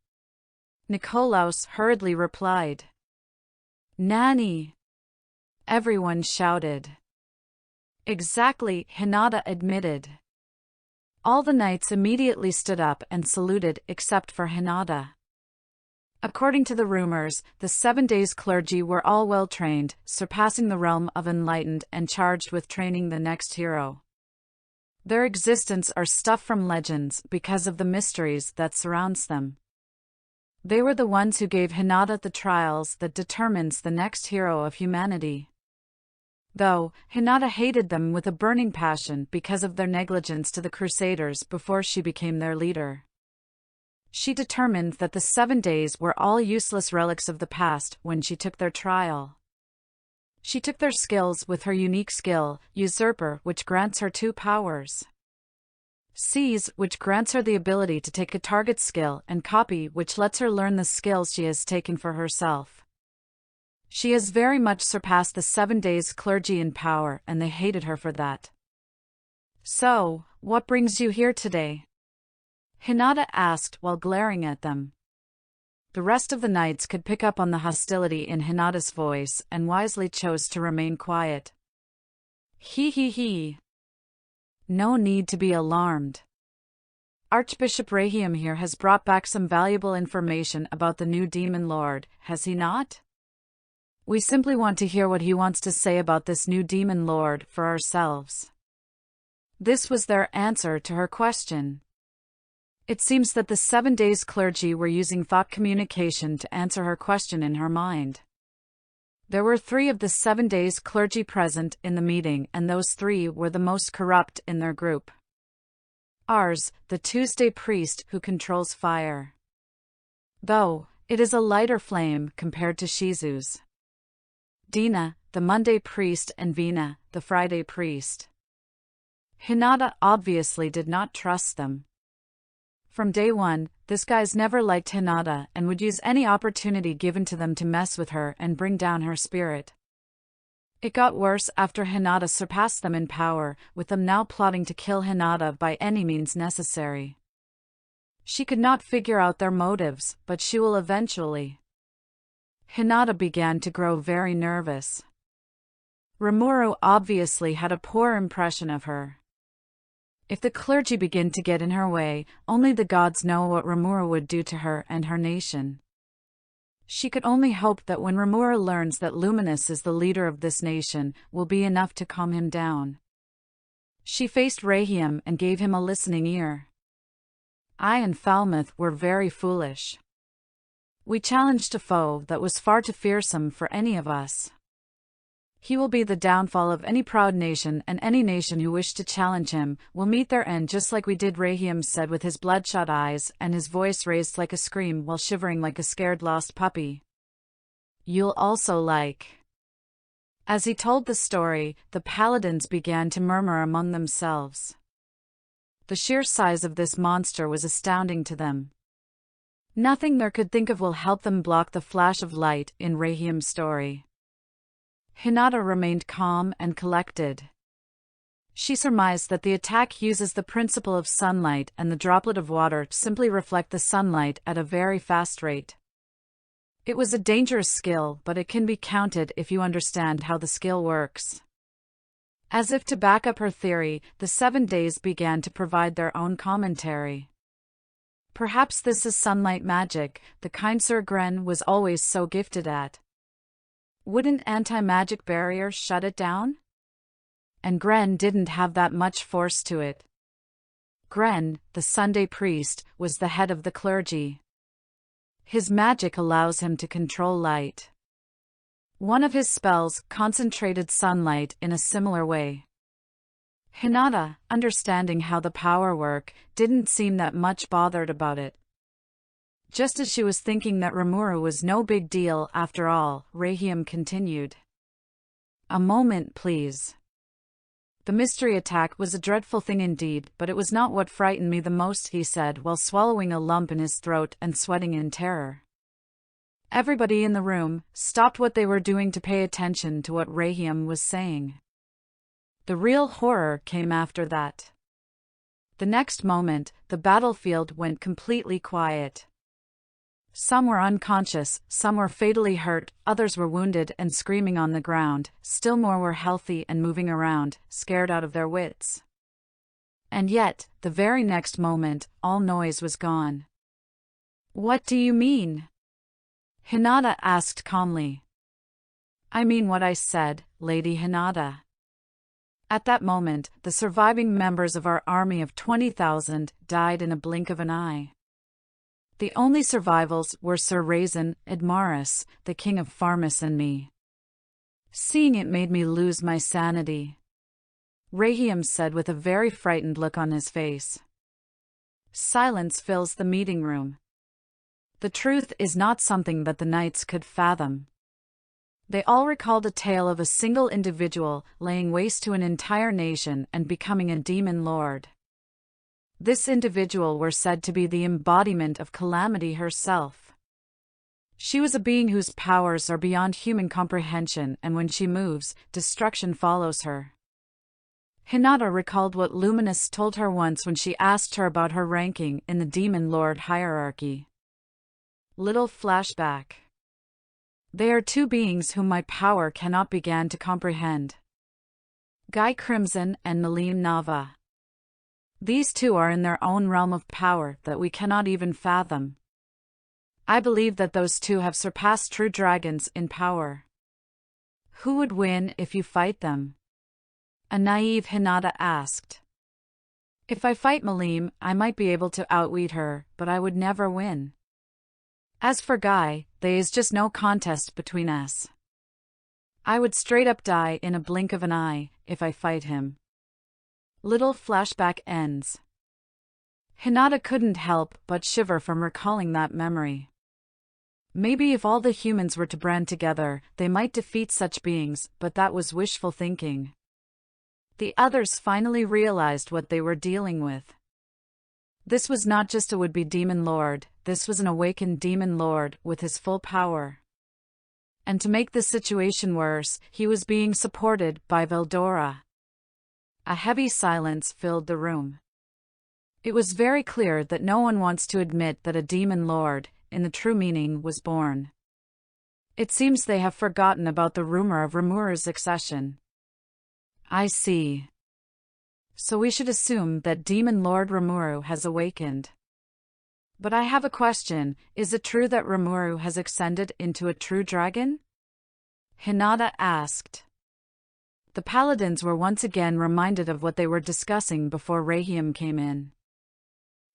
Nikolaos hurriedly replied. Nanny! Everyone shouted. Exactly, Hinata admitted. All the knights immediately stood up and saluted except for Hinata. According to the rumors, the 7 days clergy were all well trained, surpassing the realm of enlightened and charged with training the next hero. Their existence are stuff from legends because of the mysteries that surrounds them. They were the ones who gave Hinata the trials that determines the next hero of humanity. Though, Hinata hated them with a burning passion because of their negligence to the Crusaders before she became their leader. She determined that the 7 days were all useless relics of the past when she took their trial. She took their skills with her unique skill, Usurper, which grants her 2 powers. Seize, which grants her the ability to take a target skill, and Copy, which lets her learn the skills she has taken for herself. She has very much surpassed the 7 days clergy in power, and they hated her for that. So, what brings you here today? Hinata asked while glaring at them. The rest of the knights could pick up on the hostility in Hinata's voice and wisely chose to remain quiet. He. No need to be alarmed. Archbishop Rahim here has brought back some valuable information about the new demon lord, has he not? We simply want to hear what he wants to say about this new demon lord for ourselves. This was their answer to her question. It seems that the 7 days clergy were using thought communication to answer her question in her mind. There were 3 of the 7 days clergy present in the meeting, and those 3 were the most corrupt in their group. Ars, the Tuesday priest who controls fire. Though, it is a lighter flame compared to Shizu's. Dina, the Monday priest, and Vina, the Friday priest. Hinata obviously did not trust them. From day one, this guy's never liked Hinata and would use any opportunity given to them to mess with her and bring down her spirit. It got worse after Hinata surpassed them in power, with them now plotting to kill Hinata by any means necessary. She could not figure out their motives, but she will eventually. Hinata began to grow very nervous. Rimuru obviously had a poor impression of her. If the clergy begin to get in her way, only the gods know what Rimuru would do to her and her nation. She could only hope that when Rimuru learns that Luminous is the leader of this nation, will be enough to calm him down. She faced Rahim and gave him a listening ear. I and Falmouth were very foolish. We challenged a foe that was far too fearsome for any of us. He will be the downfall of any proud nation, and any nation who wished to challenge him will meet their end just like we did, Rahim said with his bloodshot eyes and his voice raised like a scream while shivering like a scared lost puppy. You'll also like. As he told the story, the paladins began to murmur among themselves. The sheer size of this monster was astounding to them. Nothing they could think of will help them block the flash of light in Rahim's story. Hinata remained calm and collected. She surmised that the attack uses the principle of sunlight, and the droplet of water simply reflect the sunlight at a very fast rate. It was a dangerous skill, but it can be counted if you understand how the skill works. As if to back up her theory, the 7 days began to provide their own commentary. Perhaps this is sunlight magic, the kind Sir Gren was always so gifted at. Wouldn't anti-magic barriers shut it down? And Gren didn't have that much force to it. Gren, the Sunday priest, was the head of the clergy. His magic allows him to control light. One of his spells concentrated sunlight in a similar way. Hinata, understanding how the power worked, didn't seem that much bothered about it. Just as she was thinking that Rimuru was no big deal after all, Rahim continued. A moment, please. The mystery attack was a dreadful thing indeed, but it was not what frightened me the most, he said while swallowing a lump in his throat and sweating in terror. Everybody in the room stopped what they were doing to pay attention to what Rahim was saying. The real horror came after that. The next moment, the battlefield went completely quiet. Some were unconscious, some were fatally hurt, others were wounded and screaming on the ground, still more were healthy and moving around, scared out of their wits. And yet, the very next moment, all noise was gone. What do you mean? Hinata asked calmly. I mean what I said, Lady Hinata. At that moment, the surviving members of our army of 20,000 died in a blink of an eye. The only survivals were Sir Raisin, Admaris, the King of Pharmas and me. Seeing it made me lose my sanity. Rahim said with a very frightened look on his face. Silence fills the meeting room. The truth is not something that the knights could fathom. They all recalled a tale of a single individual laying waste to an entire nation and becoming a demon lord. This individual were said to be the embodiment of Calamity herself. She was a being whose powers are beyond human comprehension, and when she moves, destruction follows her. Hinata recalled what Luminous told her once when she asked her about her ranking in the Demon Lord hierarchy. Little flashback. They are two beings whom my power cannot begin to comprehend. Guy Crimson and Milim Nava. These two are in their own realm of power that we cannot even fathom. I believe that those two have surpassed true dragons in power. Who would win if you fight them? A naive Hinata asked. If I fight Milim, I might be able to outwit her, but I would never win. As for Guy, there is just no contest between us. I would straight up die in a blink of an eye if I fight him. Little flashback ends. Hinata couldn't help but shiver from recalling that memory. Maybe if all the humans were to band together, they might defeat such beings, but that was wishful thinking. The others finally realized what they were dealing with. This was not just a would-be demon lord, this was an awakened demon lord with his full power. And to make the situation worse, he was being supported by Veldora. A heavy silence filled the room. It was very clear that no one wants to admit that a demon lord, in the true meaning, was born. It seems they have forgotten about the rumor of Rimuru's accession. I see. So we should assume that Demon Lord Rimuru has awakened. But I have a question, is it true that Rimuru has ascended into a true dragon? Hinata asked. The paladins were once again reminded of what they were discussing before Rahim came in.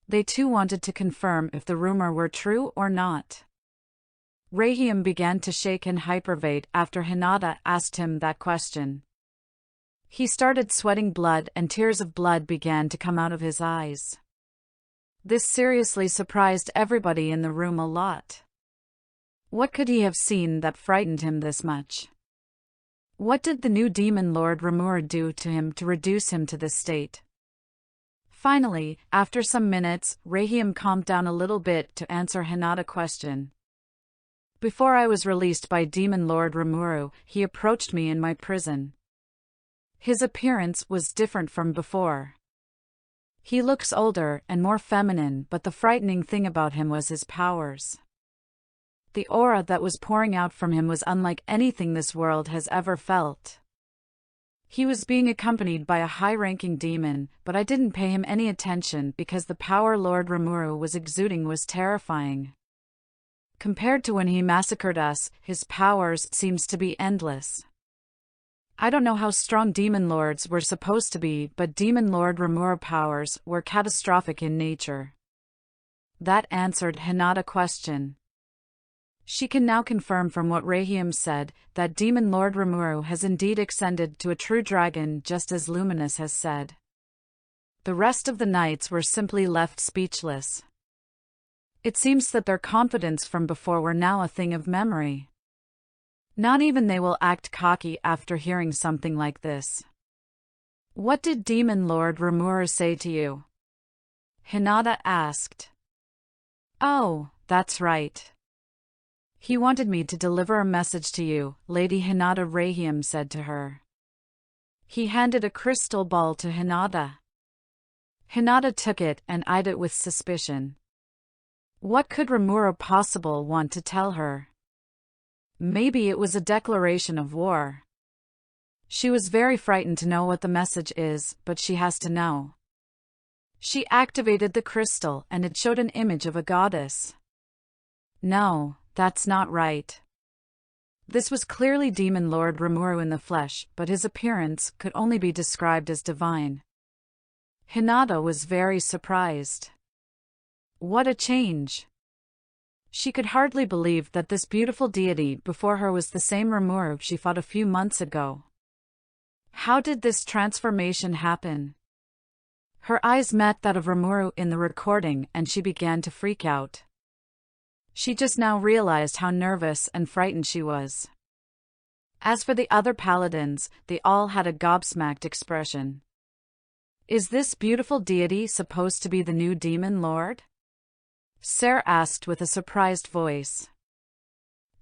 They too wanted to confirm if the rumor were true or not. Rahim began to shake and hyperventilate after Hinata asked him that question. He started sweating blood and tears of blood began to come out of his eyes. This seriously surprised everybody in the room a lot. What could he have seen that frightened him this much? What did the new Demon Lord Rimuru do to him to reduce him to this state? Finally, after some minutes, Rahim calmed down a little bit to answer Hinata's question. Before I was released by Demon Lord Rimuru, he approached me in my prison. His appearance was different from before. He looks older and more feminine, but the frightening thing about him was his powers. The aura that was pouring out from him was unlike anything this world has ever felt. He was being accompanied by a high-ranking demon, but I didn't pay him any attention because the power Lord Rimuru was exuding was terrifying. Compared to when he massacred us, his powers seems to be endless. I don't know how strong demon lords were supposed to be, but Demon Lord Rimuru powers were catastrophic in nature. That answered Hinata's question. She can now confirm from what Rahim said that Demon Lord Rimuru has indeed ascended to a true dragon, just as Luminous has said. The rest of the knights were simply left speechless. It seems that their confidence from before were now a thing of memory. Not even they will act cocky after hearing something like this. What did Demon Lord Rimuru say to you? Hinata asked. Oh, that's right. He wanted me to deliver a message to you, Lady Hinata, Rahim said to her. He handed a crystal ball to Hinata. Hinata took it and eyed it with suspicion. What could Rimuru possibly want to tell her? Maybe it was a declaration of war. She was very frightened to know what the message is, but she has to know. She activated the crystal and it showed an image of a goddess. No, that's not right. This was clearly Demon Lord Rimuru in the flesh, but his appearance could only be described as divine. Hinata was very surprised. What a change! She could hardly believe that this beautiful deity before her was the same Rimuru she fought a few months ago. How did this transformation happen? Her eyes met that of Rimuru in the recording and she began to freak out. She just now realized how nervous and frightened she was. As for the other paladins, they all had a gobsmacked expression. Is this beautiful deity supposed to be the new demon lord? Sarah asked with a surprised voice.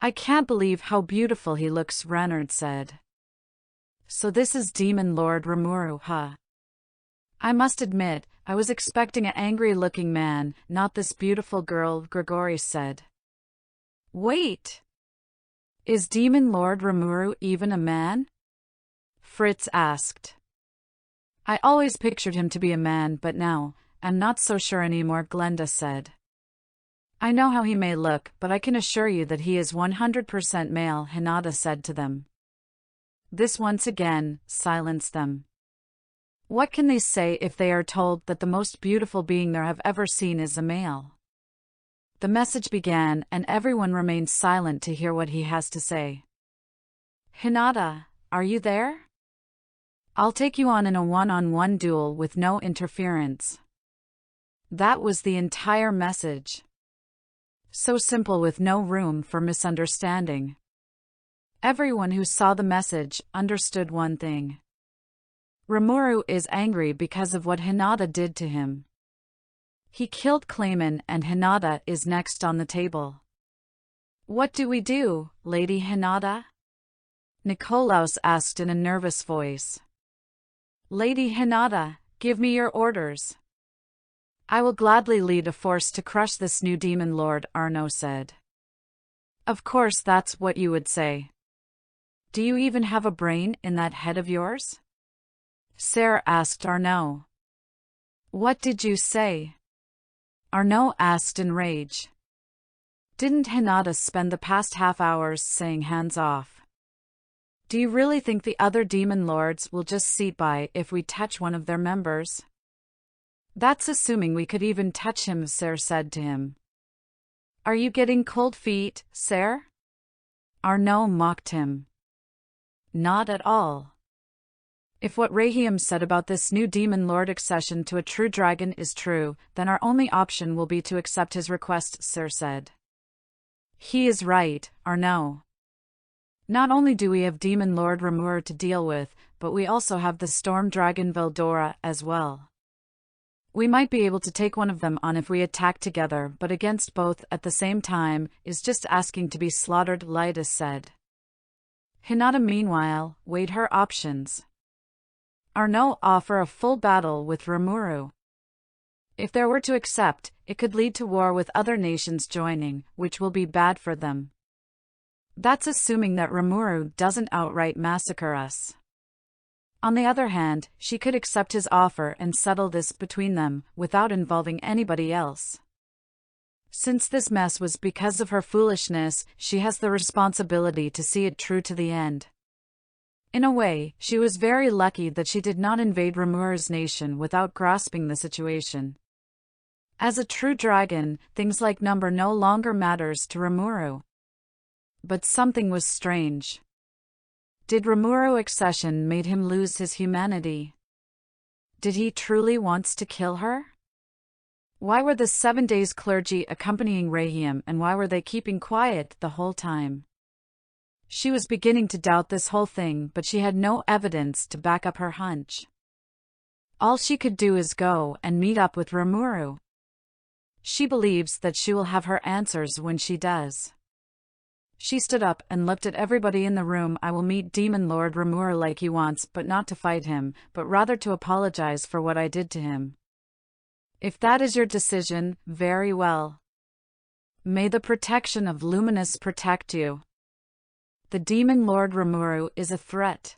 I can't believe how beautiful he looks, Renard said. So this is Demon Lord Rimuru, huh? I must admit, I was expecting an angry-looking man, not this beautiful girl, Grigori said. Wait! Is Demon Lord Rimuru even a man? Fritz asked. I always pictured him to be a man, but now, I'm not so sure anymore, Glenda said. I know how he may look, but I can assure you that he is 100% male, Hinata said to them. This once again silenced them. What can they say if they are told that the most beautiful being they have ever seen is a male? The message began and everyone remained silent to hear what he has to say. Hinata, are you there? I'll take you on in a one-on-one duel with no interference. That was the entire message. So simple with no room for misunderstanding. Everyone who saw the message understood one thing. Rimuru is angry because of what Hinata did to him. He killed Clayman and Hinata is next on the table. What do we do, Lady Hinata? Nikolaus asked in a nervous voice. Lady Hinata, give me your orders. I will gladly lead a force to crush this new demon lord, Arno said. Of course that's what you would say. Do you even have a brain in that head of yours? Sarah asked Arno. What did you say? Arno asked in rage. Didn't Hinata spend the past half hours saying hands off? Do you really think the other demon lords will just sit by if we touch one of their members? That's assuming we could even touch him, Sarah said to him. Are you getting cold feet, Sarah? Arno mocked him. Not at all. If what Rahim said about this new demon lord accession to a true dragon is true, then our only option will be to accept his request, Sarah said. He is right, Arno. Not only do we have Demon Lord Rimuru to deal with, but we also have the Storm Dragon Veldora as well. We might be able to take one of them on if we attack together, but against both at the same time is just asking to be slaughtered, Lydas said. Hinata meanwhile weighed her options. Arno offer a full battle with Rimuru. If they were to accept, it could lead to war with other nations joining, which will be bad for them. That's assuming that Rimuru doesn't outright massacre us. On the other hand, she could accept his offer and settle this between them, without involving anybody else. Since this mess was because of her foolishness, she has the responsibility to see it through to the end. In a way, she was very lucky that she did not invade Rimuru's nation without grasping the situation. As a true dragon, things like number no longer matters to Rimuru. but something was strange. Did Rimuru's accession made him lose his humanity? Did he truly want to kill her? Why were the 7 days clergy accompanying Rahim, and why were they keeping quiet the whole time? She was beginning to doubt this whole thing, but she had no evidence to back up her hunch. All she could do is go and meet up with Rimuru. She believes that she will have her answers when she does. She stood up and looked at everybody in the room. I will meet Demon Lord Rimuru like he wants, but not to fight him, but rather to apologize for what I did to him. If that is your decision, very well. May the protection of Luminous protect you. The Demon Lord Rimuru is a threat.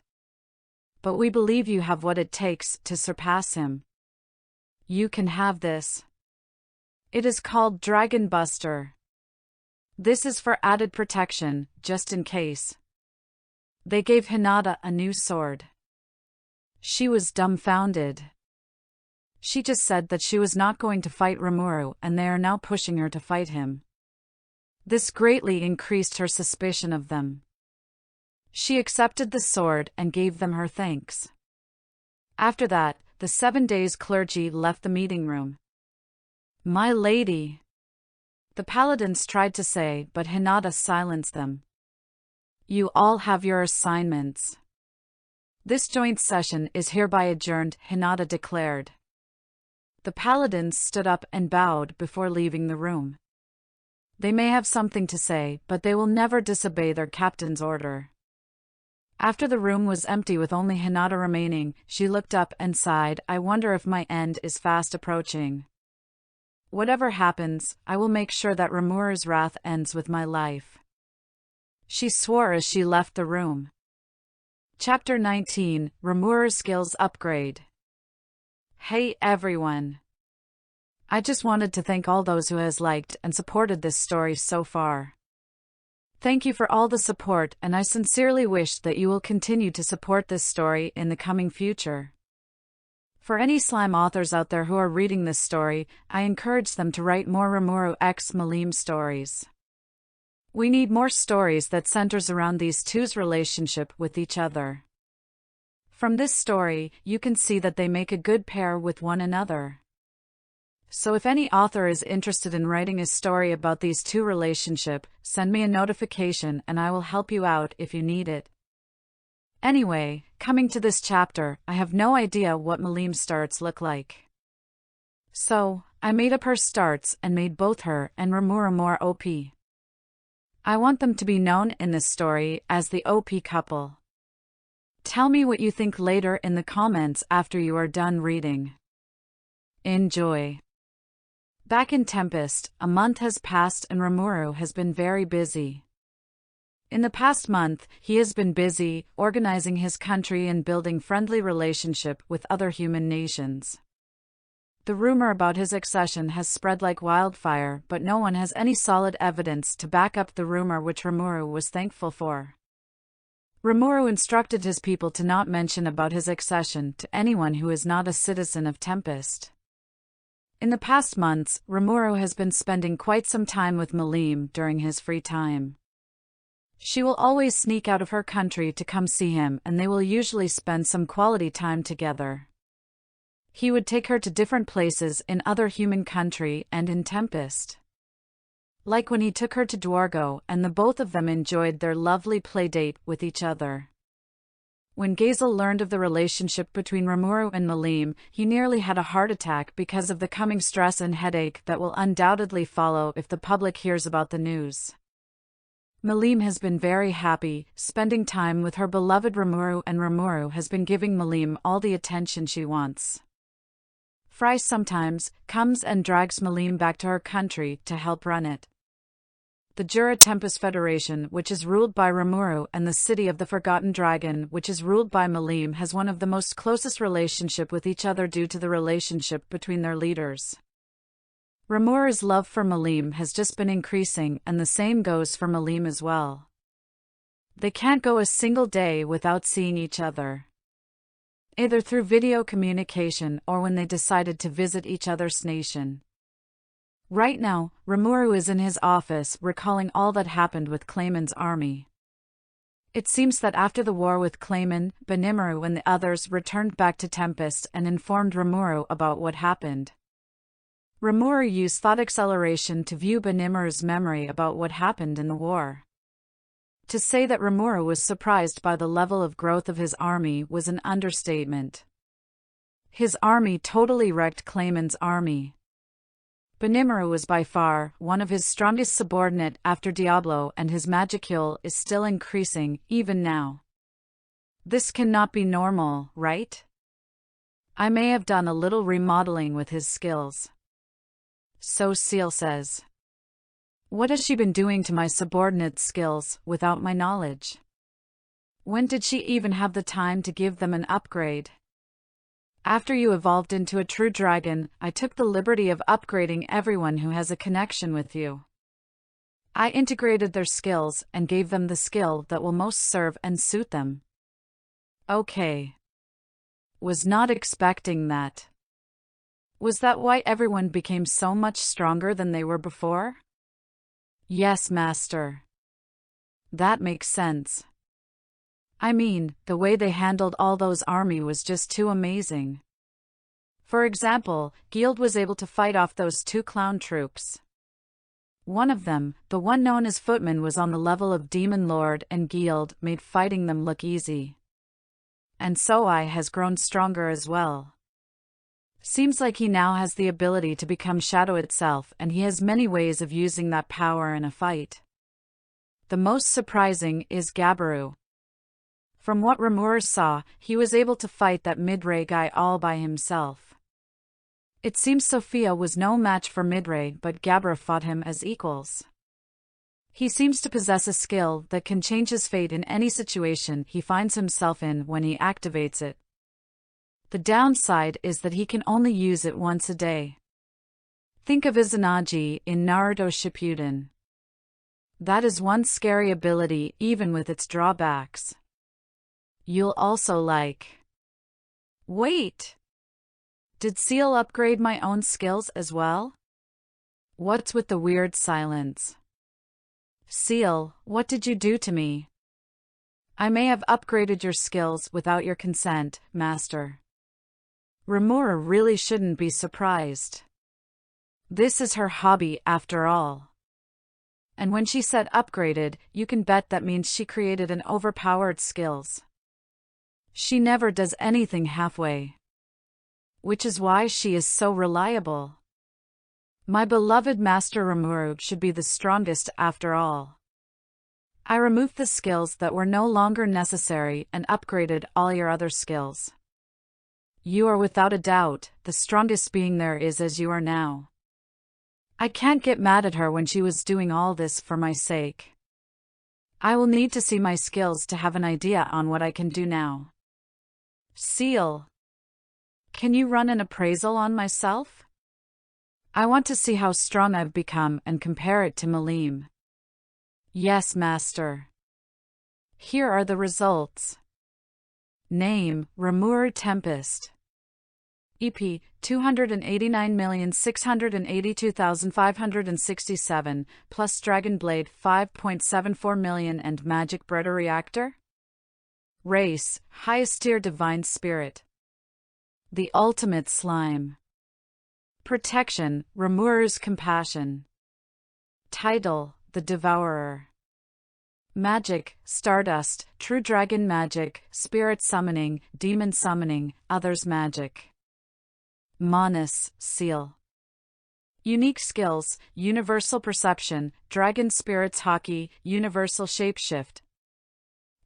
But we believe you have what it takes to surpass him. You can have this. It is called Dragon Buster. This is for added protection, just in case. They gave Hinata a new sword. She was dumbfounded. She just said that she was not going to fight Rimuru, and they are now pushing her to fight him. This greatly increased her suspicion of them. She accepted the sword and gave them her thanks. After that, the 7 days clergy left the meeting room. My lady, the paladins tried to say, but Hinata silenced them. You all have your assignments. This joint session is hereby adjourned, Hinata declared. The paladins stood up and bowed before leaving the room. They may have something to say, but they will never disobey their captain's order. After the room was empty with only Hinata remaining, she looked up and sighed. I wonder if my end is fast approaching. Whatever happens, I will make sure that Rimuru's wrath ends with my life. She swore as she left the room. Chapter 19, Rimuru's Skills Upgrade. Hey everyone. I just wanted to thank all those who has liked and supported this story so far. Thank you for all the support, and I sincerely wish that you will continue to support this story in the coming future. For any slime authors out there who are reading this story, I encourage them to write more Rimuru x Milim stories. We need more stories that centers around these two's relationship with each other. From this story, you can see that they make a good pair with one another. So if any author is interested in writing a story about these two relationship, send me a notification and I will help you out if you need it. Anyway, coming to this chapter, I have no idea what Milim's starts look like. So, I made up her starts and made both her and Rimuru more OP. I want them to be known in this story as the OP couple. Tell me what you think later in the comments after you are done reading. Enjoy. Back in Tempest, a month has passed and Rimuru has been very busy. In the past month, he has been busy organizing his country and building friendly relationship with other human nations. The rumor about his accession has spread like wildfire, but no one has any solid evidence to back up the rumor, which Rimuru was thankful for. Rimuru instructed his people to not mention about his accession to anyone who is not a citizen of Tempest. In the past months, Rimuru has been spending quite some time with Milim during his free time. She will always sneak out of her country to come see him, and they will usually spend some quality time together. He would take her to different places in other human country and in Tempest. Like when he took her to Dwargo, and the both of them enjoyed their lovely playdate with each other. When Gazel learned of the relationship between Rimuru and Milim, he nearly had a heart attack because of the coming stress and headache that will undoubtedly follow if the public hears about the news. Milim has been very happy, spending time with her beloved Rimuru, and Rimuru has been giving Milim all the attention she wants. Fry sometimes comes and drags Milim back to her country to help run it. The Jura Tempest Federation, which is ruled by Rimuru, and the City of the Forgotten Dragon, which is ruled by Milim, has one of the most closest relationship with each other due to the relationship between their leaders. Rimuru's love for Milim has just been increasing, and the same goes for Milim as well. They can't go a single day without seeing each other. Either through video communication or when they decided to visit each other's nation. Right now, Rimuru is in his office recalling all that happened with Clayman's army. It seems that after the war with Clayman, Benimaru and the others returned back to Tempest and informed Rimuru about what happened. Rimuru used thought acceleration to view Benimaru's memory about what happened in the war. To say that Rimuru was surprised by the level of growth of his army was an understatement. His army totally wrecked Clayman's army. Benimaru was by far one of his strongest subordinate after Diablo, and his magicule is still increasing, even now. This cannot be normal, right? I may have done a little remodeling with his skills. So Seal says. What has she been doing to my subordinate's skills, without my knowledge? When did she even have the time to give them an upgrade? After you evolved into a true dragon, I took the liberty of upgrading everyone who has a connection with you. I integrated their skills and gave them the skill that will most serve and suit them. Okay. Was not expecting that. Was that why everyone became so much stronger than they were before? Yes, Master. That makes sense. I mean, the way they handled all those army was just too amazing. For example, Guild was able to fight off those 2 clown troops. One of them, the one known as Footman, was on the level of Demon Lord, and Guild made fighting them look easy. And Soai has grown stronger as well. Seems like he now has the ability to become Shadow itself, and he has many ways of using that power in a fight. The most surprising is Gabaru. From what Rimuru saw, he was able to fight that Midray guy all by himself. It seems Sophia was no match for Midray, but Gabaru fought him as equals. He seems to possess a skill that can change his fate in any situation he finds himself in when he activates it. The downside is that he can only use it once a day. Think of Izanagi in Naruto Shippuden. That is one scary ability, even with its drawbacks. You'll also like. Wait! Did Seal upgrade my own skills as well? What's with the weird silence? Seal, what did you do to me? I may have upgraded your skills without your consent, Master. Rimuru really shouldn't be surprised. This is her hobby after all. And when she said upgraded, you can bet that means she created an overpowered skills. She never does anything halfway. Which is why she is so reliable. My beloved Master Rimuru should be the strongest after all. I removed the skills that were no longer necessary and upgraded all your other skills. You are without a doubt the strongest being there is as you are now. I can't get mad at her when she was doing all this for my sake. I will need to see my skills to have an idea on what I can do now. Seal. Can you run an appraisal on myself? I want to see how strong I've become and compare it to Milim. Yes, Master. Here are the results. Name, Rimuru Tempest. EP, 289,682,567, plus Dragon Blade 5.74 million and Magic Breeder Reactor? Race, highest tier Divine Spirit. The Ultimate Slime. Protection, Rimuru's Compassion. Title, The Devourer. Magic, Stardust, True Dragon Magic, Spirit Summoning, Demon Summoning, Others Magic. Manus, Seal. Unique Skills, Universal Perception, Dragon Spirits Hockey, Universal Shapeshift.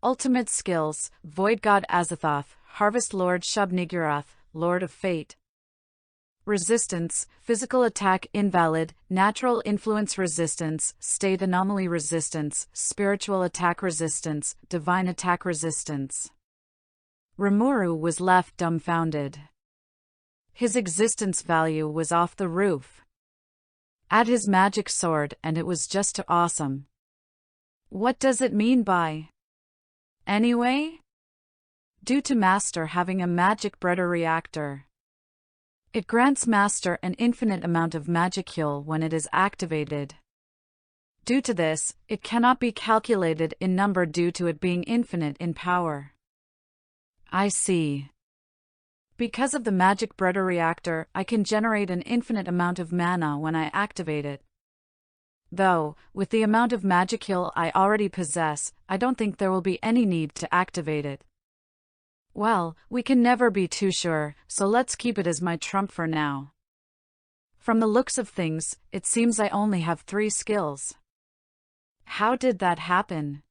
Ultimate Skills, Void God Azathoth, Harvest Lord Shub-Niggurath, Lord of Fate. Resistance, Physical Attack Invalid, Natural Influence Resistance, State Anomaly Resistance, Spiritual Attack Resistance, Divine Attack Resistance. Rimuru was left dumbfounded. His existence value was off the roof. Add his magic sword and it was just too awesome. What does it mean by? Anyway? Due to Master having a magic breeder reactor. It grants Master an infinite amount of magicule when it is activated. Due to this, it cannot be calculated in number due to it being infinite in power. I see. Because of the magic breeder reactor, I can generate an infinite amount of mana when I activate it. Though, with the amount of magicule I already possess, I don't think there will be any need to activate it. Well, we can never be too sure, so let's keep it as my trump for now. From the looks of things, it seems I only have 3 skills. How did that happen?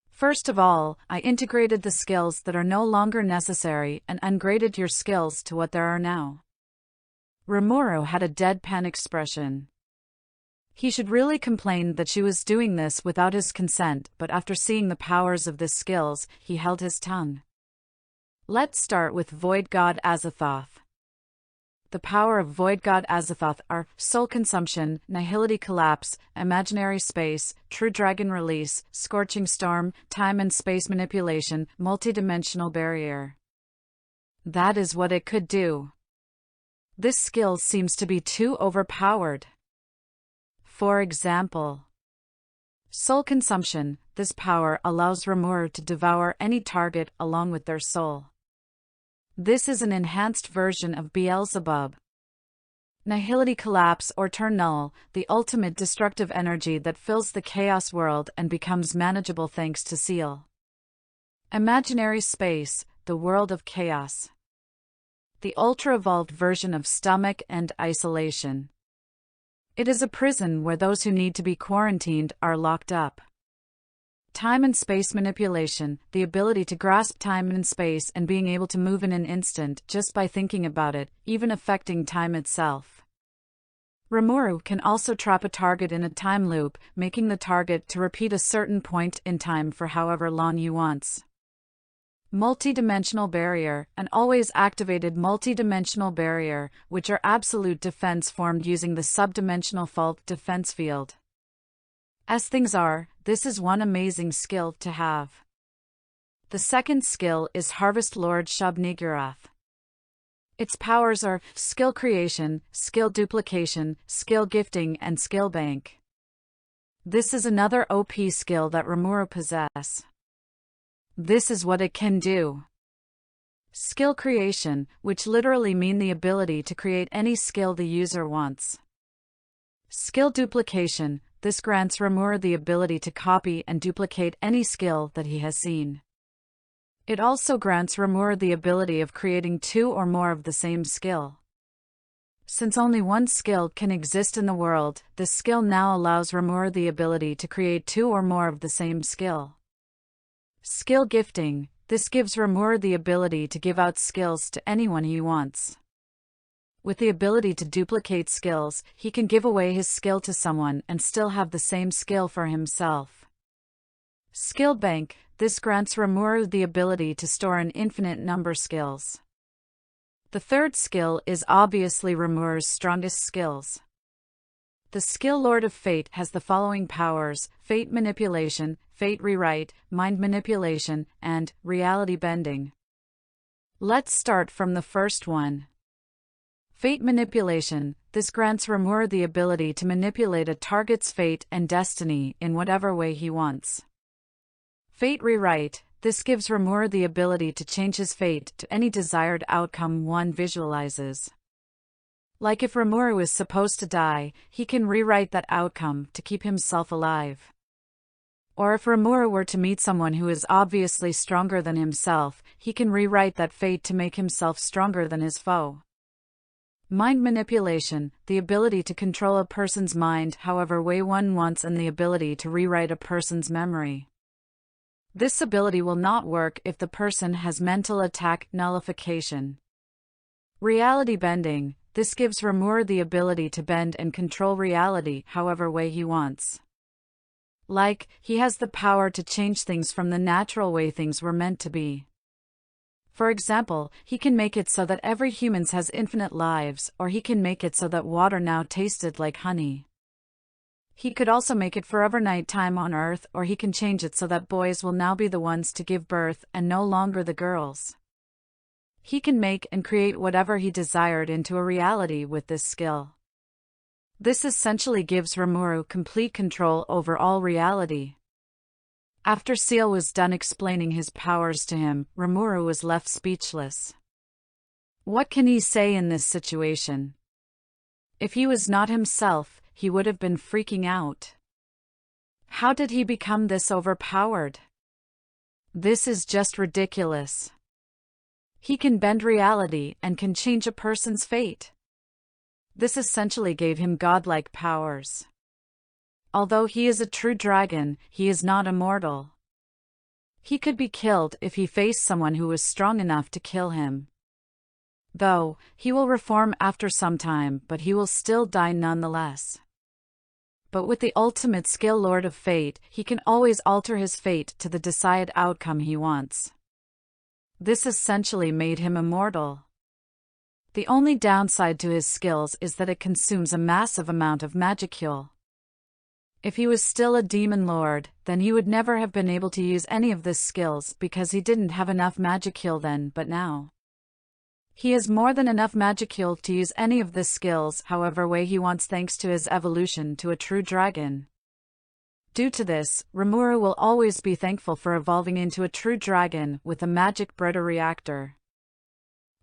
First of all, I integrated the skills that are no longer necessary and ungraded your skills to what there are now. Rimuru had a deadpan expression. He should really complain that she was doing this without his consent, but after seeing the powers of the skills, he held his tongue. Let's start with Void God Azathoth. The power of Void God Azathoth are Soul Consumption, Nihility Collapse, Imaginary Space, True Dragon Release, Scorching Storm, Time and Space Manipulation, Multidimensional Barrier. That is what it could do. This skill seems to be too overpowered. For example, Soul Consumption. This power allows Rimuru to devour any target along with their soul. This is an enhanced version of Beelzebub. Nihility Collapse or Turn Null, the ultimate destructive energy that fills the chaos world and becomes manageable thanks to Seal. Imaginary Space, the world of chaos. The ultra-evolved version of Stomach and Isolation. It is a prison where those who need to be quarantined are locked up. Time and Space Manipulation, the ability to grasp time and space and being able to move in an instant just by thinking about it, even affecting time itself. Rimuru can also trap a target in a time loop, making the target to repeat a certain point in time for however long you want. Multidimensional Barrier, an always activated multidimensional barrier, which are absolute defense formed using the subdimensional fault defense field. As things are, this is one amazing skill to have. The second skill is Harvest Lord Shub-Niggurath. Its powers are Skill Creation, Skill Duplication, Skill Gifting and Skill Bank. This is another OP skill that Rimuru possess. This is what it can do. Skill Creation, which literally mean the ability to create any skill the user wants. Skill Duplication. This grants Rimuru the ability to copy and duplicate any skill that he has seen. It also grants Rimuru the ability of creating 2 or more of the same skill. Since only one skill can exist in the world, this skill now allows Rimuru the ability to create 2 or more of the same skill. Skill Gifting. This gives Rimuru the ability to give out skills to anyone he wants. With the ability to duplicate skills, he can give away his skill to someone and still have the same skill for himself. Skill Bank. This grants Rimuru the ability to store an infinite number skills. The third skill is obviously Rimuru's strongest skills. The skill Lord of Fate has the following powers: Fate Manipulation, Fate Rewrite, Mind Manipulation, and Reality Bending. Let's start from the first one. Fate Manipulation. This grants Rimuru the ability to manipulate a target's fate and destiny in whatever way he wants. Fate Rewrite. This gives Rimuru the ability to change his fate to any desired outcome one visualizes. Like if Rimuru is supposed to die, he can rewrite that outcome to keep himself alive. Or if Rimuru were to meet someone who is obviously stronger than himself, he can rewrite that fate to make himself stronger than his foe. Mind Manipulation. The ability to control a person's mind however way one wants and the ability to rewrite a person's memory. This ability will not work if the person has mental attack nullification. Reality Bending. This gives Rimuru the ability to bend and control reality however way he wants. Like, he has the power to change things from the natural way things were meant to be. For example, he can make it so that every human has infinite lives, or he can make it so that water now tasted like honey. He could also make it forever nighttime on Earth, or he can change it so that boys will now be the ones to give birth and no longer the girls. He can make and create whatever he desired into a reality with this skill. This essentially gives Rimuru complete control over all reality. After Seal was done explaining his powers to him, Rimuru was left speechless. What can he say in this situation? If he was not himself, he would have been freaking out. How did he become this overpowered? This is just ridiculous. He can bend reality and can change a person's fate. This essentially gave him godlike powers. Although he is a true dragon, he is not immortal. He could be killed if he faced someone who was strong enough to kill him. Though, he will reform after some time, but he will still die nonetheless. But with the ultimate skill Lord of Fate, he can always alter his fate to the desired outcome he wants. This essentially made him immortal. The only downside to his skills is that it consumes a massive amount of magicule. If he was still a demon lord, then he would never have been able to use any of this skills because he didn't have enough magicule then, but now he has more than enough magicule to use any of the skills however way he wants thanks to his evolution to a true dragon. Due to this, Rimuru will always be thankful for evolving into a true dragon with a magic breeder reactor.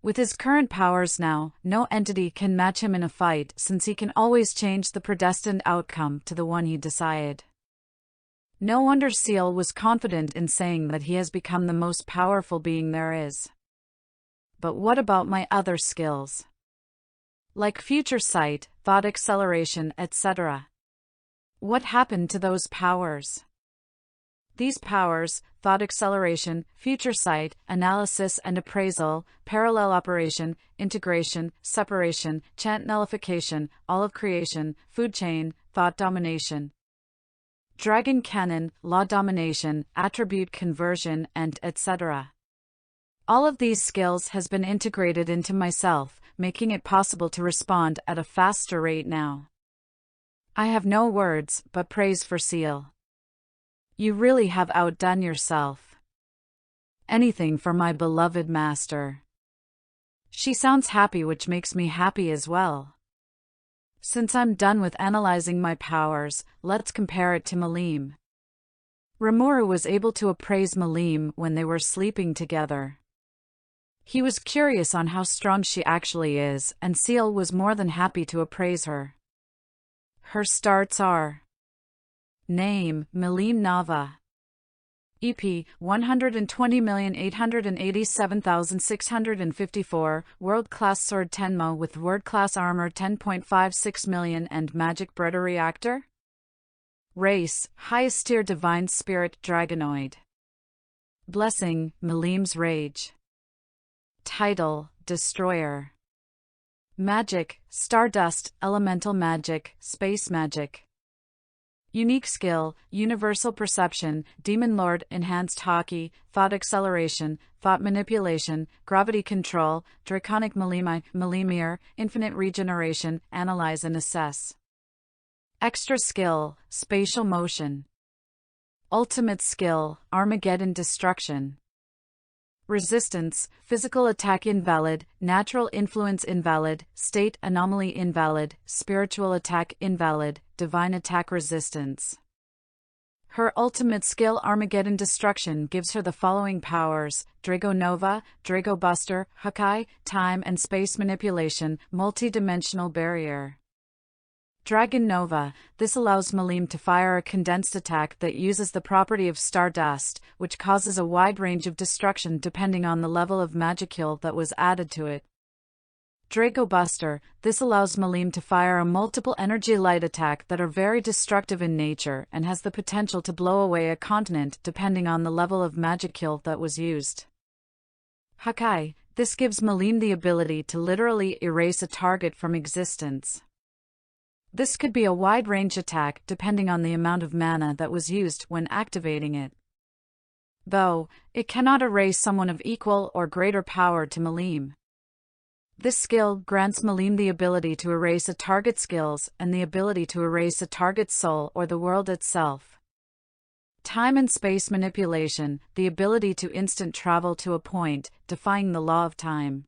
With his current powers now, no entity can match him in a fight since he can always change the predestined outcome to the one he decided. No wonder Seal was confident in saying that he has become the most powerful being there is. But what about my other skills? Like future sight, thought acceleration, etc. What happened to those powers? These powers, thought acceleration, future sight, analysis and appraisal, parallel operation, integration, separation, chant nullification, all of creation, food chain, thought domination, dragon cannon, law domination, attribute conversion, and etc. All of these skills has been integrated into myself, making it possible to respond at a faster rate now. I have no words but praise for Seal. You really have outdone yourself. Anything for my beloved master. She sounds happy, which makes me happy as well. Since I'm done with analyzing my powers, let's compare it to Milim. Rimuru was able to appraise Milim when they were sleeping together. He was curious on how strong she actually is, and Seal was more than happy to appraise her. Her starts are: Name, Milim Nava. EP, 120,887,654, World-Class Sword Tenmo with World-Class Armor 10.56 million and Magic Breeder Reactor? Race, Highest Tier Divine Spirit Dragonoid. Blessing, Milim's Rage. Title, Destroyer. Magic, Stardust, Elemental Magic, Space Magic. Unique Skill, Universal Perception, Demon Lord, Enhanced Hockey, Thought Acceleration, Thought Manipulation, Gravity Control, Draconic Milimir, Infinite Regeneration, Analyze and Assess. Extra Skill, Spatial Motion. Ultimate Skill, Armageddon Destruction. Resistance, Physical Attack Invalid, Natural Influence Invalid, State Anomaly Invalid, Spiritual Attack Invalid, Divine Attack Resistance. Her ultimate skill Armageddon Destruction gives her the following powers: Drago Nova, Drago Buster, Hakai, Time and Space Manipulation, Multi-Dimensional Barrier. Dragon Nova, this allows Milim to fire a condensed attack that uses the property of Stardust, which causes a wide range of destruction depending on the level of magicule that was added to it. Drago Buster, this allows Milim to fire a multiple energy light attack that are very destructive in nature and has the potential to blow away a continent depending on the level of magicule that was used. Hakai, this gives Milim the ability to literally erase a target from existence. This could be a wide-range attack depending on the amount of mana that was used when activating it. Though, it cannot erase someone of equal or greater power to Milim. This skill grants Milim the ability to erase a target's skills and the ability to erase a target's soul or the world itself. Time and space manipulation, the ability to instant travel to a point, defying the law of time.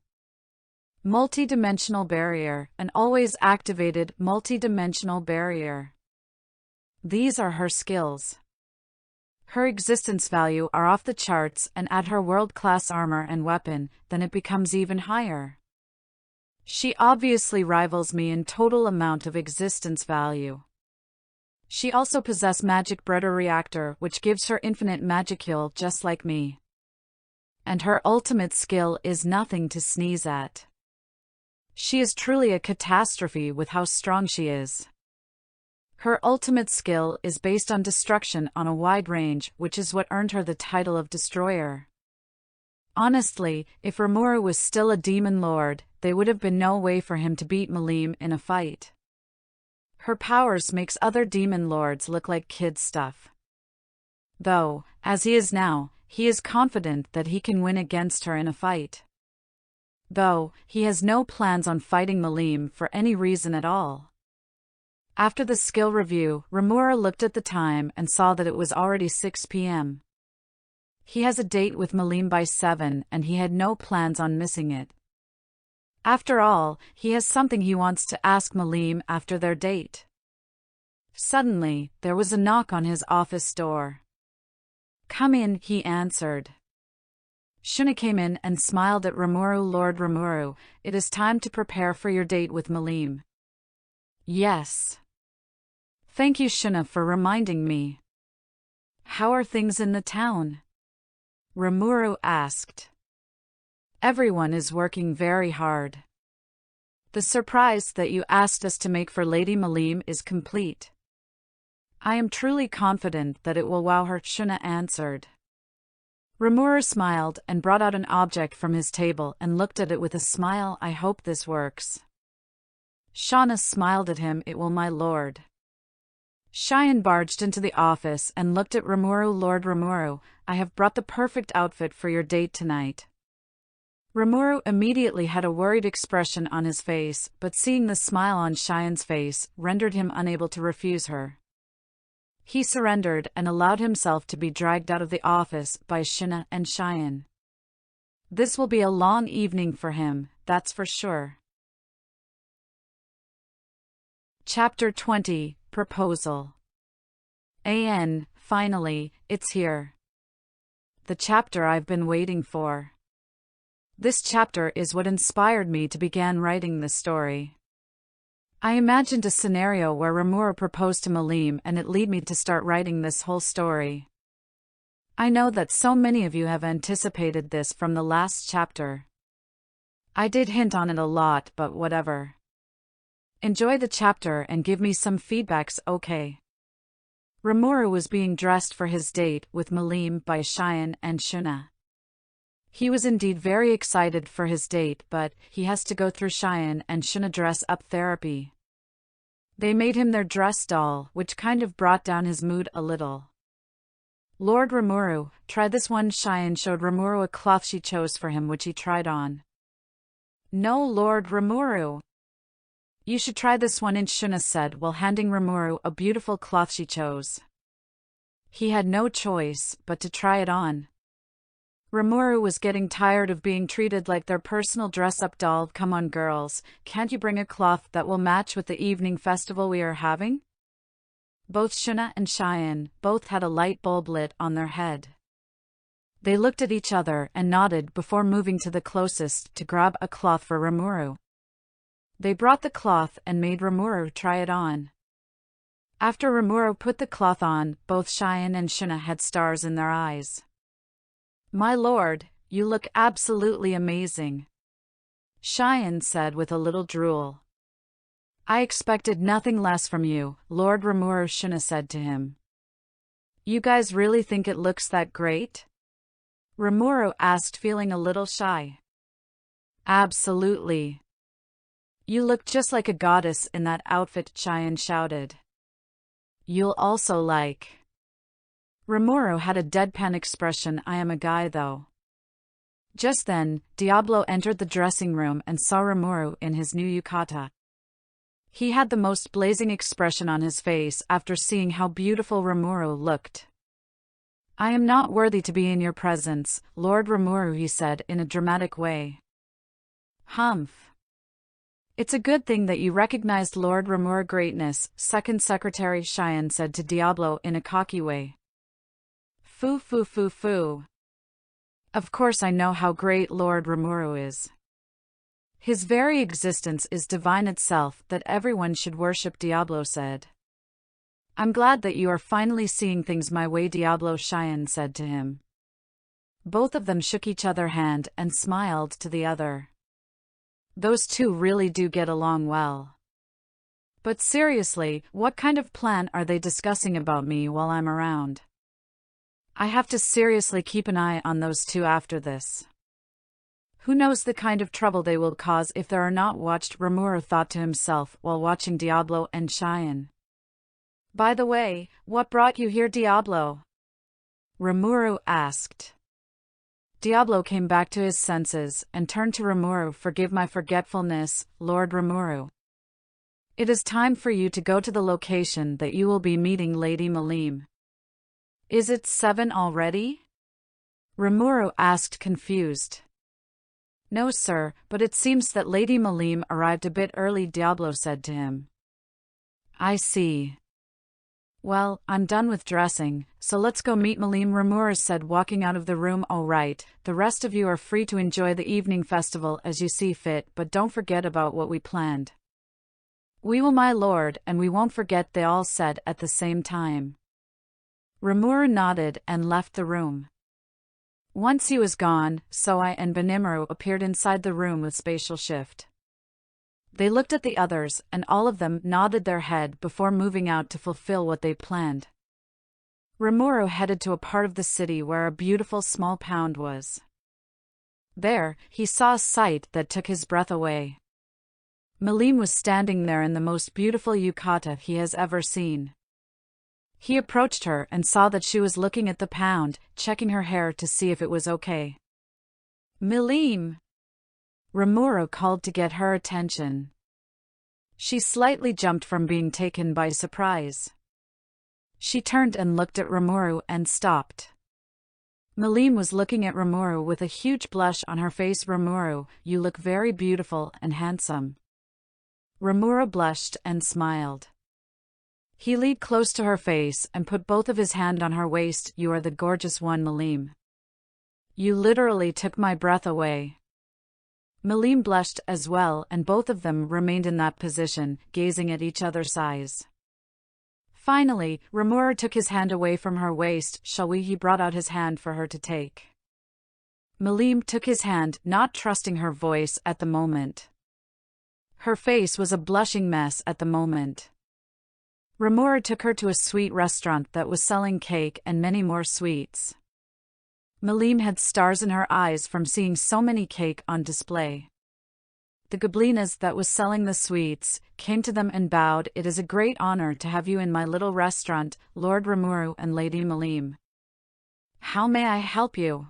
Multi-dimensional barrier, an always activated multi-dimensional barrier. These are her skills. Her existence value are off the charts, and add her world-class armor and weapon, then it becomes even higher. She obviously rivals me in total amount of existence value. She also possesses magic breeder reactor, which gives her infinite magicule just like me. And her ultimate skill is nothing to sneeze at. She is truly a catastrophe with how strong she is. Her ultimate skill is based on destruction on a wide range, which is what earned her the title of Destroyer. Honestly, if Rimuru was still a demon lord, there would have been no way for him to beat Milim in a fight. Her powers makes other demon lords look like kid stuff. Though, as he is now, he is confident that he can win against her in a fight. Though, he has no plans on fighting Milim for any reason at all. After the skill review, Rimuru looked at the time and saw that it was already 6 p.m. He has a date with Milim by 7 and he had no plans on missing it. After all, he has something he wants to ask Milim after their date. Suddenly, there was a knock on his office door. "Come in," he answered. Shuna came in and smiled at Rimuru. "Lord Rimuru, it is time to prepare for your date with Milim." "Yes." "Thank you, Shuna, for reminding me." "How are things in the town?" Rimuru asked. "Everyone is working very hard. The surprise that you asked us to make for Lady Milim is complete. I am truly confident that it will wow her," Shuna answered. Rimuru smiled and brought out an object from his table and looked at it with a smile. "I hope this works." Shauna smiled at him. "It will, my lord." Cheyenne barged into the office and looked at Rimuru. "Lord Rimuru, I have brought the perfect outfit for your date tonight." Rimuru immediately had a worried expression on his face, but seeing the smile on Cheyenne's face rendered him unable to refuse her. He surrendered and allowed himself to be dragged out of the office by Shuna and Cheyenne. This will be a long evening for him, that's for sure. Chapter 20, Proposal. Finally, it's here. The chapter I've been waiting for. This chapter is what inspired me to begin writing this story. I imagined a scenario where Rimuru proposed to Milim and it led me to start writing this whole story. I know that so many of you have anticipated this from the last chapter. I did hint on it a lot, but whatever. Enjoy the chapter and give me some feedbacks, okay? Rimuru was being dressed for his date with Milim by Cheyenne and Shuna. He was indeed very excited for his date, but he has to go through Cheyenne and Shuna dress-up therapy. They made him their dress doll, which kind of brought down his mood a little. "Lord Rimuru, try this one." Cheyenne showed Rimuru a cloth she chose for him, which he tried on. "No, Lord Rimuru. You should try this one," Shuna said while handing Rimuru a beautiful cloth she chose. He had no choice but to try it on. Rimuru was getting tired of being treated like their personal dress-up doll. "Come on, girls, can't you bring a cloth that will match with the evening festival we are having?" Both Shuna and Cheyenne both had a light bulb lit on their head. They looked at each other and nodded before moving to the closest to grab a cloth for Rimuru. They brought the cloth and made Rimuru try it on. After Rimuru put the cloth on, both Cheyenne and Shuna had stars in their eyes. "My lord, you look absolutely amazing," Cheyenne said with a little drool. "I expected nothing less from you, Lord Rimuru," Shuna said to him. "You guys really think it looks that great?" Rimuru asked, feeling a little shy. "Absolutely. You look just like a goddess in that outfit," Cheyenne shouted. "You'll also like..." Rimuru had a deadpan expression. "I am a guy though." Just then, Diablo entered the dressing room and saw Rimuru in his new yukata. He had the most blazing expression on his face after seeing how beautiful Rimuru looked. I am not worthy to be in your presence, Lord Rimuru, he said in a dramatic way. Humph. It's a good thing that you recognized Lord Rimuru's greatness, Second Secretary Cheyenne said to Diablo in a cocky way. Foo foo foo foo. Of course I know how great Lord Rimuru is. His very existence is divine itself, that everyone should worship, Diablo said. I'm glad that you are finally seeing things my way, Diablo Cheyenne said to him. Both of them shook each other's hand and smiled to the other. Those two really do get along well. But seriously, what kind of plan are they discussing about me while I'm around? I have to seriously keep an eye on those two after this. Who knows the kind of trouble they will cause if they are not watched, Rimuru thought to himself while watching Diablo and Cheyenne. By the way, what brought you here, Diablo? Rimuru asked. Diablo came back to his senses and turned to Rimuru. Forgive my forgetfulness, Lord Rimuru. It is time for you to go to the location that you will be meeting Lady Milim. Is it 7 already? Rimuru asked, confused. No, sir, but it seems that Lady Milim arrived a bit early, Diablo said to him. I see. Well, I'm done with dressing, so let's go meet Milim, Rimuru said, walking out of the room. All right, the rest of you are free to enjoy the evening festival as you see fit, but don't forget about what we planned. We will, my lord, and we won't forget, they all said at the same time. Rimuru nodded and left the room. Once he was gone, Soai and Benimaru appeared inside the room with spatial shift. They looked at the others, and all of them nodded their head before moving out to fulfill what they planned. Rimuru headed to a part of the city where a beautiful small pound was. There, he saw a sight that took his breath away. Milim was standing there in the most beautiful yukata he has ever seen. He approached her and saw that she was looking at the pound, checking her hair to see if it was okay. Milim! Rimuru called to get her attention. She slightly jumped from being taken by surprise. She turned and looked at Rimuru and stopped. Milim was looking at Rimuru with a huge blush on her face. Rimuru, you look very beautiful and handsome. Rimuru blushed and smiled. He leaned close to her face and put both of his hands on her waist. You are the gorgeous one, Milim. You literally took my breath away. Milim blushed as well, and both of them remained in that position, gazing at each other's eyes. Finally, Rimuru took his hand away from her waist. Shall we? He brought out his hand for her to take. Milim took his hand, not trusting her voice at the moment. Her face was a blushing mess at the moment. Rimuru took her to a sweet restaurant that was selling cake and many more sweets. Milim had stars in her eyes from seeing so many cake on display. The goblinas that was selling the sweets came to them and bowed. It is a great honor to have you in my little restaurant, Lord Rimuru and Lady Milim. How may I help you?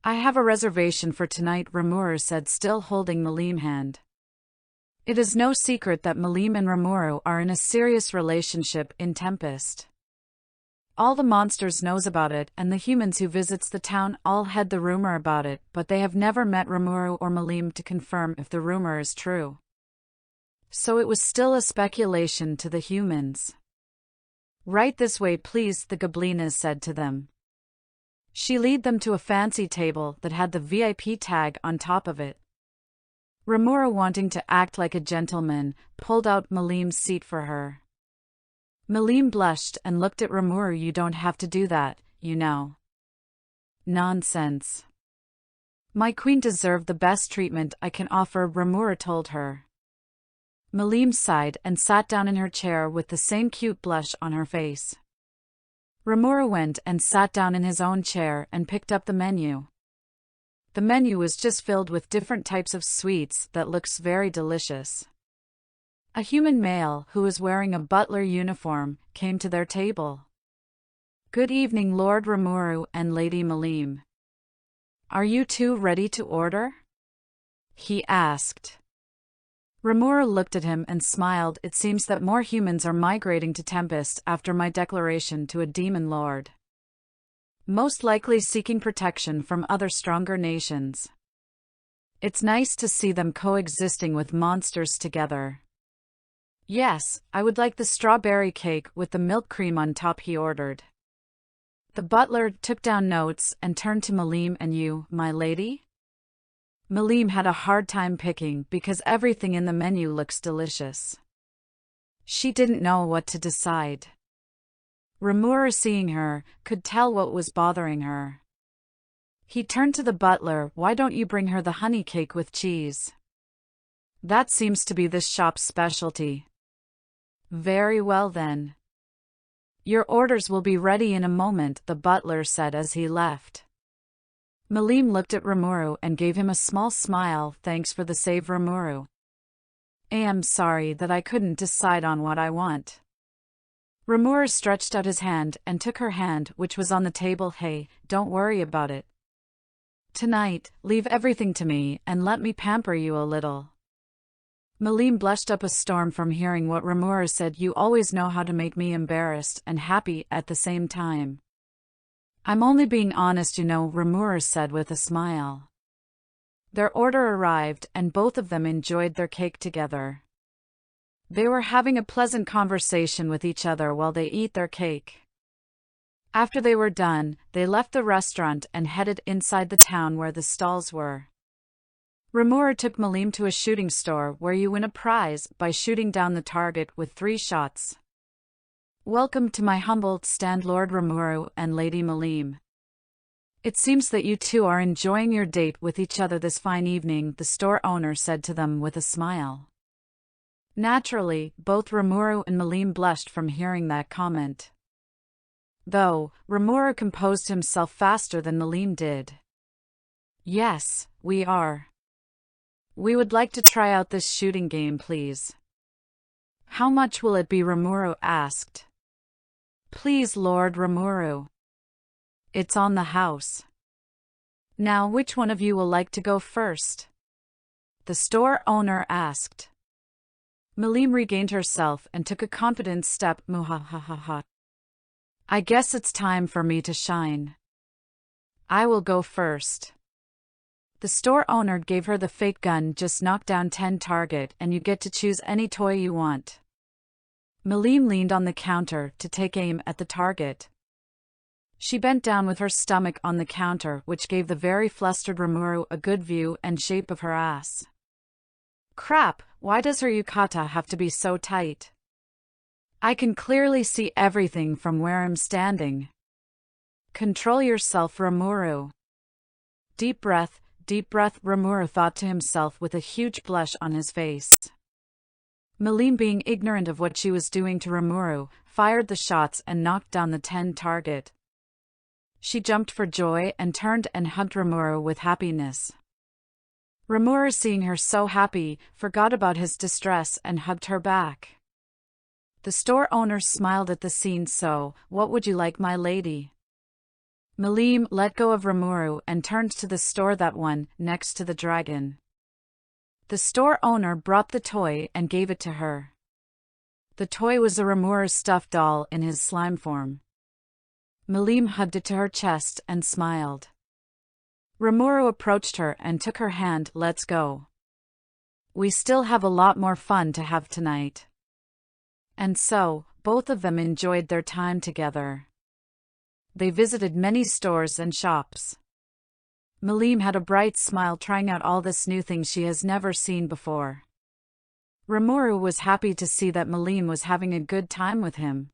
I have a reservation for tonight, Rimuru said, still holding Milim's hand. It is no secret that Milim and Rimuru are in a serious relationship in Tempest. All the monsters knows about it, and the humans who visits the town all had the rumor about it, but they have never met Rimuru or Milim to confirm if the rumor is true. So it was still a speculation to the humans. Right this way, please, the goblinas said to them. She led them to a fancy table that had the VIP tag on top of it. Rimuru, wanting to act like a gentleman, pulled out Milim's seat for her. Milim blushed and looked at Rimuru. You don't have to do that, you know. Nonsense. My queen deserved the best treatment I can offer, Rimuru told her. Milim sighed and sat down in her chair with the same cute blush on her face. Rimuru went and sat down in his own chair and picked up the menu. The menu was just filled with different types of sweets that looks very delicious. A human male who was wearing a butler uniform came to their table. Good evening, Lord Rimuru and Lady Milim. Are you two ready to order? He asked. Rimuru looked at him and smiled. It seems that more humans are migrating to Tempest after my declaration to a demon lord. most likely seeking protection from other stronger nations. It's nice to see them coexisting with monsters together. Yes, I would like the strawberry cake with the milk cream on top, he ordered. The butler took down notes and turned to Milim. And you, my lady? Milim had a hard time picking because everything in the menu looks delicious. She didn't know what to decide. Rimuru, seeing her, could tell what was bothering her. He turned to the butler. Why don't you bring her the honey cake with cheese? That seems to be this shop's specialty. Very well then. Your orders will be ready in a moment, the butler said as he left. Milim looked at Rimuru and gave him a small smile. Thanks for the save, Rimuru. I am sorry that I couldn't decide on what I want. Rimuru stretched out his hand and took her hand, which was on the table. Hey, don't worry about it. Tonight, leave everything to me and let me pamper you a little. Milim blushed up a storm from hearing what Rimuru said. You always know how to make me embarrassed and happy at the same time. I'm only being honest, you know, Rimuru said with a smile. Their order arrived and both of them enjoyed their cake together. They were having a pleasant conversation with each other while they eat their cake. After they were done, they left the restaurant and headed inside the town where the stalls were. Rimuru took Milim to a shooting store where you win a prize by shooting down the target with 3 shots. Welcome to my humble stand, Lord Rimuru and Lady Milim. It seems that you two are enjoying your date with each other this fine evening, the store owner said to them with a smile. Naturally, both Rimuru and Milim blushed from hearing that comment. Though, Rimuru composed himself faster than Milim did. Yes, we are. We would like to try out this shooting game, please. How much will it be? Rimuru asked. Please, Lord Rimuru. It's on the house. Now, which one of you will like to go first? The store owner asked. Milim regained herself and took a confident step. Muhahaha. I guess it's time for me to shine. I will go first. The store owner gave her the fake gun. Just knock down 10 target and you get to choose any toy you want. Milim leaned on the counter to take aim at the target. She bent down with her stomach on the counter, which gave the very flustered Rimuru a good view and shape of her ass. Crap, why does her yukata have to be so tight? I can clearly see everything from where I'm standing. Control yourself, Rimuru. Deep breath, Rimuru thought to himself with a huge blush on his face. Milim, being ignorant of what she was doing to Rimuru, fired the shots and knocked down the 10 target. She jumped for joy and turned and hugged Rimuru with happiness. Rimuru, seeing her so happy, forgot about his distress and hugged her back. The store owner smiled at the scene. So, what would you like, my lady? Milim let go of Rimuru and turned to the store, that one, next to the dragon. The store owner brought the toy and gave it to her. The toy was a Rimuru stuffed doll in his slime form. Milim hugged it to her chest and smiled. Rimuru approached her and took her hand. Let's go. We still have a lot more fun to have tonight. And so, both of them enjoyed their time together. They visited many stores and shops. Milim had a bright smile, trying out all this new things she has never seen before. Rimuru was happy to see that Milim was having a good time with him.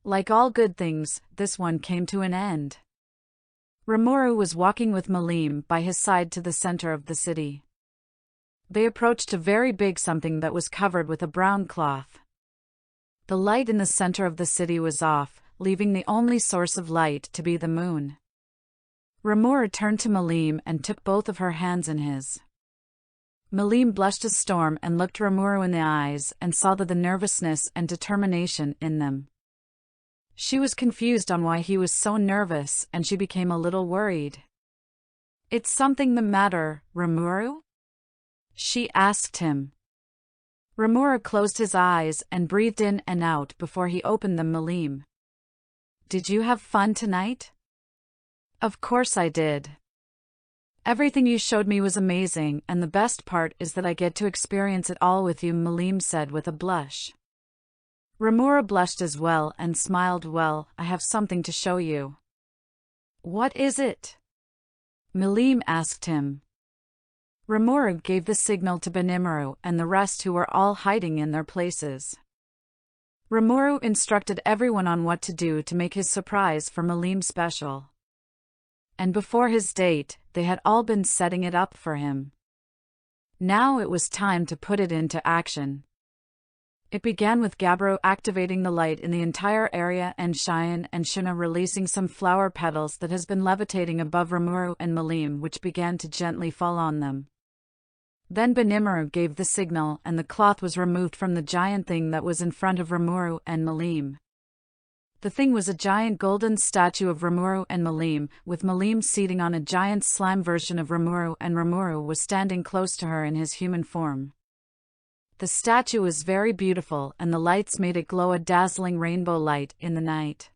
Like all good things, this one came to an end. Rimuru was walking with Milim by his side to the center of the city. They approached a very big something that was covered with a brown cloth. The light in the center of the city was off, leaving the only source of light to be the moon. Rimuru turned to Milim and took both of her hands in his. Milim blushed a storm and looked Rimuru in the eyes and saw the nervousness and determination in them. She was confused on why he was so nervous and she became a little worried. It's something the matter, Rimuru? She asked him. Rimuru closed his eyes and breathed in and out before he opened them. Milim. Did you have fun tonight? Of course I did. Everything you showed me was amazing, and the best part is that I get to experience it all with you, Milim said with a blush. Rimuru blushed as well and smiled. Well, I have something to show you. What is it? Milim asked him. Rimuru gave the signal to Rimuru and the rest, who were all hiding in their places. Rimuru instructed everyone on what to do to make his surprise for Milim special. And before his date, they had all been setting it up for him. Now it was time to put it into action. It began with Gabbro activating the light in the entire area and Cheyenne and Shuna releasing some flower petals that has been levitating above Rimuru and Milim, which began to gently fall on them. Then Rimuru gave the signal and the cloth was removed from the giant thing that was in front of Rimuru and Milim. The thing was a giant golden statue of Rimuru and Milim, with Milim seating on a giant slime version of Rimuru, and Rimuru was standing close to her in his human form. The statue was very beautiful and the lights made it glow a dazzling rainbow light in the night.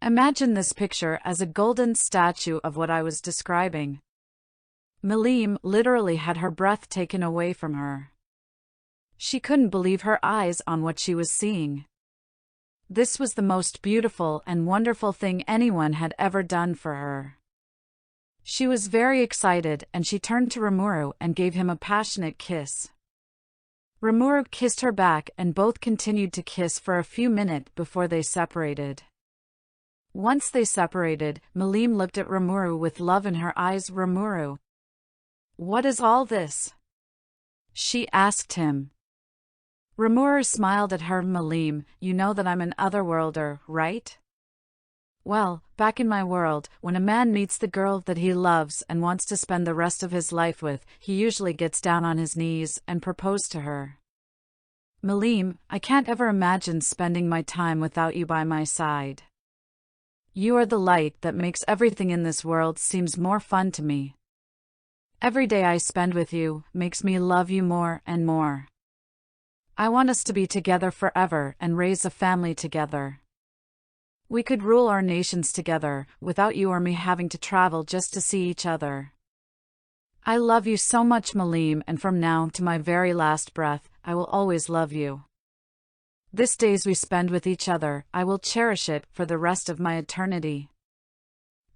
Imagine this picture as a golden statue of what I was describing. Milim literally had her breath taken away from her. She couldn't believe her eyes on what she was seeing. This was the most beautiful and wonderful thing anyone had ever done for her. She was very excited and she turned to Rimuru and gave him a passionate kiss. Rimuru kissed her back and both continued to kiss for a few minutes before they separated. Once they separated, Milim looked at Rimuru with love in her eyes. Rimuru, what is all this? She asked him. Rimuru smiled at her. Milim, you know that I'm an otherworlder, right? Well, back in my world, when a man meets the girl that he loves and wants to spend the rest of his life with, he usually gets down on his knees and proposes to her. Milim, I can't ever imagine spending my time without you by my side. You are the light that makes everything in this world seems more fun to me. Every day I spend with you makes me love you more and more. I want us to be together forever and raise a family together. We could rule our nations together, without you or me having to travel just to see each other. I love you so much, Milim, and from now to my very last breath, I will always love you. This days we spend with each other, I will cherish it for the rest of my eternity.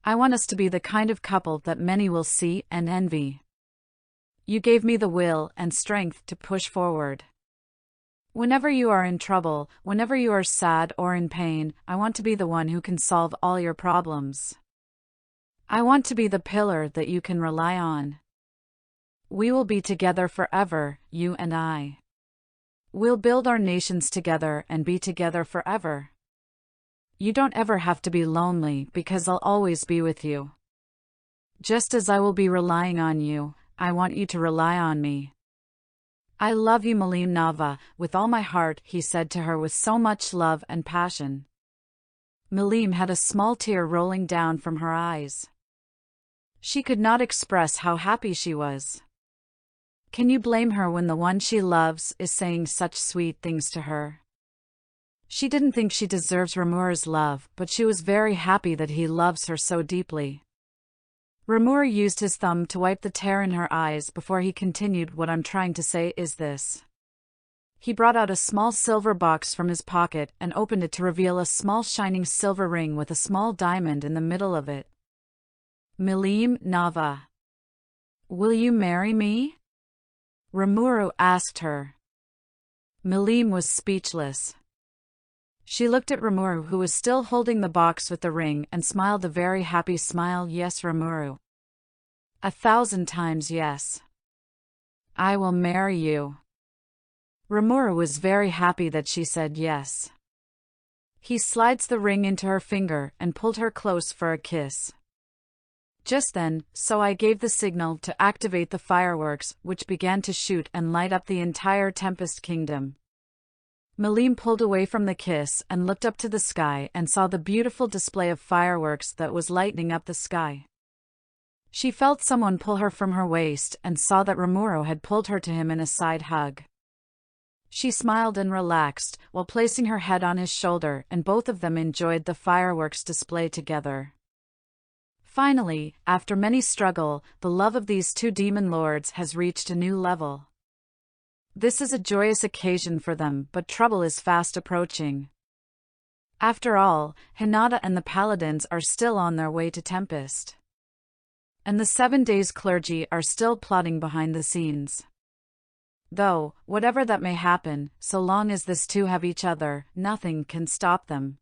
I want us to be the kind of couple that many will see and envy. You gave me the will and strength to push forward. Whenever you are in trouble, whenever you are sad or in pain, I want to be the one who can solve all your problems. I want to be the pillar that you can rely on. We will be together forever, you and I. We'll build our nations together and be together forever. You don't ever have to be lonely because I'll always be with you. Just as I will be relying on you, I want you to rely on me. I love you, Milim Nava, with all my heart, he said to her with so much love and passion. Milim had a small tear rolling down from her eyes. She could not express how happy she was. Can you blame her when the one she loves is saying such sweet things to her? She didn't think she deserves Rimuru's love, but she was very happy that he loves her so deeply. Rimuru used his thumb to wipe the tear in her eyes before he continued. What I'm trying to say is this. He brought out a small silver box from his pocket and opened it to reveal a small shining silver ring with a small diamond in the middle of it. Milim Nava, will you marry me? Rimuru asked her. Milim was speechless. She looked at Rimuru, who was still holding the box with the ring, and smiled a very happy smile. Yes, Rimuru. 1,000 times yes. I will marry you. Rimuru was very happy that she said yes. He slides the ring into her finger and pulled her close for a kiss. Just then, so I gave the signal to activate the fireworks, which began to shoot and light up the entire Tempest Kingdom. Milim pulled away from the kiss and looked up to the sky and saw the beautiful display of fireworks that was lighting up the sky. She felt someone pull her from her waist and saw that Rimuru had pulled her to him in a side hug. She smiled and relaxed while placing her head on his shoulder, and both of them enjoyed the fireworks display together. Finally, after many struggle, the love of these two demon lords has reached a new level. This is a joyous occasion for them, but trouble is fast approaching. After all, Hinata and the paladins are still on their way to Tempest. And the 7 Days clergy are still plotting behind the scenes. Though, whatever that may happen, so long as these two have each other, nothing can stop them.